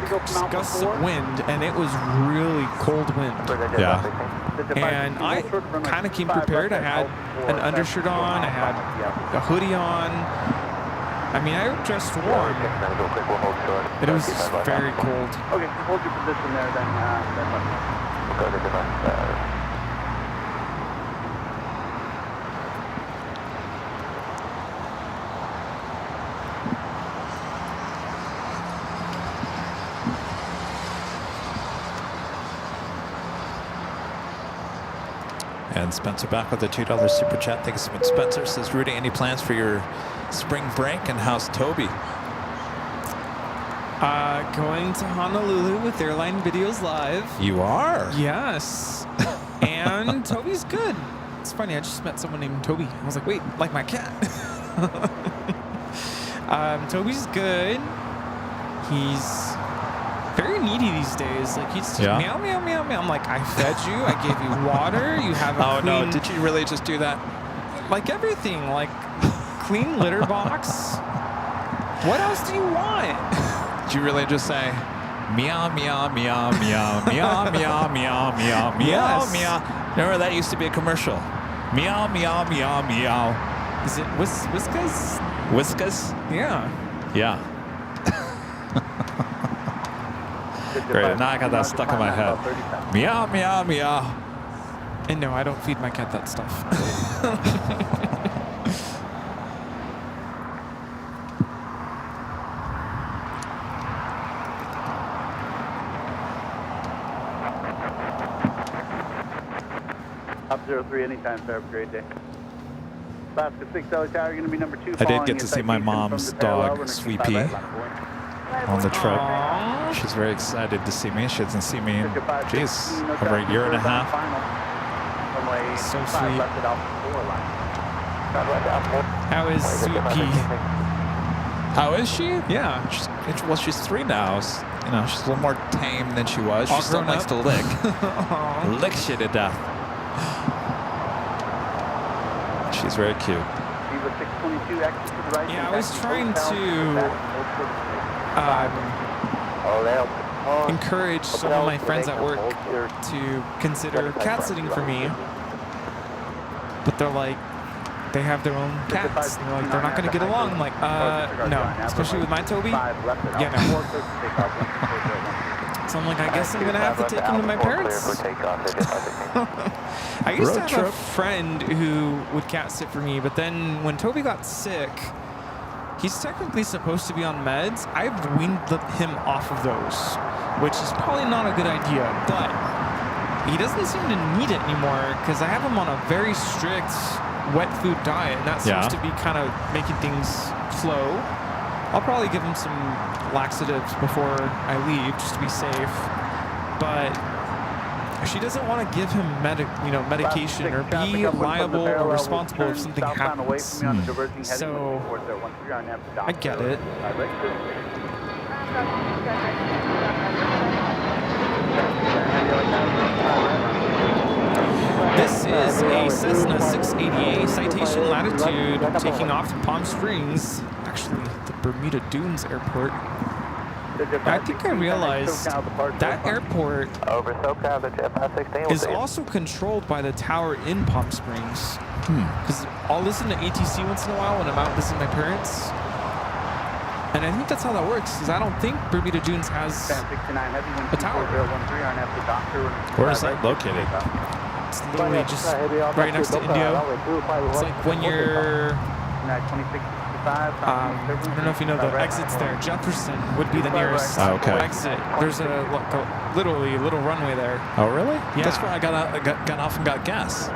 gusts of wind, and it was really cold wind. Yeah. And I kind of came prepared. I had an undershirt on, I had a hoodie on. I mean, I dressed warm, but it was just very cold. Okay, hold your position there then. And Spencer back with a $2 super chat. Thank you so much, Spencer. Says, Rudy, any plans for your spring break? And how's Toby? Going to Honolulu with Airline Videos Live. You are? Yes. And Toby's good. It's funny, I just met someone named Toby. I was like, wait, like my cat. Toby's good. He's very needy these days. Like, he's just meow, meow, meow, meow. I'm like, I fed you, I gave you water, you have a clean... Oh, no, did you really just do that? Like everything, like clean litter box. What else do you want? Did you really just say, meow, meow, meow, meow, meow, meow, meow, meow, meow, meow? Remember, that used to be a commercial. Meow, meow, meow, meow. Is it Whiskas? Whiskas? Yeah. Yeah. Great, now I got that stuck in my head. Meow, meow, meow. And no, I don't feed my cat that stuff. Up 03 anytime, sir. Have a great day. Alaska 6 Tower, you're going to be number 2. I did get to see my mom's dog, Sweepy, on the trip. Aww. She's very excited to see me. She hasn't seen me in, geez, over a year and a half. So sweet. How is Sweet Pea? How is she? Yeah. She's 3 now. You know, she's a little more tame than she was. She still likes to lick. Lick shit to death. She's very cute. Yeah, I was trying to encourage some of my friends at work to consider cat sitting for me, but they're like, they have their own cats. They're like, they're not going to get along. I'm like, no, especially with my Toby. Yeah, no. So I'm like, I guess I'm going to have to take him to my parents. I used to have a friend who would cat sit for me, but then when Toby got sick, he's technically supposed to be on meds. I've weaned him off of those, which is probably not a good idea, but He doesn't seem to need it anymore because I have him on a very strict wet food diet, and that seems to be kind of making things flow. I'll probably give him some laxatives before I leave just to be safe, but she doesn't want to give him medication or be liable or responsible if something happens. So I get it. This is a Cessna 680A Citation Latitude taking off to Palm Springs, actually the Bermuda Dunes Airport. I think I realized that airport is also controlled by the tower in Palm Springs. Because I'll listen to ATC once in a while when I'm out visiting my parents. And I think that's how that works, because I don't think Bermuda Dunes has a tower. Where is that located? It's literally just right next to Indio. It's like when you're... I don't know if you know the exits there. Jefferson would be the nearest exit. There's literally a little runway there. Oh, really? Yeah. That's where I got off and got gas.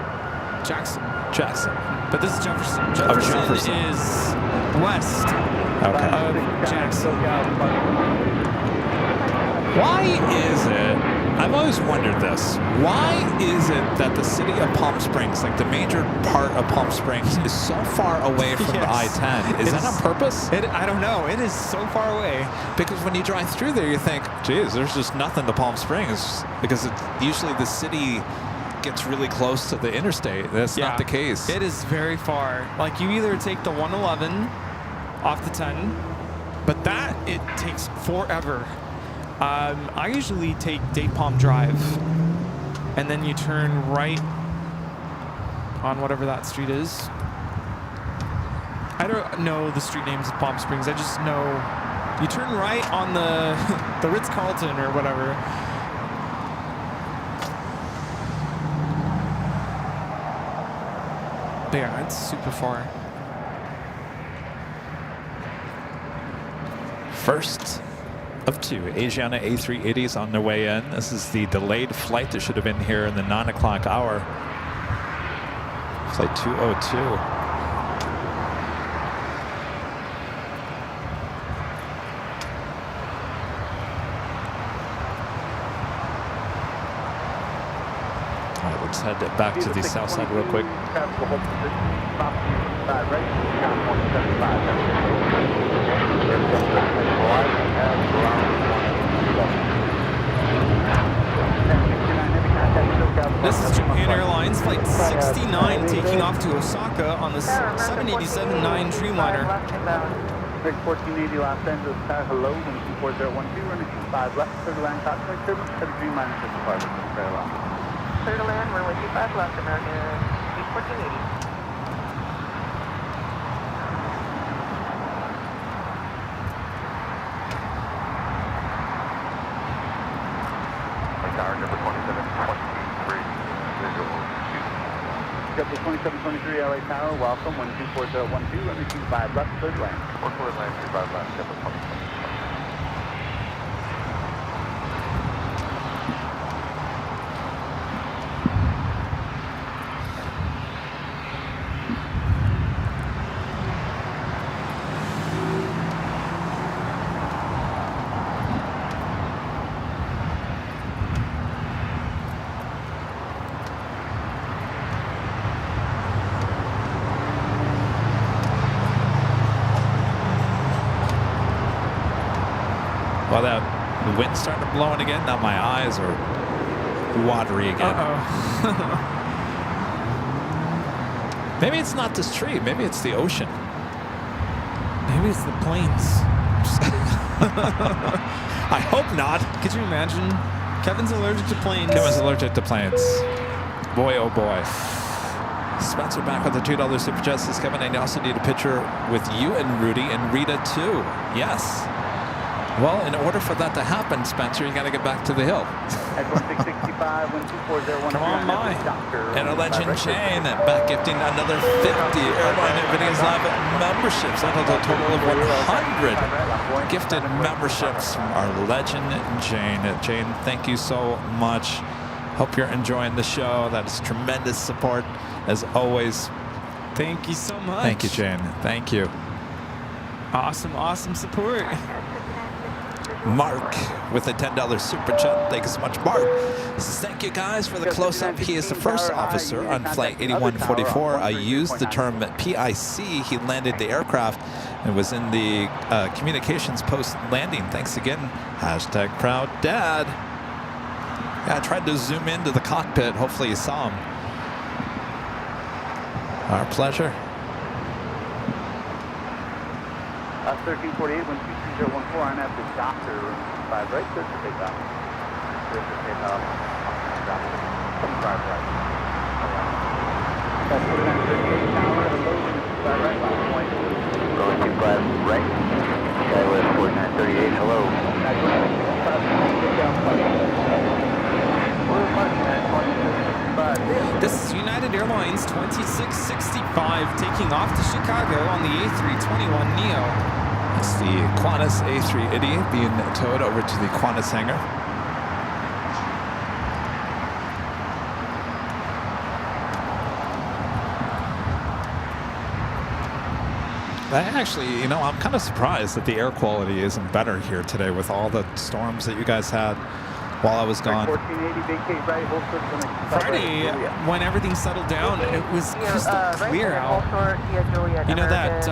Jackson. But this is Jefferson. Jefferson is west of Jackson. Why is it? I've always wondered this. Why is it that the city of Palm Springs, like the major part of Palm Springs, is so far away from the I-10? Is that on purpose? I don't know. It is so far away. Because when you drive through there, you think, geez, there's just nothing to Palm Springs. Because usually the city gets really close to the interstate. That's not the case. It is very far. Like, you either take the 111 off the 10, but it takes forever. I usually take Date Palm Drive, and then you turn right on whatever that street is. I don't know the street names of Palm Springs. I just know you turn right on the Ritz-Carlton or whatever. But yeah, it's super far. First of two Asiana A380s on their way in. This is the delayed flight that should have been here in the 9 o'clock hour. Flight 202. All right, let's head back to the south side real quick. This is Japan Airlines Flight 69 taking off to Osaka on the 787-9 Dreamliner. 1480 Los Angeles, Tower, hello, 124.012, running 25 left, clear to land, top point, clear, set a Dreamliner, 55, very well. Clear to land, runway 25 left, American 1480. Tower number 2723, visual 2. JetBlue 2723 LA Tower, welcome, 124.012, running 25 left, clear to land. Clear to land, 25 left, JetBlue 2723. Well, that wind's starting to blow in again. Now my eyes are watery again. Maybe it's not this tree. Maybe it's the ocean. Maybe it's the planes. I hope not. Could you imagine? Kevin's allergic to planes. Kevin's allergic to planes. Boy, oh boy. Spencer back with the $2 super chat says, Kevin, I also need a picture with you and Rudy and Rita too. Yes. Well, in order for that to happen, Spencer, you got to get back to the hill. Come on by. And a legend Jane back gifting another 50 Airline Videos Live memberships. That is a total of 100 gifted memberships from our legend Jane. Jane, thank you so much. Hope you're enjoying the show. That is tremendous support, as always. Thank you so much. Thank you, Jane. Thank you. Awesome, awesome support. Mark with a $10 super chat. Thank you so much, Mark. Thank you guys for the close-up. He is the first officer on Flight 8144. I used the term PIC. He landed the aircraft and was in the communications post-landing. Thanks again. Hashtag proud dad. Yeah, I tried to zoom into the cockpit. Hopefully you saw him. Our pleasure. 1348, 123.014, I'm at the doctor, 5 right, clear for takeoff. Clear for takeoff, doctor, 5 right. That's 4938, tower, hello, 5 right, last point. Going 25 right, skywest 4938, hello. This is United Airlines 2665 taking off to Chicago on the A321neo. It's the Qantas A380 being towed over to the Qantas hangar. Actually, you know, I'm kind of surprised that the air quality isn't better here today with all the storms that you guys had while I was gone. Friday, when everything settled down, it was crystal clear out. You know that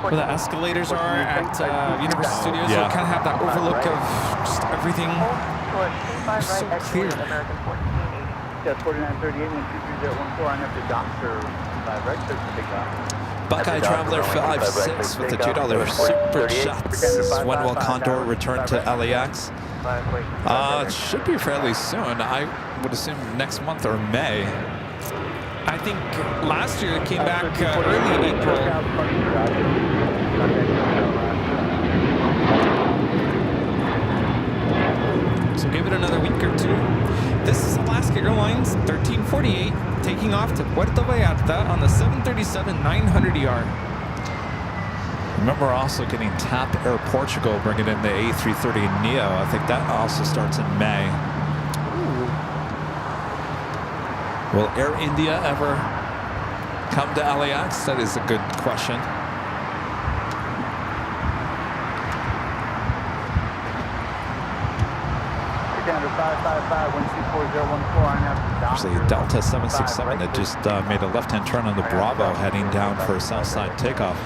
where the escalators are at Universal Studios? Yeah. You kind of have that overlook of just everything. It's so clear. Yes, 4938, 123.014, I'm at the doctor, 5 right, clear for takeoff. Buckeye Traveler 56 with the $2 super shots. When will Condor return to LAX? It should be fairly soon. I would assume next month or May. I think last year it came back early April. So give it another week or two. This is Alaska Airlines 1348 taking off to Puerto Vallarta on the 737-900ER. Remember also getting TAP Air Portugal bringing in the A330neo. I think that also starts in May. Ooh. Will Air India ever come to LAX? That is a good question. Actually, Delta 767 that just made a left-hand turn on the Bravo heading down for a Southside takeoff.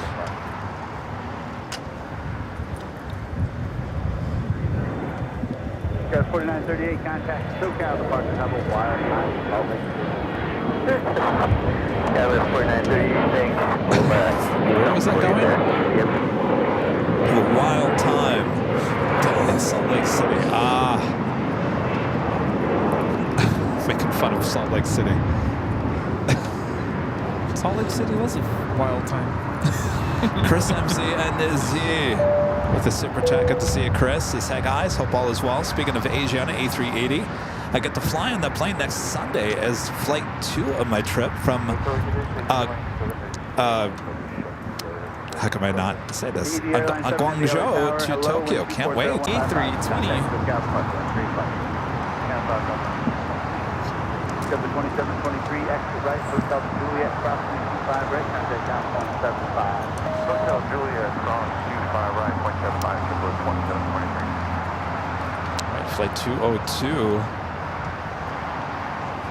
Got 4938, contact SoCal departure double wire. Skywest 4938, thanks. Where was that going? Yep. A wild time in Salt Lake City. Making fun of Salt Lake City. Salt Lake City was a wild time. Chris MC and Z with the super chat. Good to see you, Chris. Says, hey guys, hope all is well. Speaking of Asiana A380, I get to fly on that plane next Sunday as flight 2 of my trip from how come I not say this? Guangzhou to Tokyo. Can't wait. A320. The 2723 extra right, Hotel Juliet, crossing 25 right, contact down 0.75. Hotel Juliet, cross 25 right, 0.75, triple 2723. Right, flight 202.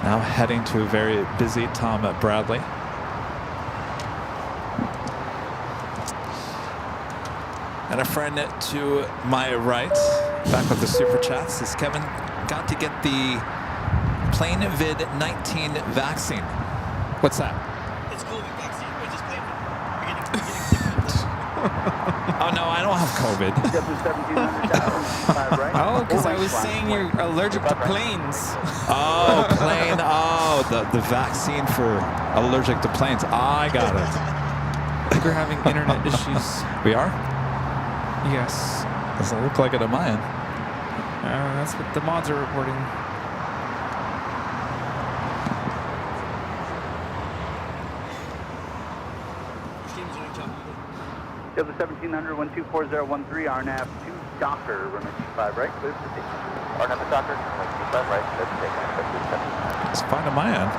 Now heading to a very busy Tom at Bradley. And a friend to my right, back with the super chats, is Kevin. Got to get the Plane Vid-19 vaccine. What's that? It's COVID vaccine. We're just playing. Oh no, I don't have COVID. Oh, because I was saying you're allergic to planes. Oh, plane. Oh, the vaccine for allergic to planes. I got it. We're having internet issues. We are? Yes. Doesn't look like it on my end. That's what the mods are reporting. Which games are you talking about? Delta 1700, 124013, RNAV 2 Docker, runway 25 right, clear for takeoff. RNAV Docker, runway 25 right, clear for takeoff. It's fine on my end.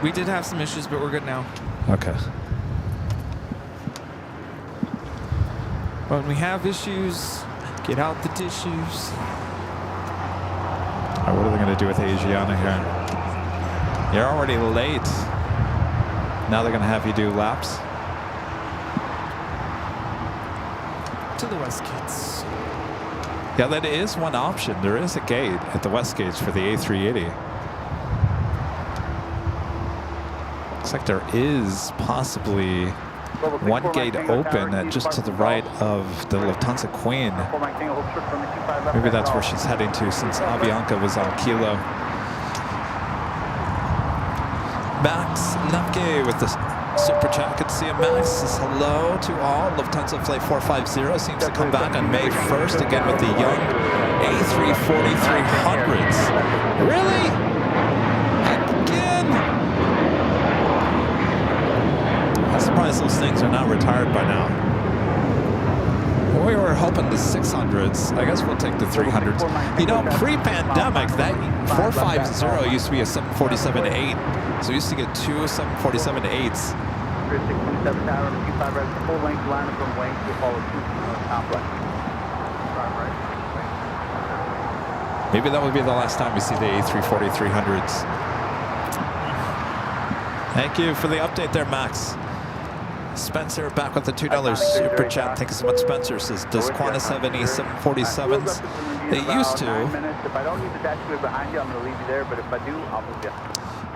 We did have some issues, but we're good now. Okay. When we have issues, get out the tissues. All right, what are they going to do with Asiana here? You're already late. Now they're going to have you do laps. To the west gates. Yeah, that is one option. There is a gate at the west gates for the A380. Looks like there is possibly one gate open just to the right of the Lufthansa Queen. Maybe that's where she's heading to since Avianca was on Kilo. Max Nupke with the super chat. Good to see you, Max. Says hello to all. Lufthansa Flight 450 seems to come back on May 1st again with the young A340-300s. Really? Again? I'm surprised those things are not retired by now. We were hoping the 600s. I guess we'll take the 300s. You know, pre-pandemic, that 450 used to be a 747-8. So we used to get two 747-8s. 627 tower, 25 right, full length line from wing to follow 2 top left. Maybe that would be the last time we see the A340-300s. Thank you for the update there, Max. Spencer back with the $2 super chat. Thank you so much, Spencer. Says, does Qantas have any 747s? They used to. If I don't need the dash behind you, I'm going to leave you there, but if I do, I'll move you.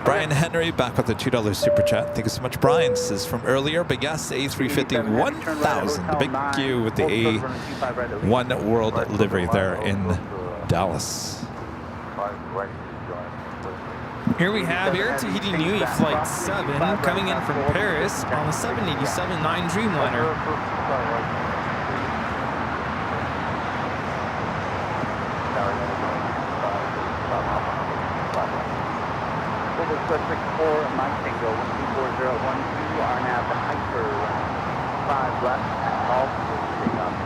Brian Henry back with the $2 super chat. Thank you so much, Brian. Says from earlier, but yes, the A350 1000. The big Q with the A1 World livery there in Dallas. Here we have Air Tahiti Nui Flight 7 coming in from Paris on the 787-9 Dreamliner. Mike Tango, 124012, RNAV Hyper, 5 left, all takeoff.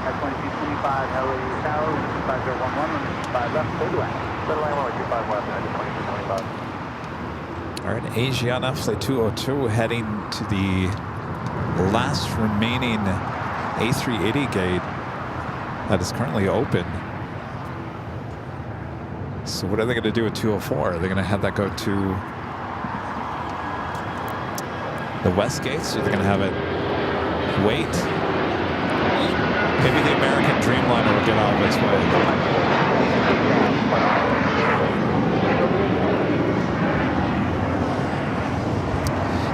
At 2225, LA Tower, 5011, 5 left, clear left. Clear line 125 left, 2225. All right, Asiana Flight 202 heading to the last remaining A380 gate that is currently open. So what are they going to do with 204? Are they going to have that go to the west gates? Or are they going to have it wait? Maybe the American Dreamliner will get out of its way.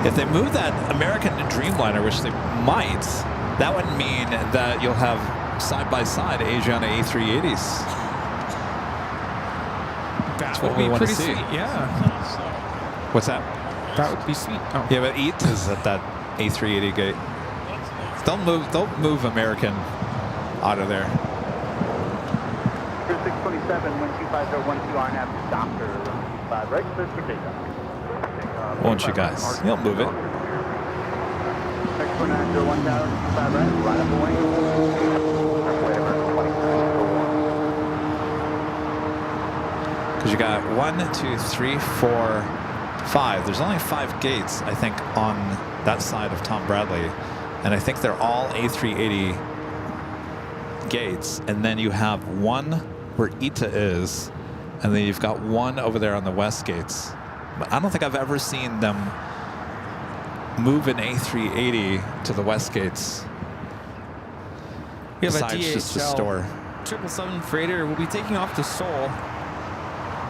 If they move that American Dreamliner, which they might, that would mean that you'll have side-by-side Asiana A380s. That what would we be want to pretty see. sweet, yeah. What's that? That would be sweet. Oh. Yeah, but EAT is at that A380 gate. Don't move American out of there. 627, 12501, RNAV Doctor, 5 right, clear for takeoff. Won't you guys? You'll move it. 64901 tower, 25 right, right up the wing. Because you got 1, 2, 3, 4, 5. There's only 5 gates, I think, on that side of Tom Bradley. And I think they're all A380 gates. And then you have one where ITA is. And then you've got one over there on the west gates. But I don't think I've ever seen them move an A380 to the west gates. We have a Besides just the DHL store. 777 freighter will be taking off to Seoul.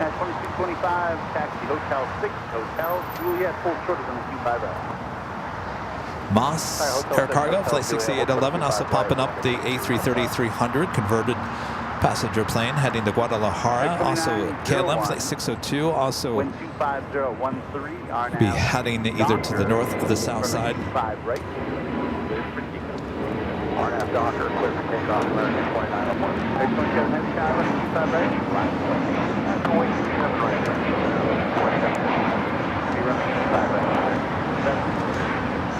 At 2225, taxi Hotel 6, Hotel Juliet, full shorter than the Q5 route. Moss Air Cargo, Flight 6811, also popping up the A330-300, converted Passenger plane heading to Guadalajara. Also KLM flight 602. Also Wind 25013, RNAV. be heading either to the north or the south side. 5 right. RNAV Docker, clear for takeoff, American 2901. X-27 heavy tower, 25 right. Last one. That's going to be up right. Be running 25 right.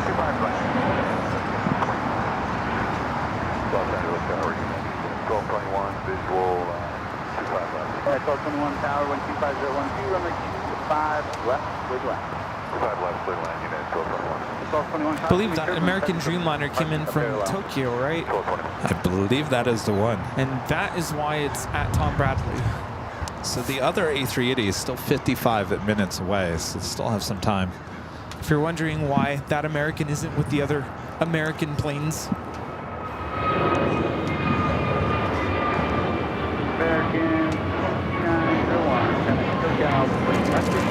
25 right. Los Angeles Tower, 1221, visual 25 left. 1221 Tower, 125.012, runway 25 left, clear left. 25 left, clear land, unit 1221. I believe that American Dreamliner came in from Tokyo, right? I believe that is the one. And that is why it's at Tom Bradley. So the other A380 is still 55 minutes away, so still have some time. If you're wondering why that American isn't with the other American planes. American 2901, coming to SoCal,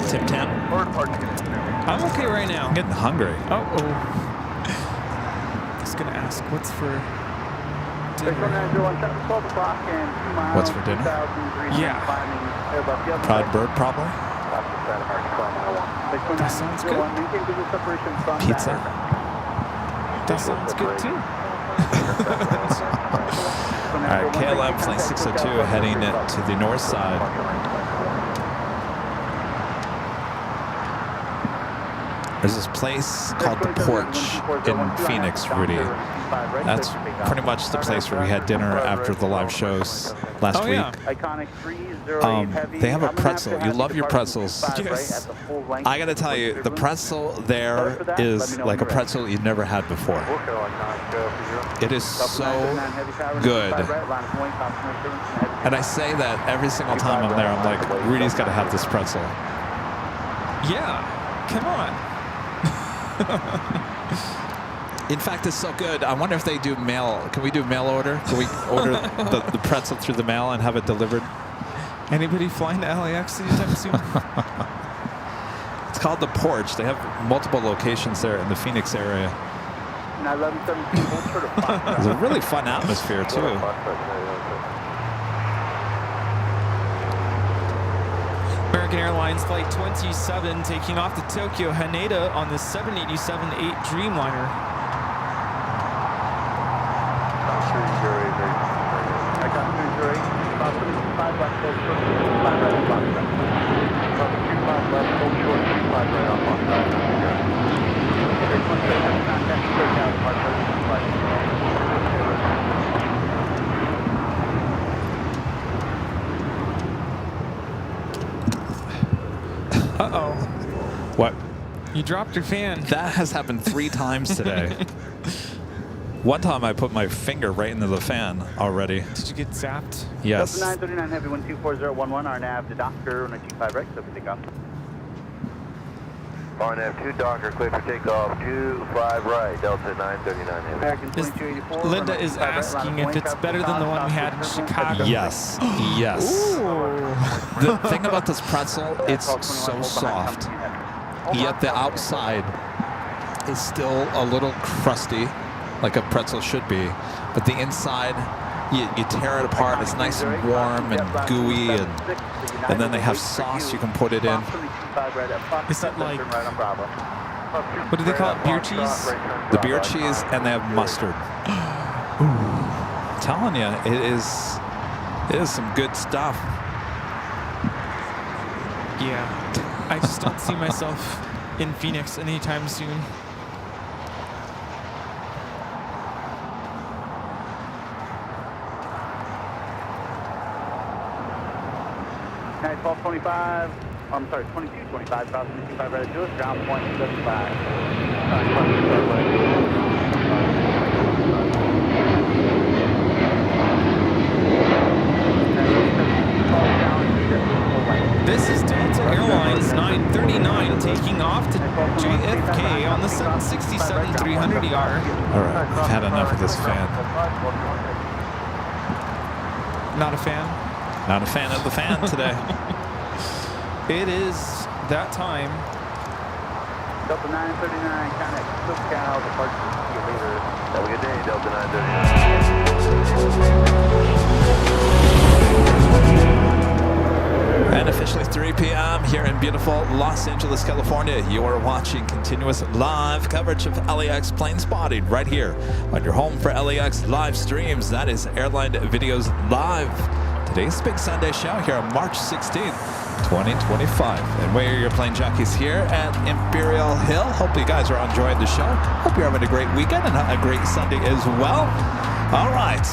Tim Tam? I'm okay right now. I'm getting hungry. Just gonna ask, what's for dinner? What's for dinner? Yeah. Fried bird, probably? That sounds good. Pizza? That sounds good too. All right, KLM flight 602 heading to the north side. There's this place called The Porch in Phoenix, Rudy. That's pretty much the place where we had dinner after the live shows last week. They have a pretzel. You love your pretzels. Yes. I gotta tell you, the pretzel there is like a pretzel you've never had before. It is so good. And I say that every single time I'm there. I'm like, Rudy's got to have this pretzel. Yeah, come on. In fact, it's so good. I wonder if they do mail. Can we do mail order? Can we order the pretzel through the mail and have it delivered? Anybody flying to LAX anytime soon? It's called The Porch. They have multiple locations there in the Phoenix area. It's a really fun atmosphere, too. American Airlines Flight 27 taking off to Tokyo Haneda on the 787-8 Dreamliner. Uh-oh. What? You dropped your fan. That has happened 3 times today. One time I put my finger right into the fan already. Did you get zapped? Yes. 939 heavy 124011, RNAV to Docker, 125 right, so we take off. RNAV 2 Docker, clear for takeoff, 25 right, Delta 939 heavy. American 2284. Linda is asking if it's better than the one we had in Chicago. Yes. Yes. Ooh. The thing about this pretzel, it's so soft. Yet the outside is still a little crusty, like a pretzel should be. But the inside, you tear it apart. It's nice and warm and gooey, and then they have sauce you can put it in. Is that like, what do they call it, beer cheese? The beer cheese, and they have mustard. I'm telling you, it is some good stuff. Yeah. I just don't see myself in Phoenix anytime soon. Night 1225. I'm sorry, 2225, crossing 25 right to us, ground point 75. This is Delta Airlines 939 taking off to JFK on the 767-300ER. All right, I've had enough of this fan. Not a fan? Not a fan of the fan today. It is that time. Delta 939, contact SoCal, departure. See you later. Have a good day, Delta 939. And officially 3 p.m. here in beautiful Los Angeles, California. You are watching continuous live coverage of LAX Plane Spotting right here on your home for LAX live streams. That is Airline Videos Live. Today's Big Sunday show here on March 16th, 2025. And we are your plane jockeys here at Imperial Hill. Hope you guys are enjoying the show. Hope you're having a great weekend and a great Sunday as well. All right.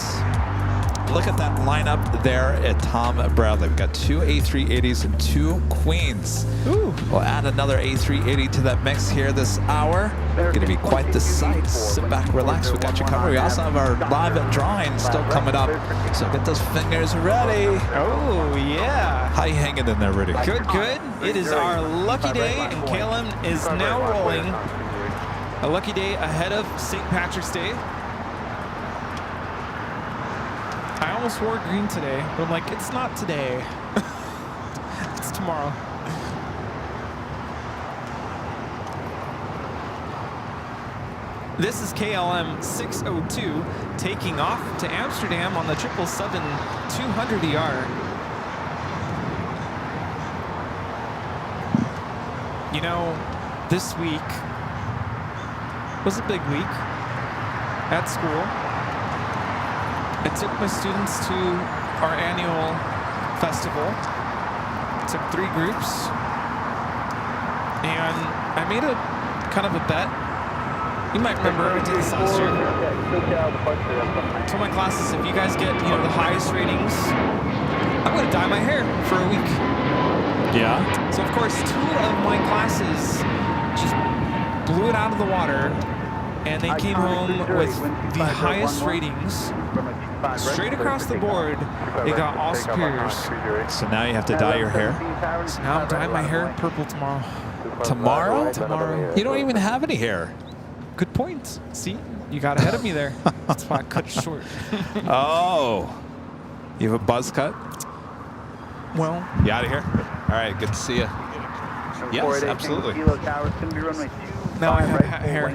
Look at that lineup there at Tom Bradley. We've got 2 A380s and 2 Queens. Ooh. We'll add another A380 to that mix here this hour. Going to be quite the sight. Sit back, relax. We got you covered. We also have our live drawing still coming up. So get those fingers ready. Oh, yeah. How you hanging in there, Rudy? Good, good. It is our lucky day, and KLM is now rolling. A lucky day ahead of St. Patrick's Day. I almost wore green today, but I'm like, it's not today. It's tomorrow. This is KLM 602 taking off to Amsterdam on the 777-200ER. You know, this week was a big week at school. I took my students to our annual festival. Took 3 groups. And I made a kind of a bet. You might remember I did this last year. I told my classes, if you guys get, the highest ratings, I'm gonna dye my hair for a week. Yeah. So of course 2 of my classes just blew it out of the water, and they came home with the highest ratings. Straight across the board, they got all superiors. So now you have to dye your hair? So now I'm dyeing my hair purple tomorrow. Tomorrow? Tomorrow. You don't even have any hair. Good point. See? You got ahead of me there. That's why I cut it short. Oh. You have a buzz cut? Well. You out of here? All right, good to see you. Yes, absolutely. Now I have hair.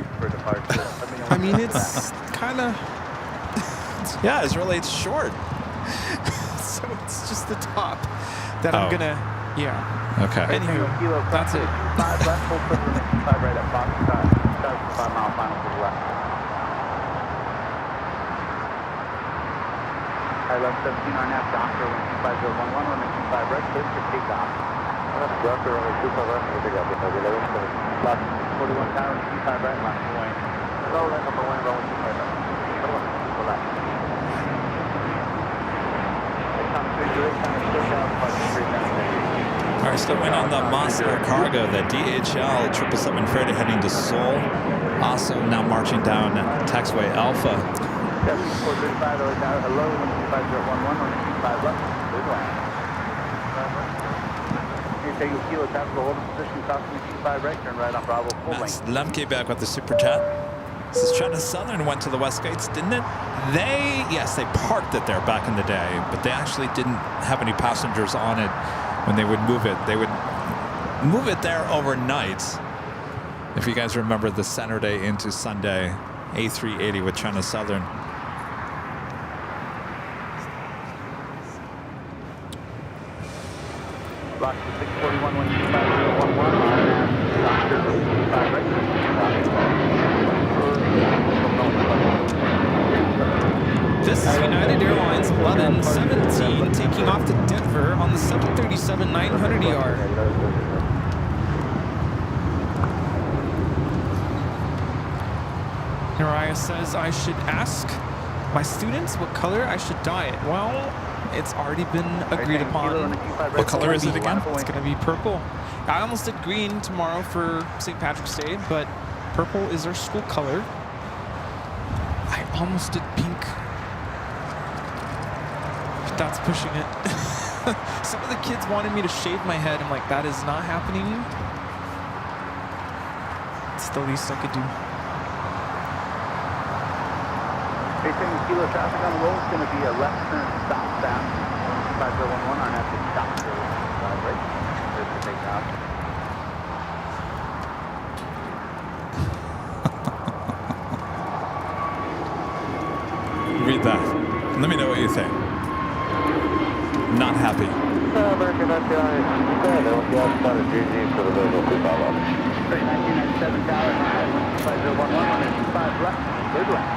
I mean, it's kind of... Yeah, it's short. So it's just the top that I'm gonna, Okay. Anywho, that's it. 5 left, full circle, 5 right at Fox, 5 mile final to the left. High left 17, RNAV, Doctor, 125.011, runway 25 right, clear for takeoff. Doctor, runway 25 right, for takeoff, 41 tower, 25 right, left point. Low right, number 1, runway 25 right. Go left. All right, still waiting on the Moss Air Cargo, the DHL 777 freighter heading to Seoul. Also now marching down taxiway Alpha. That's Lemke back with the Super Chat. This is China Southern went to the West Gates, didn't it? Yes, they parked it there back in the day, but they actually didn't have any passengers on it when they would move it. They would move it there overnight. If you guys remember the Saturday into Sunday A380 with China Southern. Block 641, 125, This is United Airlines 1117 taking off to Denver on the 737-900ER. Nariah says I should ask my students what color I should dye it. Well, it's already been agreed upon. What color is it again? It's going to be purple. I almost did green tomorrow for St. Patrick's Day, but purple is our school color. I almost did pink. But that's pushing it. Some of the kids wanted me to shave my head. I'm like, that is not happening. It's the least I could do. 18 kilo traffic on the road is going to be a left turn southbound. 5011 on after stop to right. There's the takeoff. read that. Let me know what you think. Not happy. American Airlines, for the local 1997 Tower, 5011, 25 left, third left.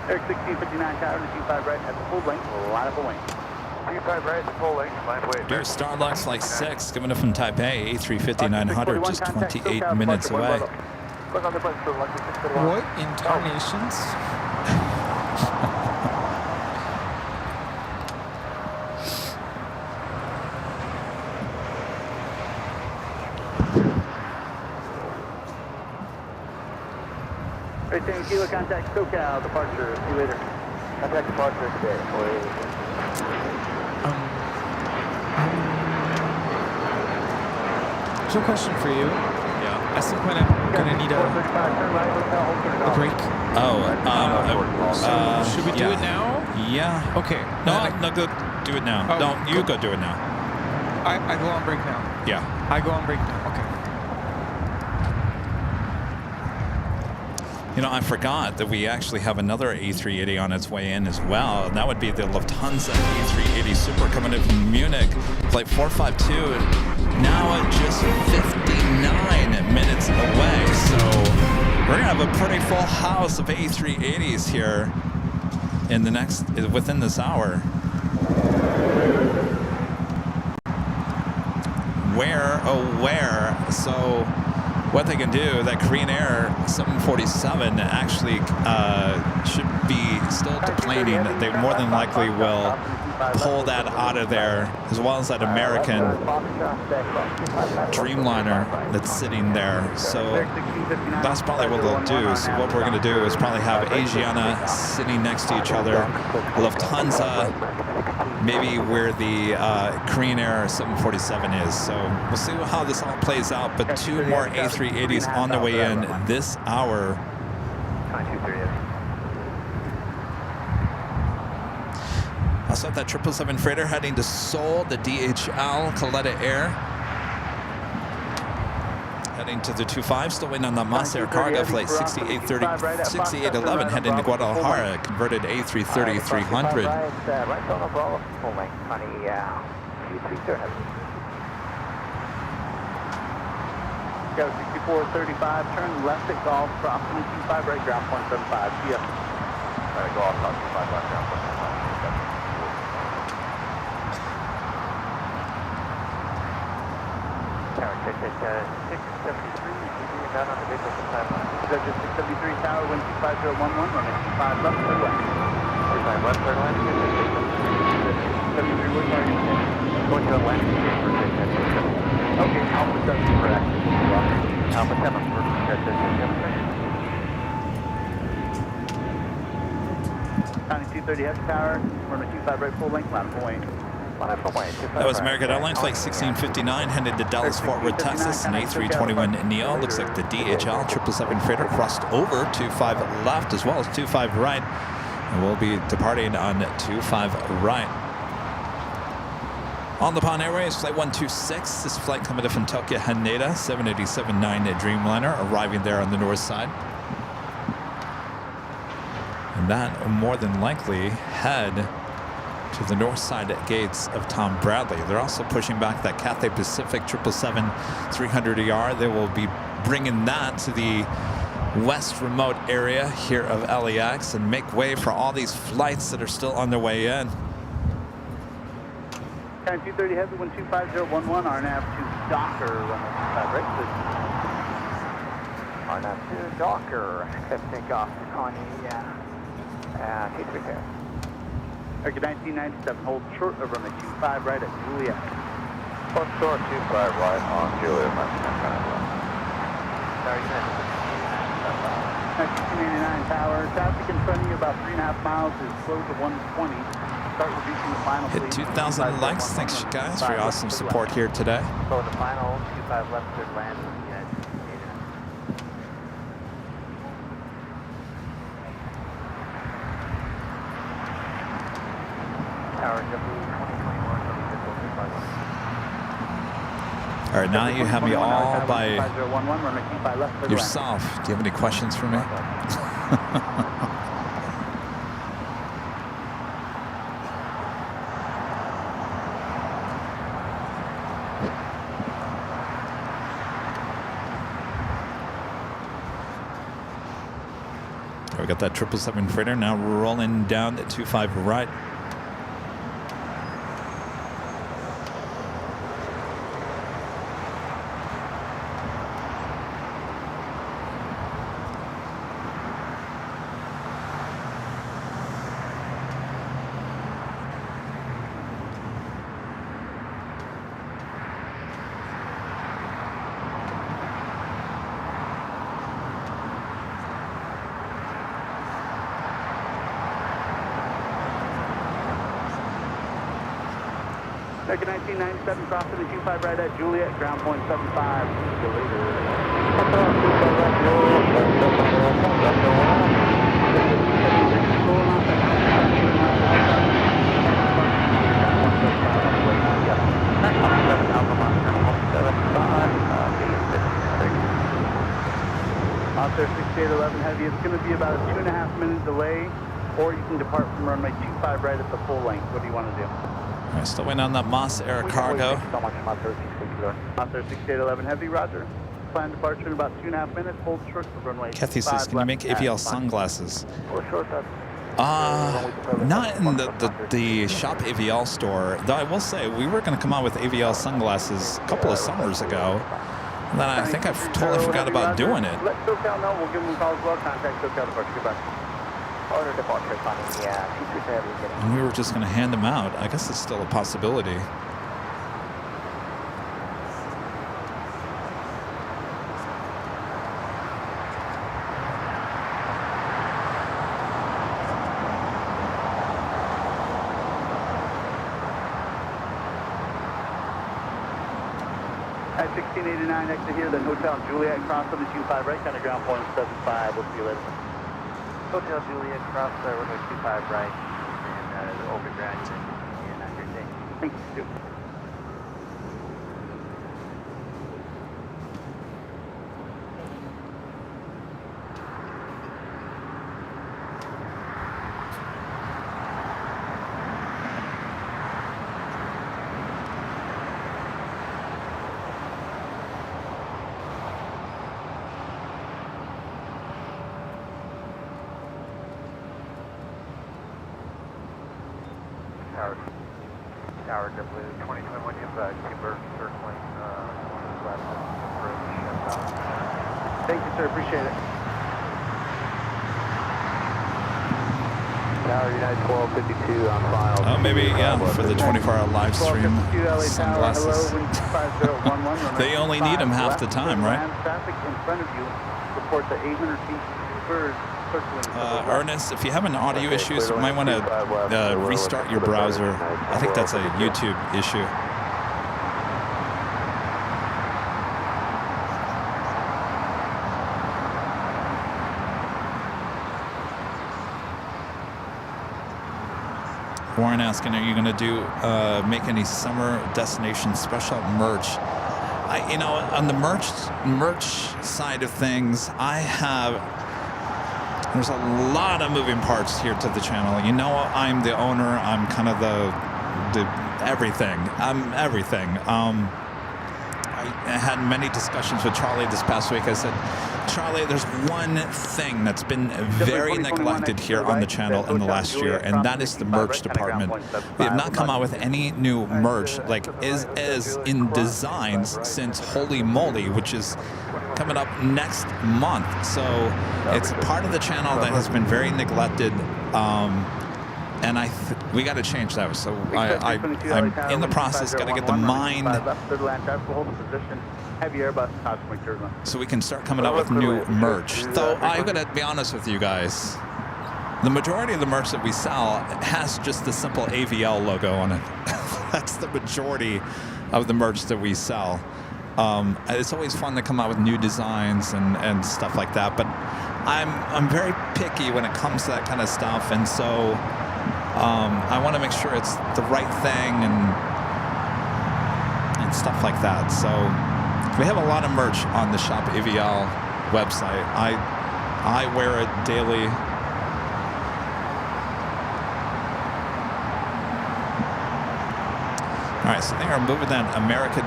Eric 1659 Tower to 25 right at the full length, line up a wing. 25 right at the full length, line of wing. Dear Starlux Flight 6, coming up from Taipei, A350-900, just 28 minutes away. What incarnations? Right, thank you. Contact SoCal, departure. See you later. Contact departure today. So, question for you. Yeah. At some point, I'm gonna need a break. Should we do it now? Yeah. Okay. No, go do it now. Oh, No, you go do it now. I go on break now. Yeah. I go on break now. Okay. You know, I forgot that we actually have another A380 on its way in as well, and that would be the Lufthansa A380 Super coming in from Munich, flight 452, now at just 59 minutes away. So we're gonna have a pretty full house of A380s here within this hour. Where? So what they can do, that Korean Air 747 actually should be still deplaning. They more than likely will pull that out of there, as well as that American Dreamliner that's sitting there. So that's probably what they'll do. So what we're going to do is probably have Asiana sitting next to each other, Lufthansa maybe where the Korean Air 747 is. So we'll see how this all plays out. But two more A380s on the way in this hour. Also have that 777 freighter heading to Seoul, the DHL Kaleta Air. Heading to the 25, still waiting on the Mas Air Cargo flight 6811 heading to Guadalajara, converted A330-300. Go 6435, turn left at Golf, crossing 25 right, ground 175. See ya. Alright, go off, 25 left, ground 175. Tower, check at 673, keeping down on the vehicle for 5 left. Go to 673 Tower, wind 25011, running 25 left, third line. 25 left, third line, 673 wind, going to Atlantic for 673. Okay, Alpha 7 for action. Alpha 7 for County 230 Heavy Tower, runway 25 right, full length, line of Hawaii. That was American Airlines flight 1659 headed to Dallas Fort Worth, Texas, an A321 Neo. Looks like the DHL 777 freighter crossed over 25 left as well as 25 right, and we'll be departing on 25 right. On the Pan Airways, flight 126. This flight coming in from Tokyo Haneda, 787-9 Dreamliner, arriving there on the north side. And that more than likely head to the north side gates of Tom Bradley. They're also pushing back that Cathay Pacific 777-300ER. They will be bringing that to the west remote area here of LAX and make way for all these flights that are still on their way in. Time 230 Heavy, wind 25011, RNAV to Docker, runway 25 right. RNAV to Docker, take off to Connie, T3 here. American 1997, hold short of runway 25 right at Juliet. Hold short 25 right on Juliet, 1989 Tower, traffic in front of you about 3.5 miles is slow to 120. Start reducing the final Hit 2,000 likes. Thanks, you guys, for your awesome support here today. So the final 25 left, third land. Tower W 2021. All right, now you have me all by 5011, runway 25 left, clear to land. yourself. Do you have any questions for me? We got that 777 freighter now rolling down at 25 right. American 1997, crossing the 25 right at Juliet, ground point 75. See you later. Monster 6811 Heavy, it's going to be about a 2.5 minute delay, or you can depart from runway 25 right at the full length. What do you want to do? I'm still waiting on that Moss Air cargo. Thanks so much, Monster 6811 Heavy, roger. Plan departure in about 2.5 minutes, hold short for runway Kathy says, can you make AVL sunglasses? Or short up. Not in the shop AVL store, though I will say we were going to come out with AVL sunglasses a couple of summers ago. And then I think I totally forgot about doing it. Let SoCal know, we'll give them a call as well. Contact SoCal departure, goodbye. Order departure, yeah, And we were just going to hand them out. I guess it's still a possibility. At 1689, exit here, then Hotel Juliet, cross on the 25 right, kind of ground point 75. We'll see you later. Hotel Juliet, cross runway 25 right, and over Grand and have your day. Thank you. Tower JetBlue 2021, you have Timber circling west approach. Thank you, sir. Appreciate it. Tower United 1252 on file. Oh, maybe, yeah, for the 24-hour live stream sunglasses. They only need them half the time, right? Traffic in front of you reports at 800 feet. Birds circling. Ernest, if you have an audio issues, you might want to restart your browser. I think that's a YouTube issue. Warren asking, are you going to do make any summer destination special merch? You know, on the merch side of things, there's a lot of moving parts here to the channel. You know, I'm the owner. I'm kind of the everything. I'm everything. I had many discussions with Charlie this past week. I said, Charlie, there's one thing that's been very neglected here on the channel in the last year, and that is the merch department. We have not come out with any new merch, like is in designs since Holy Moly, which is coming up next month. So it's part of the channel that has been very neglected, and we got to change that. So I'm in the process. Got to get the mind so we can start coming out with new merch. Though I got to be honest with you guys, the majority of the merch that we sell has just the simple AVL logo on it. That's the majority of the merch that we sell. It's always fun to come out with new designs and stuff like that, but I'm very picky when it comes to that kind of stuff, and so I want to make sure it's the right thing and stuff like that. So we have a lot of merch on the Shop AVL website. I wear it daily. All right, so they are moving that American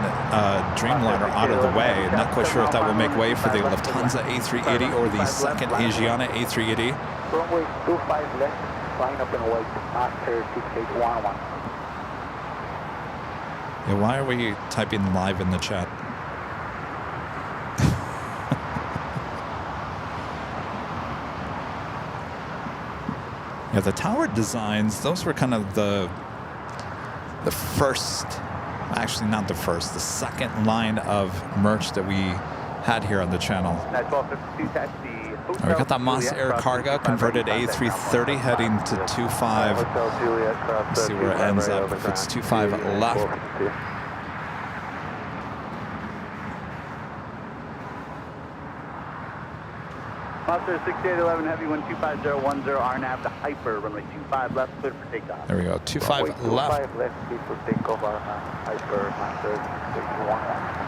Dreamliner out of the way. Not quite sure if that will make way for the Lufthansa A380 or the second Asiana A380. Runway 25 left, flying up and away, after 6811. Yeah, why are we typing live in the chat? Yeah, the tower designs, those were kind of the first, actually not the first, the second line of merch that we had here on the channel. We got that Moss Air Cargo converted A330 heading to 25. Let's see where it ends up. If it's 25 left. Monster 6811 Heavy 12510 RNAV to Hyper, runway 25 left, clear for takeoff. There we go, 25 left. 25 left, clear for takeoff, Hyper, Monster 6811.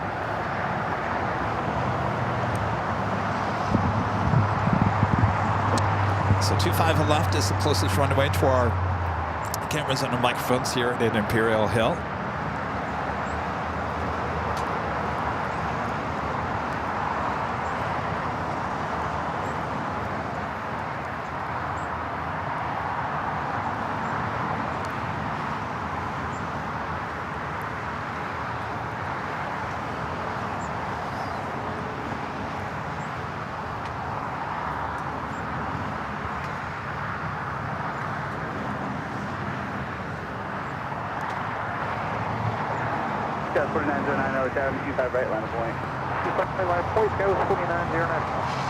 So 25 left is the closest runway to our cameras and our microphones here at Imperial Hill. Got 4909, tower 25 right, line of point. 25 line of point, go 4909.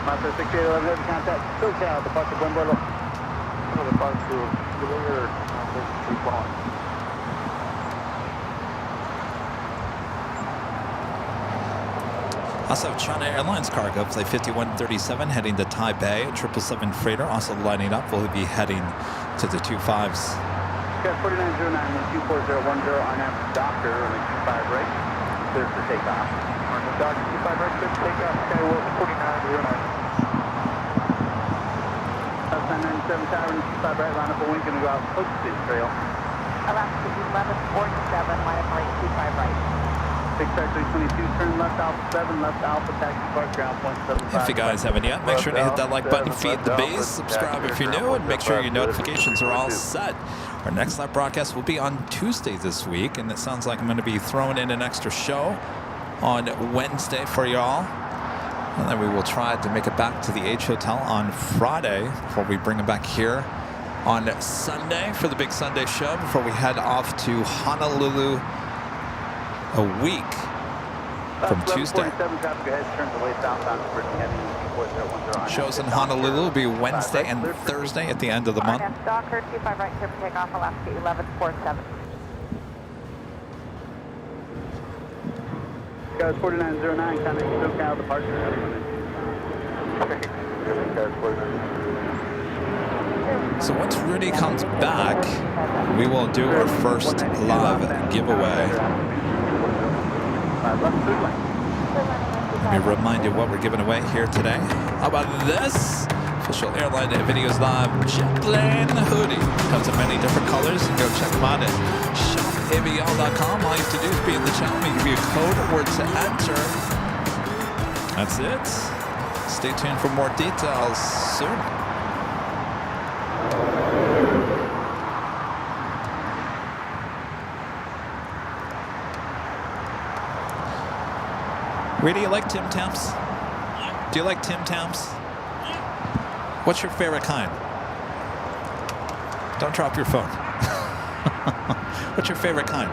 Monster 6811, heavy contact, SoCal, departure Bumbrella. Departure, deliver, Also, China Airlines cargo, flight 5137 heading to Taipei, 777 freighter also lining up. We'll be heading to the 25s. Got 4909, 12410, RNAV Doctor, runway 25 right, clear for takeoff. Doctor 25 right, clear for takeoff, Skyward 4909. 997 tower, 25 right, line up a wing, gonna go out Postage Trail. Alaska 1147, line up right, 25 right. 652, turn left Alpha 7, left Alpha, taxi park, ground point 75. If you guys haven't yet, make sure to hit that like button, feed the base, subscribe if you're new, and make sure your notifications are all set. Our next live broadcast will be on Tuesday this week, and it sounds like I'm going to be throwing in an extra show on Wednesday for y'all. And then we will try to make it back to the H Hotel on Friday before we bring it back here on Sunday for the big Sunday show before we head off to Honolulu a week from Tuesday. Shows in Honolulu will be Wednesday and Thursday at the end of the month. Docker 25 right, clear for takeoff, Alaska 1147. Guys 4909, contact SoCal, departure. So once Rudy comes back, we will do our first live giveaway. Let me remind you what we're giving away here today. How about this? Official Airline Videos Live JetBlue hoodie. Comes in many different colors. You can go check them out at shopavl.com. All you have to do is be in the channel. We give you a code word to enter. That's it. Stay tuned for more details soon. Rudy, you like Tim Tams? Do you like Tim Tams? What's your favorite kind? Don't drop your phone. What's your favorite kind?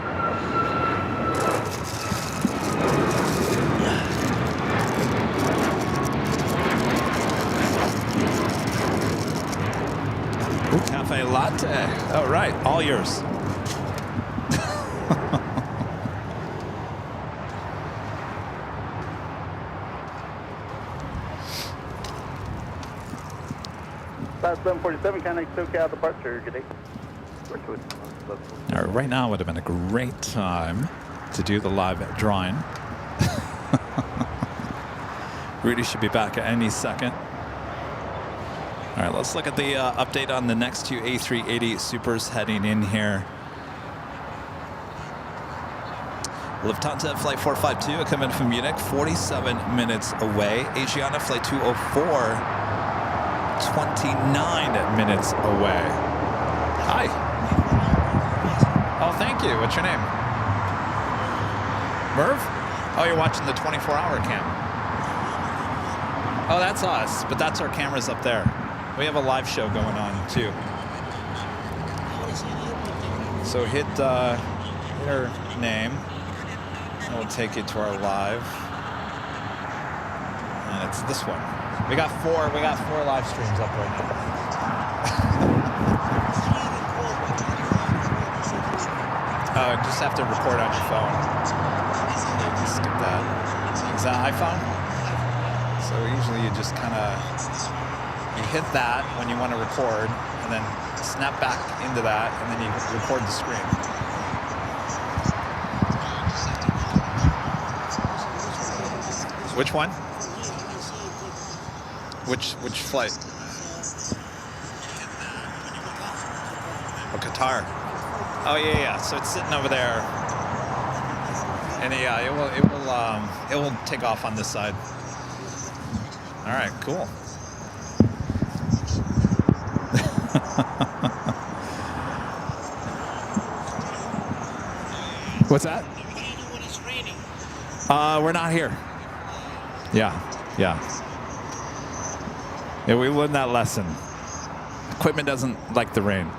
Ooh, cafe latte. Oh, right. All yours. Flight 747, Connex SoCal departure. Good day. All right, right now would have been a great time to do the live drawing. Rudy should be back at any second. All right, let's look at the update on the next two A380 Supers heading in here. Lufthansa Flight 452 coming from Munich, 47 minutes away. Asiana Flight 204, 29 minutes away. Hi. Oh, thank you. What's your name? Merv? Oh, you're watching the 24-hour cam. Oh, that's us, but that's our cameras up there. We have a live show going on, too. So hit her name, and we'll take you to our live. And it's this one. We got four live streams up right now. Just have to record on your phone. You can skip that. Is that iPhone? So usually you just kind of hit that when you want to record, and then snap back into that, and then you record the screen. Which one? Which flight? Oh, Qatar. Oh yeah. So it's sitting over there, and yeah, it will take off on this side. All right, cool. What's that? What do you do when it's raining? We're not here. Yeah. Yeah, we learned that lesson. Equipment doesn't like the rain.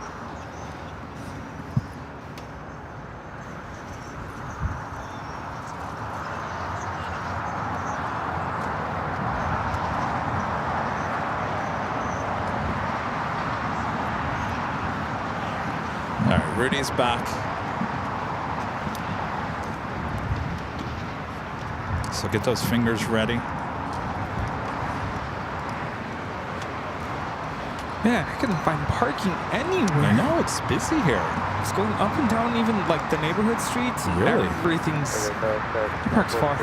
All right, Rudy's back. So get those fingers ready. Man, I couldn't find parking anywhere. I know, it's busy here. It's going up and down, even like the neighborhood streets. Really? Everything's parks far.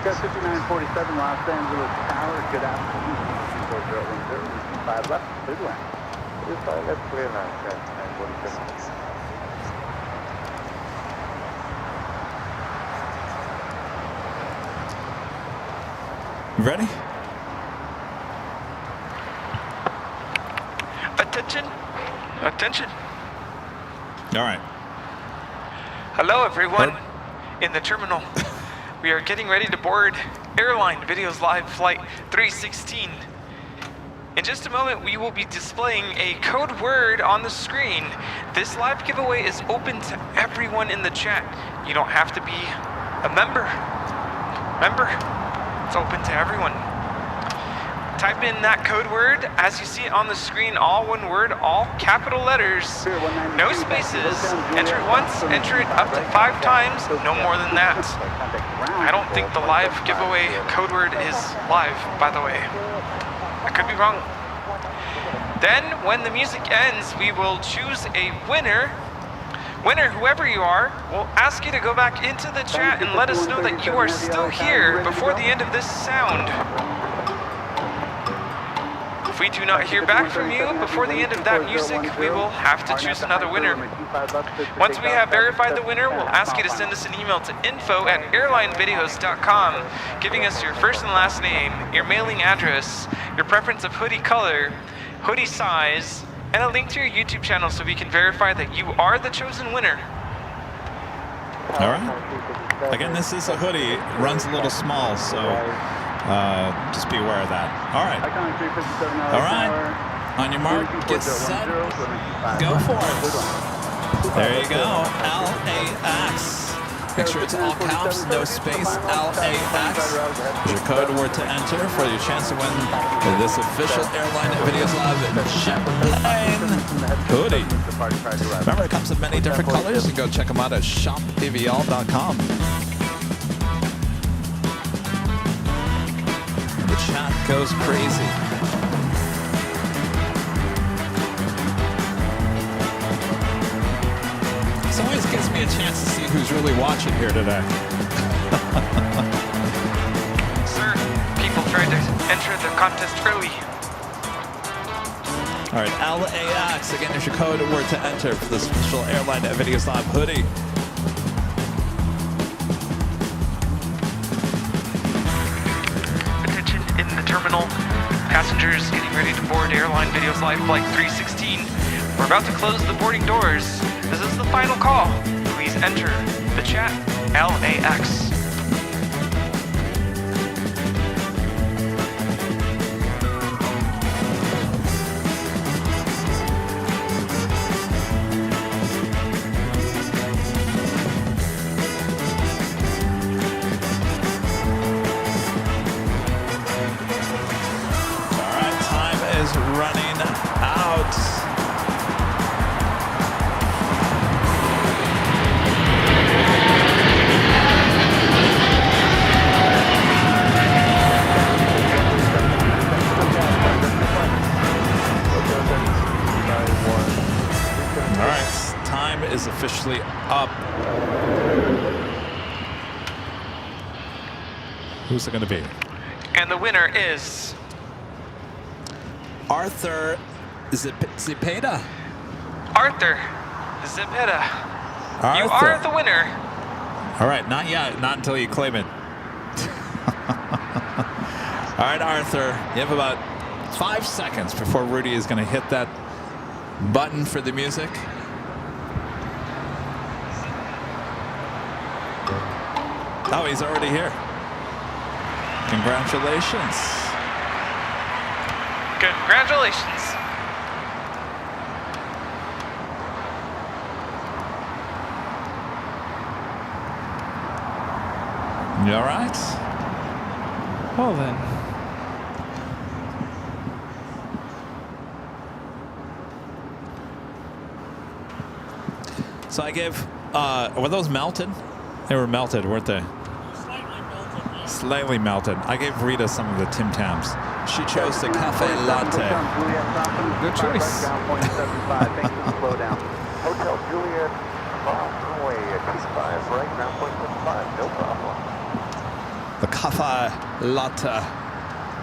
Got 5947 Los Angeles Tower. Good afternoon. 4010, 5 left, clear line. 5 left, clear line. 5947. Ready? Attention. All right. Hello, everyone. In the terminal. We are getting ready to board Airline Videos Live Flight 316. In just a moment, we will be displaying a code word on the screen. This live giveaway is open to everyone in the chat. You don't have to be a member. It's open to everyone. Type in that code word as you see it on the screen, all one word, all capital letters, no spaces. Enter once, enter it up to 5 times, no more than that. I don't think the live giveaway code word is live, by the way. I could be wrong. Then, when the music ends, we will choose a winner. Winner, whoever you are, we'll ask you to go back into the chat and let us know that you are still here before the end of this sound. If we do not hear back from you before the end of that music, we will have to choose another winner. Once we have verified the winner, we'll ask you to send us an email to info@airlinevideos.com, giving us your first and last name, your mailing address, your preference of hoodie color, hoodie size, and a link to your YouTube channel so we can verify that you are the chosen winner. All right. Again, this is a hoodie. It runs a little small, so just be aware of that. All right. All right. On your mark, get set, go for it. There you go, LAX. Make sure it's all caps, no space, LAX. Is your code word to enter for your chance to win this official Airline Videos Live JetBlue hoodie. Remember, it comes in many different colors. You can go check them out at shopavl.com. The chat goes crazy. This always gives me a chance to see who's really watching here today. Sir, people tried to enter the contest early. All right, LAX. Again, there's your code word to enter for this special Airline Videos Live hoodie. Attention in the terminal. Passengers getting ready to board Airline Videos Live Flight 316. We're about to close the boarding doors. This is the final call. Please enter the chat LAX. All right, time is running out. All right, time is officially up. Who's it going to be? And the winner is Arthur Zepeda. Arthur Zepeda. You Arthur. are the winner. All right, not yet. Not until you claim it. All right, Arthur, you have about 5 seconds before Rudy is going to hit that button for the music. Oh, he's already here. Congratulations. Congratulations. You all right? Well then. So I gave, were those melted? They were melted, weren't they? Slightly melted. I gave Rita some of the Tim Tams. She chose the cafe latte. Good choice. Thanks for the slowdown. Hotel Juliet, runway T5, right, ground point 75, no problem. The cafe latte.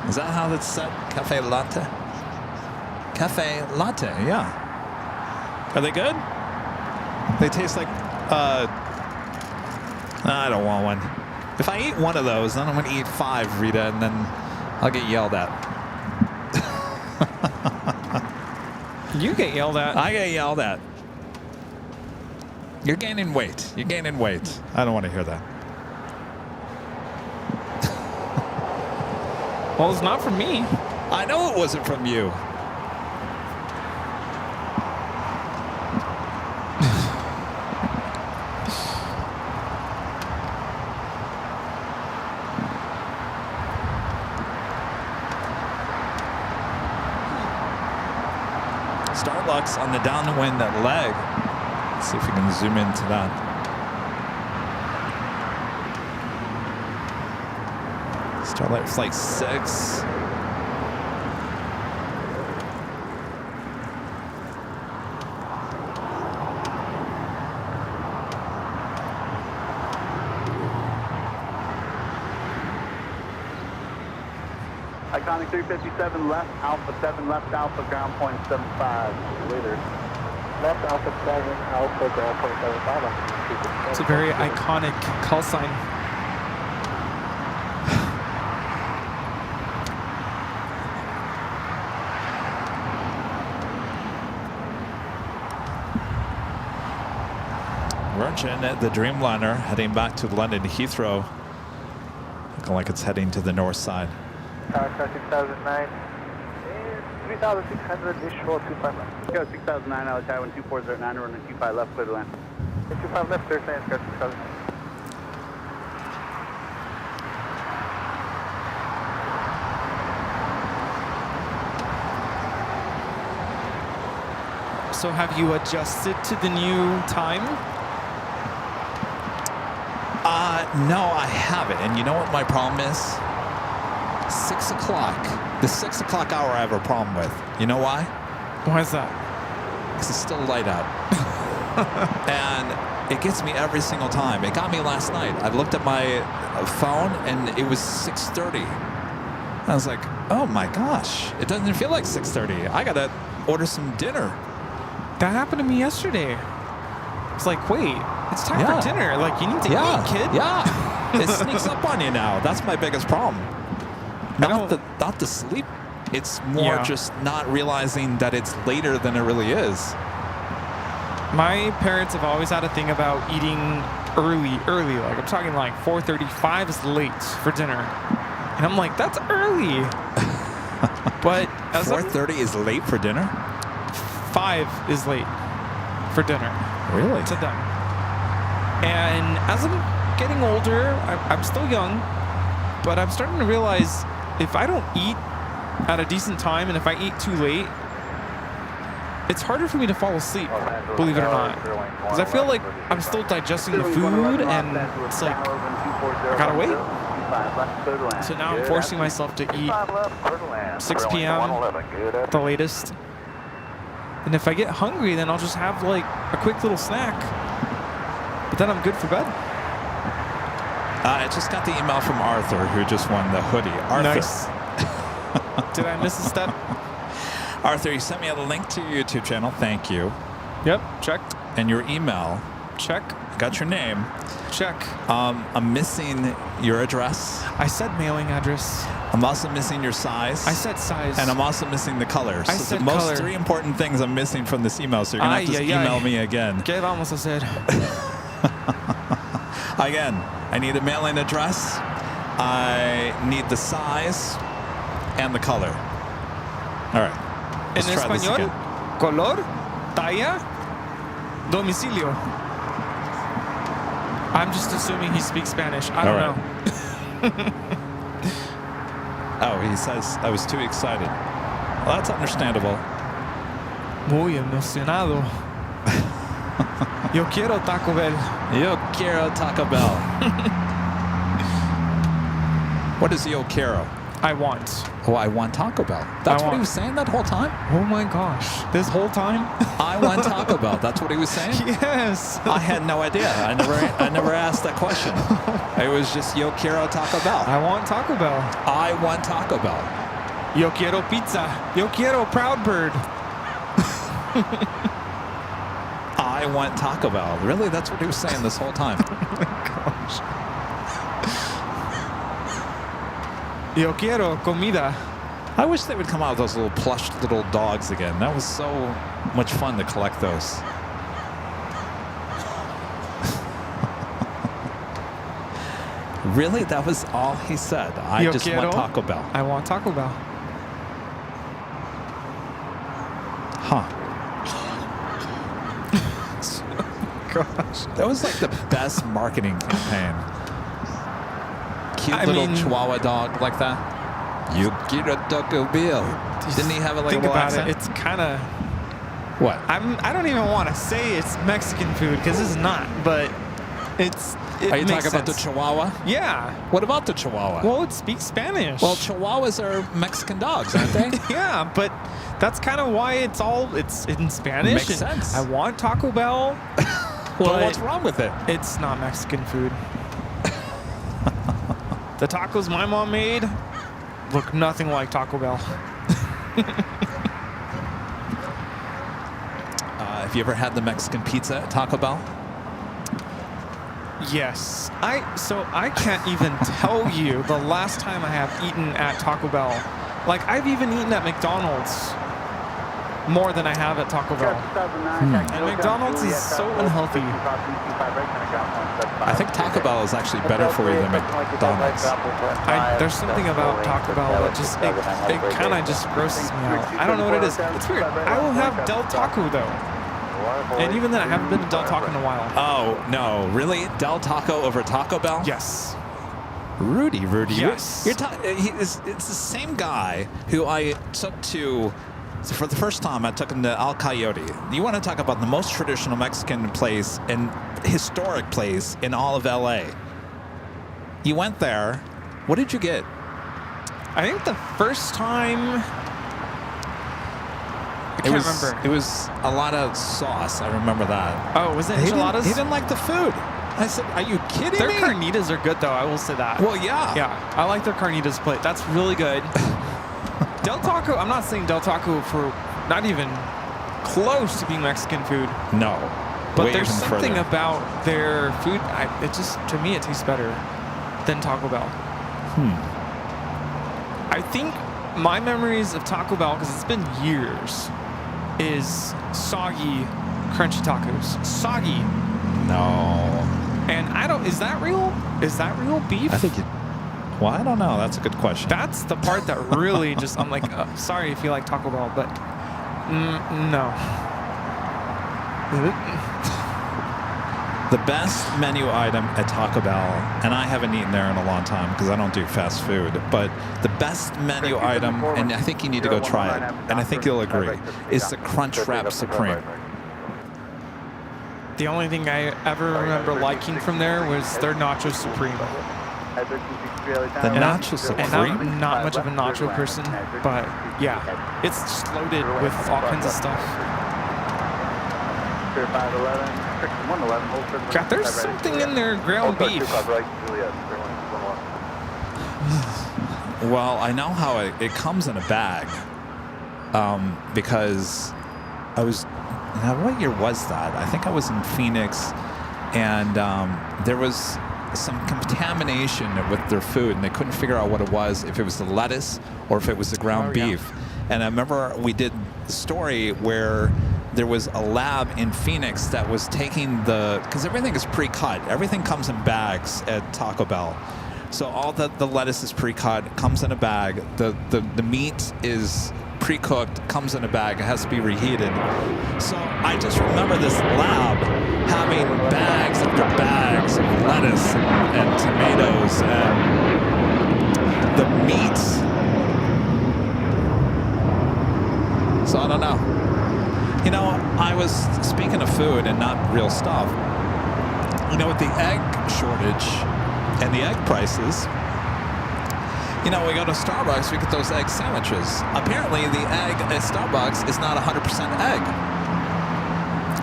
Is that how it's said? Cafe latte? Cafe latte, yeah. Are they good? They taste like, I don't want one. If I eat one of those, then I'm going to eat 5, Rita, and then I'll get yelled at. You get yelled at. I get yelled at. You're gaining weight. You're gaining weight. I don't want to hear that. Well, it's not from me. I know it wasn't from you. Starbucks on the downwind leg. Let's see if we can zoom into that. Starlight Flight 6. Iconic 357 left, Alpha 7 left, Alpha ground point 75. Later. Left, Alpha 7, Alpha ground point 75. It's a very iconic call sign. Virgin, the Dreamliner, heading back to London Heathrow. Looking like it's heading to the north side. Tower 6009. And 3600, dish roll 25 left. Go 6009, out of Taiwan 2409, running 25 left, clear to land. 25 left, clear to land, go 6000. So have you adjusted to the new time? No, I haven't. And you know what my problem is? 6 o'clock. The 6 o'clock hour I have a problem with. You know why? Why is that? Because it's still light out. And it gets me every single time. It got me last night. I looked at my phone and it was 6:30. I was like, oh my gosh. It doesn't feel like 6:30. I got to order some dinner. That happened to me yesterday. It's like, wait, it's time Yeah. for dinner. Like, you need to eat, kid. Yeah. It sneaks up on you now. That's my biggest problem. Not the sleep. It's more just not realizing that it's later than it really is. My parents have always had a thing about eating early. Like, I'm talking like 4:35 is late for dinner. And I'm like, that's early. But 4:30 is late for dinner? 5 is late for dinner. Really? To them. And as I'm getting older, I'm still young, but I'm starting to realize if I don't eat at a decent time and if I eat too late, it's harder for me to fall asleep, believe it or not. Because I feel like I'm still digesting the food and it's like, I gotta wait. So now I'm forcing myself to eat 6 p.m. the latest. And if I get hungry, then I'll just have like a quick little snack. But then I'm good for bed. I just got the email from Arthur, who just won the hoodie. Arthur. Nice. Did I miss a step? Arthur, you sent me a link to your YouTube channel. Thank you. Yep, checked. And your email. Check. Got your name. Check. I'm missing your address. I said mailing address. I'm also missing your size. I said size. And I'm also missing the color. I So said the most color. 3 important things I'm missing from this email. So you're going to have to email me again. ¿Qué vamos a hacer? Again, I need a mailing address. I need the size and the color. All right. En Let's try this español, again. color, talla, domicilio. I'm just assuming he speaks Spanish. I don't know. Oh, he says I was too excited. Well, that's understandable. Muy emocionado. Yo quiero Taco Bell. Yo quiero Taco Bell. What is yo quiero? I want. Oh, I want Taco Bell. That's what he was saying that whole time? Oh my gosh. This whole time? I want Taco Bell. That's what he was saying? Yes. I had no idea. I never asked that question. It was just yo quiero Taco Bell. I want Taco Bell. I want Taco Bell. Yo quiero pizza. Yo quiero Proud Bird. I want Taco Bell. Really? That's what he was saying this whole time. Oh my gosh. Yo quiero comida. I wish they would come out with those little plush little dogs again. That was so much fun to collect those. Really? That was all he said. I just want Taco Bell. I want Taco Bell. Huh. Gosh. That was like the best marketing campaign. Cute little Chihuahua dog like that. You get a Taco Bell. Didn't he have a Think little about accent? it. It's kind of. What? I don't even want to say it's Mexican food because it's not, but it's. Are you talking about the Chihuahua? Yeah. What about the Chihuahua? Well, it speaks Spanish. Well, Chihuahuas are Mexican dogs, aren't they? Yeah, but that's kind of why it's in Spanish. Makes sense. I want Taco Bell. Well, what's wrong with it? It's not Mexican food. The tacos my mom made look nothing like Taco Bell. Have you ever had the Mexican pizza at Taco Bell? Yes. I can't even tell you the last time I have eaten at Taco Bell. Like, I've even eaten at McDonald's. more than I have at Taco Bell. And McDonald's is so unhealthy. I think Taco Bell is actually better for you than McDonald's. There's something about Taco Bell that just it kind of just grosses me out. I don't know what it is. It's weird. I will have Del Taco though, and even then I haven't been to Del Taco in a while. Oh no, really? Del Taco over Taco Bell? Yes. Rudy. Yes. It's the same guy who I took to. So for the first time, I took him to El Coyote. You want to talk about the most traditional Mexican place and historic place in all of LA. You went there. What did you get? I think the first time, I can't remember. It was a lot of sauce. I remember that. Oh, was it enchiladas? He didn't like the food. I said, are you kidding Their me? carnitas are good, though. I will say that. Well, yeah. Yeah, I like their carnitas plate. That's really good. Del Taco, I'm not saying Del Taco for not even close to being Mexican food. No. But there's something about their food, to me, it tastes better than Taco Bell. I think my memories of Taco Bell, because it's been years, is soggy, crunchy tacos. Soggy. No. And is that real? Is that real beef? I think well, I don't know. That's a good question. That's the part that really just, I'm like, sorry if you like Taco Bell, but no. The best menu item at Taco Bell, and I haven't eaten there in a long time because I don't do fast food, but the best menu item, and I think you need to go try it, and I think you'll agree, is the Crunch Wrap Supreme. The only thing I ever remember liking from there was their Nacho Supreme. The Nacho Supreme? And I'm not much of a nacho person, but yeah, it's just loaded with all kinds of stuff. God, there's something in their ground beef. Well, I know how it comes in a bag because I was, now what year was that? I think I was in Phoenix and there was some contamination with their food and they couldn't figure out what it was, if it was the lettuce or if it was the ground beef. And I remember we did the story where there was a lab in Phoenix that was taking because everything is pre-cut. Everything comes in bags at Taco Bell. So all the lettuce is pre-cut, comes in a bag. The meat is pre-cooked, comes in a bag. It has to be reheated. So I just remember this lab having bags after bags of lettuce and tomatoes and the meat. So I don't know. You know, I was speaking of food and not real stuff. You know, with the egg shortage and the egg prices, you know, we go to Starbucks, we get those egg sandwiches. Apparently, the egg at Starbucks is not 100% egg.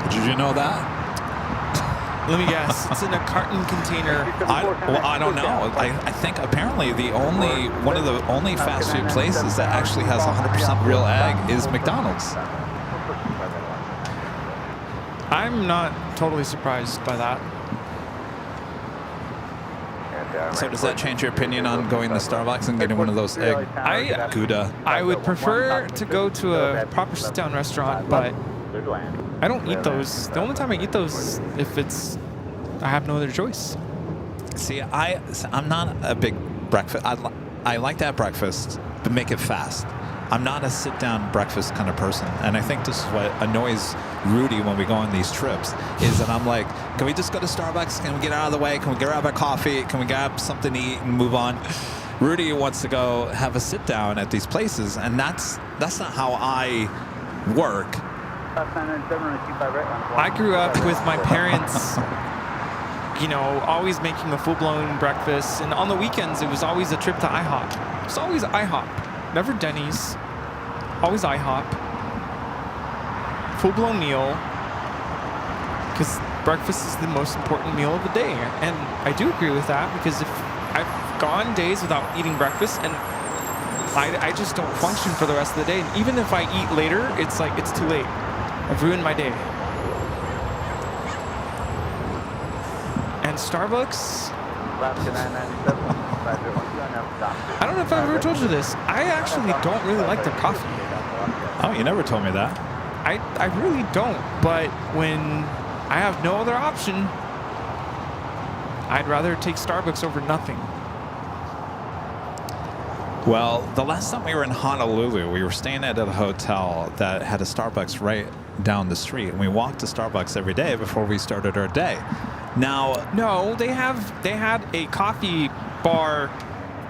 Did you know that? Let me guess. It's in a carton container. I don't know. I think apparently one of the only fast food places that actually has 100% real egg is McDonald's. I'm not totally surprised by that. So does that change your opinion on going to Starbucks and getting one of those egg Gouda? I would prefer to go to a proper sit-down restaurant, but I don't eat those. The only time I eat those if I have no other choice. See, I'm not a big breakfast. I like to have breakfast, but make it fast. I'm not a sit-down breakfast kind of person, and I think this is what annoys Rudy when we go on these trips, is that I'm like, can we just go to Starbucks? Can we get out of the way? Can we grab a coffee? Can we grab something to eat and move on? Rudy wants to go have a sit-down at these places, and that's not how I work. I grew up with my parents, you know, always making a full-blown breakfast, and on the weekends it was always a trip to IHOP. It's always IHOP. Never Denny's, always IHOP. Full-blown meal, because breakfast is the most important meal of the day. And I do agree with that, because if I've gone days without eating breakfast, and I just don't function for the rest of the day. And even if I eat later, it's like, it's too late. I've ruined my day. And Starbucks, I don't know if I've ever told you this. I actually don't really like their coffee. Oh, you never told me that. I really don't. But when I have no other option, I'd rather take Starbucks over nothing. Well, the last time we were in Honolulu, we were staying at a hotel that had a Starbucks right down the street, and we walked to Starbucks every day before we started our day. Now, no, they had a coffee bar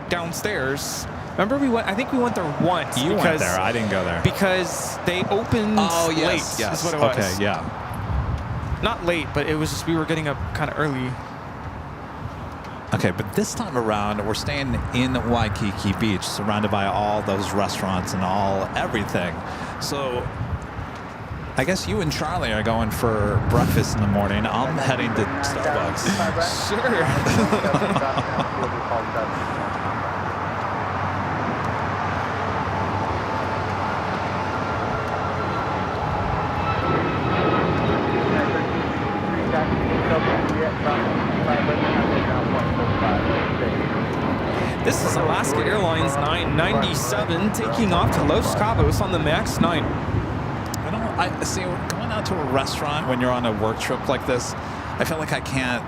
downstairs. Remember I think we went there once. You went there. I didn't go there. Because they opened late, yes. is what it was. Okay, yeah. Not late, but it was just we were getting up kind of early. Okay, but this time around, we're staying in Waikiki Beach, surrounded by all those restaurants and everything. So I guess you and Charlie are going for breakfast in the morning. I'm heading to Starbucks. Sure. This is Alaska Airlines 997 taking off to Los Cabos on the MAX 9. I see, going out to a restaurant when you're on a work trip like this, I feel like I can't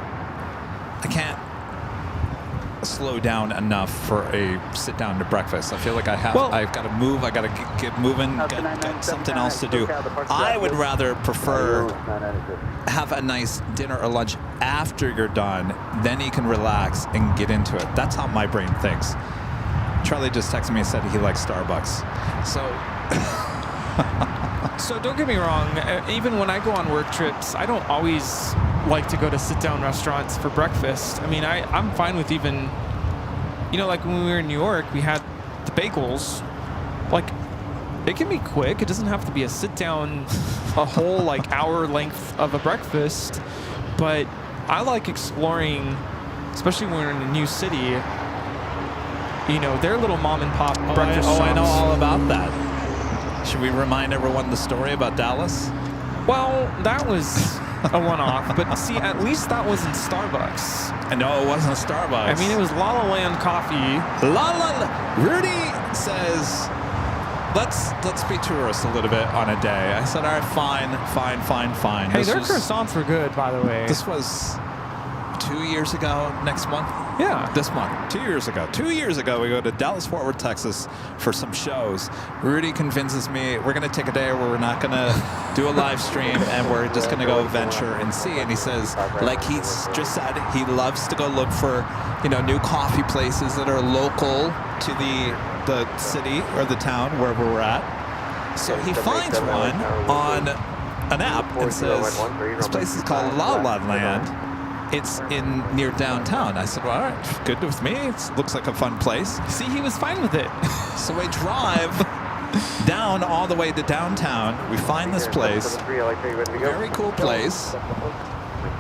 slow down enough for a sit down to breakfast. I feel like I've got to move, I got to get moving, get something else to do. I would rather prefer have a nice dinner or lunch after you're done, then you can relax and get into it. That's how my brain thinks. Charlie just texted me and said he likes Starbucks. So don't get me wrong, even when I go on work trips, I don't always like to go to sit-down restaurants for breakfast. I mean, I'm fine with even, like when we were in New York, we had the bagels. Like, it can be quick. It doesn't have to be a sit-down, a whole, hour length of a breakfast. But I like exploring, especially when we're in a new city, their little mom-and-pop breakfast shops. I know all about that. Should we remind everyone the story about Dallas? Well, that was a one-off, but see, at least that wasn't Starbucks. I know it wasn't Starbucks. I mean, it was La La Land Coffee. Rudy says, let's be tourists a little bit on a day. I said, all right, fine. Hey, their croissants were good, by the way. This was 2 years ago, next month? Yeah. This month, 2 years ago. 2 years ago, we go to Dallas-Fort Worth, Texas for some shows. Rudy convinces me we're going to take a day where we're not going to do a live stream and we're just going to go venture and see. And he says, like he's just said, he loves to go look for, new coffee places that are local to the city or the town wherever we're at. So he finds one on an app and says, this place is called La La Land. It's near downtown. I said, well, all right, good with me. It looks like a fun place. See, he was fine with it. So we drive down all the way to downtown. We find this place. Very cool place.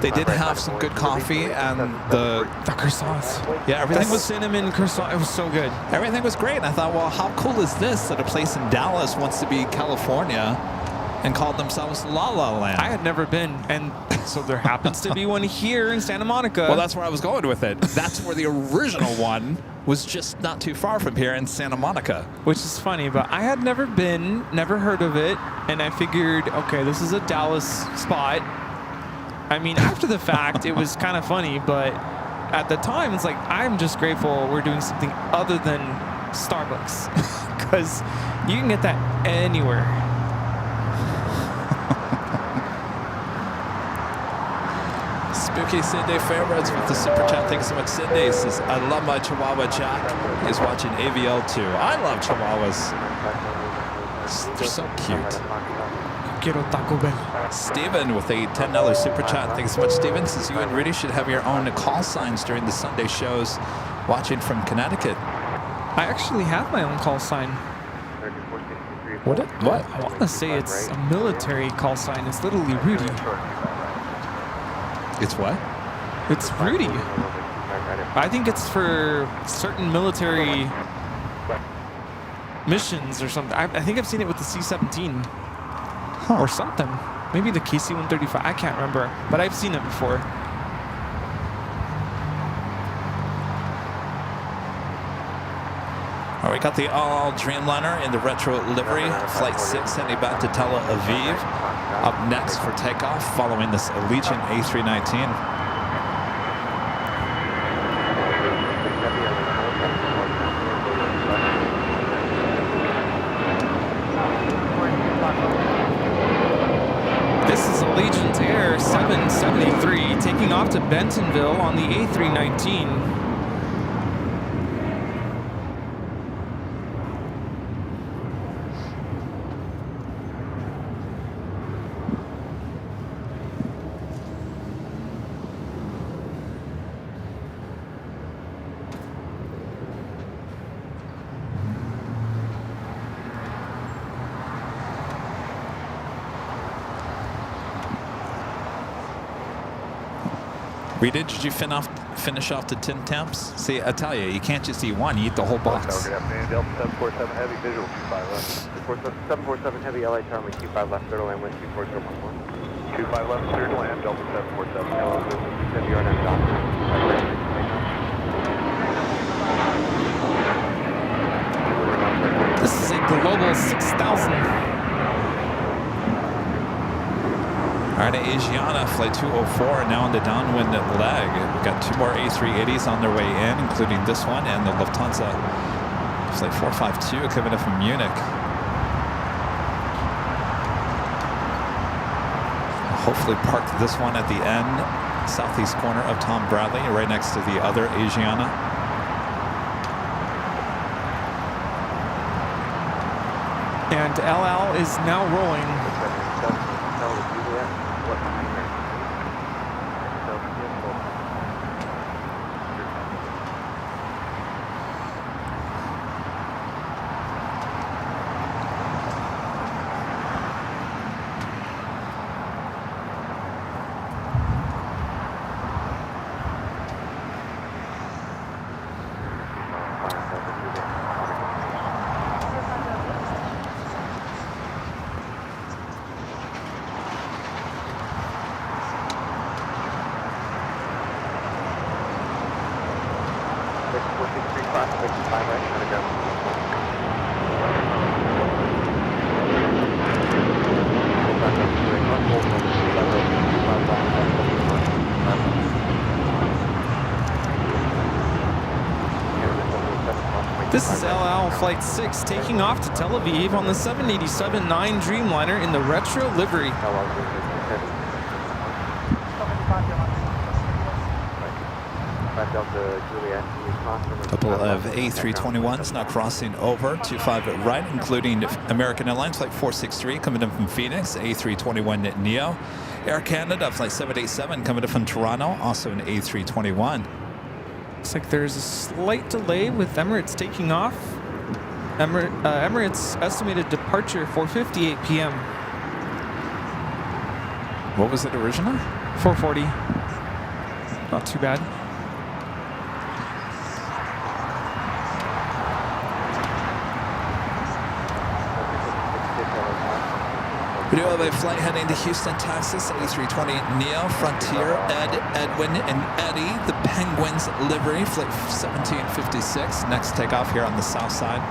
They did have some good coffee and the croissants. Yeah, everything was cinnamon croissant. It was so good. Everything was great. And I thought, well, how cool is this that a place in Dallas wants to be California and called themselves La La Land? I had never been, and so there happens to be one here in Santa Monica. Well, that's where I was going with it. That's where the original one was, just not too far from here in Santa Monica. Which is funny, but I had never been, never heard of it, and I figured, okay, this is a Dallas spot. I mean, after the fact, it was kind of funny, but at the time, it's like, I'm just grateful we're doing something other than Starbucks, because you can get that anywhere. Spooky Sydney Favorites with the super chat. Thanks so much, Sydney. Says, I love my Chihuahua Jack. He's watching AVL too. I love Chihuahuas. They're so cute. Quiero Taco Bell. Steven with a $10 super chat. Thanks so much, Steven. Says, you and Rudy should have your own call signs during the Sunday shows watching from Connecticut. I actually have my own call sign. What? I want to say it's a military call sign. It's literally Rudy. It's what? It's Rudy. I think it's for certain military missions or something. I think I've seen it with the C-17 or something. Maybe the KC-135. I can't remember, but I've seen it before. Are we Got the all Dreamliner in the retro livery, Flight 6 heading back to Tel Aviv. Up next for takeoff following this Allegiant A319. This is Allegiant Air 773 taking off to Bentonville on the A319. Rita, did you finish off the 10 temps? See, I tell you, you can't just eat one, you eat the whole box. Good afternoon, Delta 747 Heavy, visual 25 left. 747 Heavy, LA Charlie, 25 left, clear to land, wind 24011. 25 left, clear to land, Delta 747, hello, Heavy, RNM, doctor. This is a Global 6000. All right, Asiana, flight 204, now in the downwind leg. We've got two more A380s on their way in, including this one and the Lufthansa flight 452 coming in from Munich. Hopefully park this one at the end, southeast corner of Tom Bradley, right next to the other Asiana. And LL is now rolling. This is LL Flight 6 taking off to Tel Aviv on the 787-9 Dreamliner in the retro livery. A couple of A321s now crossing over, 25 at right, including American Airlines Flight 463 coming in from Phoenix, A321 Neo. Air Canada Flight 787 coming in from Toronto, also an A321. Looks like there's a slight delay with Emirates taking off. Emirates estimated departure 4:58 p.m. What was it originally? 4:40. Not too bad. We do have a flight heading to Houston, Texas, A320 Neo, Frontier, Ed, Edwin, and Eddie, the Penguins livery, flight 1756. Next takeoff here on the south side.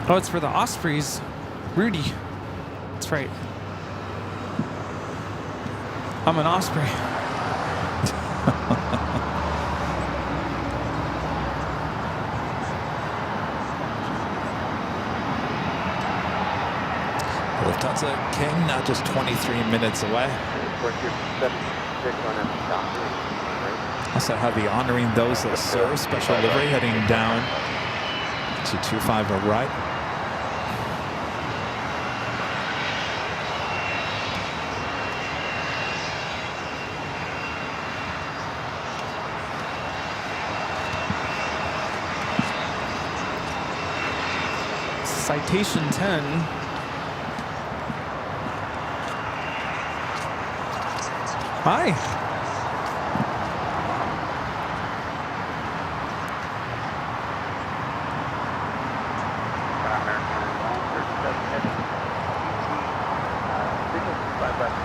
Oh, it's for the Ospreys. Rudy. That's right. I'm an Osprey. Lufthansa King, now just 23 minutes away. Also have the honoring those that serve special livery heading down to 25 right. Citation 10. Hi.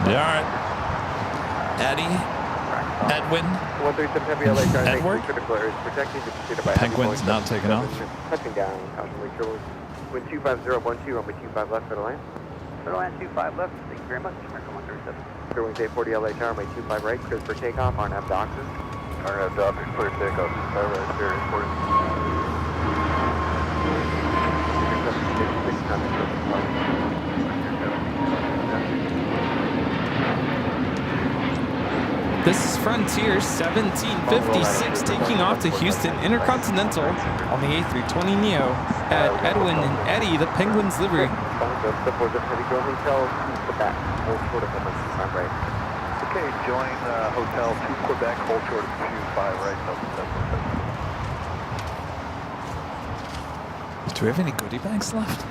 Yeah, all right. Eddie, Edwin, 137 Heavy LA Charlie, Edward. critical areas protected, preceded by Penguins now taking off. Touching down, caution Lake Shore. Wind 25012, runway 25 left, Federal Land. Federal Land 25 left, thank you very much. American 137. Clear wings 840 LA Tower, runway 25 right, clear for takeoff, RNAV Doctor. RNAV Doctor, clear takeoff, 25 right, clear airport. 6 coming from the flight. This is Frontier 1756 taking off to Houston Intercontinental on the A320neo at Edwin and Eddie, the Penguins livery. Okay, join Hotel 2 Quebec, hold short of 25 right, Do we have any goodie bags left?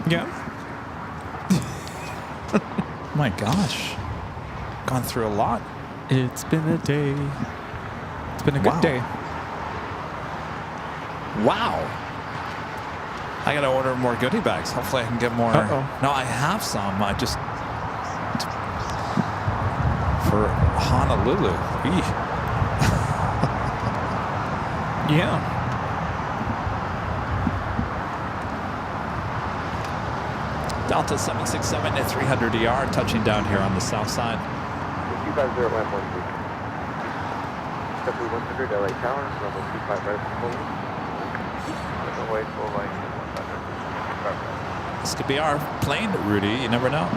Yeah. My gosh. Gone through a lot. It's been a day. It's been a good Wow. day. Wow. I gotta order more goodie bags. Hopefully I can get more. Uh-oh. No, I have some. I just for Honolulu. Eeh. Yeah. Delta 767 at 300 ER, touching down here on the south side. 250 113. JetBlue 100 LA Tower, runway 25 right for runway full line 100. This could be our plane, Rudy. You never know.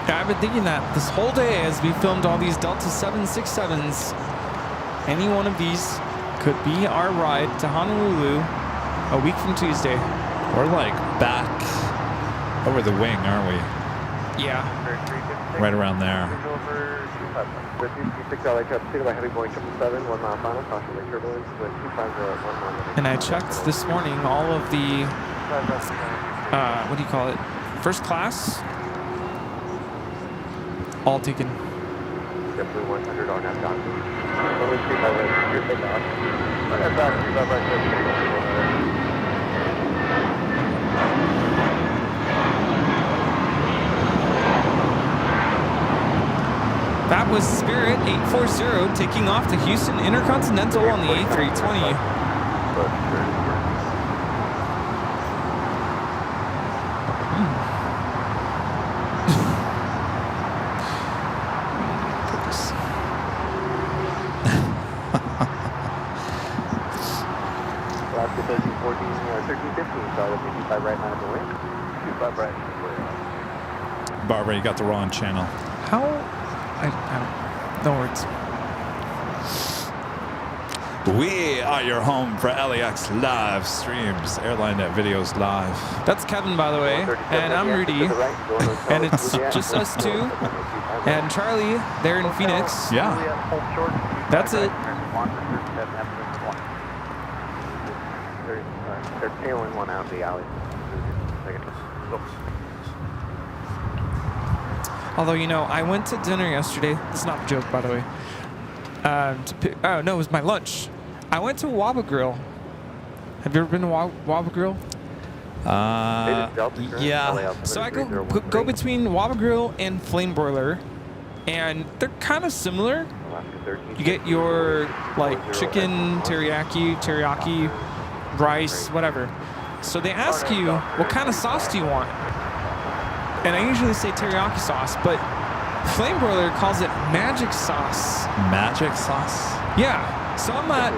Yeah, I've been thinking that this whole day as we filmed all these Delta 767s. Any one of these could be our ride to Honolulu a week from Tuesday. We're like back over the wing, aren't we? Yeah. Right around there. 336 LA Tower, proceeded by heavy Boeing 777, 1 mile final, caution lake turbulence with 250 And I checked this morning all of the, what do you call it? First class? All taken. JetBlue 100 on that dock. Runway 35 right, clear takeoff. RNAV Doctor, 35 right, clear takeoff. That was Spirit 840 taking off to Houston Intercontinental on the A320. Alaska 1314, 1315, so that'll be 25 right, 9 of the wing. 25 right. Barbara, you got the wrong channel. How? I no words. We are your home for LAX live streams, Airline videos live. That's Kevin, by the way, and I'm Rudy, and it's just us two, and Charlie there in Phoenix. Yeah. That's it. They're tailing one out of the alley. Although, you know, I went to dinner yesterday. It's not a joke, by the way. Oh, no, it was my lunch. I went to Waba Grill. Have you ever been to Waba Grill? Yeah. So I go between Waba Grill and Flame Broiler, and they're kind of similar. You get your, like, chicken, teriyaki, rice, whatever. So they ask you, what kind of sauce do you want? And I usually say teriyaki sauce, but Flame Broiler calls it magic sauce. Magic sauce? Yeah. So I'm at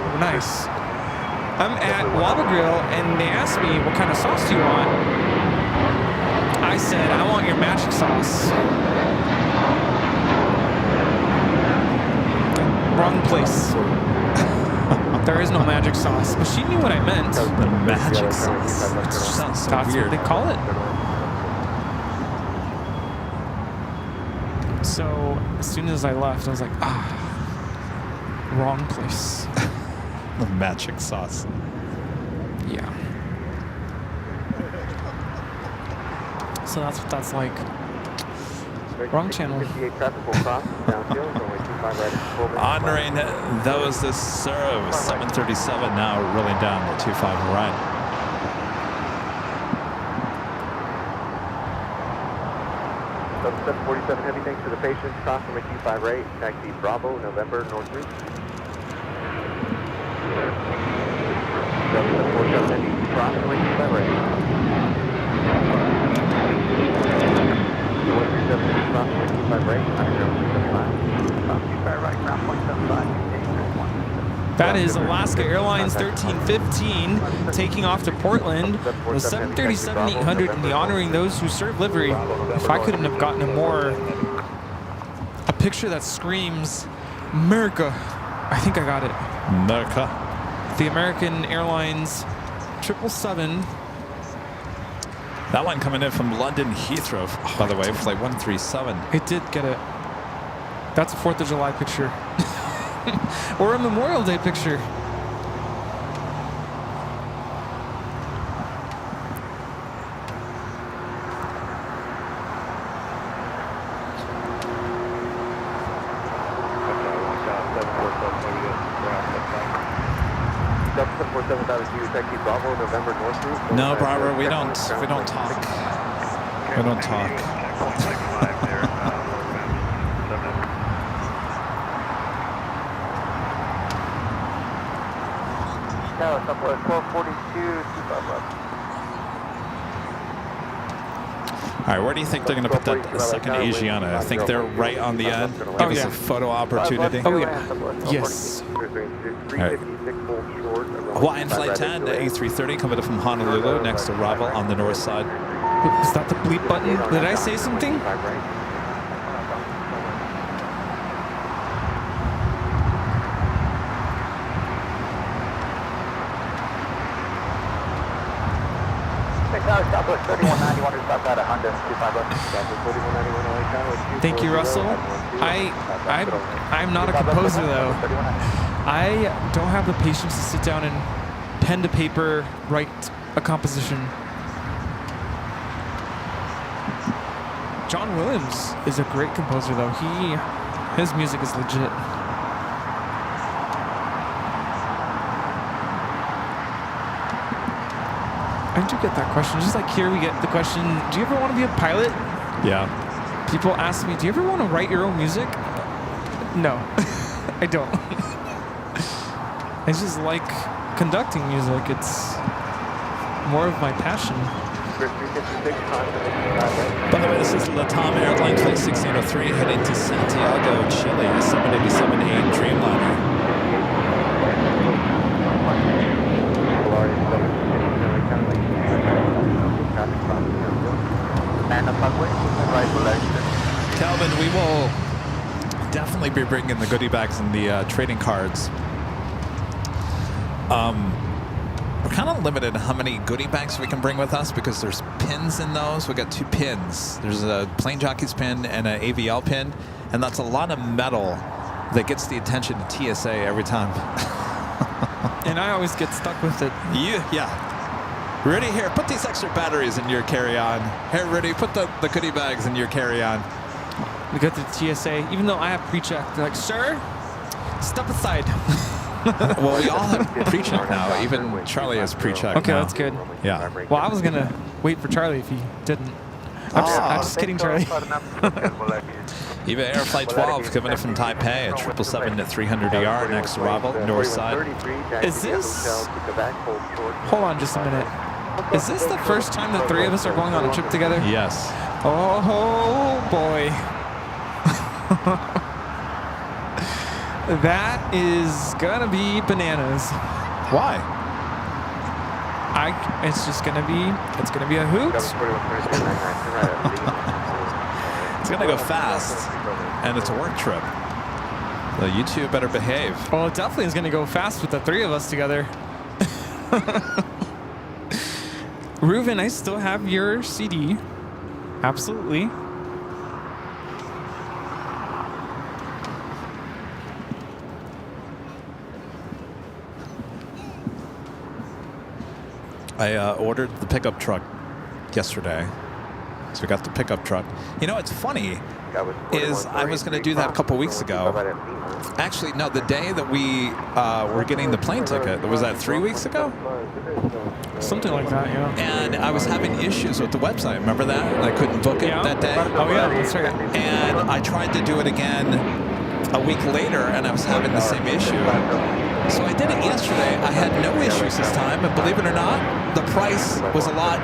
Waba Grill, and they asked me, what kind of sauce do you want? I said, I want your magic sauce. Wrong place. There is no magic sauce, but she knew what I meant. The magic sauce. It sounds so That's weird. what they call it. So as soon as I left, I was like, wrong place. The magic sauce. Yeah. So that's what that's like. Wrong channel. Honoring those that serve. 737 now rolling down the 25 right. 747 Heavy, thanks for the patience. Crossing with Q5 right, taxi Bravo, November, North Route. 747 Heavy, crossing with Q5 right. 137 Heavy, crossing with Q5 right, 90375. Q5 right, ground point 75. That is Alaska Airlines 1315 taking off to Portland with 737-800 and the honoring those who serve livery. If I couldn't have gotten a picture that screams America. I think I got it. America. The American Airlines 777. That one coming in from London Heathrow, by the way, flight 137. It did get it. That's a 4th of July picture. Or a Memorial Day picture. No, Barbara, we don't talk. We don't talk. No, it's up at 1242, 25 left. All right, where do you think they're going to put that second Asiana? I think they're right on the end. Give us a photo opportunity. Oh, yeah. Yes. All right. Hawaiian Flight 10, A330 coming in from Honolulu, next arrival on the north side. Is that the bleep button? Did I say something? Thank you, Russell. I'm not a composer though. I don't have the patience to sit down and pen to paper write a composition. John Williams is a great composer though. His music is legit. I do get that question. Just like here we get the question, do you ever want to be a pilot? Yeah. People ask me, do you ever want to write your own music? No, I don't. I just like conducting music. It's more of my passion. By the way, this is Latam Airline Flight 1603 heading to Santiago, Chile, 787-8 Dreamliner. Calvin, we will definitely be bringing the goodie bags and the trading cards. We're kind of limited in how many goodie bags we can bring with us because there's pins in those. We got 2 pins. There's a Plane Jockeys pin and an AVL pin, and that's a lot of metal that gets the attention of TSA every time. And I always get stuck with it. Yeah. Rudy, here, put these extra batteries in your carry-on. Here, Rudy, put the goodie bags in your carry-on. We go to the TSA, even though I have pre-check. They're like, sir, step aside. Well, we all have pre-check now. Even Charlie has pre-check Okay, now. that's good. Yeah. Well, I was going to wait for Charlie if he didn't. I'm just kidding, Charlie. Eva Air Flight 12 coming in from Taipei at 777-300ER, next arrival, north side. Is this... Hold on just a minute. Is this the first time the 3 of us are going on a trip together? Yes. Oh, boy. That is gonna be bananas. Why? It's gonna be a hoot. It's gonna go fast, and it's a work trip. So you two better behave. Well, it definitely is gonna go fast with the 3 of us together. Reuven, I still have your CD. Absolutely. I ordered the pickup truck yesterday, So we got the pickup truck. You know, what's funny is I was going to do that a couple weeks ago. Actually, no, the day that we were getting the plane ticket, was that 3 weeks ago? Something like that, yeah. And I was having issues with the website. Remember that? I couldn't book it that day. Oh, yeah, that's right. And I tried to do it again a week later, and I was having the same issue. So I did it yesterday. I had no issues this time, and believe it or not, the price was a lot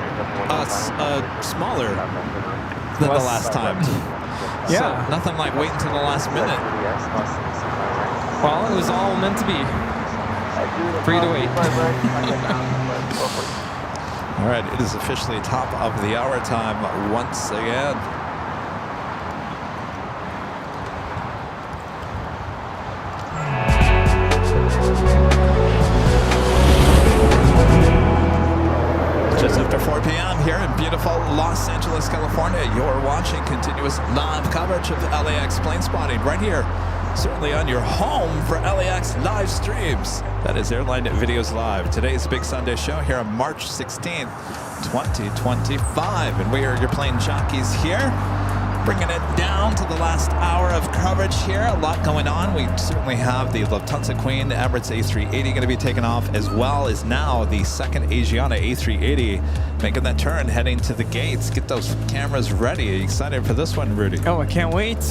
smaller than the last time. Yeah. So nothing like waiting until the last minute. Well, it was all meant to be. Free to wait. All right, it is officially top of the hour time once again. Just after 4 p.m. here in beautiful Los Angeles, California, you're watching continuous live coverage of LAX plane spotting right here, certainly on your home for LAX live streams. That is Airline Videos Live. Today's Big Sunday show here on March 16th, 2025. And we are your plane jockeys here, bringing it down to the last hour of coverage here. A lot going on. We certainly have the Lufthansa Queen Emirates A380 going to be taken off, as well as now the second Asiana A380 making that turn, heading to the gates. Get those cameras ready. Are you excited for this one, Rudy? Oh, I can't wait.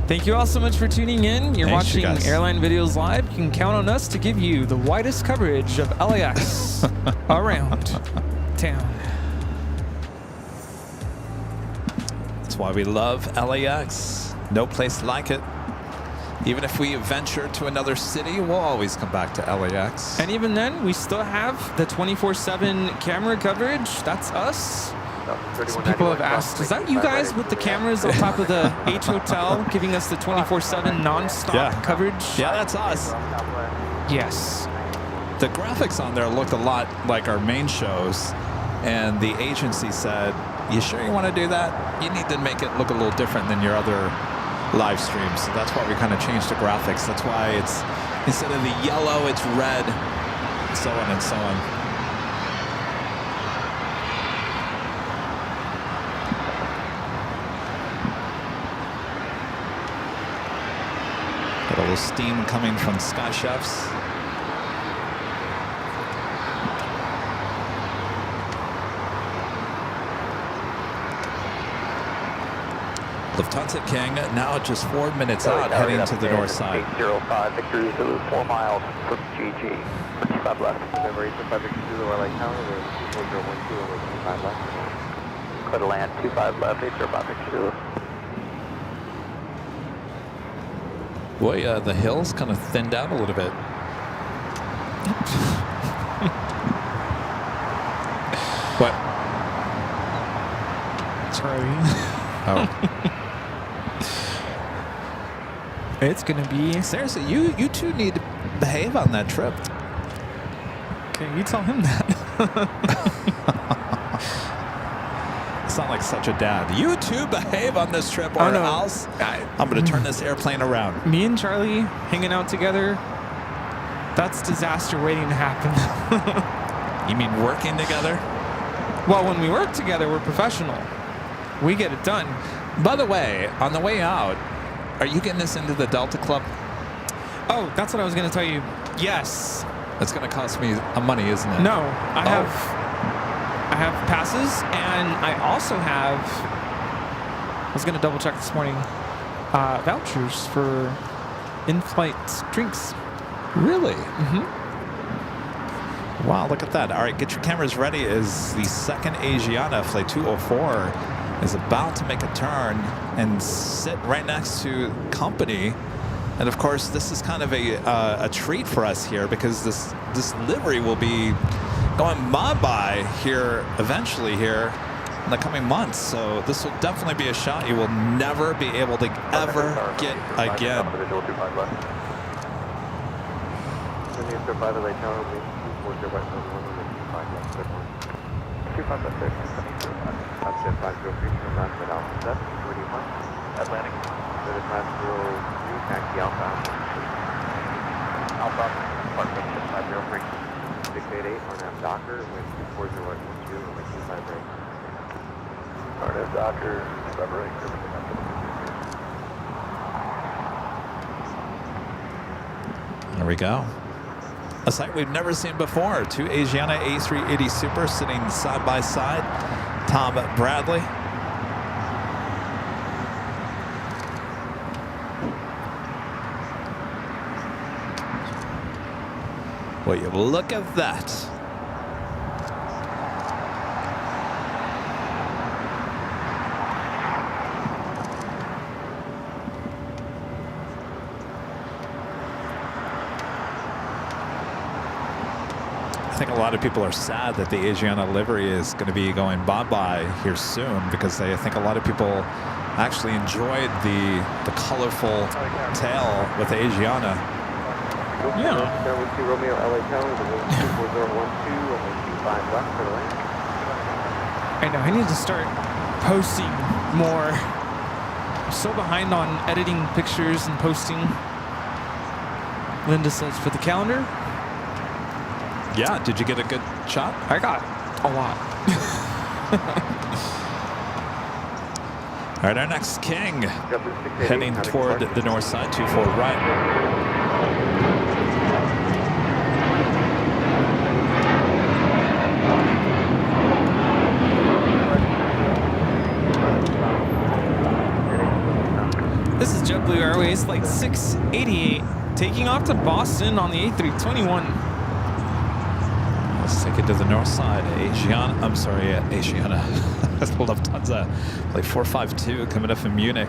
Thank you all so much for tuning in. You're Thanks, you watching guys. Airline Videos Live. You can count on us to give you the widest coverage of LAX around town. That's why we love LAX. No place like it. Even if we venture to another city, we'll always come back to LAX. And even then, we still have the 24/7 camera coverage. That's us. Some people have asked, is that you guys with the cameras on top of the H Hotel giving us the 24/7 non-stop coverage? Yeah, that's us. Yes. The graphics on there looked a lot like our main shows, and the agency said, you sure you want to do that? You need to make it look a little different than your other live streams. So that's why we kind of changed the graphics. That's why it's, instead of the yellow, it's red, so on and so on. Got a little steam coming from Sky Chefs. Lufthansa King now just 4 minutes out, heading to the north side. 805 Victory Zulu, 4 miles from GG, 25 left. Remember 805 Victory Zulu, our light tower, 4012, 25 left. Clear to land, 25 left, 805 Victory Zulu. Boy, the hills kind of thinned out a little bit. What? Sorry. Oh. It's gonna be. Seriously, you two need to behave on that trip. Okay, you tell him that. Sound like such a dad. You two behave on this trip, or else I'm going to turn this airplane around. Me and Charlie hanging out together, that's disaster waiting to happen. You mean working together? Well, when we work together, we're professional. We get it done. By the way, on the way out, are you getting us into the Delta Club? Oh, that's what I was going to tell you. Yes. That's going to cost me money, isn't it? No, I have passes, and I also have, I was going to double check this morning, vouchers for in-flight drinks. Really? Mm-hmm. Wow, look at that. All right, get your cameras ready as the second Asiana, Flight 204, is about to make a turn and sit right next to company. And of course, this is kind of a treat for us here, because this livery will be going by here eventually here in the coming months. So this will definitely be a shot you will never be able to ever get again. Atlantic, taxi Alpha, Department 503, 688, on that Docker, with 24012, and 25 right. Doctor, There we go. A sight we've never seen before. Two Asiana A380 Super sitting side by side. Tom Bradley. Will you look at that? I think a lot of people are sad that the Asiana livery is going to be going bye-bye here soon because I think a lot of people actually enjoyed the colorful tail with the Asiana. Yeah. Romeo LA Tower, the 24012, only 25 left for the land. I know, I need to start posting more. I'm so behind on editing pictures and posting. Linda says for the calendar. Yeah, did you get a good shot? I got a lot. All right, our next king heading toward the north side, 24 right. This is JetBlue Airways Flight 688 taking off to Boston on the A321. Let's take it to the north side. Asiana, I'm sorry, Asiana. That's Lufthansa. Like 452 coming up from Munich.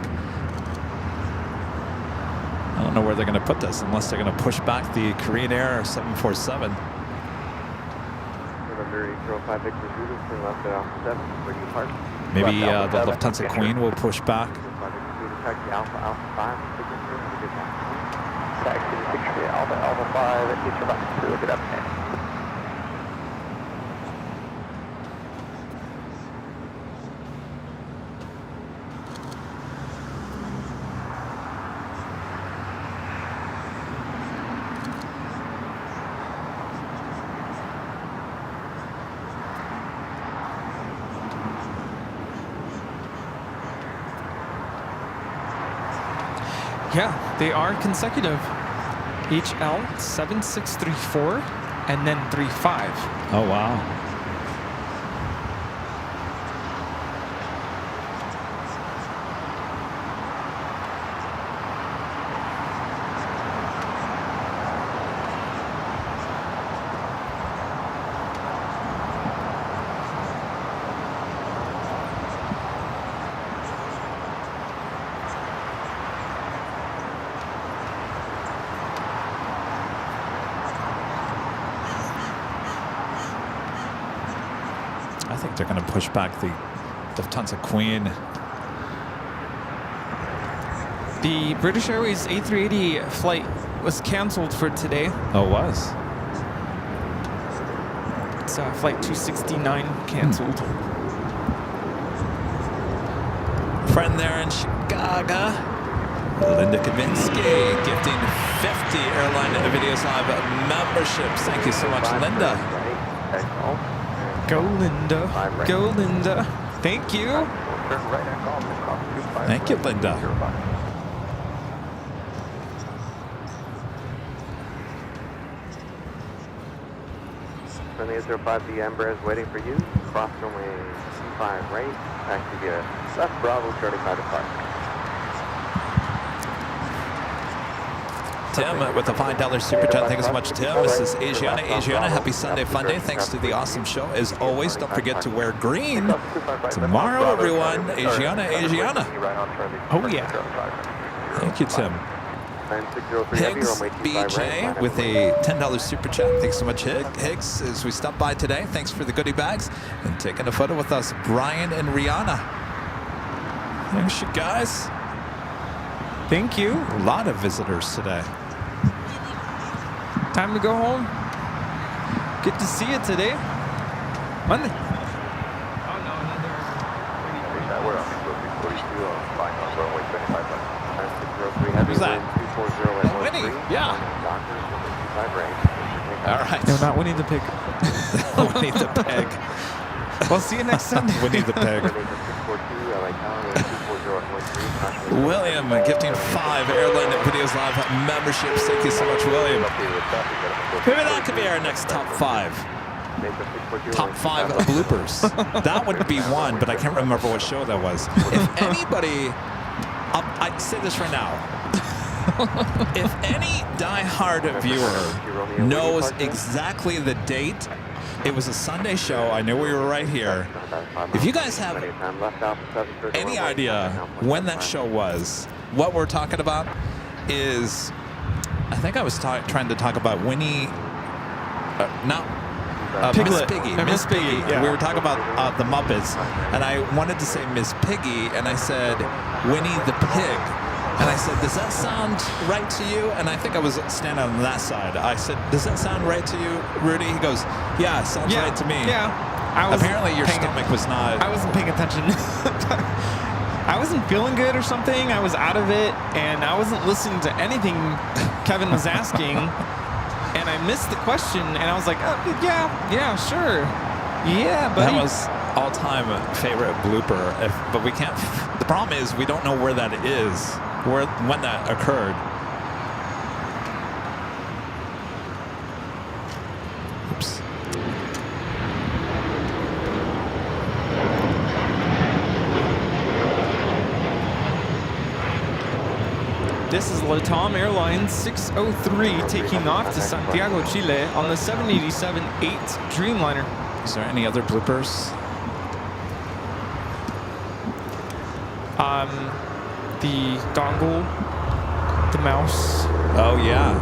I don't know where they're going to put this unless they're going to push back the Korean Air 747. Maybe the Lufthansa Queen will push back. Taxi 63 Alpha, Alpha 5, get your box to look it up. Yeah, they are consecutive. HL 7634 and then 35. Oh, wow. I think they're going to push back the Lufthansa Queen. The British Airways A380 flight was canceled for today. Oh, it was? It's flight 269 canceled. Friend there in Chicago, Linda Kavinsky, gifting 50 Airline Videos Live memberships. Thank you so much, Linda. Go Linda. Go Linda. Thank you. Thank you, Linda. Sunday 05, the Embraer is waiting for you. Cross runway 25 right. Taxi via left Bravo, Charlie 5 depart. Tim with the $5 super chat. Thank you so much, Tim. This is Asiana. Asiana, happy Sunday fun day. Thanks to the awesome show. As always, don't forget to wear green tomorrow, everyone. Asiana, Asiana. Oh, yeah. Thank you, Tim. Higgs BJ with a $10 super chat. Thanks so much, Higgs, as we stopped by today. Thanks for the goodie bags and taking a photo with us, Brian and Rihanna. Thanks, you guys. Thank you. A lot of visitors today. Time to go home. Good to see you today. Monday. Oh no, another. We're on 42 on flying on runway 25 left. Who's that? Winnie. Yeah. All right. No, not Winnie the Pig. Winnie the Pig. We'll see you next Sunday. Winnie the Pig. William gifting 5 Airline Videos Live memberships. Thank you so much, William. Maybe that could be our next top 5. Top 5 bloopers. That would be one, but I can't remember what show that was. If anybody, I say this right now. If any diehard viewer knows exactly the date, it was a Sunday show. I knew we were right here. If you guys have any idea when that show was, what we're talking about is, I think I was trying to talk about Winnie, Miss Piggy. Miss Piggy. Yeah. We were talking about the Muppets, and I wanted to say Miss Piggy, and I said Winnie the Pig. And I said, does that sound right to you? And I think I was standing on that side. I said, does that sound right to you, Rudy? He goes, yeah, it sounds right to me. Yeah. Apparently your stomach was not. I wasn't paying attention. I wasn't feeling good or something. I was out of it, and I wasn't listening to anything Kevin was asking. And I missed the question, and I was like, oh, yeah, sure. Yeah, buddy. That was all-time favorite blooper. But we can't. The problem is we don't know where that is. When that occurred. Oops. This is Latam Airlines 603 taking off to Santiago, Chile on the 787-8 Dreamliner. Is there any other bloopers? The dongle, the mouse. Oh yeah,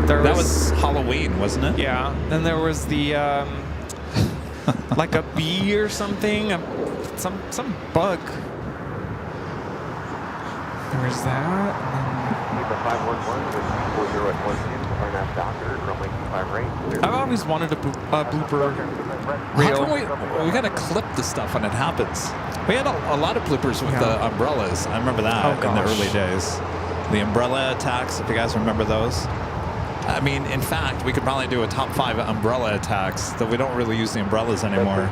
that was Halloween, wasn't it? Yeah. Then there was the like a bee or something, some bug. There was that. I've always wanted a blooper reel. We got to clip the stuff when it happens. We had a lot of bloopers with the umbrellas. I remember that in the early days. The umbrella attacks, if you guys remember those. I mean, in fact, we could probably do a top 5 umbrella attacks, though we don't really use the umbrellas anymore.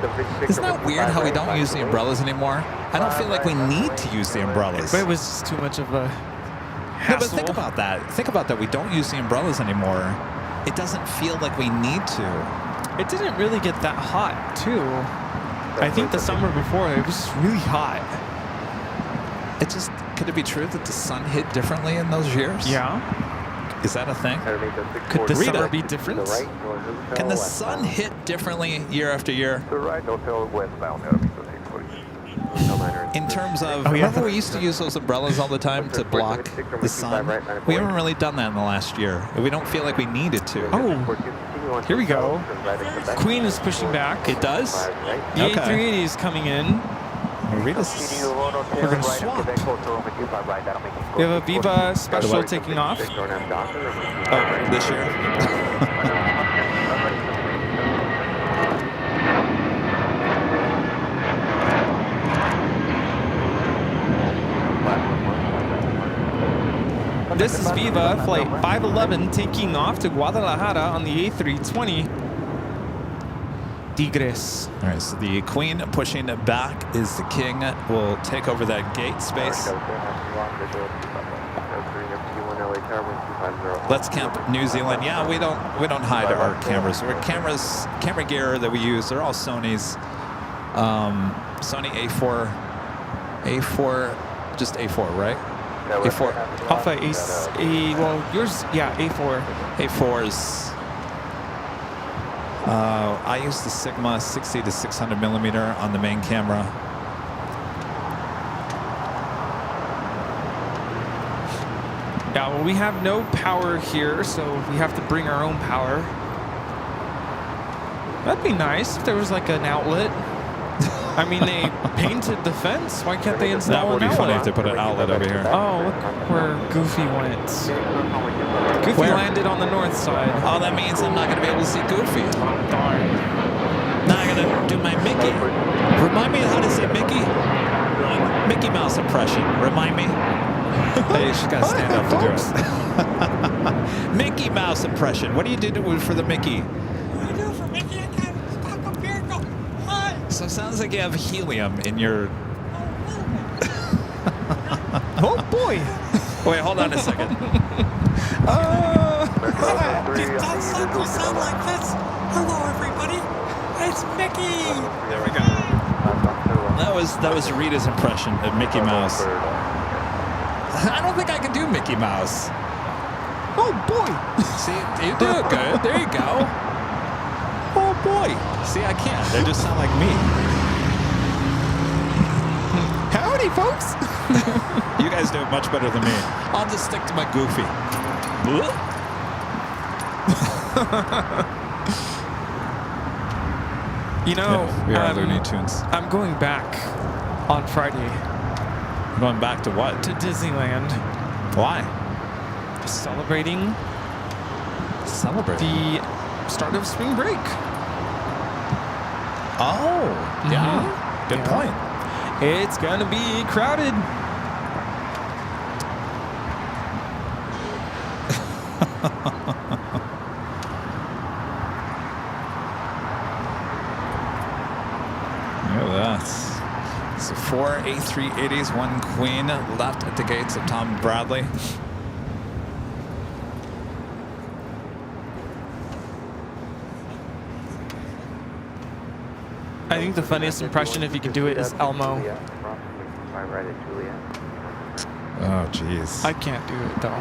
Isn't that weird how we don't use the umbrellas anymore? I don't feel like we need to use the umbrellas. But it was just too much of a hassle. No, but think about that. Think about that. We don't use the umbrellas anymore. It doesn't feel like we need to. It didn't really get that hot, too. I think the summer before, it was really hot. It just, could it be true that the sun hit differently in those years? Yeah. Is that a thing? Could the summer be different? Can the sun hit differently year after year? In terms of, remember we used to use those umbrellas all the time to block the sun? We haven't really done that in the last year. We don't feel like we needed to. Oh, here we go. Queen is pushing back. It does? The A380 is coming in. We're going to swap. We have a Viva Special taking off. Oh, this year? This is Viva, flight 511, taking off to Guadalajara on the A320. Tigres. All right, so the Queen pushing back is the King. Will take over that gate space. Let's camp New Zealand. Yeah, we don't hide our cameras. Camera gear that we use, they're all Sony's. Sony A4, just A4, right? A4. Alpha well, yours, yeah, A4. A4s. I use the Sigma 60 to 600 millimeter on the main camera. Yeah, well, we have no power here, so we have to bring our own power. That'd be nice if there was like an outlet. I mean, they painted the fence. Why can't they install an outlet? That would be funny if they put an outlet over here. Oh, look where Goofy went. Goofy landed on the north side. Oh, that means I'm not going to be able to see Goofy. Oh, darn. Now I got to do my Mickey. Remind me how to say Mickey. Mickey Mouse impression. Remind me. Hey, she's got to stand up to do it. Mickey Mouse impression. What do you do for the Mickey? So it sounds like you have helium in your... Oh boy. Wait, hold on a second. It does sound like this. Hello, everybody. It's Mickey. There we go. That was Rita's impression of Mickey Mouse. I don't think I can do Mickey Mouse. Oh boy. See, you do it good. There you go. Oh boy. See, I can't. They just sound like me. Howdy, folks. You guys do it much better than me. I'll just stick to my Goofy. You know, Yeah, we are Looney Tunes. I'm going back on Friday Going back to what? to Disneyland, Why? celebrating Celebrate. the start of spring break. Oh, yeah. Good Yeah. point. It's gonna be crowded. Look at that. So 4 A380s, 1 Queen left at the gates of Tom Bradley. I think the funniest impression, if you could do it, is Elmo. Oh, jeez. I can't do it though.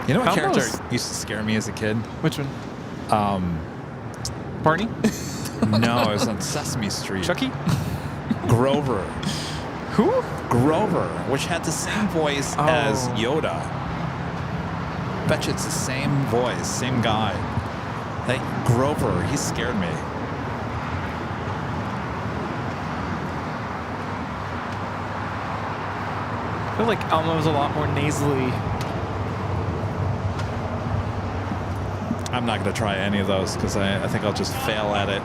You know what character Elmo's- used to scare me as a kid? Which one? Barney? No, it was on Sesame Street. Chucky? Grover. Who? Grover, which had the same voice as Yoda. Bet you it's the same voice, same guy. Like Grover, he scared me. I feel like Elmo's a lot more nasally. I'm not going to try any of those because I think I'll just fail at it.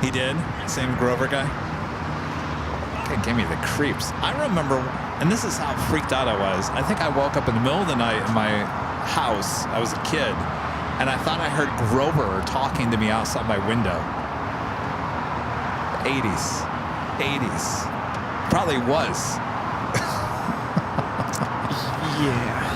He did? Same Grover guy? It gave me the creeps. I remember, and this is how freaked out I was. I think I woke up in the middle of the night in my house. I was a kid, and I thought I heard Grover talking to me outside my window. 80s. 80s. Probably was. Yeah.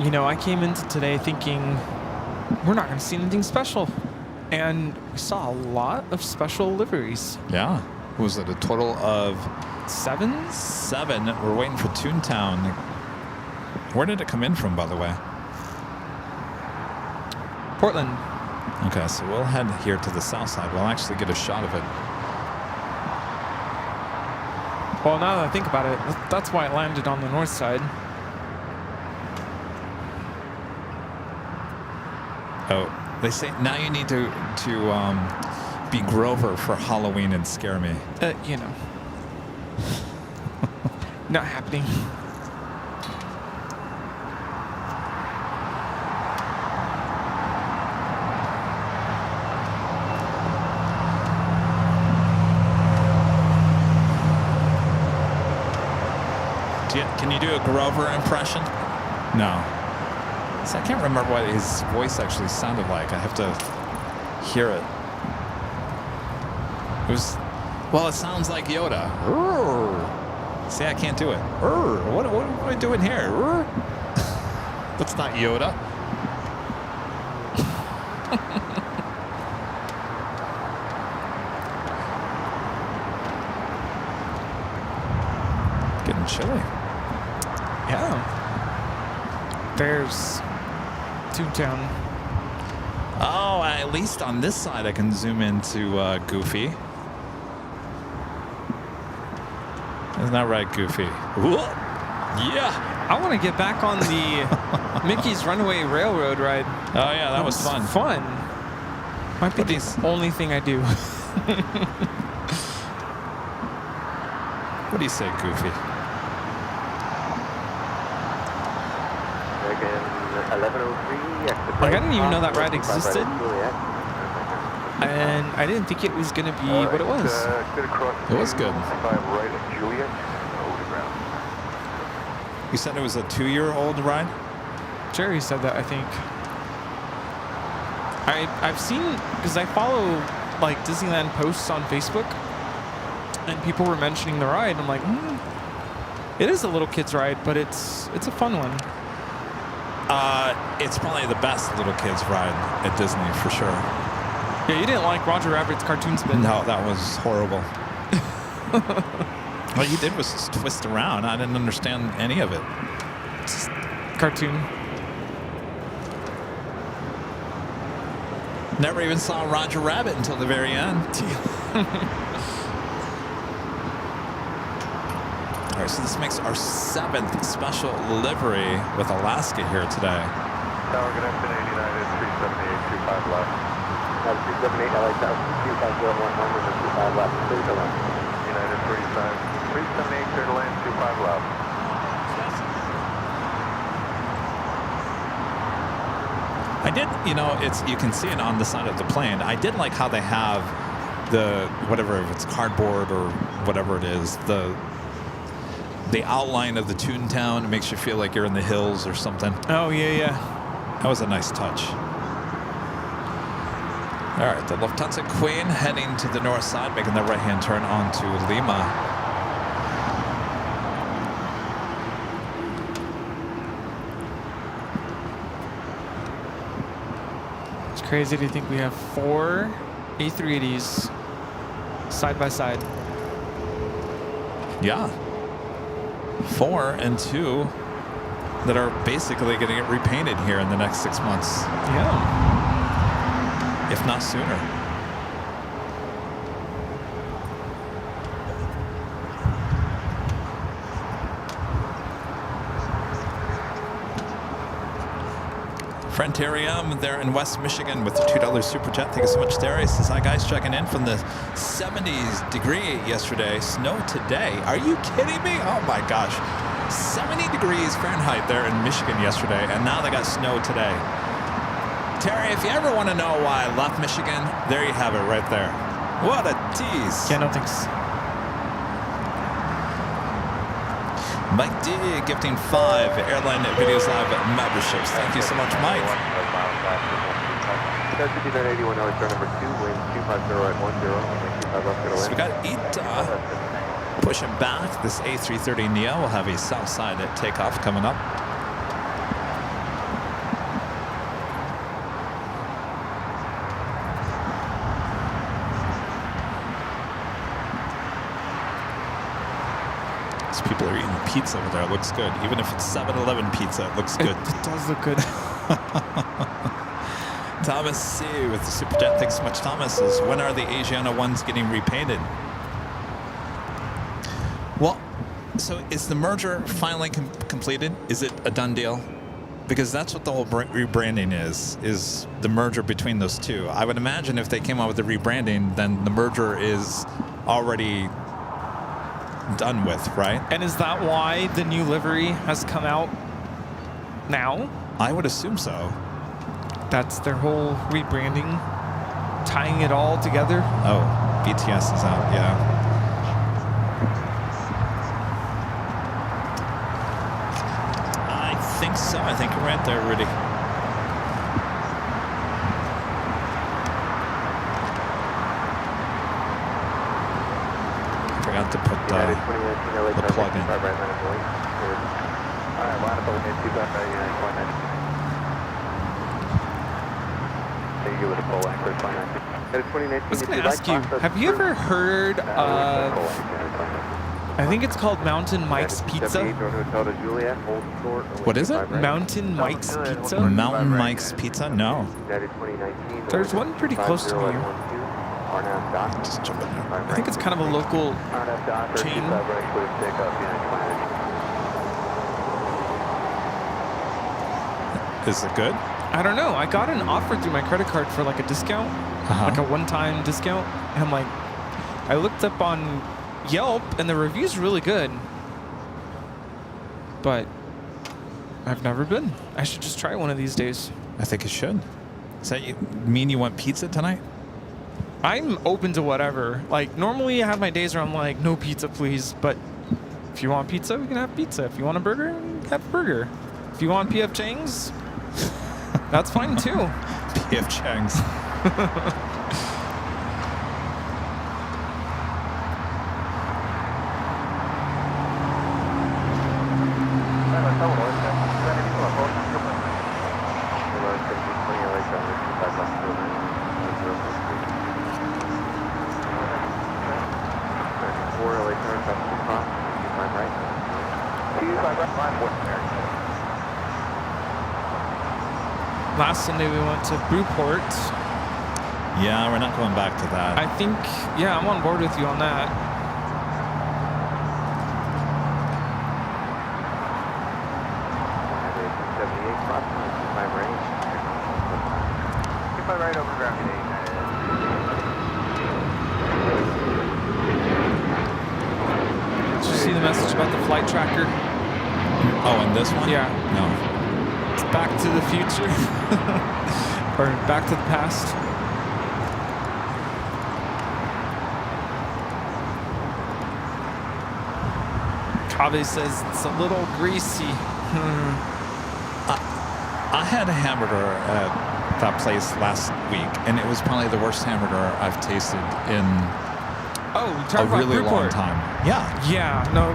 You know, I came into today thinking we're not going to see anything special. And we saw a lot of special liveries. Yeah. Was it a total of 7? 7? We're waiting for Toontown. Where did it come in from, by the way? Portland. Okay, so we'll head here to the south side. We'll actually get a shot of it. Well, now that I think about it, that's why it landed on the north side. Oh, they say now you need to be Grover for Halloween and scare me. You know. Not happening. Can you do a Grover impression? No. So I can't remember what his voice actually sounded like. I have to hear it. It was, well, it sounds like Yoda. See, I can't do it. What am I doing here? That's not Yoda. Getting chilly. Yeah. There's Toontown. Oh, at least on this side I can zoom into Goofy. Isn't that right, Goofy? Yeah. I want to get back on the Mickey's Runaway Railroad ride. Oh yeah, that was fun. Fun. Might be the only thing I do. What do you say, Goofy? Like, I didn't even know that ride existed. and I didn't think it was going to be what it was. It was good. 5 right at Juliet. Hold the ground. You said it was a 2-year-old ride? Jerry said that, I think. I've seen, because I follow like Disneyland posts on Facebook, and people were mentioning the ride. I'm like, it is a little kid's ride, but it's a fun one. It's probably the best little kids ride at Disney for sure. Yeah, you didn't like Roger Rabbit's cartoon spin. No, that was horrible. All you did was just twist around. I didn't understand any of it. Just cartoon. Never even saw Roger Rabbit until the very end. All right, so this makes our 7th special livery with Alaska here today. Tower, good afternoon, United 378, 25 left. 378, LA Tower, 25011, with a 25 left, clear to land. United 378, clear to land, 25 left. I did, you know, you can see it on the side of the plane. I did like how they have the, whatever, if it's cardboard or whatever it is, the outline of the Toontown. It makes you feel like you're in the hills or something. Oh, yeah. That was a nice touch. All right, the Lufthansa Queen heading to the north side, making the right-hand turn onto Lima. It's crazy to think we have 4 A380s side by side. Yeah. 4 and 2 that are basically going to get repainted here in the next 6 months. Yeah. If not sooner. Frantarium there in West Michigan with the $2 Super Chat. Thank you so much, Terry. Says, hi guys, checking in from the 70s degree yesterday. Snow today. Are you kidding me? Oh my gosh. 70 degrees Fahrenheit there in Michigan yesterday, and now they got snow today. Terry, if you ever want to know why I left Michigan, there you have it right there. What a tease. Yeah, no thanks. Mike D gifting 5 Airline Videos Live memberships. Thank you so much, Mike. So we got Ita pushing back. This A330 Neo will have a south side at takeoff coming up. People are eating pizza over there. It looks good. Even if it's 7-Eleven pizza, it looks good. It does look good. Thomas C. with the Super Chat. Thanks so much, Thomas. Says, when are the Asiana ones getting repainted? Well, so is the merger finally completed? Is it a done deal? Because that's what the whole rebranding is the merger between those two. I would imagine if they came out with the rebranding, then the merger is already done with, right? And is that why the new livery has come out now? I would assume so. That's their whole rebranding, tying it all together. Oh, BTS is out, yeah. I think so. I think you're right there, Rudy. Forgot to put the plug in. I was going to ask you, have you ever heard of, I think it's called Mountain Mike's Pizza? What is it? Mountain Mike's Pizza? Mountain Mike's Pizza? No. There's one pretty close to me. Just jump in there. I think it's kind of a local chain. Is it good? I don't know. I got an offer through my credit card for like a discount, like a one-time discount. And I'm like, I looked up on Yelp and the review's really good. But I've never been. I should just try one of these days. I think it should. Does that mean you want pizza tonight? I'm open to whatever. Like, normally I have my days where I'm like, no pizza, please. But if you want pizza, we can have pizza. If you want a burger, we can have a burger. If you want PF Chang's, that's fine too. PF Chang's. Last Sunday we went to Brewport. Yeah, we're not going back to that. I think, yeah, I'm on board with you on that. Did you see the message about the flight tracker? Oh, and this one? Yeah. No. It's Back to the Future. Or Back to the Past. Kave says it's a little greasy. I had a hamburger at that place last week, and it was probably the worst hamburger I've tasted in a really long time. Yeah. Yeah, no.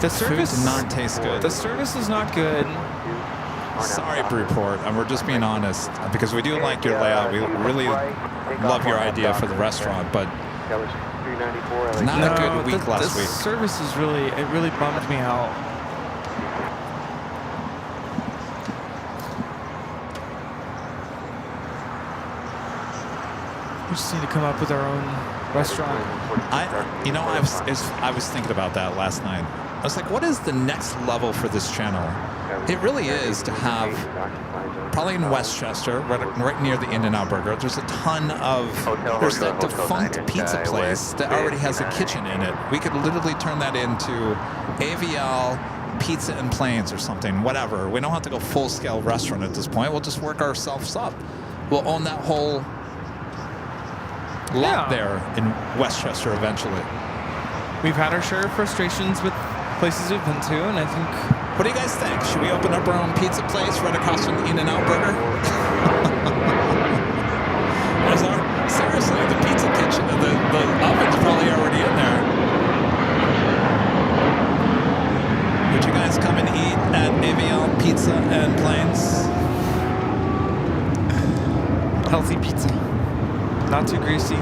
The service Food did not taste good. The service is not good. Sorry, Brewport, and we're just being honest because we do like your layout. We really love your idea for the restaurant, but not a good week last week. The service is really, it really bummed me out. We just need to come up with our own restaurant. I was thinking about that last night. I was like, what is the next level for this channel? It really is to have, probably in Westchester, right near the In-N-Out Burger, there's a ton of, there's that Defunct pizza place that already has a kitchen in it. We could literally turn that into AVL, Pizza and Planes or something, whatever. We don't have to go full-scale restaurant at this point. We'll just work ourselves up. We'll own that whole lot there in Westchester eventually. We've had our share of frustrations with places we've been to, and I think... What do you guys think? Should we open up our own pizza place right across from the In-N-Out Burger? Seriously, the pizza kitchen, the oven's probably already in there. Would you guys come and eat at Aviation Pizza and Planes? Healthy pizza. Not too greasy.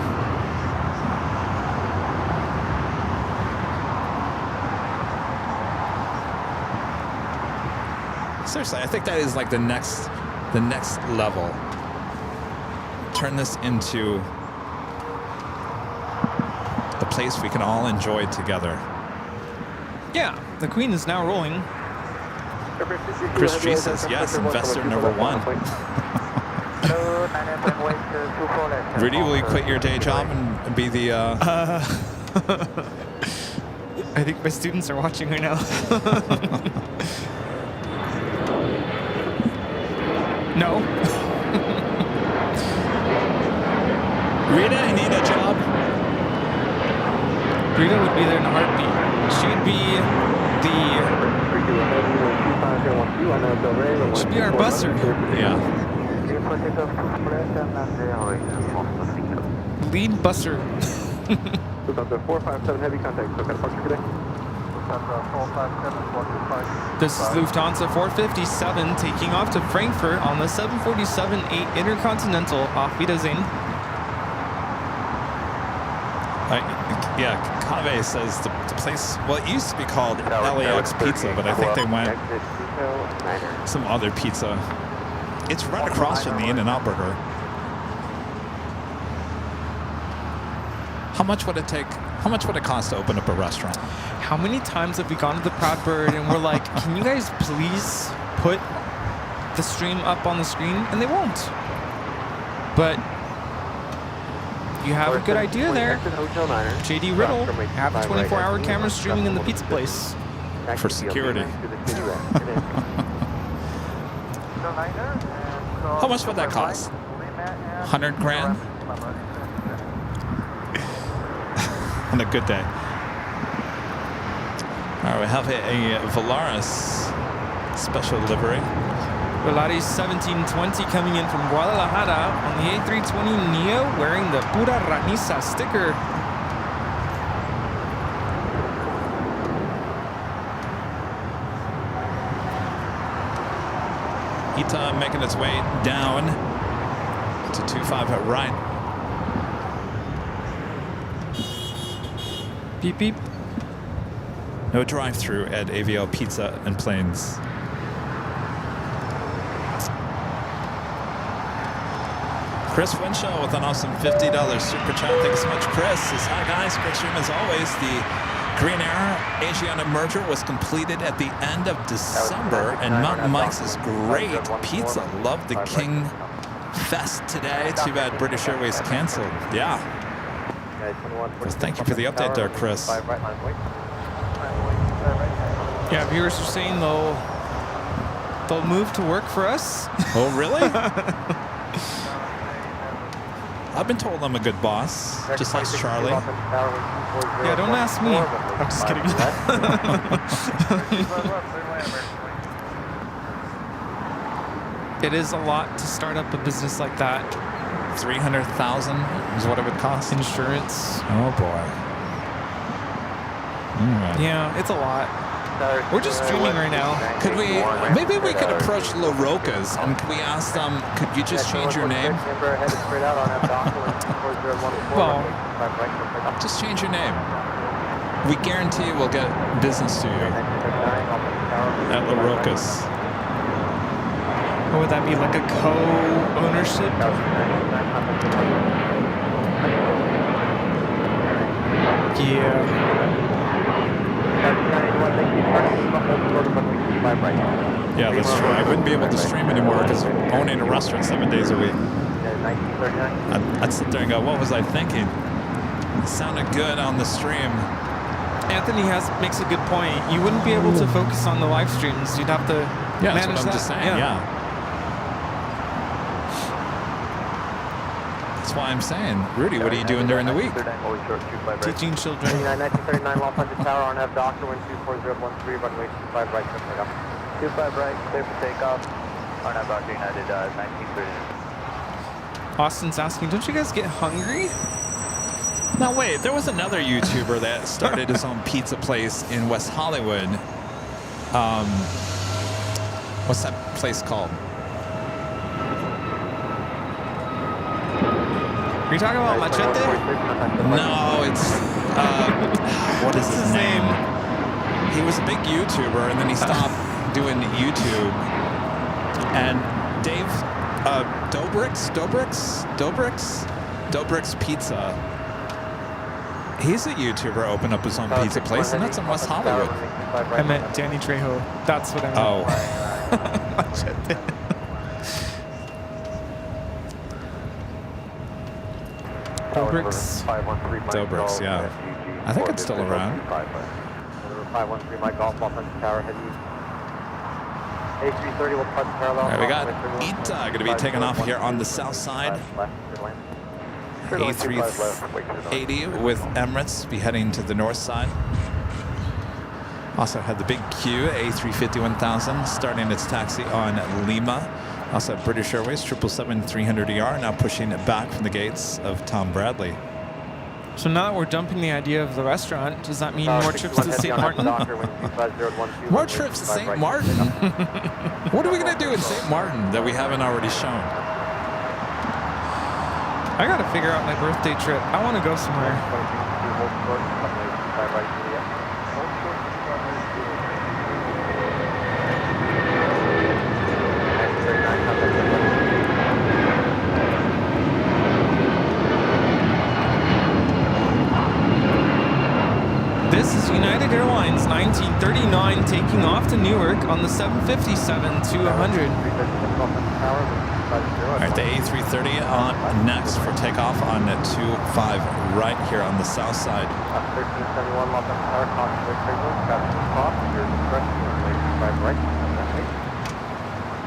Seriously, I think that is like the next level. Turn this into a place we can all enjoy together. Yeah, the Queen is now rolling. Chris G says yes, investor number one. Rudy, will you quit your day job and be the... I think my students are watching right now. No. Rita, I need a job. Rita would be there in a heartbeat. She'd be our busser. Yeah. Lead busser. 457 heavy contact. This is Lufthansa 457 taking off to Frankfurt on the 747-8 Intercontinental. Auf Wiedersehen. Yeah, Kave says the place, well, it used to be called LAX Pizza, but I think they went some other pizza. It's right across from the In-N-Out Burger. How much would it take? How much would it cost to open up a restaurant? How many times have we gone to the Proud Bird and we're like, can you guys please put the stream up on the screen? And they won't. But you have a good idea there. JD Riddle, have a 24-hour camera streaming in the pizza place. For security. How much would that cost? 100 grand? on a good day. All right, we have a Volaris special livery. Volaris 1720 coming in from Guadalajara on the A320 Neo wearing the Pura Ranisa sticker. Ita making its way down to 25 at right. Beep, beep. No drive-through at AVL Pizza and Planes. Chris Winshaw with an awesome $50 super chat. Thanks so much, Chris. Says, hi guys, great stream as always. The Korean Air Asiana merger was completed at the end of December, and Mountain Mike's is great pizza. Love the King Fest today. Too bad British Airways canceled. Yeah. Well, thank you for the update there, Chris. Yeah, viewers are saying they'll move to work for us. Oh, really? I've been told I'm a good boss, just like Charlie. Yeah, don't ask me. I'm just kidding. It is a lot to start up a business like that. 300,000 is what it would cost. Insurance. Oh boy. Yeah, it's a lot. We're just streaming right now. Could we? Maybe we could approach La Roca's and could we ask them? Could you just change your name? Well, just change your name. We guarantee we'll get business to you at La Roca's. what would that be, like a co-ownership? Yeah. Yeah, that's true. I wouldn't be able to stream anymore because owning a restaurant 7 days a week. I'd sit there and go, what was I thinking? It sounded good on the stream. Anthony makes a good point. You wouldn't be able to focus on the live streams. You'd have to manage that's what I'm just saying. Yeah. That's why I'm saying, Rudy, what are you doing during the week? Teaching children. 1939 Los Angeles Tower on F Doctor, wind 24013, runway 25 right, clear for takeoff. 25 right, clear for takeoff. On F Doctor United 1939. Austin's asking, don't you guys get hungry? Now wait, there was another YouTuber that started his own pizza place in West Hollywood. What's that place called? Are you talking about Machete? No, it's what is his name? He was a big YouTuber and then he stopped doing YouTube. And Dave Dobrik's Pizza. He's a YouTuber, opened up his own pizza place, and that's in West Hollywood. I meant Danny Trejo. That's what I meant. Oh. Machete. Dobrik's, yeah. I think it's still around. 513, my golf off on tower, head east. A330 will park parallel. All right, we got Ita going to be taking off here on the south side. A380 with Emirates be heading to the north side. Also had the big Q, A350 1000, starting its taxi on Lima. Also have British Airways 777-300ER now pushing it back from the gates of Tom Bradley. So now that we're dumping the idea of the restaurant, does that mean more trips to St. Martin? More trips to St. Martin? What are we going to do in St. Martin that we haven't already shown? I got to figure out my birthday trip. I want to go somewhere. This is United Airlines 1939 taking off to Newark on the 757-200. All right, the A330 on next for takeoff on 25 right here on the south side. 1371 Los Angeles Tower, Cox, cross, your discretion, runway 25 right.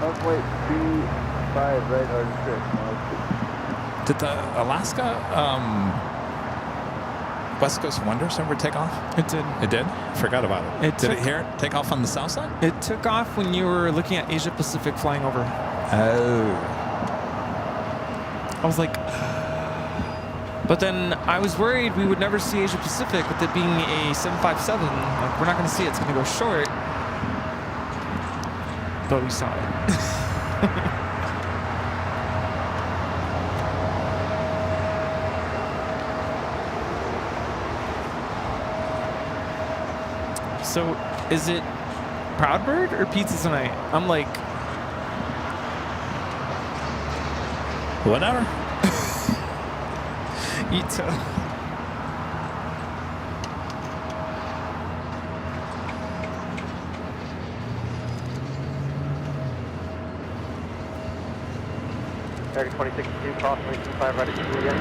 Runway 25 right, or Did the Alaska West Coast Wonders ever take off? It did. It did? Forgot about it. It Did took- it here take off on the south side? It took off when you were looking at Asia Pacific flying over. Oh. I was like, but then I was worried we would never see Asia Pacific with it being a 757. Like, we're not going to see it. It's going to go short. But we saw it. So, is it Proud Bird or Pizza Tonight? I'm like, Whatever. Ito. American 2062, cross 25 right at 2 again.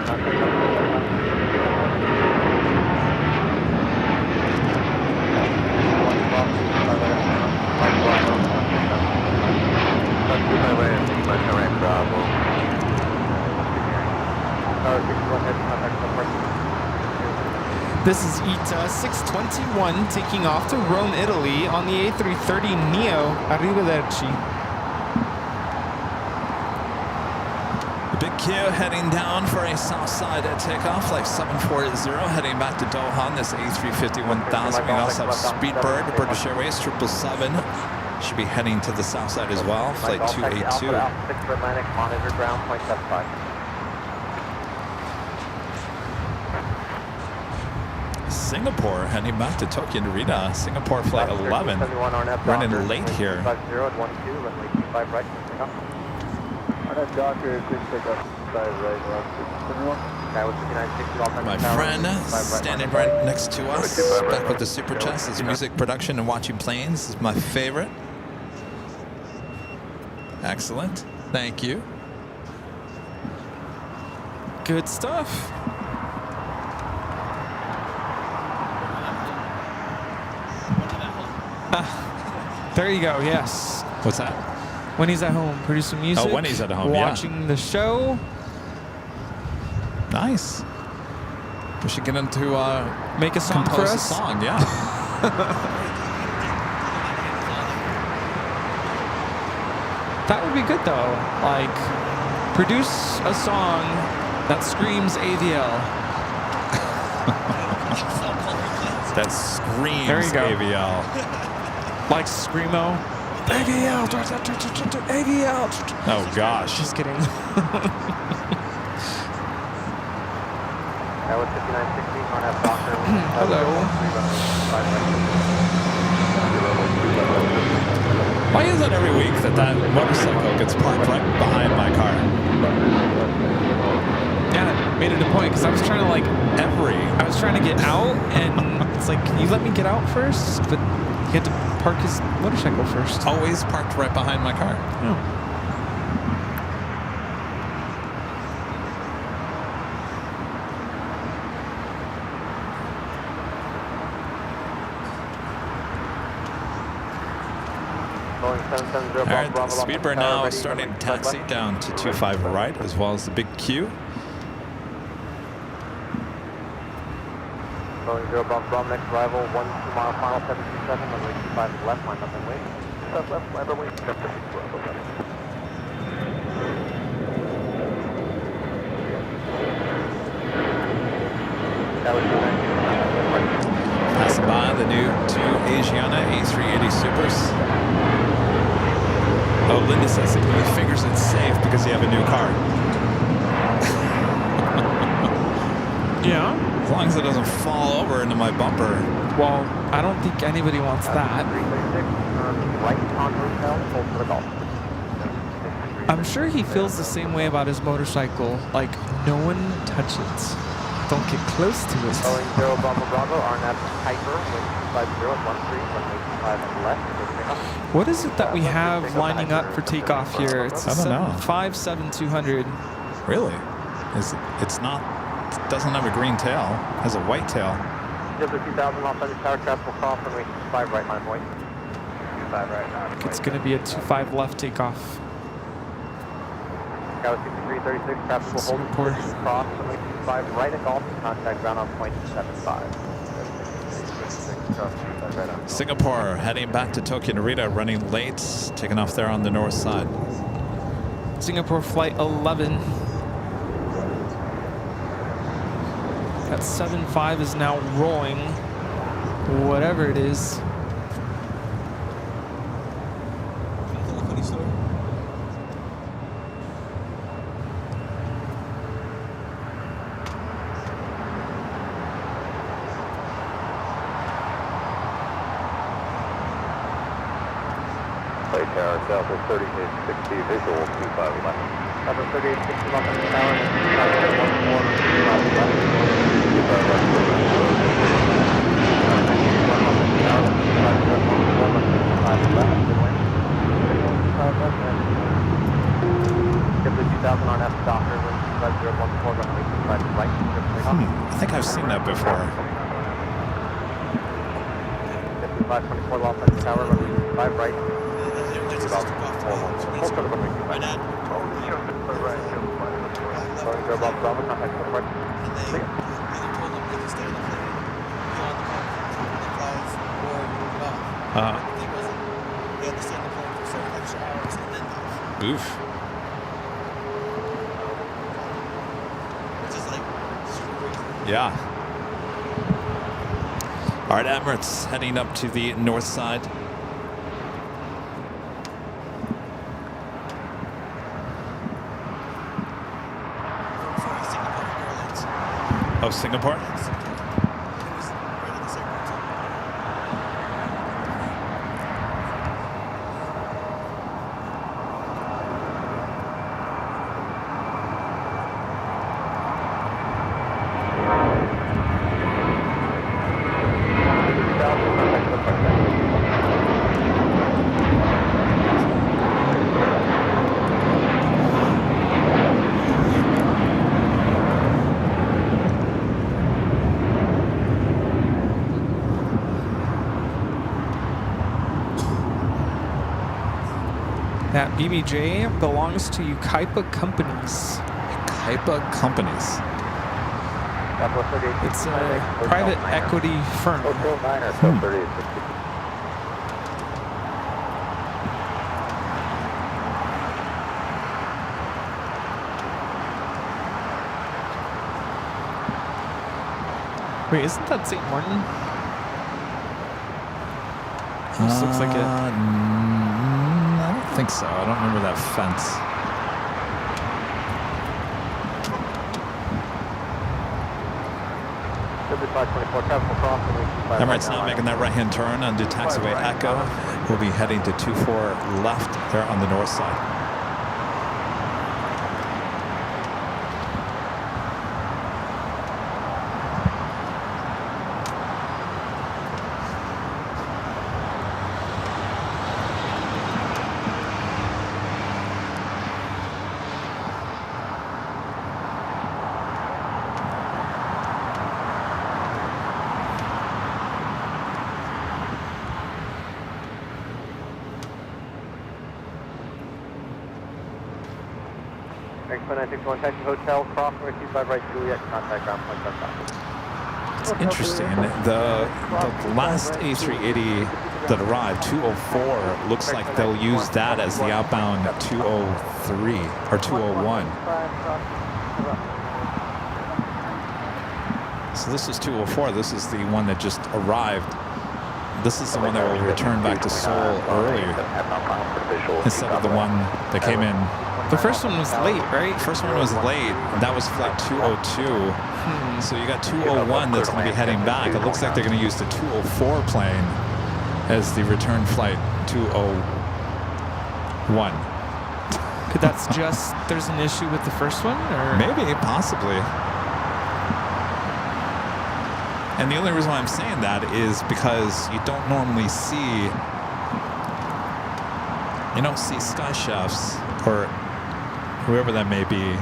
This is ITA 621 taking off to Rome, Italy on the A330 Neo. Arrivederci. The big Q heading down for a south side takeoff, like 740, heading back to Doha on this A350 1000. We also have Speedbird, British Airways 777. Should be heading to the south side as well, flight 282. Atlantic, monitor ground, 0.75. Singapore heading back to Tokyo Narita. Singapore flight 11. Running late here. 50 at 12, runway 25 right, takeoff. RNF Docker, quick takeoff, 5 right, 71. My friend standing right next to us, back with the super chest. His music production and watching planes is my favorite. Excellent. Thank you. Good stuff. There you go, yes. What's that? When he's at home, producing music. Oh, when he's at home, yeah. Watching the show. Nice. We should get him to Make a song for compose a us. song, yeah. That would be good though. Like, produce a song that screams AVL. That screams There you go. AVL. Like Screamo. AVL! AVL! Oh gosh. Just kidding. Hello. Why is it every week that motorcycle gets parked right behind my car? Yeah, that made it a point because I was trying to I was trying to get out and it's like, can you let me get out first? But he had to park his motorcycle first. Always parked right behind my car. Oh. All right, the Speedbird now starting to taxi down to 25 right, as well as the big Q. Going 0 Bravo, next arrival, 1 2 mile final, 727, runway 25 is left, line up and wait. Left, land runway 56 Bravo, That was Passing by the new 2 Asiana A380 Supers. Oh, Linda says he figures it's safe because you have a new car. Yeah? As long as it doesn't fall over into my bumper. Well, I don't think anybody wants that. 336, right on hotel, hold for the golf. I'm sure he feels the same way about his motorcycle. Like, no one touch it. Don't get close to it. Going 0 Bravo, RNAV Piper, wind 50 at 13, runway 25 and left. What is it that we have lining up for takeoff here? It's a I don't know. 57200. Really? It's not, it doesn't have a green tail. It has a white tail. JetBlue 2000, Los Angeles Tower, traffic will cross runway 25 right, line point. 25 right now. It's going to be a 25 left takeoff. Galaxy 336, traffic will hold Singapore. cross runway 25 5 right at Golf, contact ground on point 75. Singapore heading back to Tokyo Narita, running late, taking off there on the north side. Singapore flight 11. That 7.5 is now rolling, whatever it is. Tower South is 3860, visual 25 left. Number 3860 left on the tower, 2000 on F Docker, 5014 runway 25 right. I think I've seen that before. 5524 left on the tower, runway 5 right. Oof. Yeah. All right, Emirates heading up to the north side. Of Singapore? That BBJ belongs to Ukaipa Companies. Ukaipa Companies. It's a private equity firm. Wait, isn't that St. Martin? This looks like it. I don't think so. I don't remember that fence. Emirates now making that right-hand turn onto taxiway Echo. We'll be heading to 24 left there on the north side. Taxi Hotel, Crossway 25 right, Juliet, contact ground point 75. It's interesting. The last A380 that arrived, 204, looks like they'll use that as the outbound 203 or 201. So this is 204. This is the one that just arrived. This is the one that will return back to Seoul earlier instead of the one that came in. The first one was late, right? First one was late. That was flight 202. So you got 201 that's going to be heading back. It looks like they're going to use the 204 plane as the return flight 201. Could that's just there's an issue with the first one, or maybe, possibly. And the only reason why I'm saying that is because you don't normally see, you don't see Sky Chefs or whoever that may be.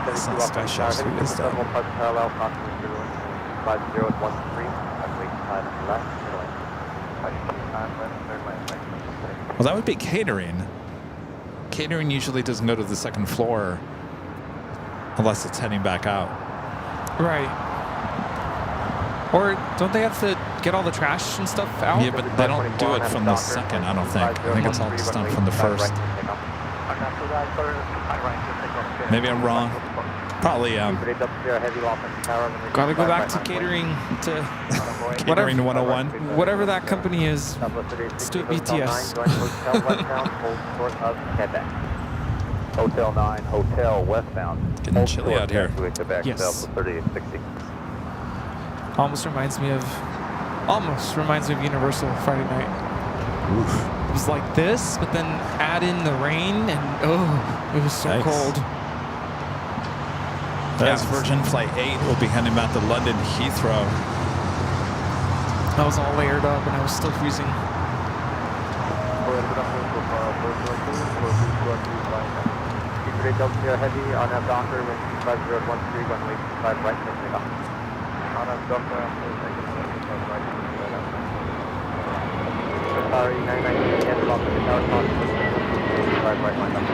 It's not Sky Chefs. Who is that? Well, that would be catering. catering usually doesn't go to the second floor unless it's heading back out. Right. Or don't they have to get all the trash and stuff out? Yeah, but they don't do it from the second, I don't think. I think it's all just done from the first. Maybe I'm wrong. Probably Gotta go back to catering to catering 101. whatever that company is. Let's do it BTS. Hotel 9, Hotel westbound. Getting chilly out here. Yes. 3860. Almost reminds me of Universal Friday night. It was like this, but then add in the rain, and it was so Nice. cold. That's Virgin Flight 8 will be heading back to London Heathrow. I was all layered up, and I was still freezing. Heavy on a Docker with 5013 runway 5 right, taking off. On a Docker, sorry, 998 and lock the tower call. 5 right, line up.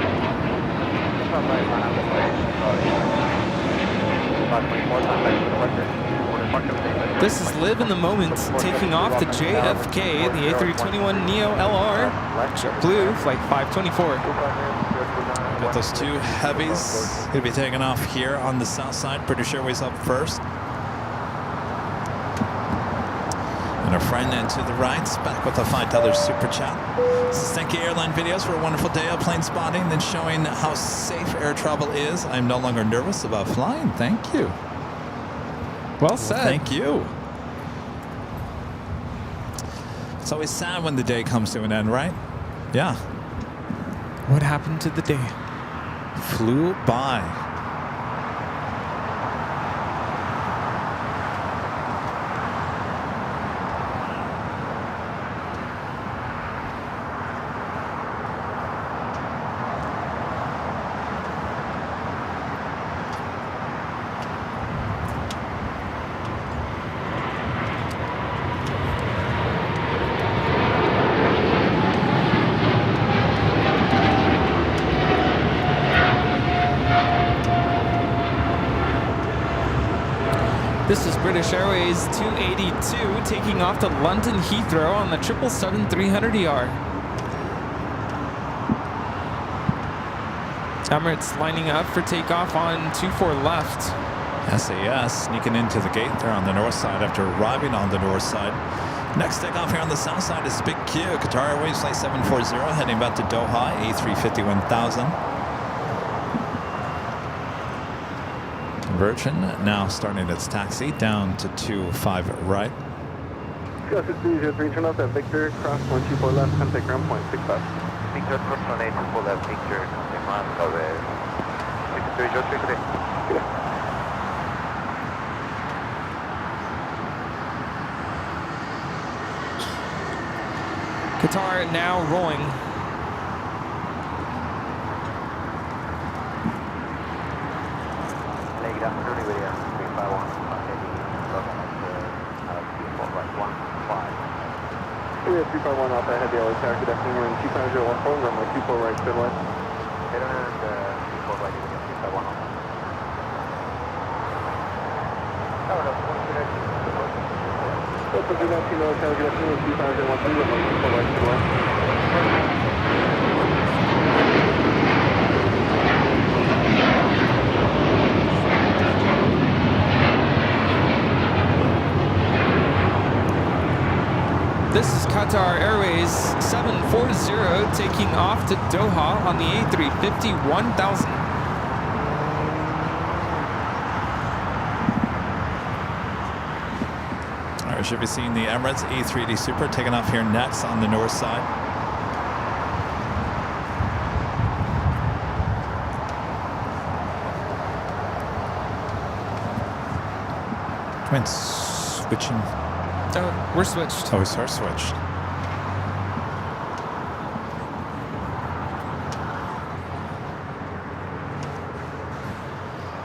This is Live in the Moment, taking off to JFK, the A321neo LR, JetBlue, flight 524. Got those two heavies going to be taking off here on the south side. British Airways up first. And our friend to the right's back with a $5 super chat. This is Thank You Airline Videos for a wonderful day of plane spotting, then showing how safe air travel is. I'm no longer nervous about flying. Thank you. Well said. Thank you. It's always sad when the day comes to an end, right? Yeah. What happened to the day? Flew by. This is British Airways 282 taking off to London Heathrow on the 777-300ER. Emirates lining up for takeoff on 24 left. SAS sneaking into the gate there on the north side after arriving on the north side. Next takeoff here on the south side is Big Q. Qatar Airways Flight 740 heading back to Doha, A350-1000. Virgin now starting its taxi down to 25 right. Gus, it's 303, turn off that Victor, cross 124 left, contact ground point 65. Victor, cross 184 left, Victor, contact ground cover. 303, today. Qatar now rolling. Yeah, 351 off that heavy LAX taxi, definitely we're in 25014, runway 24 right, spin left. Head on and 24 right, 351 off. That's a good afternoon, good afternoon, 2013, runway 24 right, spin left. This is Qatar Airways 740 taking off to Doha on the A350-1000. All right, we should be seeing the Emirates A380 Super taking off here next on the north side. Went switching. Oh, we're switched. Oh, we are switched.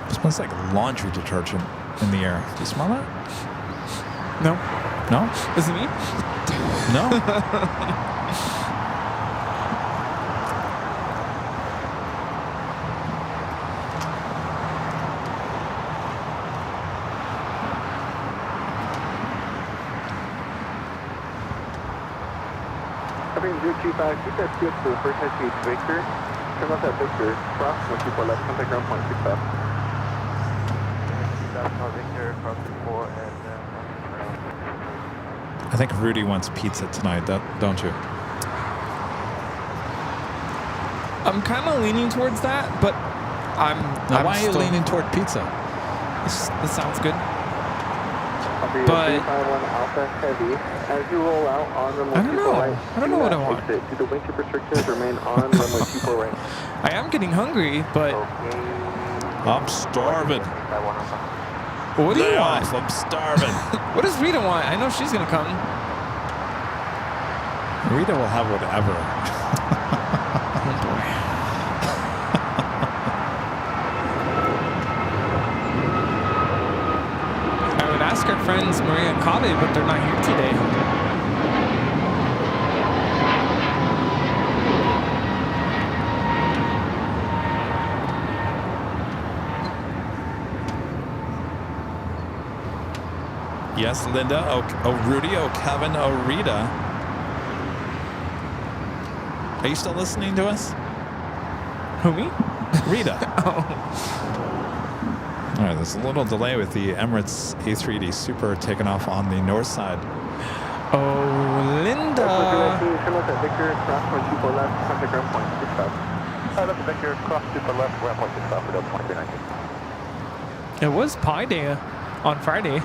It smells like laundry detergent in the air. Do you smell that? No. No? Is it me? No? Covering 025, keep that speed to the first high speed Victor. Turn left at Victor, cross 124 left, contact ground point 65. Victor, cross 4 and I think Rudy wants pizza tonight, don't you? I'm kind of leaning towards that, but I'm. Now, why are you leaning toward pizza? This sounds good. But Alpha Heavy, as you roll out on runway 24 right, I don't know what I want. Do the wind chip restrictions remain on runway 24 right? I am getting hungry, but I'm starving. what do you Lay want? off, I'm starving. What does Rita want? I know she's gonna come. Rita will have whatever. I would ask our friends Maria and Kave, but they're not here today. Yes, Linda. Oh, Rudy. Oh, Kevin. Oh, Rita. Are you still listening to us? Who, me? Rita. Oh. All right, there's a little delay with the Emirates A380 Super taking off on the north side. Oh, Linda. Turn left at Victor, cross 124 left, contact ground point 65. Left at Victor, cross 24 left, ground point 65 for Delta 2390. It was Pi Day on Friday.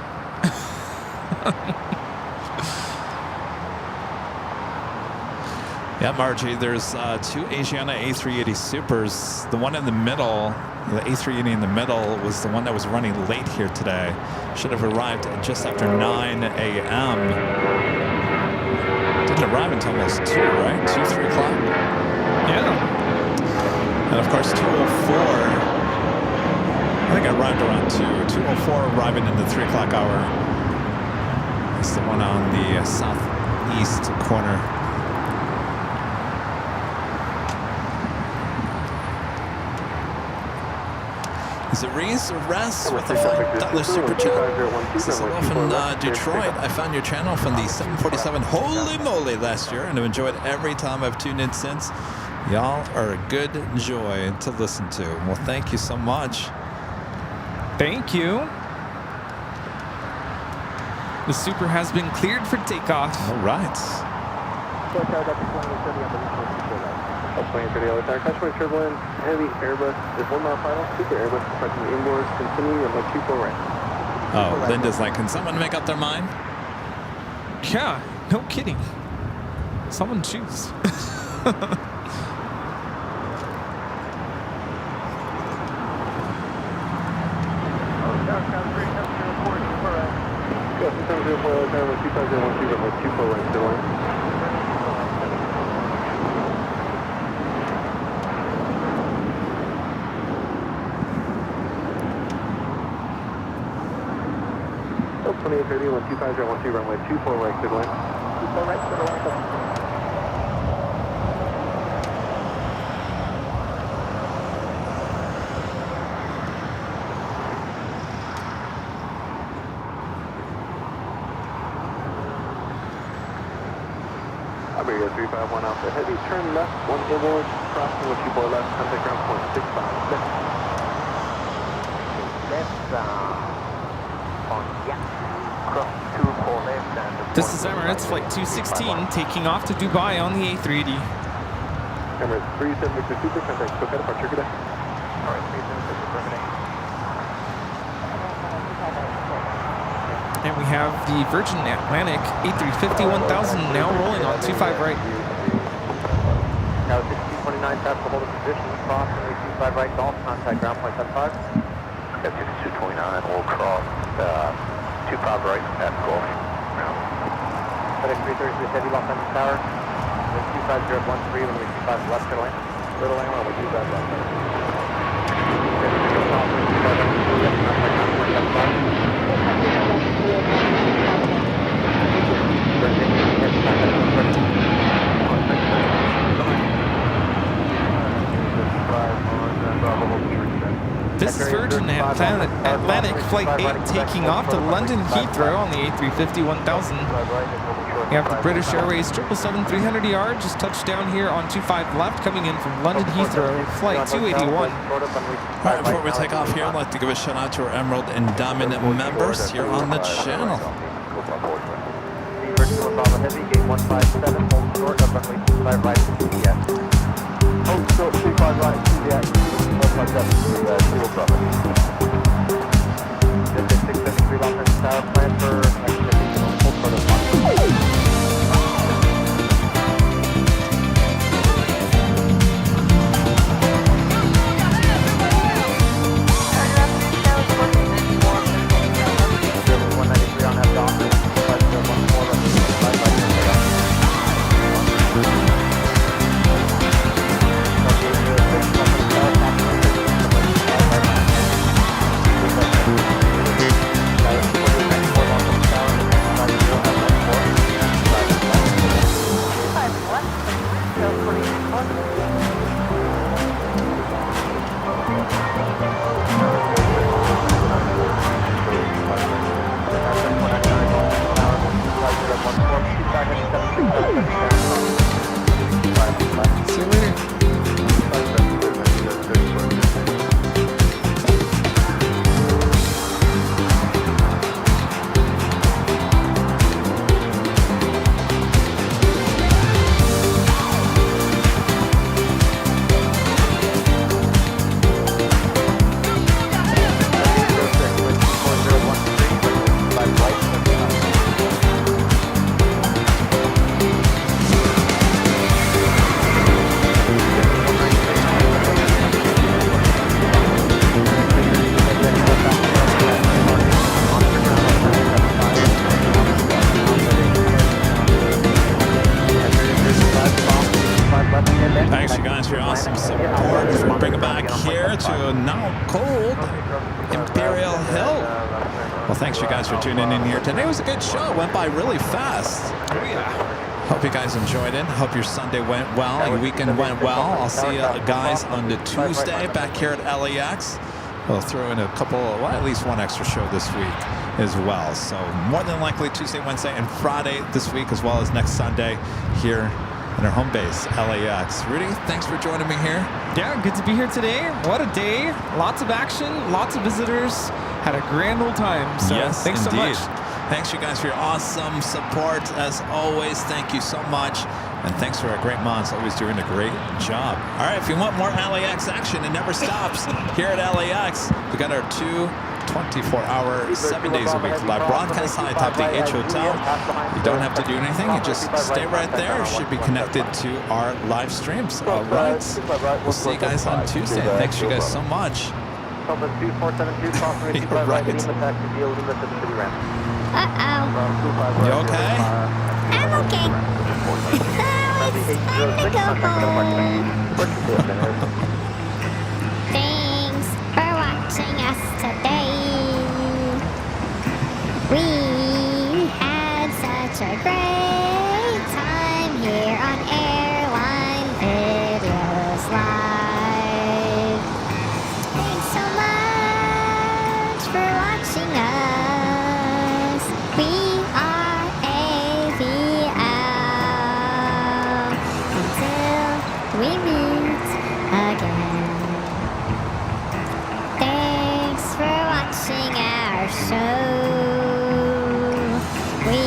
Yeah, Margie, there's two Asiana A380 Supers. The one in the middle, the A380 in the middle, was the one that was running late here today. Should have arrived just after 9 a.m. Didn't arrive until almost 2, right? 2, 3 o'clock? Yeah. And of course, 2:04. I think I arrived around 2. 2:04 arriving in the 3 o'clock hour. It's the one on the southeast corner. Is it Reese or Rest with the $5 super chat? This is hello from Detroit. I found your channel from the 747 Holy Moly last year and have enjoyed every time I've tuned in since. Y'all are a good joy to listen to. Well, thank you so much. Thank you. The Super has been cleared for takeoff. All right. Plane 30 Customer turbulence, heavy Airbus is 1 mile final, Super Airbus approaching inboards, continue runway 24 right. Oh, Linda's like, can someone make up their mind? Yeah, no kidding. Someone choose. Runway 24 right, good line. 24 right, good line. Iberia 351 Alpha Heavy, turn left, 1 inboard, crossing with 24 left, contact ground point 65. This is Emirates Flight 216 taking off to Dubai on the A380. Emirates 37 Victor Super, contact SoCal departure, good day. Alright, 37 Victor, permitting. And we have the Virgin Atlantic A350 1000 now rolling on 25 right. Now 1629, tap to hold a position, cross, 25 right, golf, contact ground point 75. Got 6229, we'll cross 25 right, past golf. FedEx 330 heavy lock on the tower. 25013 when we 25 left to lane. Little lane on, we 25 left. This is Virgin Atlantic Flight 8 taking off to London Heathrow on the A350 1000. We have the British Airways 777-300ER just touched down here on 25 left, coming in from London Heathrow, flight 281. All right, before we take off here, I'd like to give a shout out to our Emerald and Diamond members here on the channel. Heavy, gate 157, hold short of runway 25 right to CBS. Hold short 25 right to CBS, 157 to Bravo. This is 673 long-range tower, plan for activity, hold short of 1. See you later. Thanks, you guys, for your awesome support. As we bring it back here to now cold Imperial Hill. Well, thanks, you guys, for tuning in here. Today was a good show. It went by really fast. Oh, yeah. Hope you guys enjoyed it. Hope your Sunday went well. Your weekend went well. I'll see you guys on the Tuesday back here at LAX. We'll throw in a couple, well, at least one extra show this week as well. So more than likely Tuesday, Wednesday, and Friday this week, as well as next Sunday here in our home base, LAX. Rudy, thanks for joining me here. Yeah, good to be here today. What a day. Lots of action, lots of visitors. Had a grand old time. So yes, thanks indeed. so much. Thanks, you guys, for your awesome support. As always, thank you so much. And thanks for our great mods, always doing a great job. All right, if you want more LAX action, it never stops. Here at LAX, we got our 24-hour, 7 days a week live broadcast high atop the H Hotel. You don't have to do anything. You just stay right there. You should be connected to our live streams. All right. We'll see you guys on Tuesday. Thanks, you guys, so much. Uh-oh. You okay? I'm okay. Now it's time to go home. Thanks for watching us today. We had such a great time here on Airline Videos Live. Thanks so much for watching us. We are AVL. Until we meet again. Thanks for watching our show. We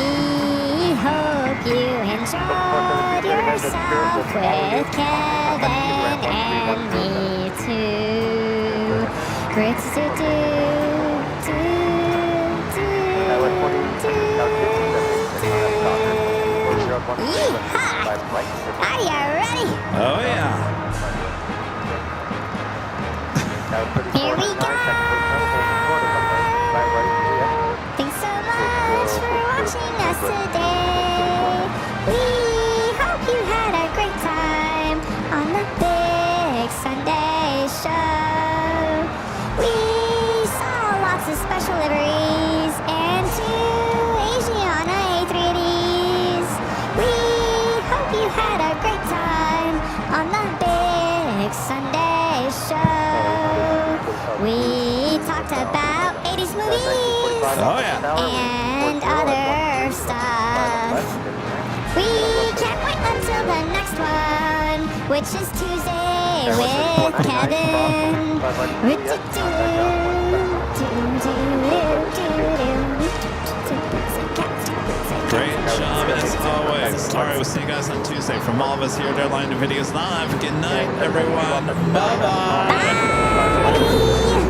hope you enjoyed yourself with Kevin and me too. Great to Yeehaw! Are you ready? Oh, yeah. Here we go! Thanks so much for watching us today. We hope you had a great time on the big Sunday show. We saw lots of special liveries and 2 Asiana A380s. We hope you had a great time on the big Sunday show. We talked about 80s movies Oh, yeah. and other stuff. which is Tuesday with Kevin. Great job as always. All right, we'll see you guys on Tuesday. From all of us here at Airline Videos Live, good night, everyone. Bye-bye. Bye.